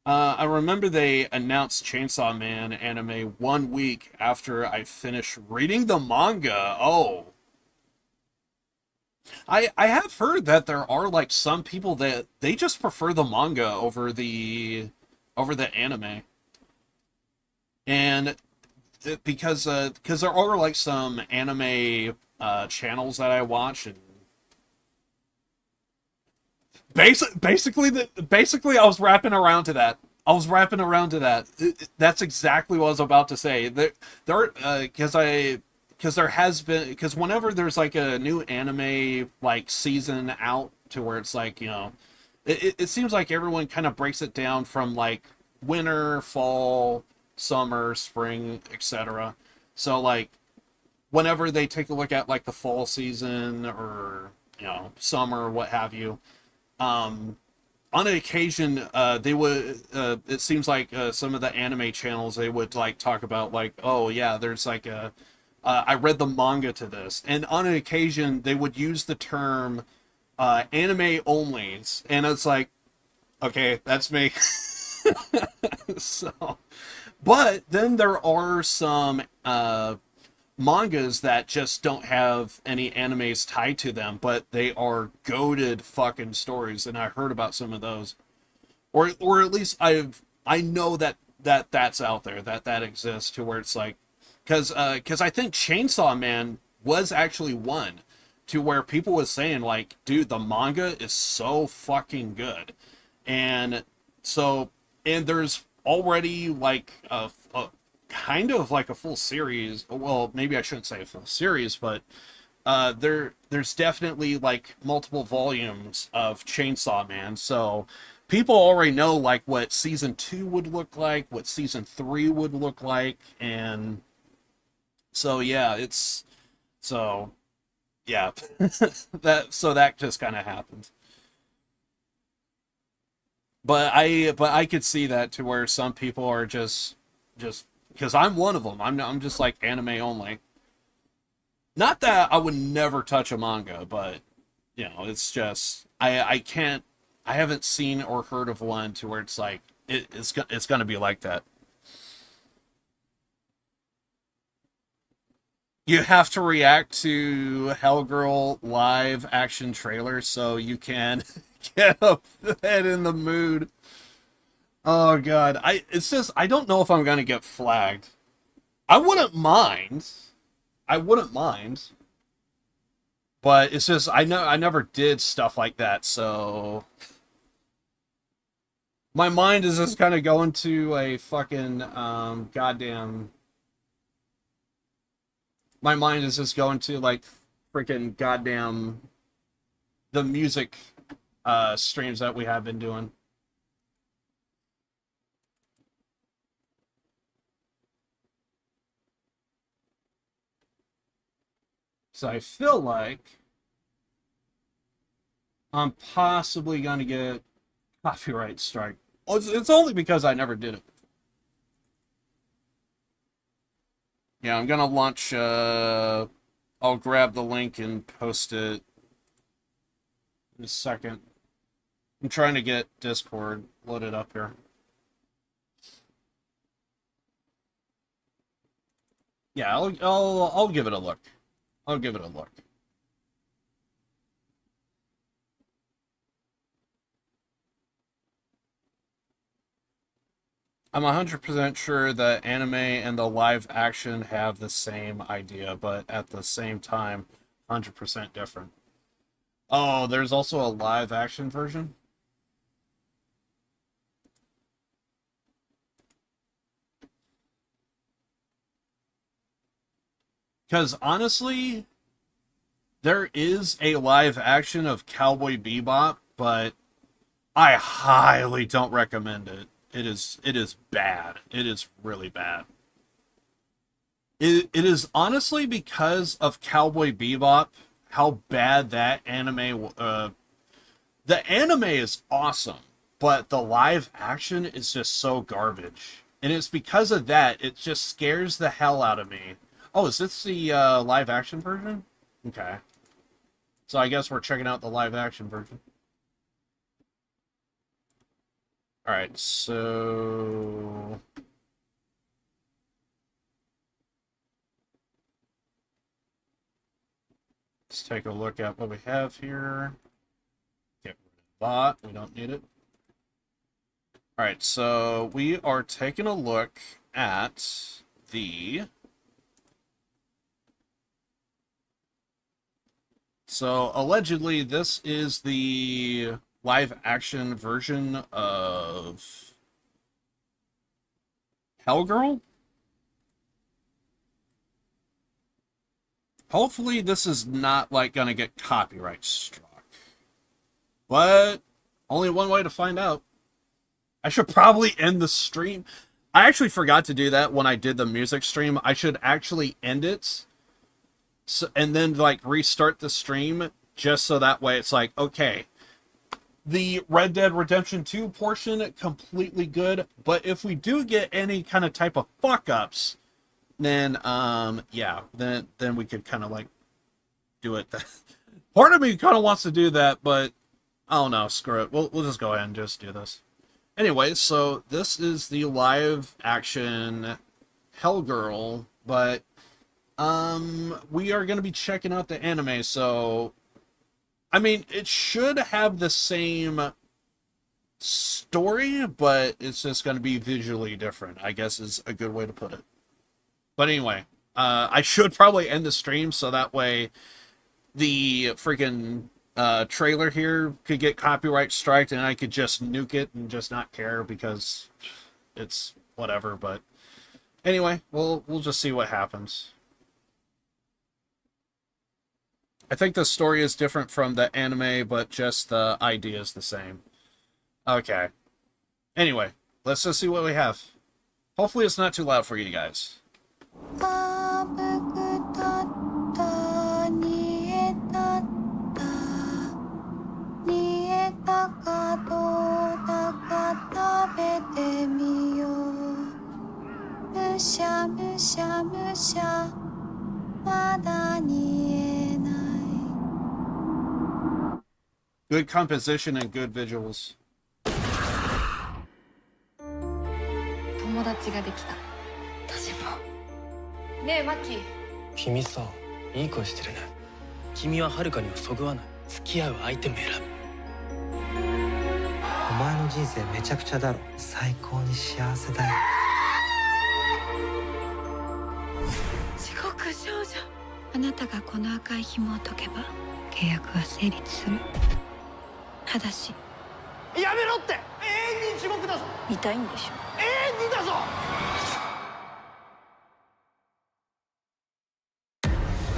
I remember they announced Chainsaw Man anime 1 week after I finished reading the manga. Oh. I have heard that there are like some people that they just prefer the manga over the anime. And because there are like some anime channels that I watch, and basically I was wrapping around to that. That's exactly what I was about to say. Because whenever there's like a new anime like season out to where it's like, you know, it seems like everyone kind of breaks it down from like winter, fall, summer, spring, etc. So like whenever they take a look at like the fall season or, you know, summer, what have you, on an occasion they would it seems like some of the anime channels, they would like talk about like, oh yeah, there's like a I read the manga to this, and on an occasion they would use the term anime onlys, and it's like, okay, that's me. So, but then there are some mangas that just don't have any animes tied to them, but they are goated fucking stories, and I heard about some of those, or at least I know that's out there, that exists, to where it's like, because I think Chainsaw Man was actually one to where people was saying like, dude, the manga is so fucking good. And so, and there's already like a kind of like a full series. Well, maybe I shouldn't say a full series, but there's definitely like multiple volumes of Chainsaw Man. So people already know like what season 2 would look like, what season 3 would look like, and so yeah, so yeah, that just kind of happened. But I could see that to where some people are just because I'm one of them. I'm just like anime only. Not that I would never touch a manga, but it's just I can't. I haven't seen or heard of one to where it's like it's gonna be like that. You have to react to Hellgirl live action trailer so you can get up head in the mood. Oh god, it's just I don't know if I'm gonna get flagged. I wouldn't mind. I wouldn't mind. But it's just I know I never did stuff like that, so my mind is just kind of going to a fucking goddamn. My mind is just going to like freaking goddamn the music streams that we have been doing. So I feel like I'm possibly going to get copyright strike. It's only because I never did it. Yeah, I'm going to launch, I'll grab the link and post it in a second. I'm trying to get Discord loaded up here. Yeah, I'll give it a look. I'll give it a look. I'm 100% sure that anime and the live action have the same idea, but at the same time, 100% different. Oh, there's also a live action version? Because honestly, there is a live action of Cowboy Bebop, but I highly don't recommend it. It is bad. It is really bad. It is honestly because of Cowboy Bebop, how bad that anime the anime is awesome, but the live action is just so garbage. And it's because of that, it just scares the hell out of me. Oh, is this the live action version? Okay. So I guess we're checking out the live action version. Alright, so... let's take a look at what we have here. Get rid of bot. We don't need it. Alright, so we are taking a look at the... so, allegedly, this is the live action version of Hellgirl? Hopefully this is not like gonna get copyright struck. But only one way to find out. I should probably end the stream. I actually forgot to do that when I did the music stream. I should actually end it and then like restart the stream just so that way it's like, okay, the Red Dead Redemption 2 portion completely good, but if we do get any kind of type of fuck ups, then yeah, then we could kind of like do it. Part of me kind of wants to do that, but I don't know, screw it. We'll just go ahead and just do this. Anyway, so this is the live action Hellgirl, but we are going to be checking out the anime, so I mean, it should have the same story, but it's just going to be visually different, I guess is a good way to put it. But anyway, I should probably end the stream so that way the freaking trailer here could get copyright striked and I could just nuke it and just not care because it's whatever. But anyway, we'll just see what happens. I think the story is different from the anime, but just the idea is the same. Okay. Anyway, let's just see what we have. Hopefully it's not too loud for you guys. あぶくたった煮えたった煮えたかどうだか食べてみようむしゃむしゃむしゃまだ煮えない Good composition and good visuals. 友達ができた私もねえマキ君さいい声してるね君は遥にはそぐわない付き合う相手も選ぶお前の人生めちゃくちゃだろ最高に幸せだよ地獄少女あなたがこの赤い紐を解けば契約は成立するただしやめろって永遠に地獄だぞ見たいんでしょ永遠にだぞ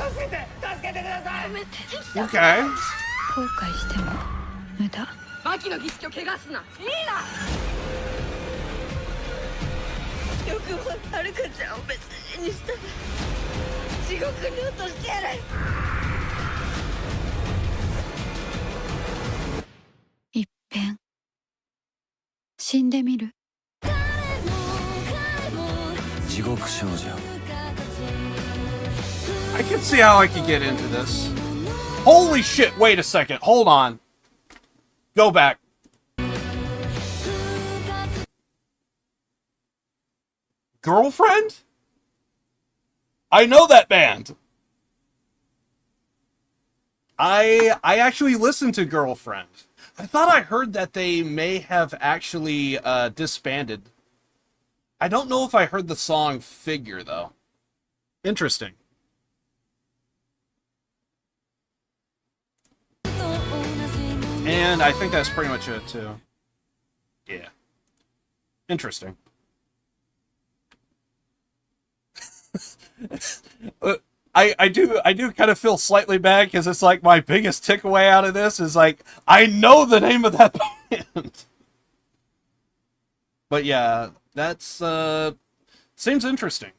助けて助けてくださいやめて Okay. 後悔しても無駄マキの儀式を汚すないいなよくもはるかちゃんを別人にした地獄に落としてやるいっぺん死んでみる地獄少女 I can see how I can get into this. Holy shit, wait a second. Hold on. Go back. Girlfriend? I know that band. I actually listened to Girlfriend. I thought I heard that they may have actually disbanded. I don't know if I heard the song Figure, though. Interesting. And I think that's pretty much it, too. Yeah. Interesting. I do kind of feel slightly bad because it's like my biggest takeaway out of this is like I know the name of that band. But yeah, that's seems interesting.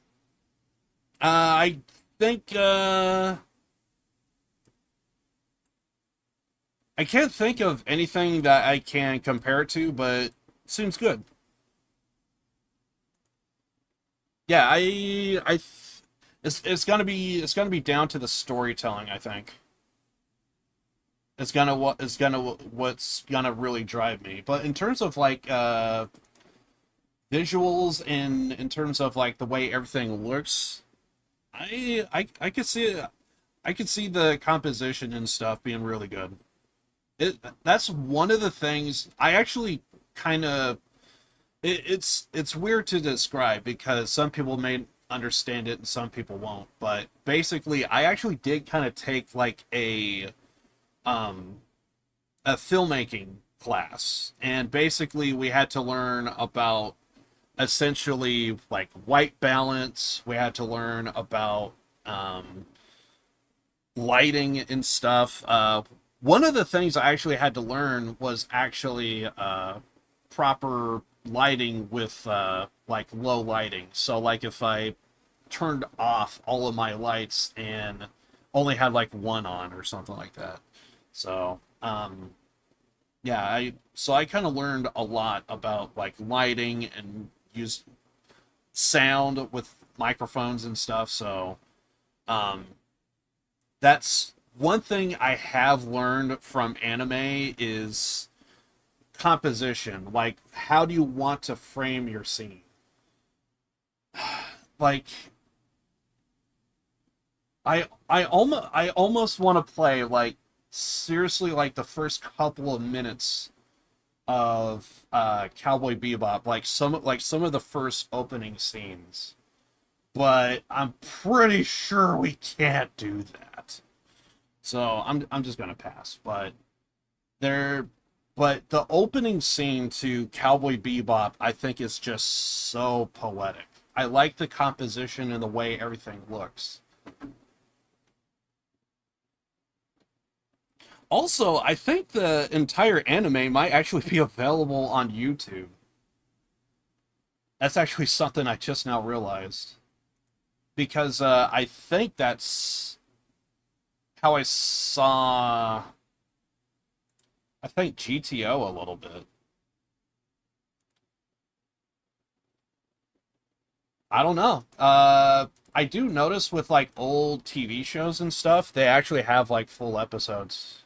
I think I can't think of anything that I can compare it to, but it seems good. Yeah, it's gonna be down to the storytelling. I think what's gonna really drive me. But in terms of like visuals and in terms of like the way everything looks, I could see the composition and stuff being really good. That's one of the things I actually kind of. It's weird to describe because some people may understand it and some people won't. But basically, I actually did kind of take like a filmmaking class, and basically we had to learn about essentially like white balance. We had to learn about lighting and stuff. One of the things I actually had to learn was actually proper lighting with like low lighting. So like if I turned off all of my lights and only had like one on or something like that. So yeah, I kind of learned a lot about like lighting and use sound with microphones and stuff. So that's one thing I have learned from anime is composition. Like, how do you want to frame your scene? Like, I almost want to play like seriously like the first couple of minutes of Cowboy Bebop, like some of the first opening scenes. But I'm pretty sure we can't do that. So I'm just gonna pass. But the opening scene to Cowboy Bebop, I think, is just so poetic. I like the composition and the way everything looks. Also, I think the entire anime might actually be available on YouTube. That's actually something I just now realized. Because I think that's how I saw, I think, GTO a little bit. I don't know. I do notice with like old TV shows and stuff, they actually have like full episodes.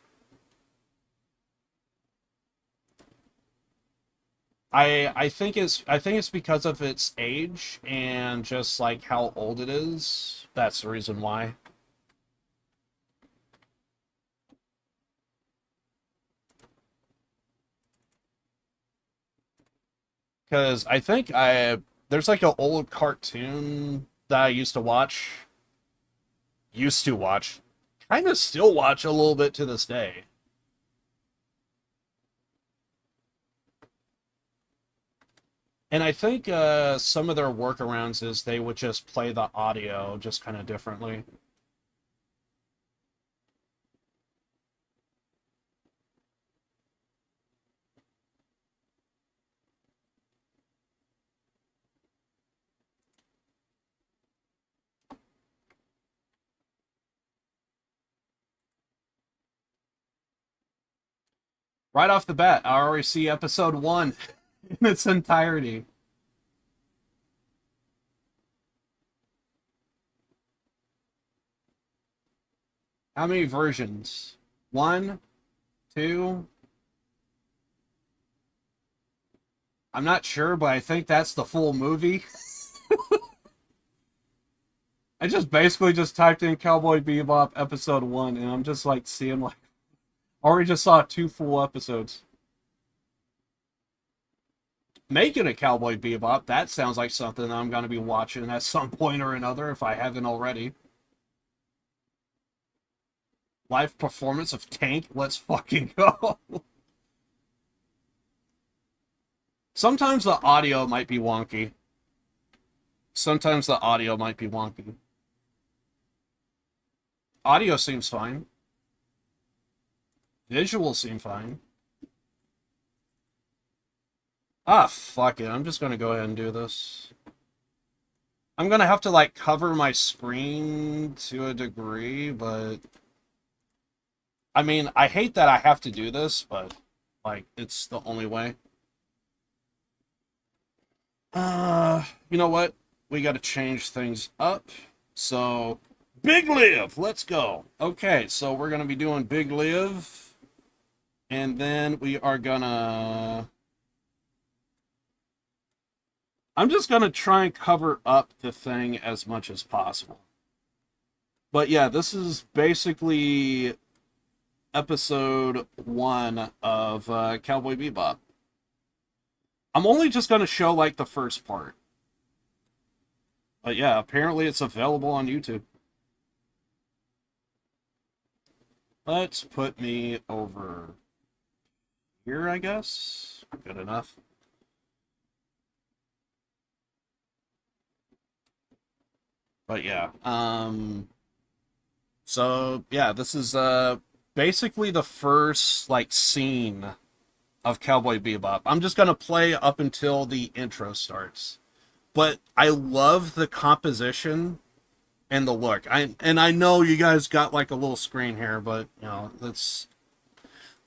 I think it's because of its age and just like how old it is. That's the reason why. Because I think there's like an old cartoon that I used to watch. Kind of still watch a little bit to this day. And I think some of their workarounds is they would just play the audio just kind of differently. Right off the bat, I already see episode 1 in its entirety. How many versions? 1, 2. I'm not sure, but I think that's the full movie. I just basically just typed in Cowboy Bebop episode 1, and I'm just like seeing like, already just saw 2 full episodes. Making a Cowboy Bebop, that sounds like something I'm going to be watching at some point or another if I haven't already. Live performance of Tank, let's fucking go. Sometimes the audio might be wonky. Audio seems fine. Visuals seem fine. Ah, fuck it. I'm just going to go ahead and do this. I'm going to have to, like, cover my screen to a degree, but... I mean, I hate that I have to do this, but, like, it's the only way. You know what? We got to change things up. So, Big Live! Let's go! Okay, so we're going to be doing Big Live. And then we are gonna... I'm just going to try and cover up the thing as much as possible. But yeah, this is basically episode 1 of Cowboy Bebop. I'm only just going to show, like, the first part. But yeah, apparently it's available on YouTube. Let's put me over here, I guess. Good enough. But yeah, so yeah, this is basically the first like scene of Cowboy Bebop. I'm just gonna play up until the intro starts. But I love the composition and the look. I know you guys got like a little screen here, but you know,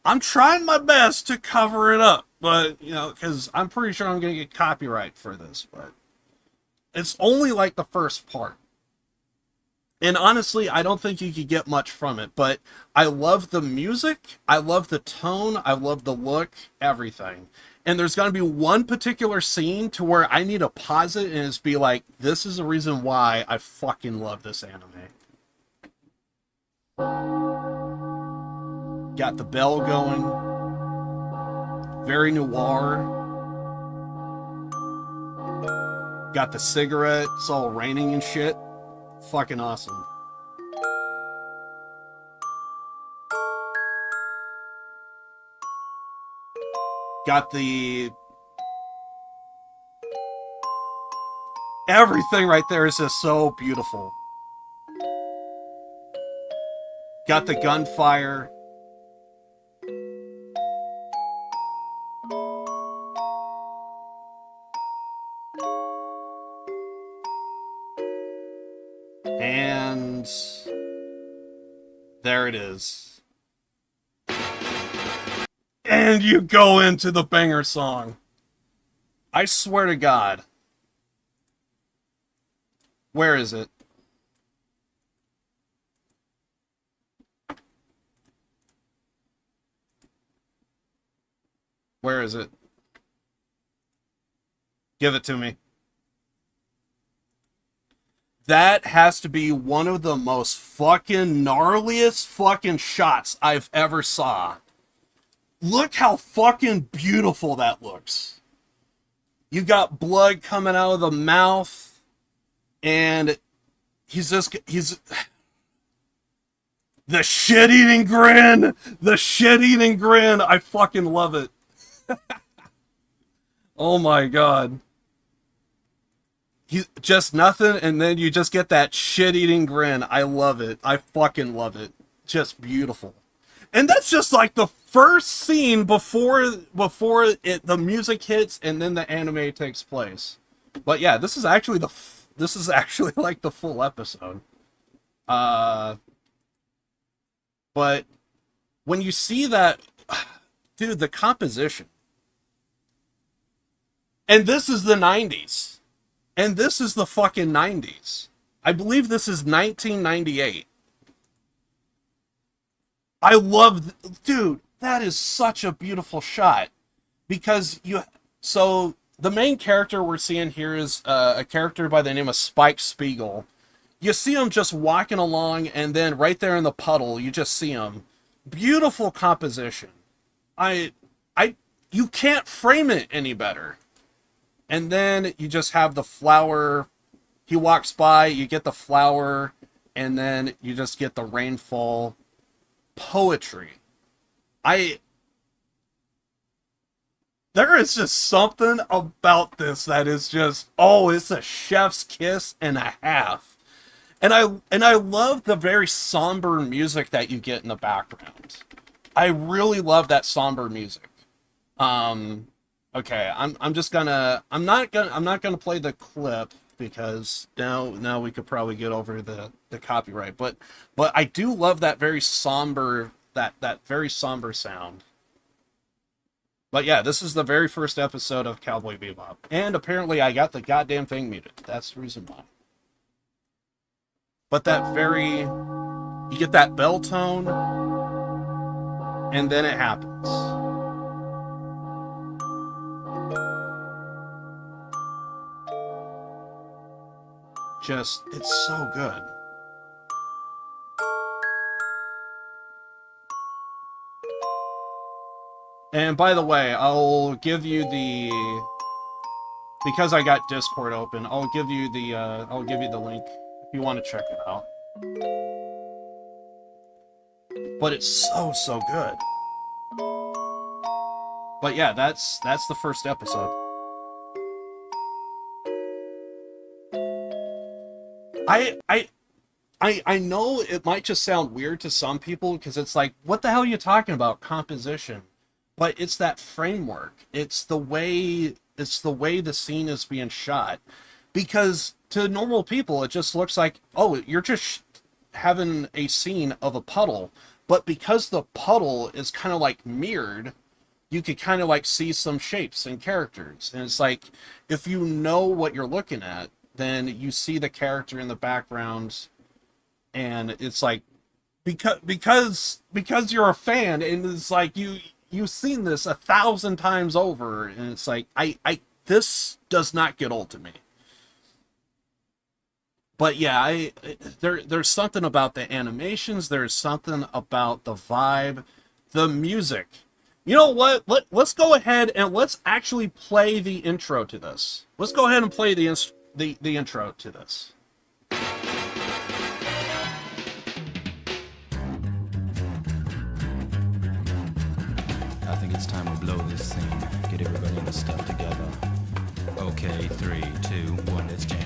I'm trying my best to cover it up, but you know, because I'm pretty sure I'm gonna get copyright for this, but it's only like the first part. And honestly, I don't think you could get much from it, but I love the music, I love the tone, I love the look, everything. And there's going to be one particular scene to where I need to pause it and just be like, this is the reason why I fucking love this anime. Got the bell going. Very noir. Got the cigarette, it's all raining and shit. Fucking awesome. Got the... Everything right there is just so beautiful. Got the gunfire. And there it is. And you go into the banger song. I swear to God. Where is it? Where is it? Give it to me. That has to be one of the most fucking gnarliest fucking shots I've ever saw. Look how fucking beautiful that looks. You got blood coming out of the mouth, and he's the shit-eating grin! The shit-eating grin! I fucking love it. Oh my God. Just nothing, and then you just get that shit-eating grin. I love it. I fucking love it. Just beautiful. And that's just like the first scene before the music hits and then the anime takes place. But yeah, this is actually like the full episode. But when you see that, dude, the composition. And this is the 90s. And this is the fucking 90s. I believe this is 1998. I love, dude, that is such a beautiful shot. Because so the main character we're seeing here is a character by the name of Spike Spiegel. You see him just walking along, and then right there in the puddle, you just see him. Beautiful composition. You can't frame it any better. And then you just have the flower. He walks by, you get the flower, and then you just get the rainfall. Poetry. There is just something about this that is just, oh, it's a chef's kiss and a half. And I love the very somber music that you get in the background. I really love that somber music. Okay, I'm not gonna play the clip because now we could probably get over the copyright. But I do love that very somber that very somber sound. But yeah, this is the very first episode of Cowboy Bebop, and apparently I got the goddamn thing muted. That's the reason why. But you get that bell tone, and then it happens. It's so good. And by the way, I'll give you because I got Discord open, I'll give you the link if you want to check it out. But it's so good. But yeah, that's the first episode. I know it might just sound weird to some people because it's like, what the hell are you talking about? Composition. But it's that framework. It's the way the scene is being shot. Because to normal people, it just looks like, oh, you're just having a scene of a puddle. But because the puddle is kind of like mirrored, you could kind of like see some shapes and characters. And it's like, if you know what you're looking at, then you see the character in the background, and it's like, because you're a fan, and it's like you've seen this 1,000 times over, and it's like, this does not get old to me. But yeah, there's something about the animations, there's something about the vibe, the music. You know what? Let's go ahead and let's actually play the intro to this. Let's go ahead and play the intro to this. I think it's time we blow this thing. Get everybody in the stuff together. Okay, 3, 2, 1, let's jam.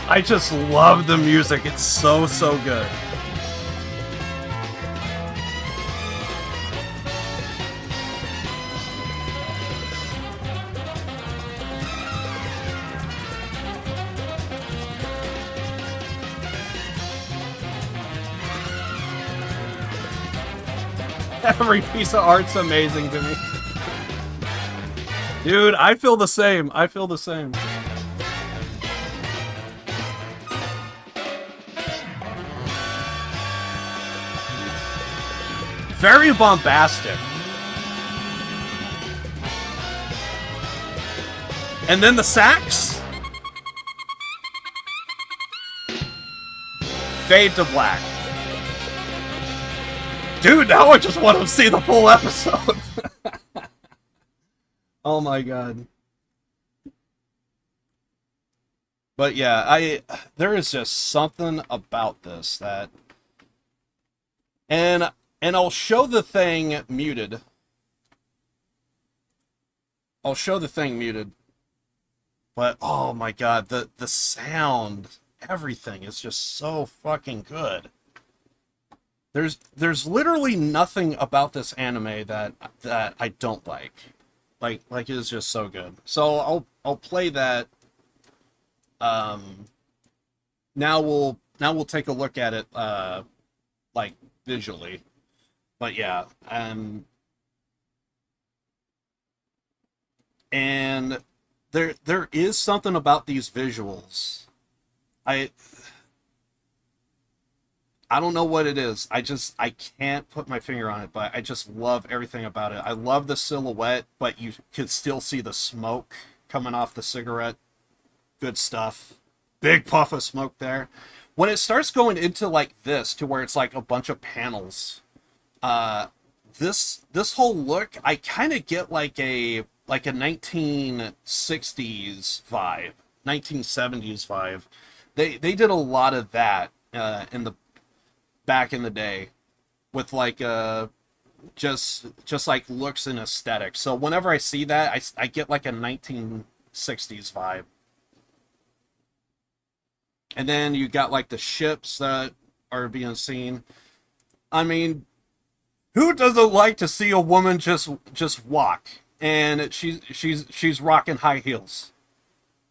I just love the music. It's so good. Every piece of art's amazing to me. Dude, I feel the same. I feel the same. Very bombastic. And then the sax? Fade to black. Dude, now I just want to see the full episode. Oh my god. But yeah, there is just something about this that, and I'll show the thing muted. I'll show the thing muted. But oh my god, the sound, everything is just so fucking good. There's literally nothing about this anime that I don't like. Like it is just so good. So I'll play that. Now we'll take a look at it like visually. But yeah, and there is something about these visuals. I don't know what it is. I can't put my finger on it, but I just love everything about it. I love the silhouette, but you could still see the smoke coming off the cigarette. Good stuff. Big puff of smoke there. When it starts going into like this, to where it's like a bunch of panels, this whole look, I kind of get like a 1960s vibe, 1970s vibe. They did a lot of that in the back in the day with like just like looks and aesthetics. So whenever I see that, I get like a 1960s vibe. And then you got like the ships that are being seen. I mean, who doesn't like to see a woman just walk and she's rocking high heels?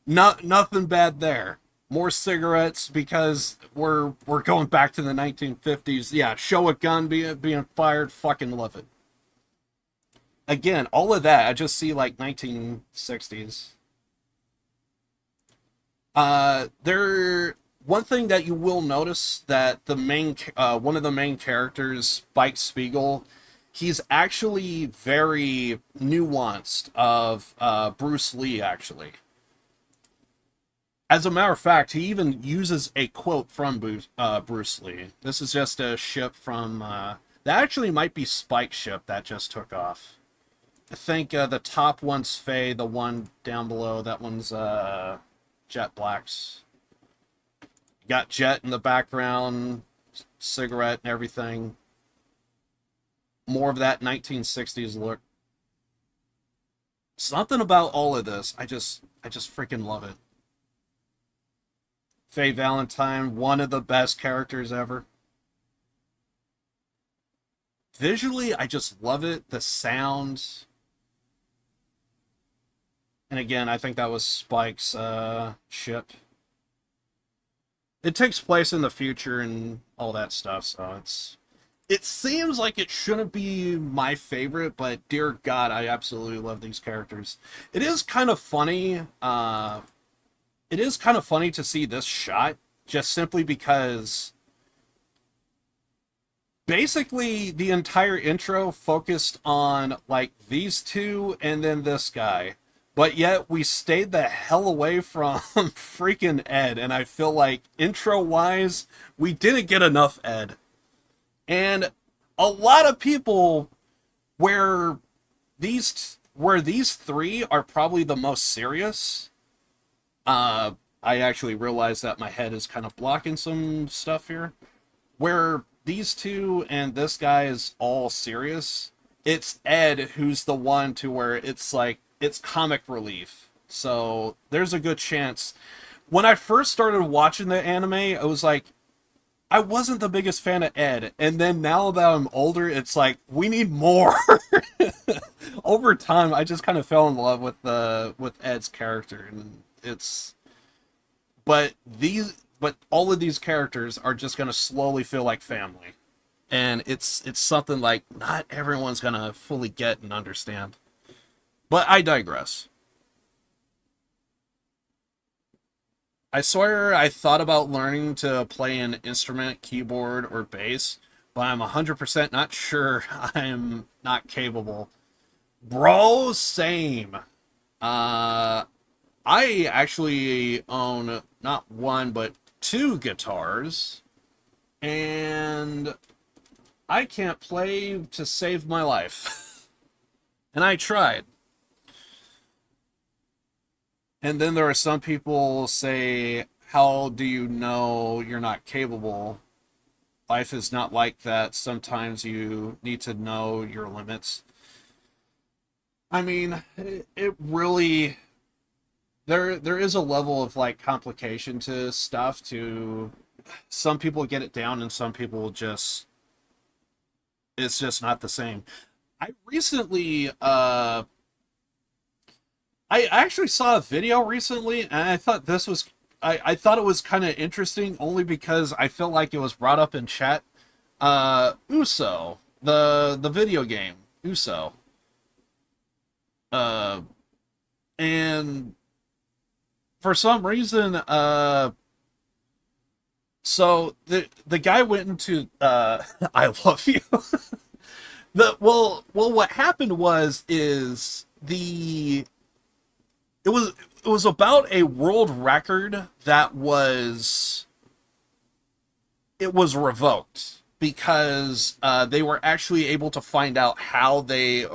Nothing bad there. More cigarettes because we're going back to the 1950s. Yeah, show a gun being fired. Fucking love it. Again, all of that, I just see like 1960s. One thing that you will notice that the main one of the main characters, Spike Spiegel, he's actually very nuanced of Bruce Lee, actually. As a matter of fact, he even uses a quote from Bruce Lee. This is just a ship from... that actually might be Spike's ship that just took off. I think the top one's Faye, the one down below, that one's Jet Black's. Got Jet in the background, cigarette and everything. More of that 1960s look. Something about all of this, I just freaking love it. Faye Valentine, one of the best characters ever. Visually, I just love it. The sounds. And again, I think that was Spike's ship. It takes place in the future and all that stuff, so it seems like it shouldn't be my favorite, but dear God, I absolutely love these characters. It is kind of funny. It is kind of funny to see this shot, just simply because basically the entire intro focused on like these two and then this guy. But yet we stayed the hell away from freaking Ed. And I feel like intro-wise, we didn't get enough Ed. And a lot of people where these three are probably the most serious. I actually realized that my head is kind of blocking some stuff here. Where these two and this guy is all serious, it's Ed who's the one to where it's like, it's comic relief. So there's a good chance. when I first started watching the anime, I was like, I wasn't the biggest fan of Ed, and then now that I'm older, it's like we need more. Over time, I just kind of fell in love with Ed's character, and but all of these characters are just gonna slowly feel like family, and it's something like not everyone's gonna fully get and understand. But I digress. I swear I thought about learning to play an instrument, keyboard, or bass, but I'm 100% not sure I'm not capable. Bro, same. I actually own not one, but two guitars, and I can't play to save my life. And I tried. And then there are some people say, how do you know you're not capable? Life is not like that. Sometimes you need to know your limits. I mean, it really there is a level of like complication to stuff. To some people get it down, and some people just it's just not the same. I recently I actually saw a video recently, and I thought this was I thought it was kind of interesting only because I felt like it was brought up in chat. Uso, the video game Uso, uh, and for some reason, so the guy went into I love you. What happened was is the it was about a world record that was it was revoked because they were actually able to find out how they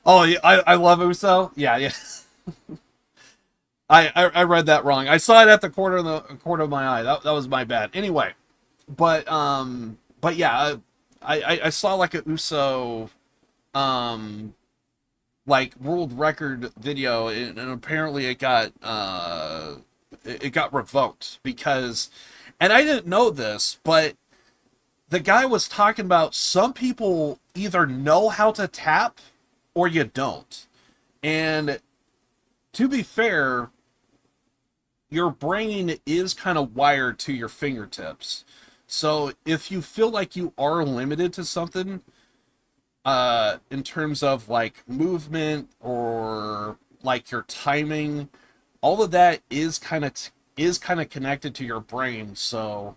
oh I love Uso. Yeah. I read that wrong. I saw it at the corner of my eye. That was my bad. Anyway, but yeah, I saw like a Uso like world record video, and apparently it got revoked because, and I didn't know this, but the guy was talking about some people either know how to tap or you don't. And to be fair, your brain is kind of wired to your fingertips. So if you feel like you are limited to something, in terms of like movement or like your timing, all of that is kind of connected to your brain. So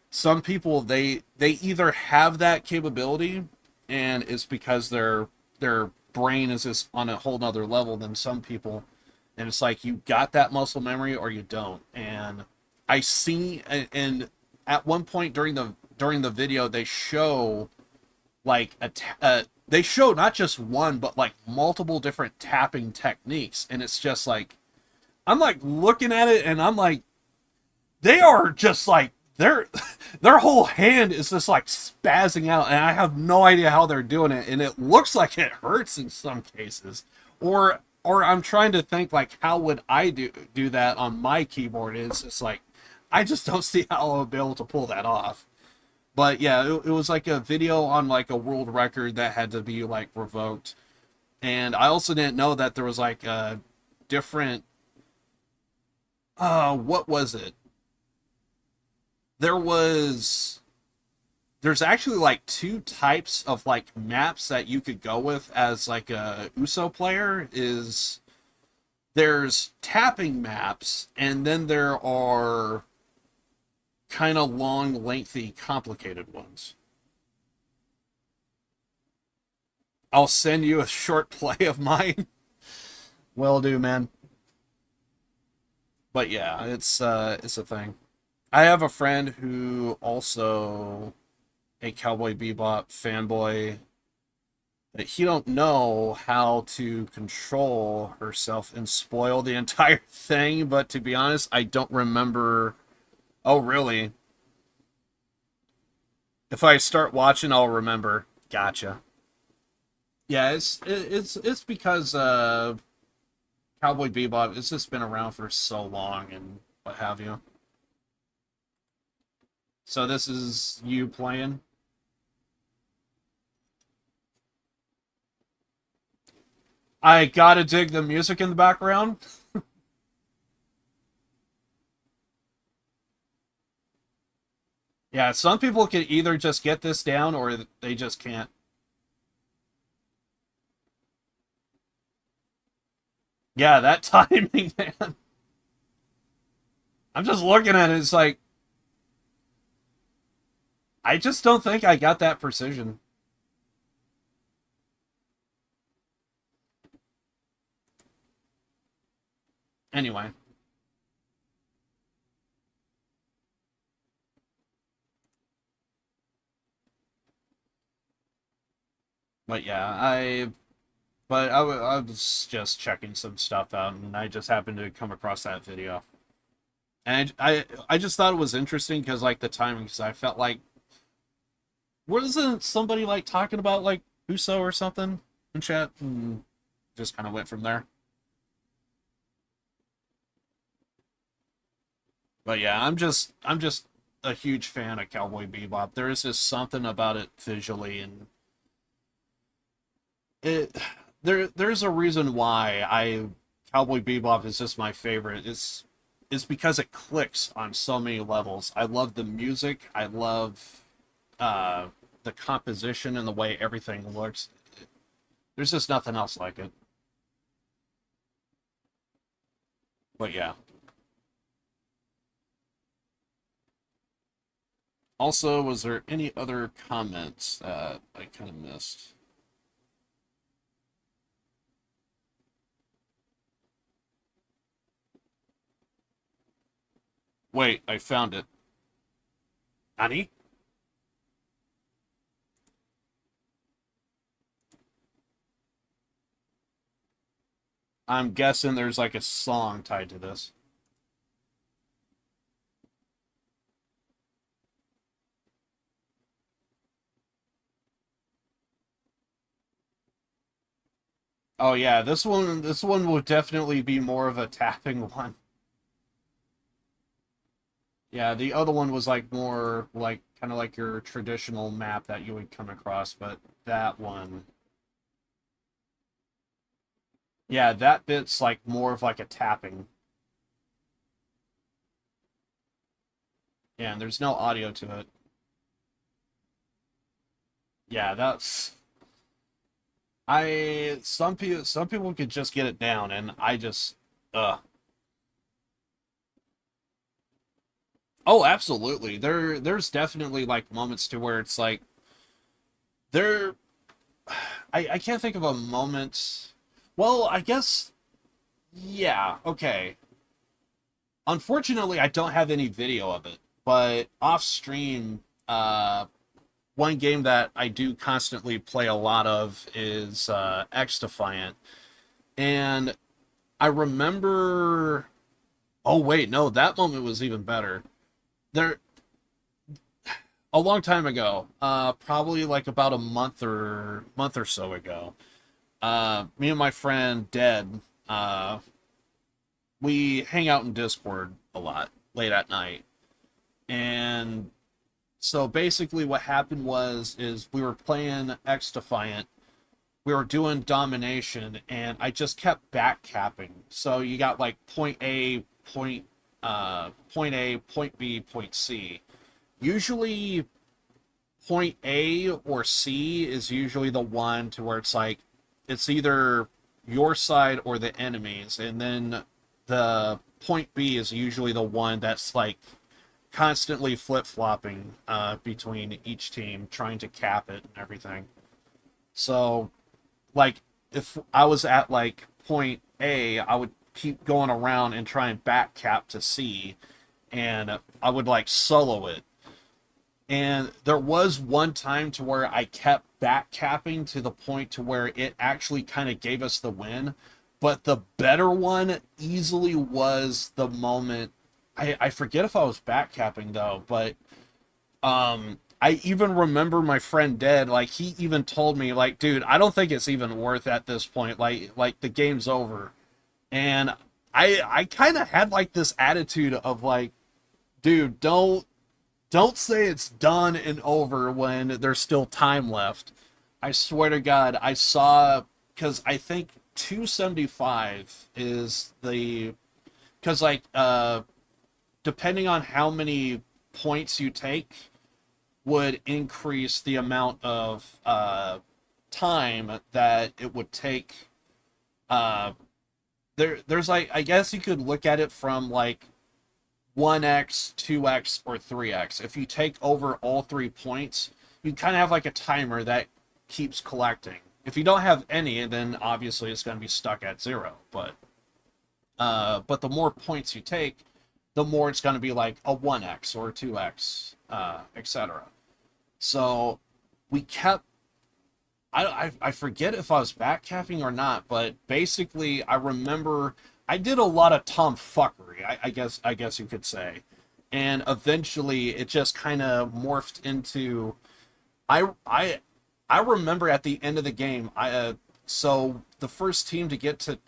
some people they either have that capability, and it's because their brain is just on a whole nother level than some people, and it's like you got that muscle memory or you don't. And I see, and at one point during the video they show like they show not just one but like multiple different tapping techniques, and it's just like I'm like looking at it and I'm like, they are just like their whole hand is just like spazzing out, and I have no idea how they're doing it, and it looks like it hurts in some cases. Or I'm trying to think like how would I do that on my keyboard. It's just like I just don't see how I'll be able to pull that off. But yeah, it was like a video on like a world record that had to be like revoked. And I also didn't know that there was like a different what was it? There's actually like two types of like maps that you could go with as like a Uso player. Is there's tapping maps, and then there are kind of long, lengthy, complicated ones. I'll send you a short play of mine. Will do, man. But yeah, it's a thing. I have a friend who also a Cowboy Bebop fanboy, that he don't know how to control herself and spoil the entire thing. But to be honest, I don't remember. Oh, really? If I start watching, I'll remember. Gotcha. Yeah, it's because Cowboy Bebop, it's just been around for so long and what have you. So this is you playing? I gotta dig the music in the background. Yeah, some people can either just get this down or they just can't. Yeah, that timing, man. I'm just looking at it, it's like, I just don't think I got that precision. Anyway. But yeah, I was just checking some stuff out, and I just happened to come across that video. And I just thought it was interesting because, like, the timing, because I felt like, wasn't somebody, like, talking about, like, Uso or something in chat? And just kind of went from there. But yeah, I'm just a huge fan of Cowboy Bebop. There is just something about it visually, and there's a reason why Cowboy Bebop is just my favorite. It's because it clicks on so many levels. I love the music. I love the composition and the way everything looks. There's just nothing else like it. But yeah. Also, was there any other comments I kind of missed? Wait, I found it. Annie? I'm guessing there's like a song tied to this. Oh yeah, this one will definitely be more of a tapping one. Yeah, the other one was like more like kind of like your traditional map that you would come across, but that one, yeah, that bit's like more of like a tapping. Yeah, and there's no audio to it. Yeah, that's some people could just get it down, and I just oh, absolutely. There's definitely like moments to where it's like there I can't think of a moment. Well, I guess yeah, okay. Unfortunately, I don't have any video of it, but off stream, one game that I do constantly play a lot of is X Defiant. And I remember oh wait, no, that moment was even better. There a long time ago, probably like about a month or so ago, me and my friend Dead, we hang out in Discord a lot late at night. And so basically what happened is we were playing X Defiant. We were doing domination, and I just kept back capping. So you got like point A, point B, point C. Usually point A or C is usually the one to where it's like it's either your side or the enemies, and then the point B is usually the one that's like constantly flip-flopping between each team trying to cap it and everything. So like if I was at like point A, I would keep going around and try and back cap to C, and I would like solo it. And there was one time to where I kept back capping to the point to where it actually kind of gave us the win. But the better one easily was the moment. I forget if I was back capping though, but I even remember my friend Dead, like he even told me, like, dude, I don't think it's even worth at this point. Like the game's over. And I kind of had like this attitude of like, dude, don't say it's done and over when there's still time left. I swear to God, I saw, because I think 275 is the, because like depending on how many points you take would increase the amount of time that it would take. There's like, I guess you could look at it from like 1x, 2x, or 3x. If you take over all 3 points, you kind of have like a timer that keeps collecting. If you don't have any, then obviously it's going to be stuck at 0. But the more points you take, the more it's going to be like a 1x or a 2x, etc. So we kept. I forget if I was backcapping or not, but basically I remember I did a lot of tomfuckery, I guess you could say. And eventually it just kind of morphed into I remember at the end of the game, so the first team to get to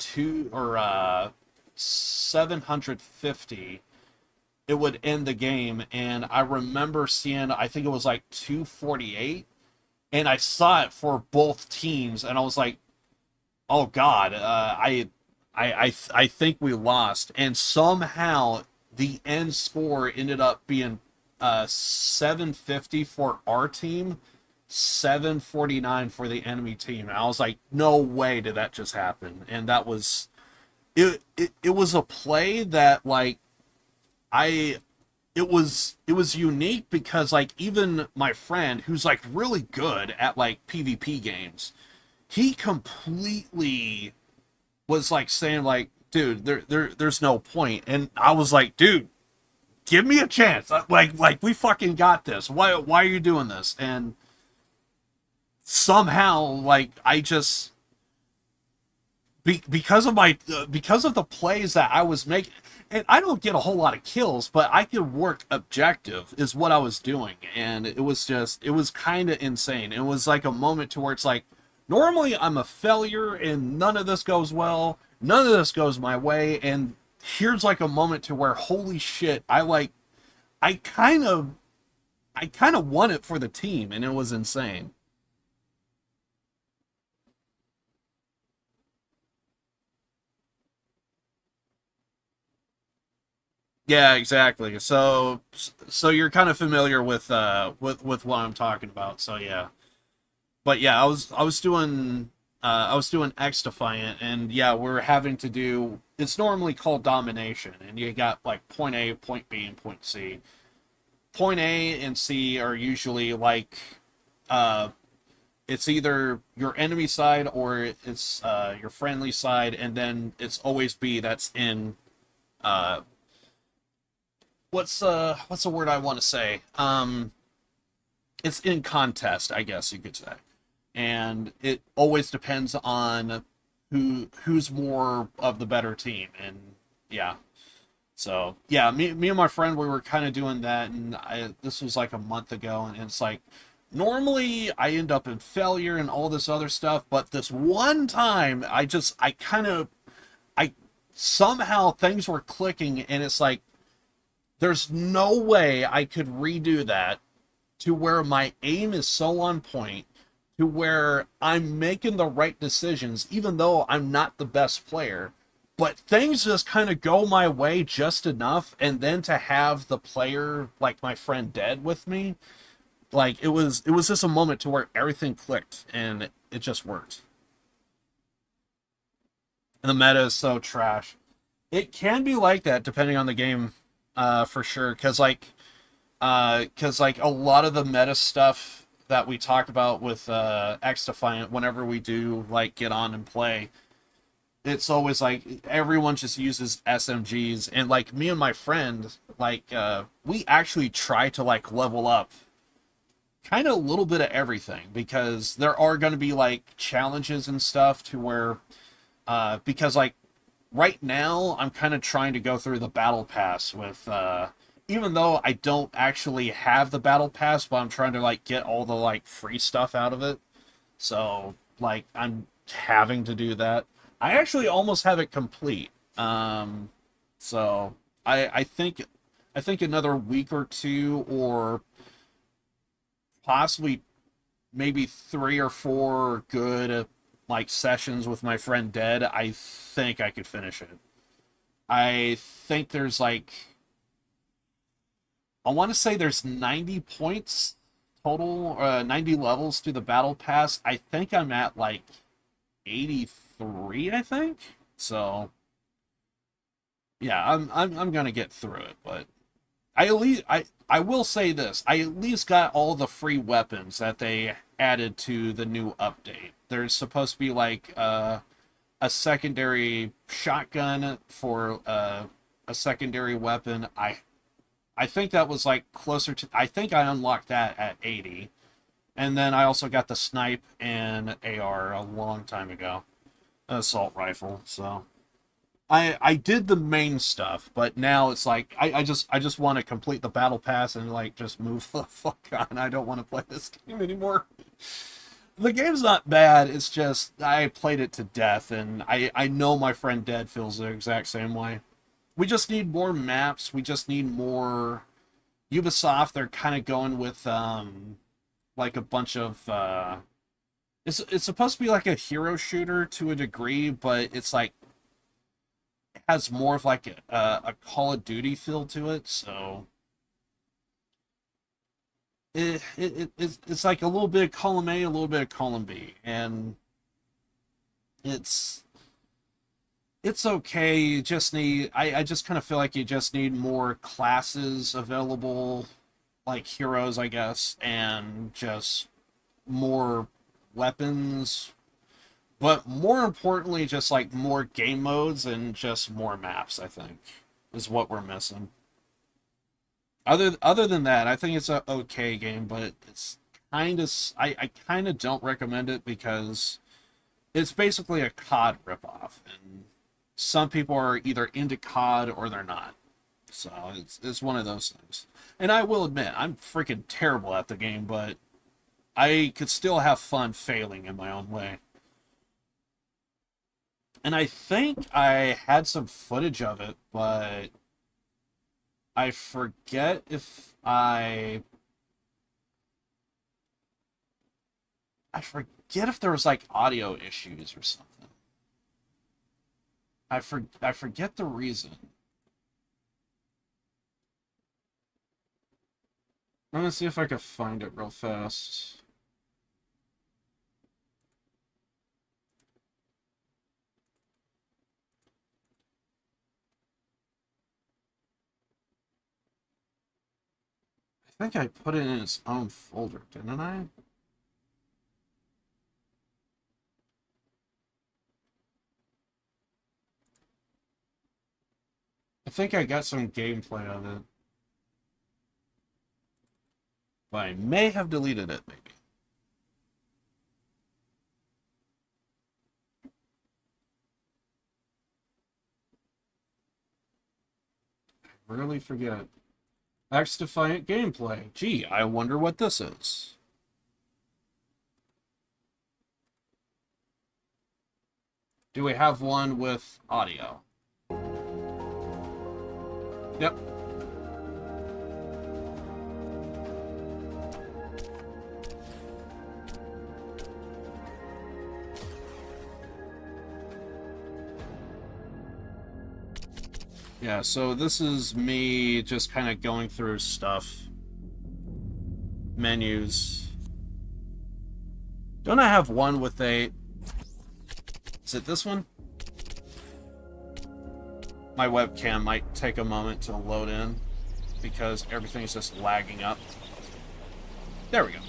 750, it would end the game, and I remember seeing, I think it was like 248, and I saw it for both teams, and I was like, "Oh God, I think we lost." And somehow the end score ended up being 750 for our team, 749 for the enemy team. And I was like, "No way did that just happen!" And that was it. It was a play that like I it was unique because like even my friend who's like really good at like PvP games, he completely was like saying like, dude, there's no point. And I was like, dude, give me a chance. Like we fucking got this. Why are you doing this? And somehow like I just because of the plays that I was making, and I don't get a whole lot of kills, but I could work objective is what I was doing, and it was kind of insane. It was like a moment to where it's like, normally I'm a failure and none of this goes well, none of this goes my way, and here's like a moment to where holy shit, I kind of won it for the team, and it was insane. Yeah, exactly. So you're kind of familiar with what I'm talking about. So yeah. But yeah, I was doing X Defiant, and yeah, we're having to do, it's normally called domination, and you got like point A, point B, and point C. Point A and C are usually like it's either your enemy side or it's your friendly side, and then it's always B that's in uh what's the word I want to say? It's in contest, I guess you could say. And it always depends on who's more of the better team. And yeah. So yeah, me and my friend, we were kind of doing that, and this was like a month ago, and it's like normally I end up in failure and all this other stuff, but this one time I somehow things were clicking, and it's like there's no way I could redo that to where my aim is so on point, to where I'm making the right decisions, even though I'm not the best player. But things just kind of go my way just enough, and then to have the player like my friend dead with me, like it was just a moment to where everything clicked and it just worked. And the meta is so trash. It can be like that depending on the game, for sure. Because a lot of the meta stuff that we talk about with X Defiant, whenever we do like get on and play, it's always like everyone just uses SMGs, and like me and my friend, like we actually try to like level up kind of a little bit of everything, because there are going to be like challenges and stuff to where because like right now I'm kind of trying to go through the battle pass with even though I don't actually have the battle pass, but I'm trying to like get all the like free stuff out of it. So like I'm having to do that. I actually almost have it complete. So I think another week or two, or possibly maybe 3 or 4 good like sessions with my friend Dead, I think I could finish it. I think there's like, I want to say there's 90 points total, 90 levels through the battle pass. I think I'm at like 83, I think. So yeah, I'm gonna get through it, but I will say this: I at least got all the free weapons that they added to the new update. There's supposed to be like a secondary shotgun for a secondary weapon. I think that was like closer to. I think I unlocked that at 80, and then I also got the snipe and AR a long time ago, an assault rifle. So I did the main stuff, but now it's like I just want to complete the battle pass and like just move the fuck on. I don't want to play this game anymore. The game's not bad, it's just I played it to death, and I know my friend Dead feels the exact same way. We just need more maps, we just need more. Ubisoft, they're kind of going with like a bunch of it's supposed to be like a hero shooter to a degree, but it's like has more of like a Call of Duty feel to it, so it's like a little bit of column A, a little bit of column B, and it's okay. You just need, I just kind of feel like you just need more classes available, like heroes, I guess, and just more weapons. But more importantly, just like more game modes and just more maps, I think, is what we're missing. Other than that, I think it's a okay game, but it's kind of, I kind of don't recommend it because it's basically a COD ripoff, and some people are either into COD or they're not. So it's one of those things. And I will admit, I'm freaking terrible at the game, but I could still have fun failing in my own way. And I think I had some footage of it, but I forget if I forget if there was like audio issues or something. I forget the reason. I'm gonna see if I can find it real fast. I think I put it in its own folder, didn't I? I think I got some gameplay of it. But I may have deleted it, maybe. I really forget. X Defiant gameplay. Gee, I wonder what this is. Do we have one with audio? Yep. Yeah, so this is me just kind of going through stuff. Menus. Don't I have one with a... Is it this one? My webcam might take a moment to load in because everything's just lagging up. There we go.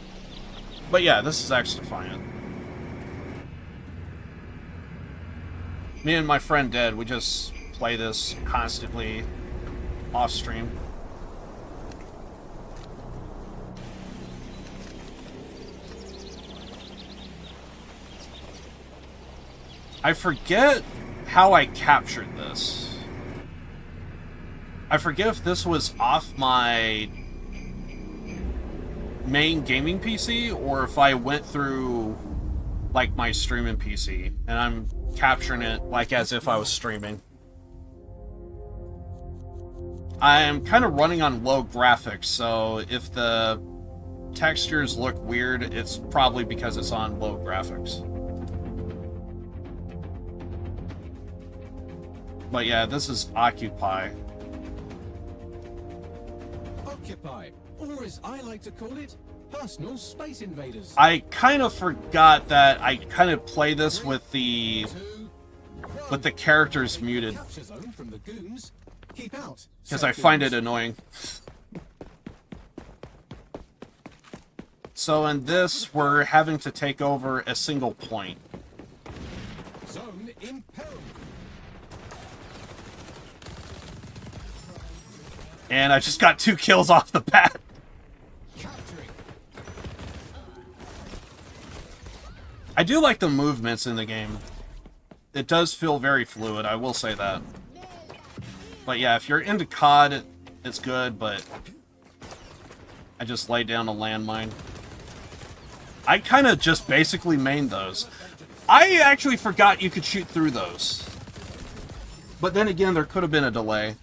But yeah, this is actually fine. Me and my friend Dead, we just play this constantly off stream. I forget how I captured this. I forget if this was off my main gaming PC or if I went through like my streaming PC, and I'm capturing it like as if I was streaming. I am kind of running on low graphics, so if the textures look weird, it's probably because it's on low graphics. But yeah, this is Occupy. Occupy, or as I like to call it, personal space invaders. I kind of forgot that I kind of play this with the characters muted. Capture zone from the goons. Keep out. Because I find it annoying. So in this, we're having to take over a single point. Zone in peril. And I just got 2 kills off the bat. I do like the movements in the game. It does feel very fluid, I will say that. But yeah, if you're into COD, it's good, but I just laid down a landmine. I kind of just basically mained those. I actually forgot you could shoot through those. But then again, there could have been a delay.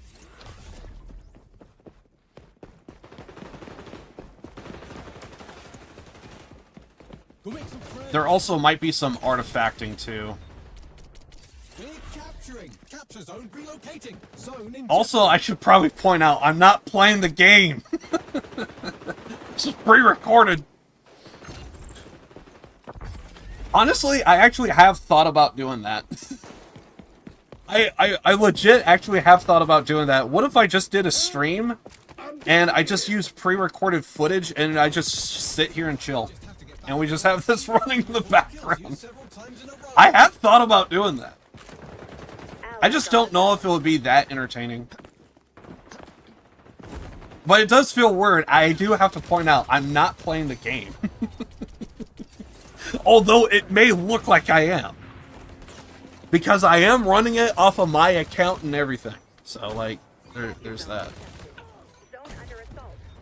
There also might be some artifacting too. Capture zone relocating. Zone in Also, I should probably point out, I'm not playing the game. This is pre-recorded. Honestly, I actually have thought about doing that. I legit actually have thought about doing that. What if I just did a stream and I just use pre-recorded footage and I just sit here and chill? And we just have this running in the background. I have thought about doing that. I just don't know if it would be that entertaining. But it does feel weird. I do have to point out, I'm not playing the game. Although it may look like I am. Because I am running it off of my account and everything. So, like, there's that.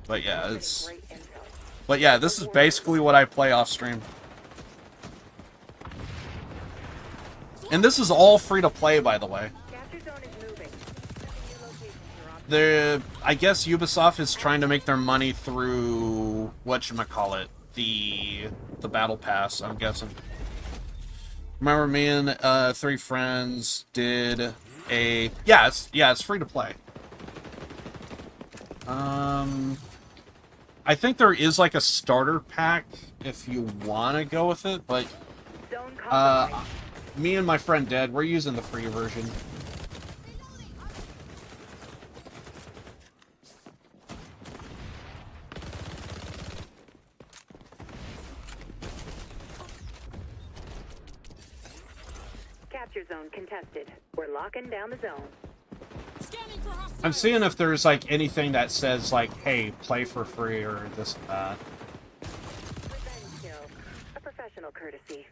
But yeah, it's... But yeah, this is basically what I play off stream. And this is all free to play, by the way. I guess Ubisoft is trying to make their money through whatchamacallit, the Battle Pass, I'm guessing. Remember me and 3 friends did a... Yeah, it's free to play. I think there is like a starter pack if you want to go with it, but me and my friend Dead, we're using the free version. Capture zone contested. We're locking down the zone. I'm seeing if there's like anything that says like, hey, play for free or this and that. Revenge kill. A professional courtesy.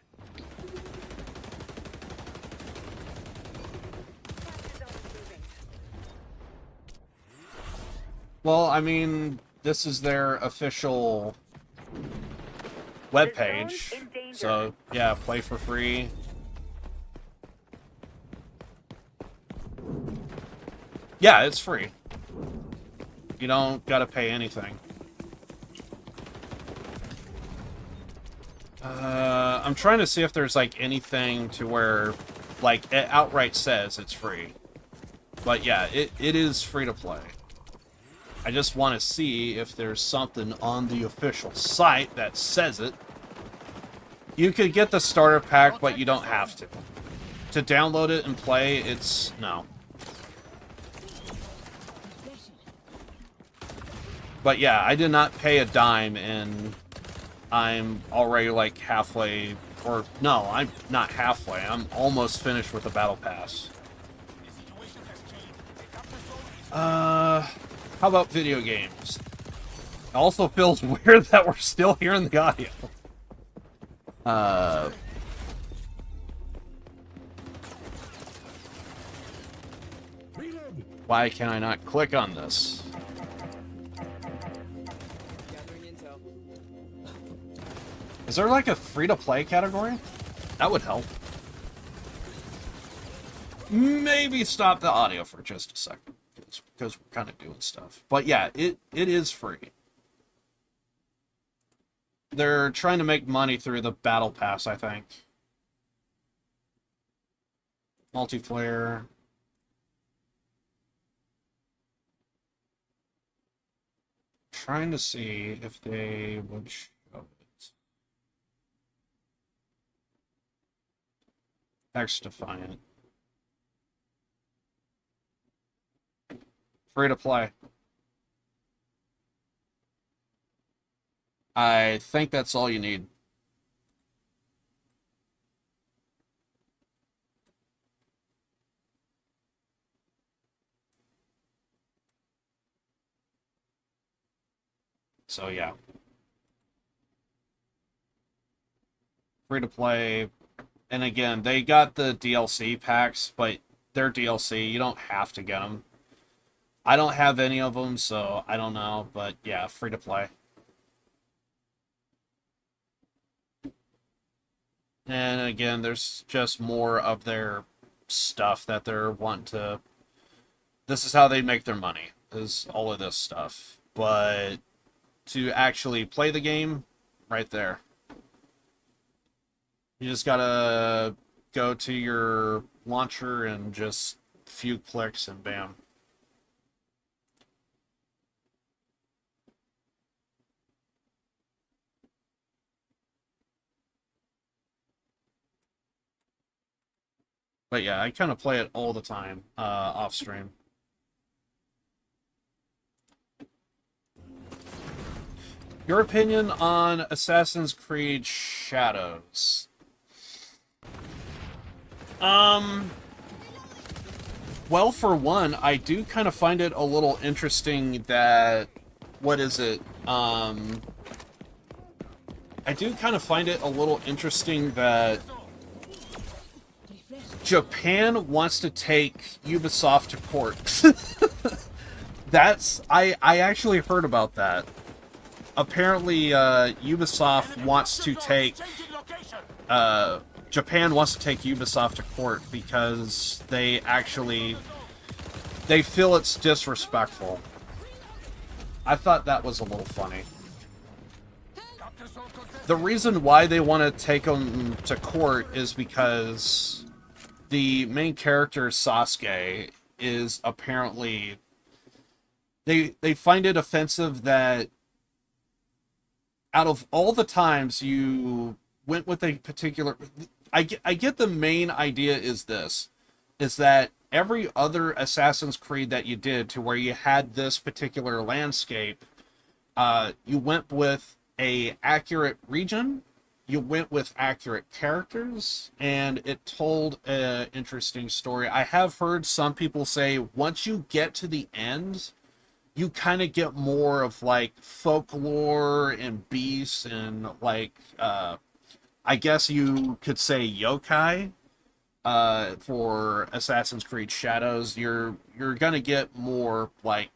Well, I mean, this is their official webpage. So, yeah, play for free. Yeah, it's free. You don't gotta pay anything. I'm trying to see if there's, like, anything to where, like, it outright says it's free. But, yeah, it is free to play. I just want to see if there's something on the official site that says it. You could get the starter pack, but you don't have to. To download it and play, it's... no. But yeah, I did not pay a dime, and I'm already like halfway, or no, I'm not halfway. I'm almost finished with the Battle Pass. How about video games? It also feels weird that we're still hearing the audio. Why can I not click on this? Is there like a free-to-play category? That would help. Maybe stop the audio for just a second, because we're kind of doing stuff. But yeah, it is free. They're trying to make money through the battle pass, I think. Multiplayer. Trying to see if they would show it. X-Defiant. Free to play. I think that's all you need. So yeah. Free to play. And again, they got the DLC packs, but they're DLC. You don't have to get them. I don't have any of them, so I don't know. But yeah, free to play. And again, there's just more of their stuff that they're wanting to... This is how they make their money, is all of this stuff. But to actually play the game, right there. You just gotta go to your launcher and just a few clicks and bam. But yeah, I kind of play it all the time, off stream. Your opinion on Assassin's Creed Shadows? Well, for one, I do kind of find it a little interesting that... What is it? I do kind of find it a little interesting that Japan wants to take Ubisoft to court. I actually heard about that. Apparently, Ubisoft wants to take... Japan wants to take Ubisoft to court because they feel it's disrespectful. I thought that was a little funny. The reason why they want to take them to court is because the main character, Sasuke, is apparently... They find it offensive that out of all the times you went with a particular... I get the main idea is this, is that every other Assassin's Creed that you did to where you had this particular landscape, you went with a accurate region, you went with accurate characters, and it told an interesting story. I have heard some people say once you get to the end, you kind of get more of like folklore and beasts and like I guess you could say yokai for Assassin's Creed Shadows. You're gonna get more like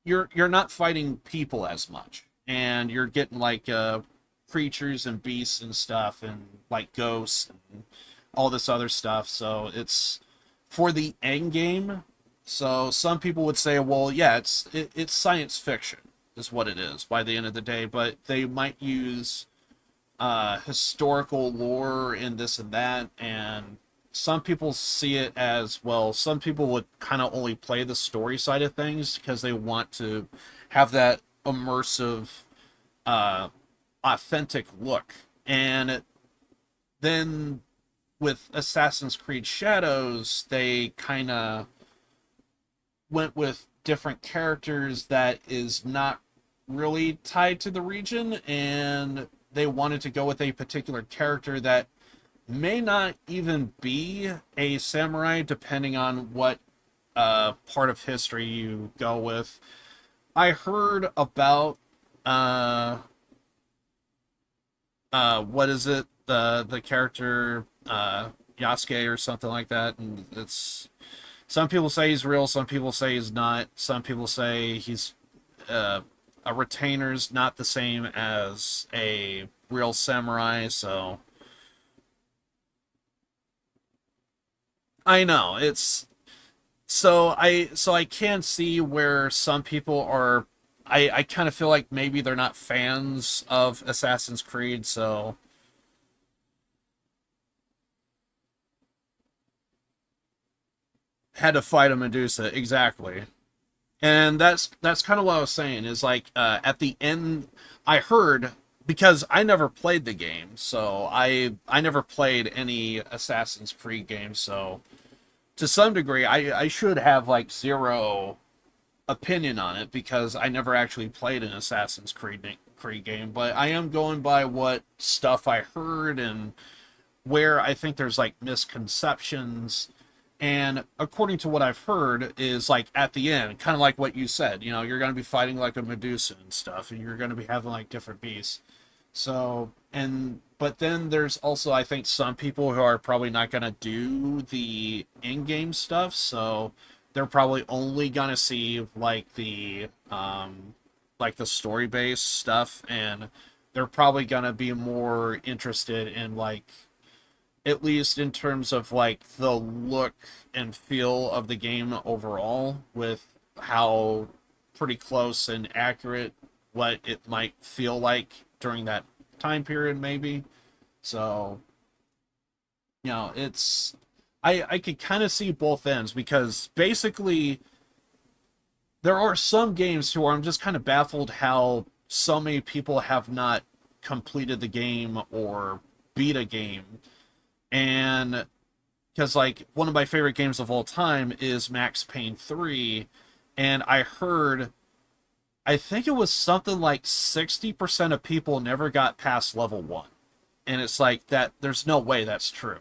you're not fighting people as much, and you're getting like creatures and beasts and stuff, and like ghosts and all this other stuff. So it's for the end game. So some people would say, well, yeah, it's science fiction is what it is by the end of the day, but they might use historical lore and this and that, and some people see it as, well, some people would kind of only play the story side of things because they want to have that immersive, authentic look. And then with Assassin's Creed Shadows, they kind of went with different characters that is not really tied to the region, and they wanted to go with a particular character that may not even be a samurai, depending on what part of history you go with. I heard about what is it, the character Yasuke or something like that, and it's, some people say he's real, some people say he's not, some people say he's a retainer's not the same as a real samurai. So I know it's so I can see where some people are. I kind of feel like maybe they're not fans of Assassin's Creed, so had to fight a Medusa exactly. And that's kind of what I was saying is like at the end I heard because I never played the game, so I never played any Assassin's Creed games, so to some degree I should have like zero opinion on it because I never actually played an Creed game, but I am going by what stuff I heard and where I think there's like misconceptions. And according to what I've heard, is like at the end, kind of like what you said, you know, you're going to be fighting like a Medusa and stuff, and you're going to be having like different beasts. So, and but then there's also, I think, some people who are probably not going to do the in-game stuff, so they're probably only going to see like the story-based stuff, and they're probably going to be more interested in like at least in terms of like the look and feel of the game overall, with how pretty close and accurate what it might feel like during that time period, maybe. So, you know, it's I could kind of see both ends because basically there are some games to where I'm just kind of baffled how so many people have not completed the game or beat a game. And because like one of my favorite games of all time is Max Payne 3, and I think it was something like 60% of people never got past level 1. And it's like that there's no way that's true.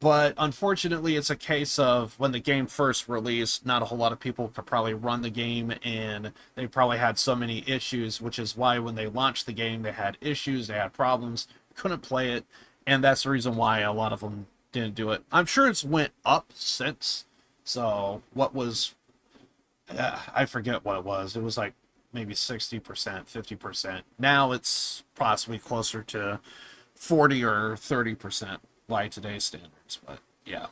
But unfortunately, it's a case of when the game first released, not a whole lot of people could probably run the game, and they probably had so many issues, which is why when they launched the game, they had issues, they had problems, couldn't play it, and that's the reason why a lot of them didn't do it. I'm sure it's went up since. So what was, I forget what it was. It was like maybe 60%, 50%. Now it's possibly closer to 40 or 30% by today's standards. But yeah.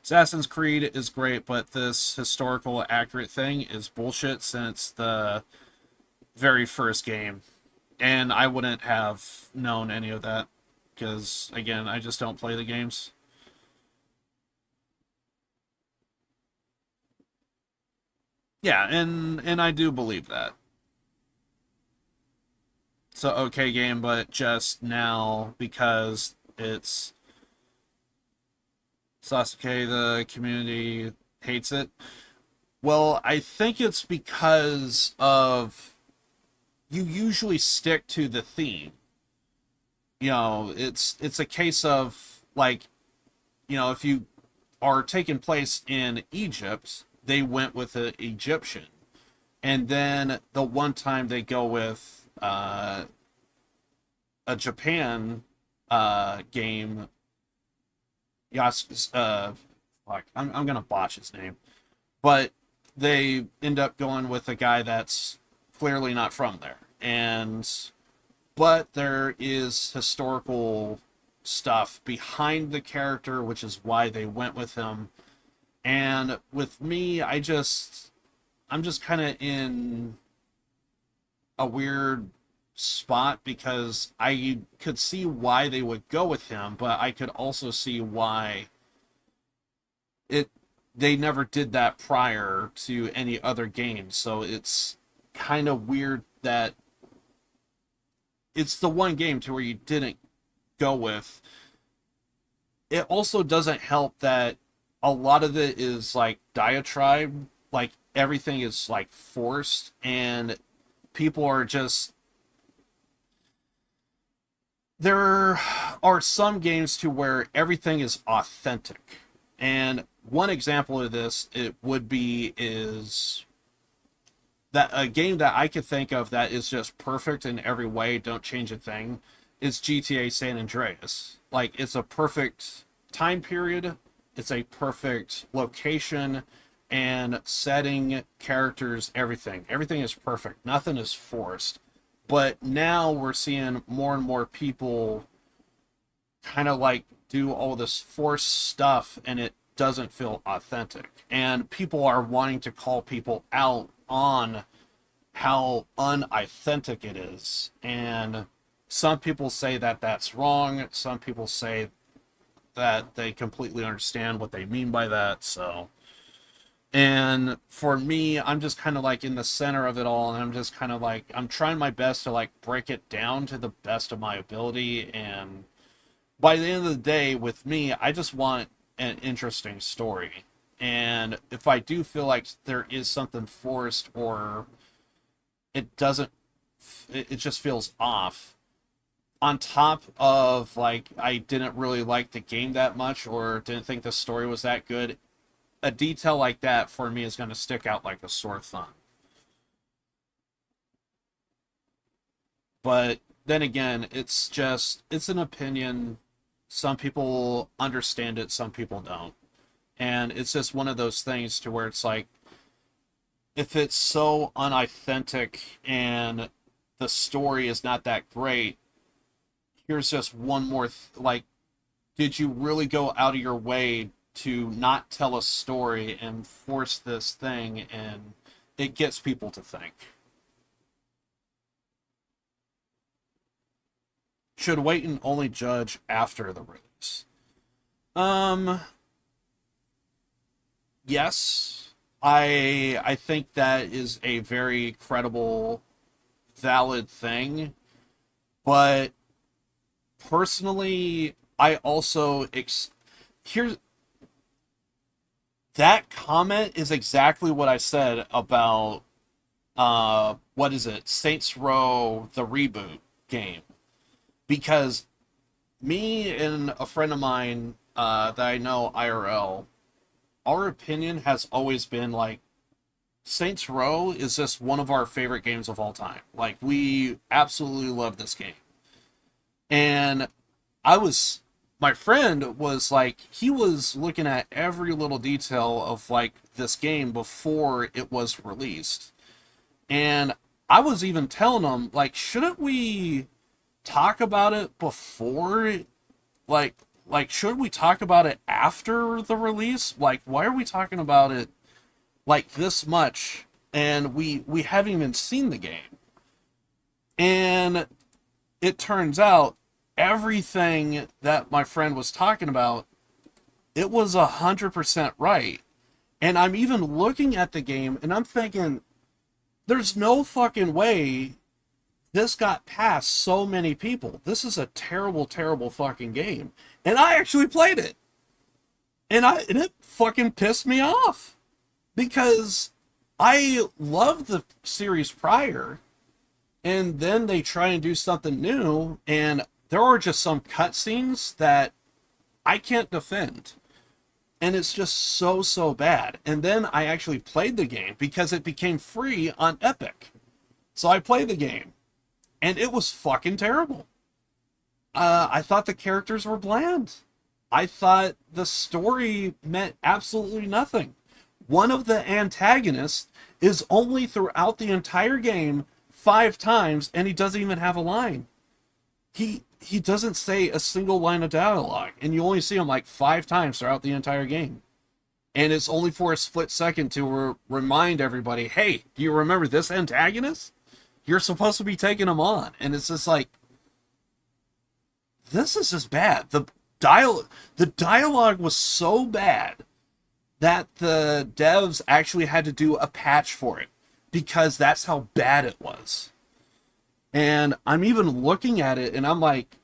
Assassin's Creed is great, but this historical accurate thing is bullshit since the very first game. And I wouldn't have known any of that because, again, I just don't play the games. Yeah, and I do believe that. So, okay game, but just now because it's Sasuke, the community hates it. Well, I think it's because of you usually stick to the theme. You know, it's a case of like, you know, if you are taking place in Egypt, they went with the Egyptian. And then the one time they go with a Japan game, fuck, I'm gonna botch his name, but they end up going with a guy that's clearly not from there, and but there is historical stuff behind the character, which is why they went with him. And with me, I'm just kind of in a weird spot because I could see why they would go with him, but I could also see why they never did that prior to any other game. So it's kind of weird that it's the one game to where you didn't go with. It also doesn't help that a lot of it is like diatribe, like everything is like forced, and people are just, there are some games to where everything is authentic. And one example of this it would be is that a game that I could think of that is just perfect in every way, don't change a thing, is GTA San Andreas. Like, it's a perfect time period, it's a perfect location and setting, characters, everything. Everything is perfect. Nothing is forced. But now we're seeing more and more people kind of like do all this forced stuff and it doesn't feel authentic. And people are wanting to call people out on how unauthentic it is. And some people say that that's wrong. Some people say that they completely understand what they mean by that. So, and for me, I'm just kind of like in the center of it all, and I'm just kind of like, I'm trying my best to like break it down to the best of my ability. And by the end of the day, with me, I just want an interesting story. And if I do feel like there is something forced, or it doesn't, it just feels off, on top of like I didn't really like the game that much, or didn't think the story was that good, a detail like that for me is going to stick out like a sore thumb. But then again, it's an opinion. Some people understand it, some people don't. And it's just one of those things to where it's like, if it's so unauthentic and the story is not that great, here's just one more, like, did you really go out of your way to not tell a story and force this thing? And it gets people to think. Should wait and only judge after the release. Yes, I think that is a very credible, valid thing, but personally, I also here's that comment is exactly what I said about what is it, Saints Row the reboot game, because me and a friend of mine that I know IRL, our opinion has always been like, Saints Row is just one of our favorite games of all time. Like, we absolutely love this game. And my friend was like, he was looking at every little detail of like this game before it was released. And I was even telling him, like, shouldn't we talk about it before, like, should we talk about it after the release? Like, why are we talking about it like this much? And we haven't even seen the game. And it turns out everything that my friend was talking about, it was 100% right. And I'm even looking at the game and I'm thinking, there's no fucking way this got past so many people. This is a terrible, terrible fucking game. And I actually played it. And it fucking pissed me off. Because I loved the series prior. And then they try and do something new. And there are just some cutscenes that I can't defend. And it's just so, so bad. And then I actually played the game because it became free on Epic. So I played the game. And it was fucking terrible. I thought the characters were bland. I thought the story meant absolutely nothing. One of the antagonists is only throughout the entire game 5 times, and he doesn't even have a line. He doesn't say a single line of dialogue, and you only see him like 5 times throughout the entire game. And it's only for a split second to remind everybody, hey, do you remember this antagonist? You're supposed to be taking him on. And it's just like, this is just bad. The dialogue was so bad that the devs actually had to do a patch for it, because that's how bad it was. And I'm even looking at it and I'm like,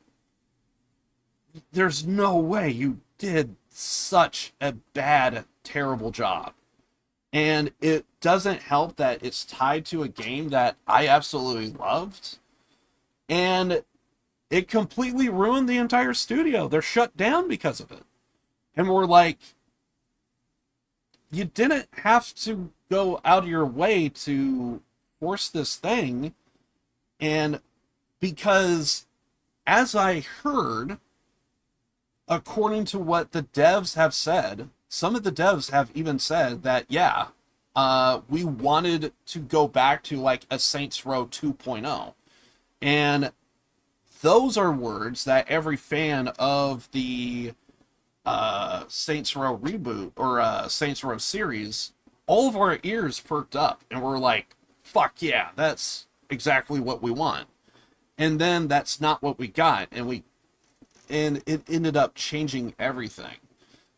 there's no way you did such a bad, terrible job. And it doesn't help that it's tied to a game that I absolutely loved. And it completely ruined the entire studio. They're shut down because of it. And we're like, you didn't have to go out of your way to force this thing. And because, as I heard, according to what the devs have said, some of the devs have even said that, yeah, we wanted to go back to like a Saints Row 2.0. And those are words that every fan of the Saints Row reboot or Saints Row series, all of our ears perked up and we're like, fuck yeah, that's exactly what we want. And then that's not what we got, and it ended up changing everything.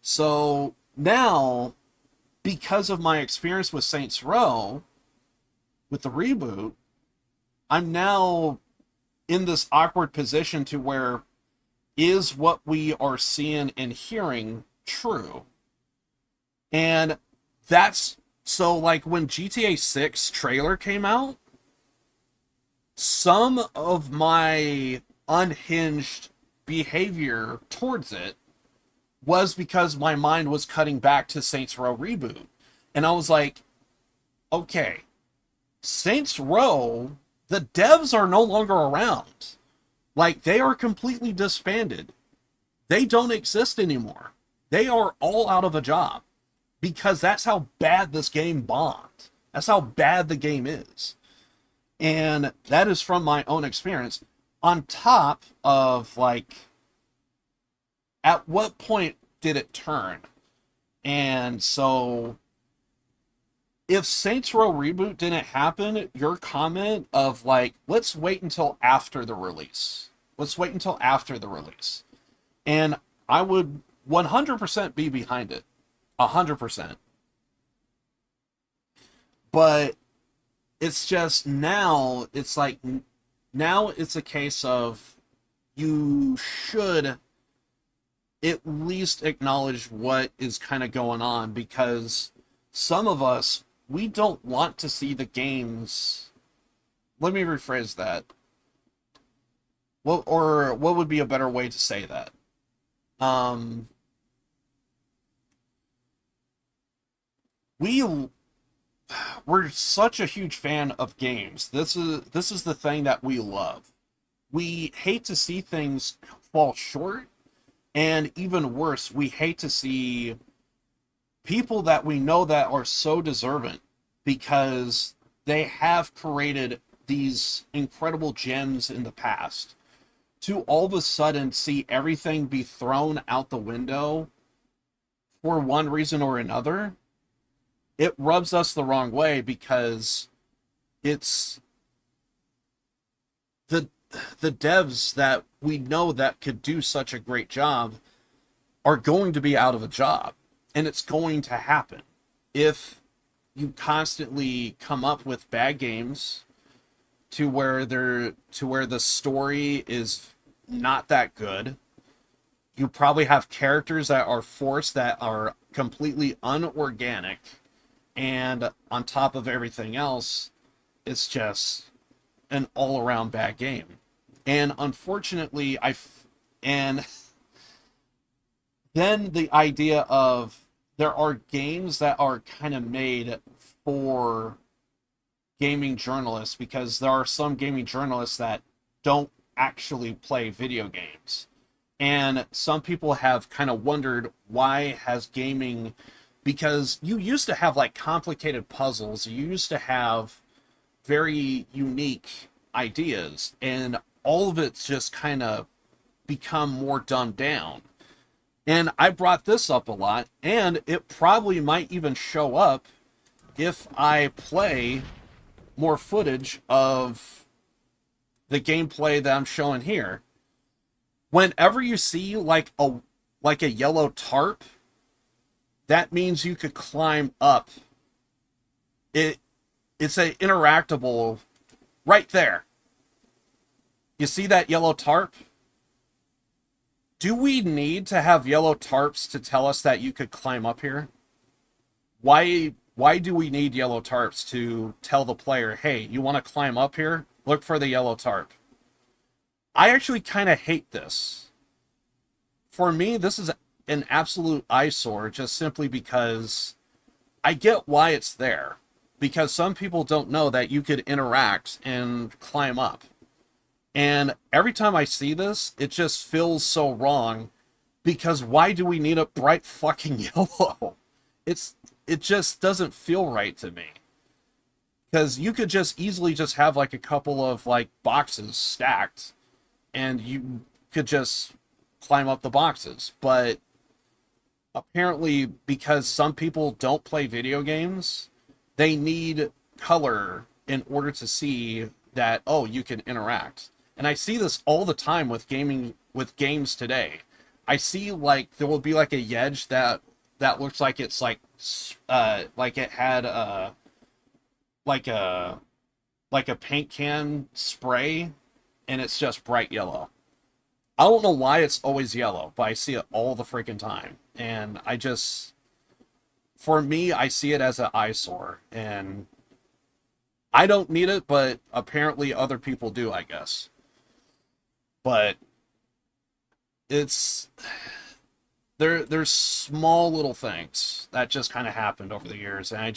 So now, because of my experience with Saints Row, with the reboot, I'm now in this awkward position to where, is what we are seeing and hearing true? And that's, so like when GTA 6 trailer came out, some of my unhinged behavior towards it was because my mind was cutting back to Saints Row reboot. And I was like, okay, Saints Row, the devs are no longer around. Like, they are completely disbanded. They don't exist anymore. They are all out of a job. Because that's how bad this game bombed. That's how bad the game is. And that is from my own experience. On top of, like, at what point did it turn? And so, if Saints Row Reboot didn't happen, your comment of, like, let's wait until after the release. Let's wait until after the release. And I would 100% be behind it. 100%. But it's just now, it's like, now it's a case of you should at least acknowledge what is kind of going on, because some of us, we don't want to see the games. Let me rephrase that. What would be a better way to say that? We're such a huge fan of games. This is the thing that we love. We hate to see things fall short, and even worse, we hate to see people that we know that are so deserving because they have created these incredible gems in the past, to all of a sudden see everything be thrown out the window for one reason or another. It rubs us the wrong way, because it's the devs that we know that could do such a great job are going to be out of a job, and it's going to happen if you constantly come up with bad games to where the story is not that good. You probably have characters that are forced, that are completely unorganic, and on top of everything else, it's just an all-around bad game. And unfortunately, and then the idea of, there are games that are kind of made for gaming journalists, because there are some gaming journalists that don't actually play video games. And some people have kind of wondered, why has gaming, because you used to have like complicated puzzles, you used to have very unique ideas, and all of it's just kind of become more dumbed down. And I brought this up a lot, and it probably might even show up if I play more footage of the gameplay that I'm showing here. Whenever you see like a yellow tarp, that means you could climb up. It's a interactable right there. You see that yellow tarp? Do we need to have yellow tarps to tell us that you could climb up here? Why do we need yellow tarps to tell the player, hey, you want to climb up here? Look for the yellow tarp. I actually kind of hate this. For me, this is an absolute eyesore, just simply because I get why it's there. Because some people don't know that you could interact and climb up. And every time I see this, it just feels so wrong, because why do we need a bright fucking yellow? It just doesn't feel right to me. Because you could just easily just have like a couple of like boxes stacked, and you could just climb up the boxes. But apparently, because some people don't play video games, they need color in order to see that, oh, you can interact. And I see this all the time with games today. I see, like, there will be like a edge that looks like it's like it had like a like a paint can spray, and it's just bright yellow. I don't know why it's always yellow, but I see it all the freaking time. And for me, I see it as an eyesore. And I don't need it, but apparently other people do, I guess. But there's small little things that just kind of happened over the years, and it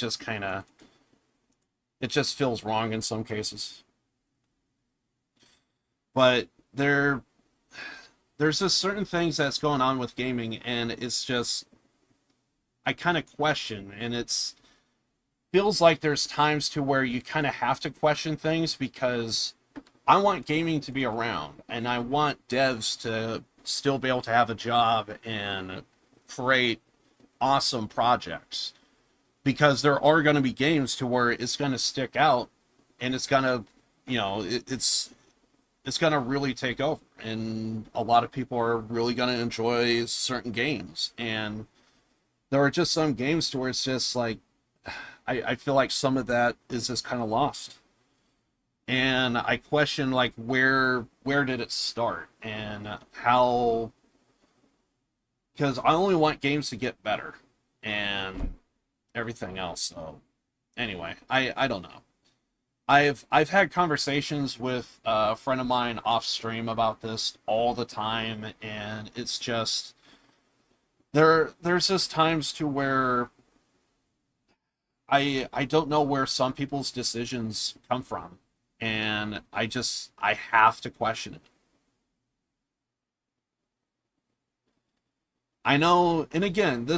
just feels wrong in some cases. But there's just certain things that's going on with gaming, and it's just, I kind of question, and it's feels like there's times to where you kind of have to question things, because I want gaming to be around, and I want devs to still be able to have a job and create awesome projects, because there are going to be games to where it's going to stick out, and it's going to, it's going to really take over, and a lot of people are really going to enjoy certain games. And there are just some games to where it's just like, I feel like some of that is just kind of lost. And I question, like, where did it start, and how, because I only want games to get better and everything else. So anyway, I don't know. I've had conversations with a friend of mine off stream about this all the time, and it's just there's just times to where I don't know where some people's decisions come from, and I have to question it. I know, and again,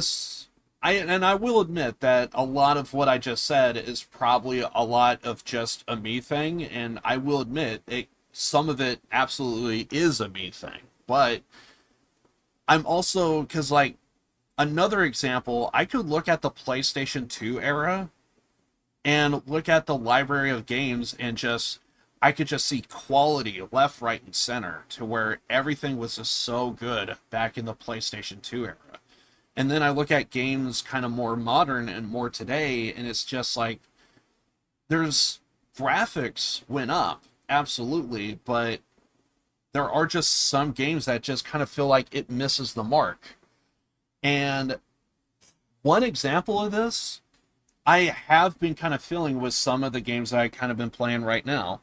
I will admit that a lot of what I just said is probably a lot of just a me thing, and I will admit some of it absolutely is a me thing. But I'm also, because, like, another example, I could look at the PlayStation 2 era and look at the library of games, and I could just see quality left, right, and center, to where everything was just so good back in the PlayStation 2 era. And then I look at games kind of more modern and more today, and it's just like, there's graphics went up, absolutely, but there are just some games that just kind of feel like it misses the mark. And one example of this, I have been kind of feeling with some of the games that I kind of been playing right now.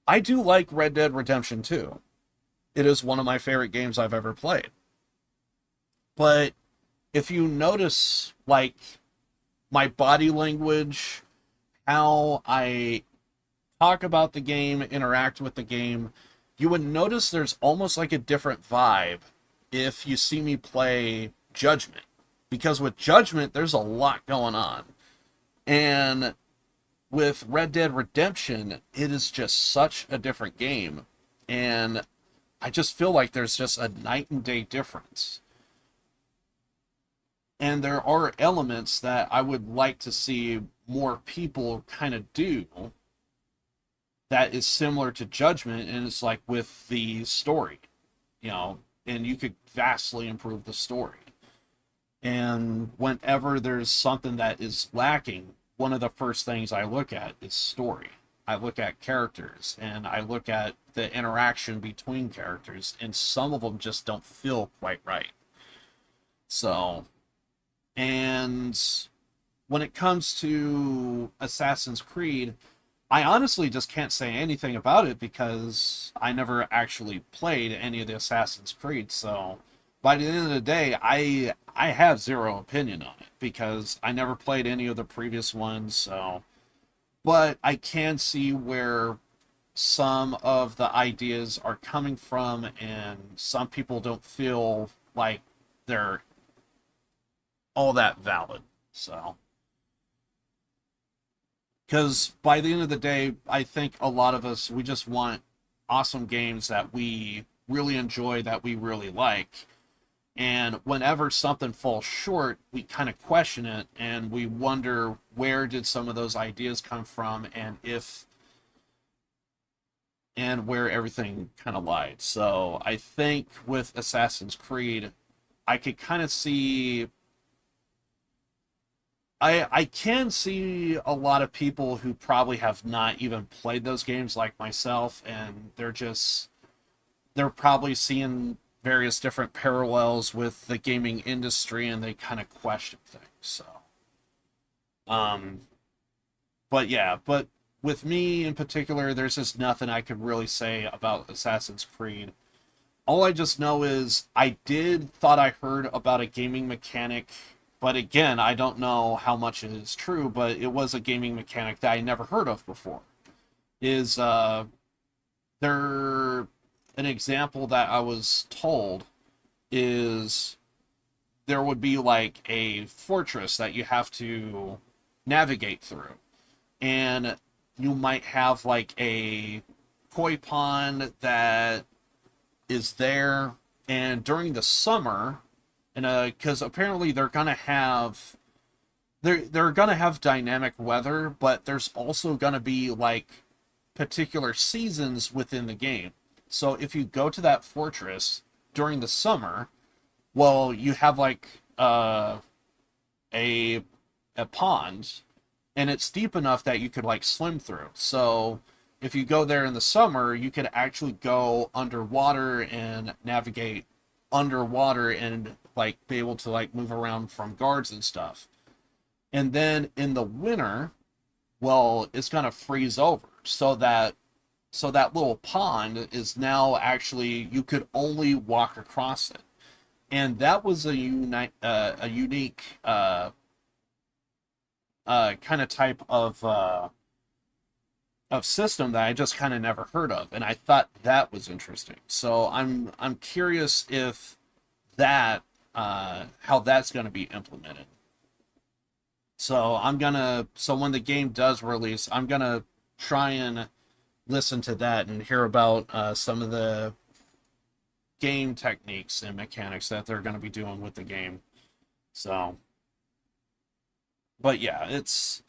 I do like Red Dead Redemption 2. It is one of my favorite games I've ever played. But if you notice, like, my body language, how I talk about the game, interact with the game, you would notice there's almost like a different vibe if you see me play Judgment. Because with Judgment, there's a lot going on. And with Red Dead Redemption, it is just such a different game. And I just feel like there's just a night and day difference. And there are elements that I would like to see more people kind of do that is similar to Judgment, and it's like with the story, and you could vastly improve the story. And whenever there's something that is lacking, one of the first things I look at is story. I look at characters, and I look at the interaction between characters, and some of them just don't feel quite right. So, and when it comes to Assassin's Creed, I honestly just can't say anything about it, because I never actually played any of the Assassin's Creed. So by the end of the day, I have zero opinion on it, because I never played any of the previous ones. So, but I can see where some of the ideas are coming from, and some people don't feel like they're all that valid. So, because by the end of the day, I think a lot of us, we just want awesome games that we really enjoy, that we really like. And whenever something falls short, we kind of question it and we wonder where did some of those ideas come from, and where everything kind of lied. So I think with Assassin's Creed, I could kind of see. I can see a lot of people who probably have not even played those games like myself, and they're probably seeing various different parallels with the gaming industry, and they kind of question things. So, but with me in particular, there's just nothing I could really say about Assassin's Creed. All I just know is I thought I heard about a gaming mechanic, but again, I don't know how much it is true, but it was a gaming mechanic that I never heard of before. Is there an example that I was told is there would be like a fortress that you have to navigate through, and you might have like a koi pond that is there, and during the summer, and because apparently they're gonna have dynamic weather, but there's also gonna be like particular seasons within the game. So if you go to that fortress during the summer, well, you have like a pond, and it's deep enough that you could like swim through. So if you go there in the summer, you could actually go underwater and navigate underwater and like be able to like move around from guards and stuff. And then in the winter, well, it's gonna freeze over, so that little pond is now actually you could only walk across it. And that was a unique kind of type of system that I just kind of never heard of, and I thought that was interesting. So I'm curious if that how that's going to be implemented. So when the game does release, I'm gonna try and listen to that and hear about some of the game techniques and mechanics that they're going to be doing with the game. So, but yeah, it's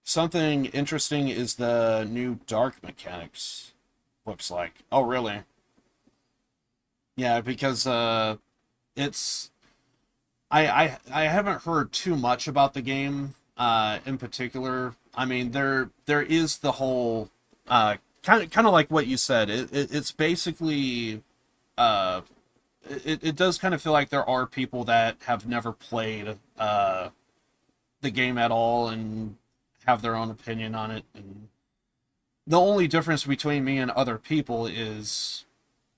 something interesting is the new dark mechanics. Looks like. Oh, really? Yeah, because it's I haven't heard too much about the game in particular. I mean, there is the whole kind of like what you said. It's basically it does kind of feel like there are people that have never played the game at all and have their own opinion on it. And the only difference between me and other people is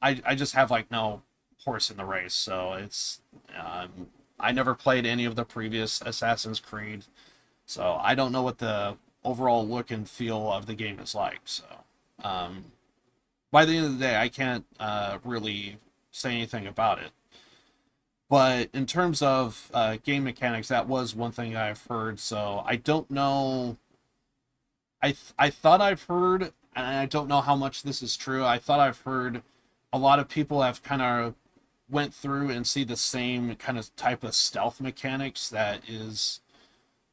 I just have like no horse in the race. So it's I never played any of the previous Assassin's Creed, so I don't know what the overall look and feel of the game is like. So by the end of the day, I can't really say anything about it. But in terms of game mechanics, that was one thing I've heard. So I don't know. I thought I've heard, and I don't know how much this is true. I thought I've heard a lot of people have kind of went through and see the same kind of type of stealth mechanics that is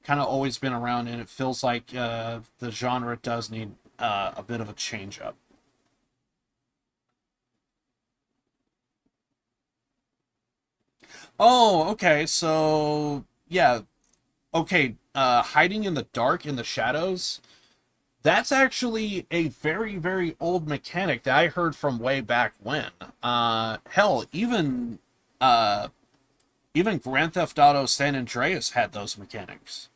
kind of always been around, and it feels like the genre does need a bit of a change up. Oh, okay. So yeah, okay. Hiding in the dark, in the shadows. That's actually a very, very old mechanic that I heard from way back when. Hell, even Grand Theft Auto San Andreas had those mechanics.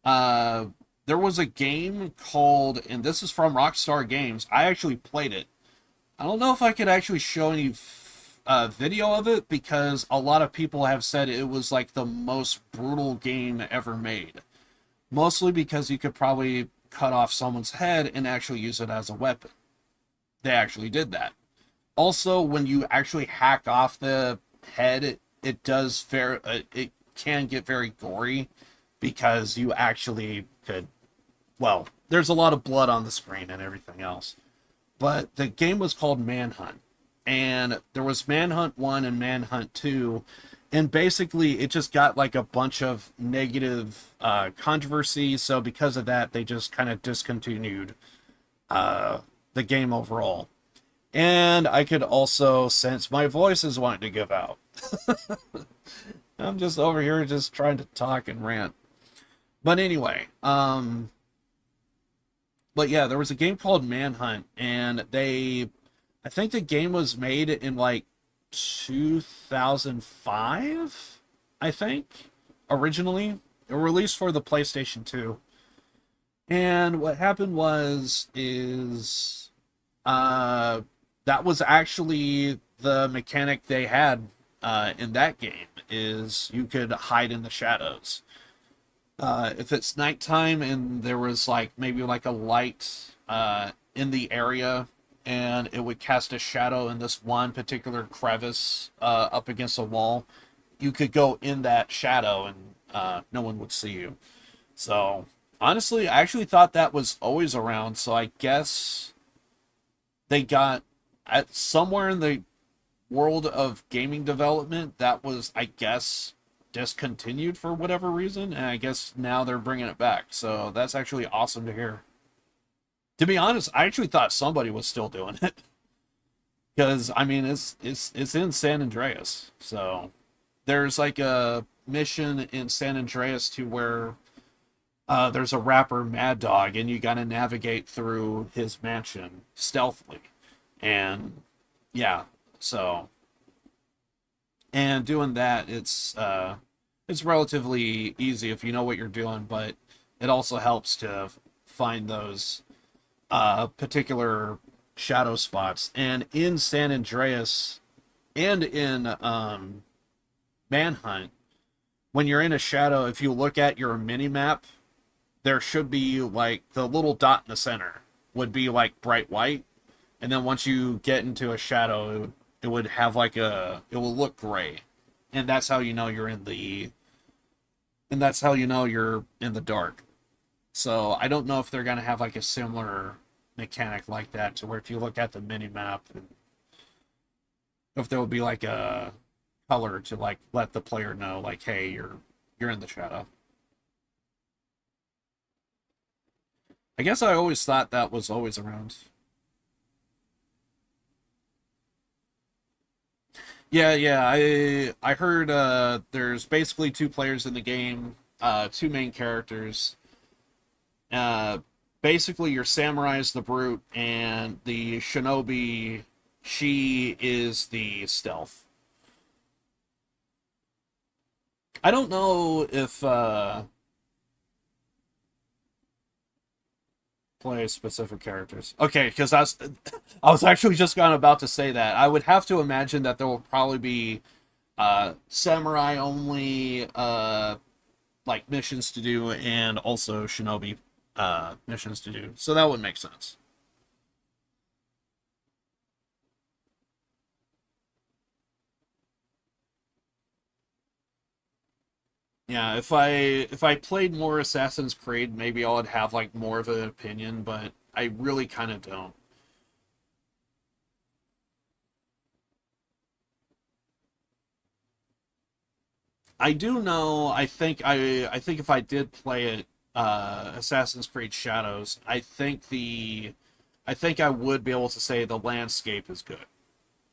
There was a game called, and this is from Rockstar Games. I actually played it. I don't know if I could actually show any video of it, because a lot of people have said it was like the most brutal game ever made. Mostly because you could probably cut off someone's head and actually use it as a weapon. They actually did that. Also, when you actually hack off the head, it can get very gory. because you actually could, well, there's a lot of blood on the screen and everything else. But the game was called Manhunt. And there was Manhunt 1 and Manhunt 2. And basically, it just got like a bunch of negative controversy. So because of that, they just kind of discontinued the game overall. And I could also sense my voice is wanting to give out. I'm just over here just trying to talk and rant. But anyway, but yeah, there was a game called Manhunt, and I think the game was made in like 2005, I think, originally. It was released for the PlayStation 2. And what happened is that was actually the mechanic they had in that game, is you could hide in the shadows. If it's nighttime and there was like maybe like a light in the area, and it would cast a shadow in this one particular crevice up against a wall, you could go in that shadow and no one would see you. So honestly, I actually thought that was always around. So I guess they got at somewhere in the world of gaming development that was, I guess, discontinued for whatever reason, and I guess now they're bringing it back. So that's actually awesome to hear. To be honest, I actually thought somebody was still doing it, because I mean it's in San Andreas. So there's like a mission in San Andreas to where there's a rapper Mad Dog, and you got to navigate through his mansion stealthily, and yeah, so. And doing that, it's relatively easy if you know what you're doing, but it also helps to find those particular shadow spots. And in San Andreas and in Manhunt, when you're in a shadow, if you look at your mini map, there should be like the little dot in the center would be like bright white, and then once you get into a shadow, it would have like it will look gray, and that's how you know you're in the dark. So I don't know if they're gonna have like a similar mechanic like that, to where if you look at the mini map, if there will be like a color to like let the player know like, hey, you're in the shadow. I guess I always thought that was always around. Yeah. I heard there's basically two players in the game, two main characters. Uh, Basically, your samurai is the brute, and the shinobi, she is the stealth. I don't know if play specific characters. Okay, because I was actually just about to say that. I would have to imagine that there will probably be samurai only like missions to do, and also shinobi missions to do. So that would make sense. Yeah, if I played more Assassin's Creed, maybe I would have like more of an opinion, but I really kind of don't. I do know. I think if I did play it, Assassin's Creed Shadows, I think I would be able to say the landscape is good,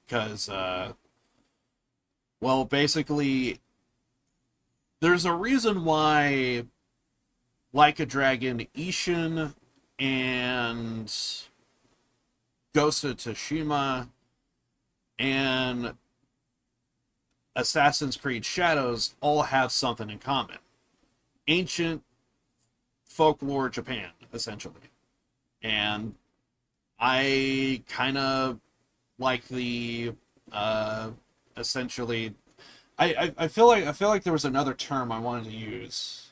because well, basically, there's a reason why Like a Dragon, Ishin, and Ghost of Tsushima, and Assassin's Creed Shadows all have something in common. Ancient folklore Japan, essentially. And I kind of like the essentially I feel like there was another term I wanted to use.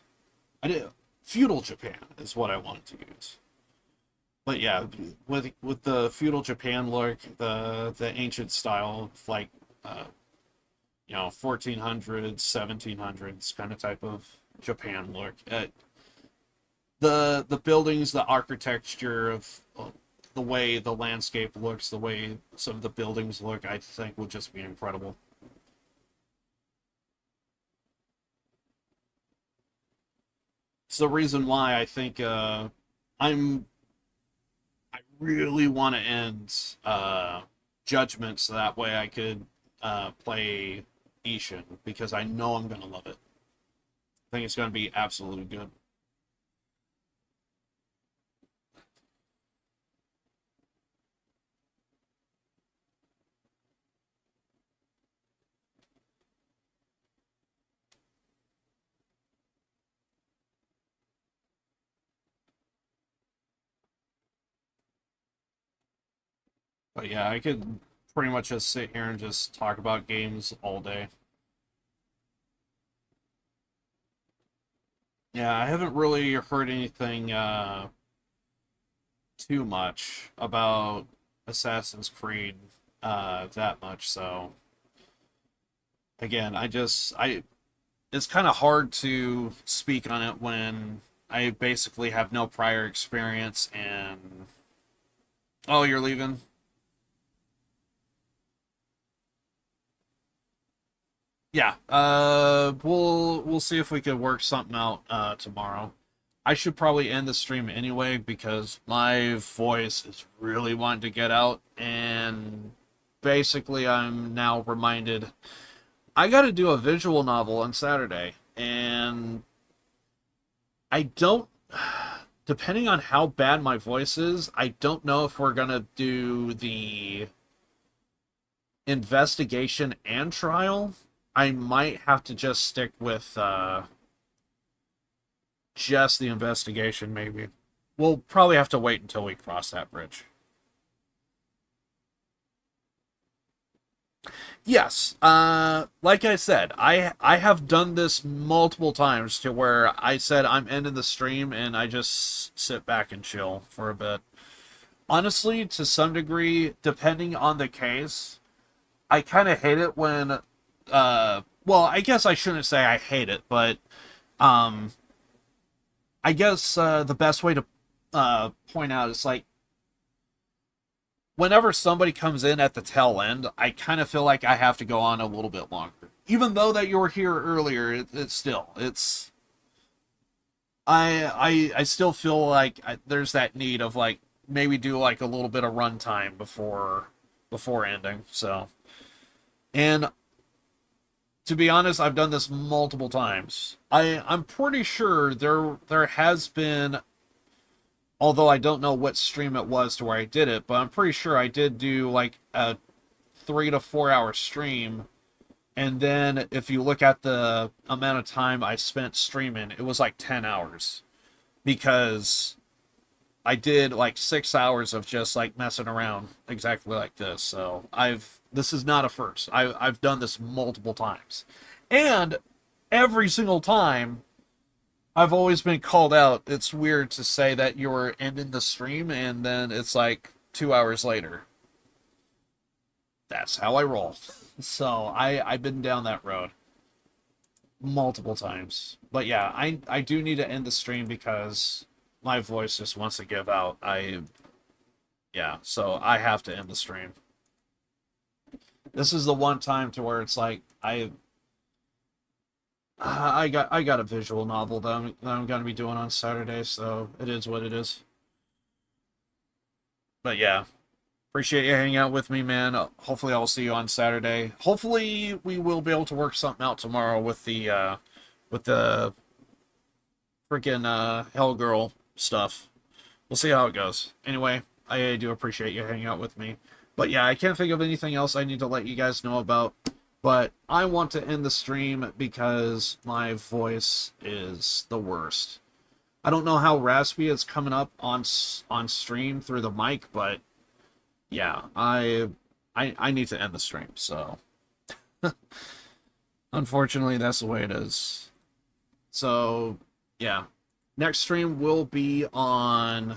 I did feudal Japan is what I wanted to use. But yeah, with the feudal Japan look, the ancient style, like 1400s, 1700s kind of type of Japan look. The buildings, the architecture of the way the landscape looks, the way some of the buildings look, I think will just be incredible. It's the reason why I think I really want to end Judgment so that way I could play Ishin, because I know I'm gonna love it. I think it's gonna be absolutely good. But yeah, I could pretty much just sit here and just talk about games all day. Yeah, I haven't really heard anything too much about Assassin's Creed that much, so again, it's kind of hard to speak on it when I basically have no prior experience. And oh, you're leaving? Yeah, we'll see if we could work something out tomorrow. I should probably end the stream anyway because my voice is really wanting to get out, and basically I'm now reminded I got to do a visual novel on Saturday, and I don't, depending on how bad my voice is, I don't know if we're gonna do the investigation and trial. I might have to just stick with just the investigation, maybe. We'll probably have to wait until we cross that bridge. Yes, like I said, I have done this multiple times to where I said I'm ending the stream and I just sit back and chill for a bit. Honestly, to some degree, depending on the case, I kind of hate it when well, I guess I shouldn't say I hate it, but I guess the best way to point out is like whenever somebody comes in at the tail end, I kind of feel like I have to go on a little bit longer. Even though that you were here earlier, it's I still feel like there's that need of like maybe do like a little bit of runtime before ending. So, and to be honest, I've done this multiple times. I'm pretty sure there has been, although I don't know what stream it was to where I did it, but I'm pretty sure I did do like a 3 to 4 hour stream. And then if you look at the amount of time I spent streaming, it was like 10 hours. Because I did like 6 hours of just like messing around exactly like this. So this is not a first. I've done this multiple times. And every single time I've always been called out. It's weird to say that you're ending the stream and then it's like 2 hours later. That's how I roll. So I've been down that road multiple times. But yeah, I do need to end the stream because my voice just wants to give out. Yeah, so I have to end the stream. This is the one time to where it's like I got a visual novel that I'm gonna be doing on Saturday, so it is what it is. But yeah, appreciate you hanging out with me, man. Hopefully I'll see you on Saturday. Hopefully we will be able to work something out tomorrow with the freaking Hellgirl stuff. We'll see how it goes. Anyway, I do appreciate you hanging out with me. But yeah, I can't think of anything else I need to let you guys know about. But I want to end the stream because my voice is the worst. I don't know how raspy it's coming up on stream through the mic, but yeah, I need to end the stream. So unfortunately, that's the way it is. So yeah, next stream will be on.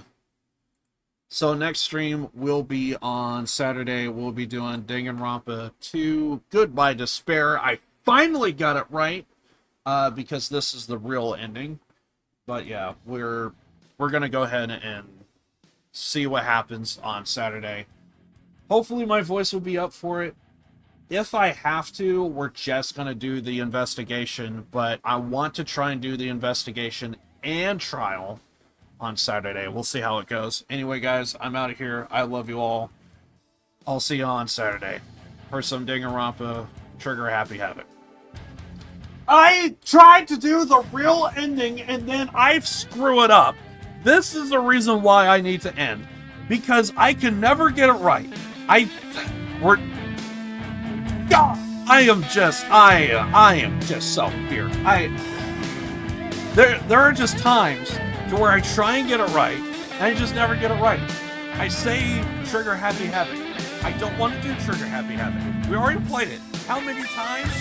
So next stream will be on Saturday. We'll be doing Danganronpa 2 Goodbye Despair. I finally got it right. because this is the real ending. But yeah, we're gonna go ahead and see what happens on Saturday. Hopefully my voice will be up for it. If I have to, we're just gonna do the investigation, but I want to try and do the investigation and trial on Saturday. We'll see how it goes. Anyway, guys, I'm out of here. I love you all. I'll see you on Saturday for some Danganronpa Trigger Happy Havoc. I tried to do the real ending and then I screw it up. This is the reason why I need to end, because I can never get it right. I am just self-fear. There are just times to where I try and get it right, and I just never get it right. I say Trigger Happy Havoc. I don't want to do Trigger Happy Havoc. We already played it. How many times?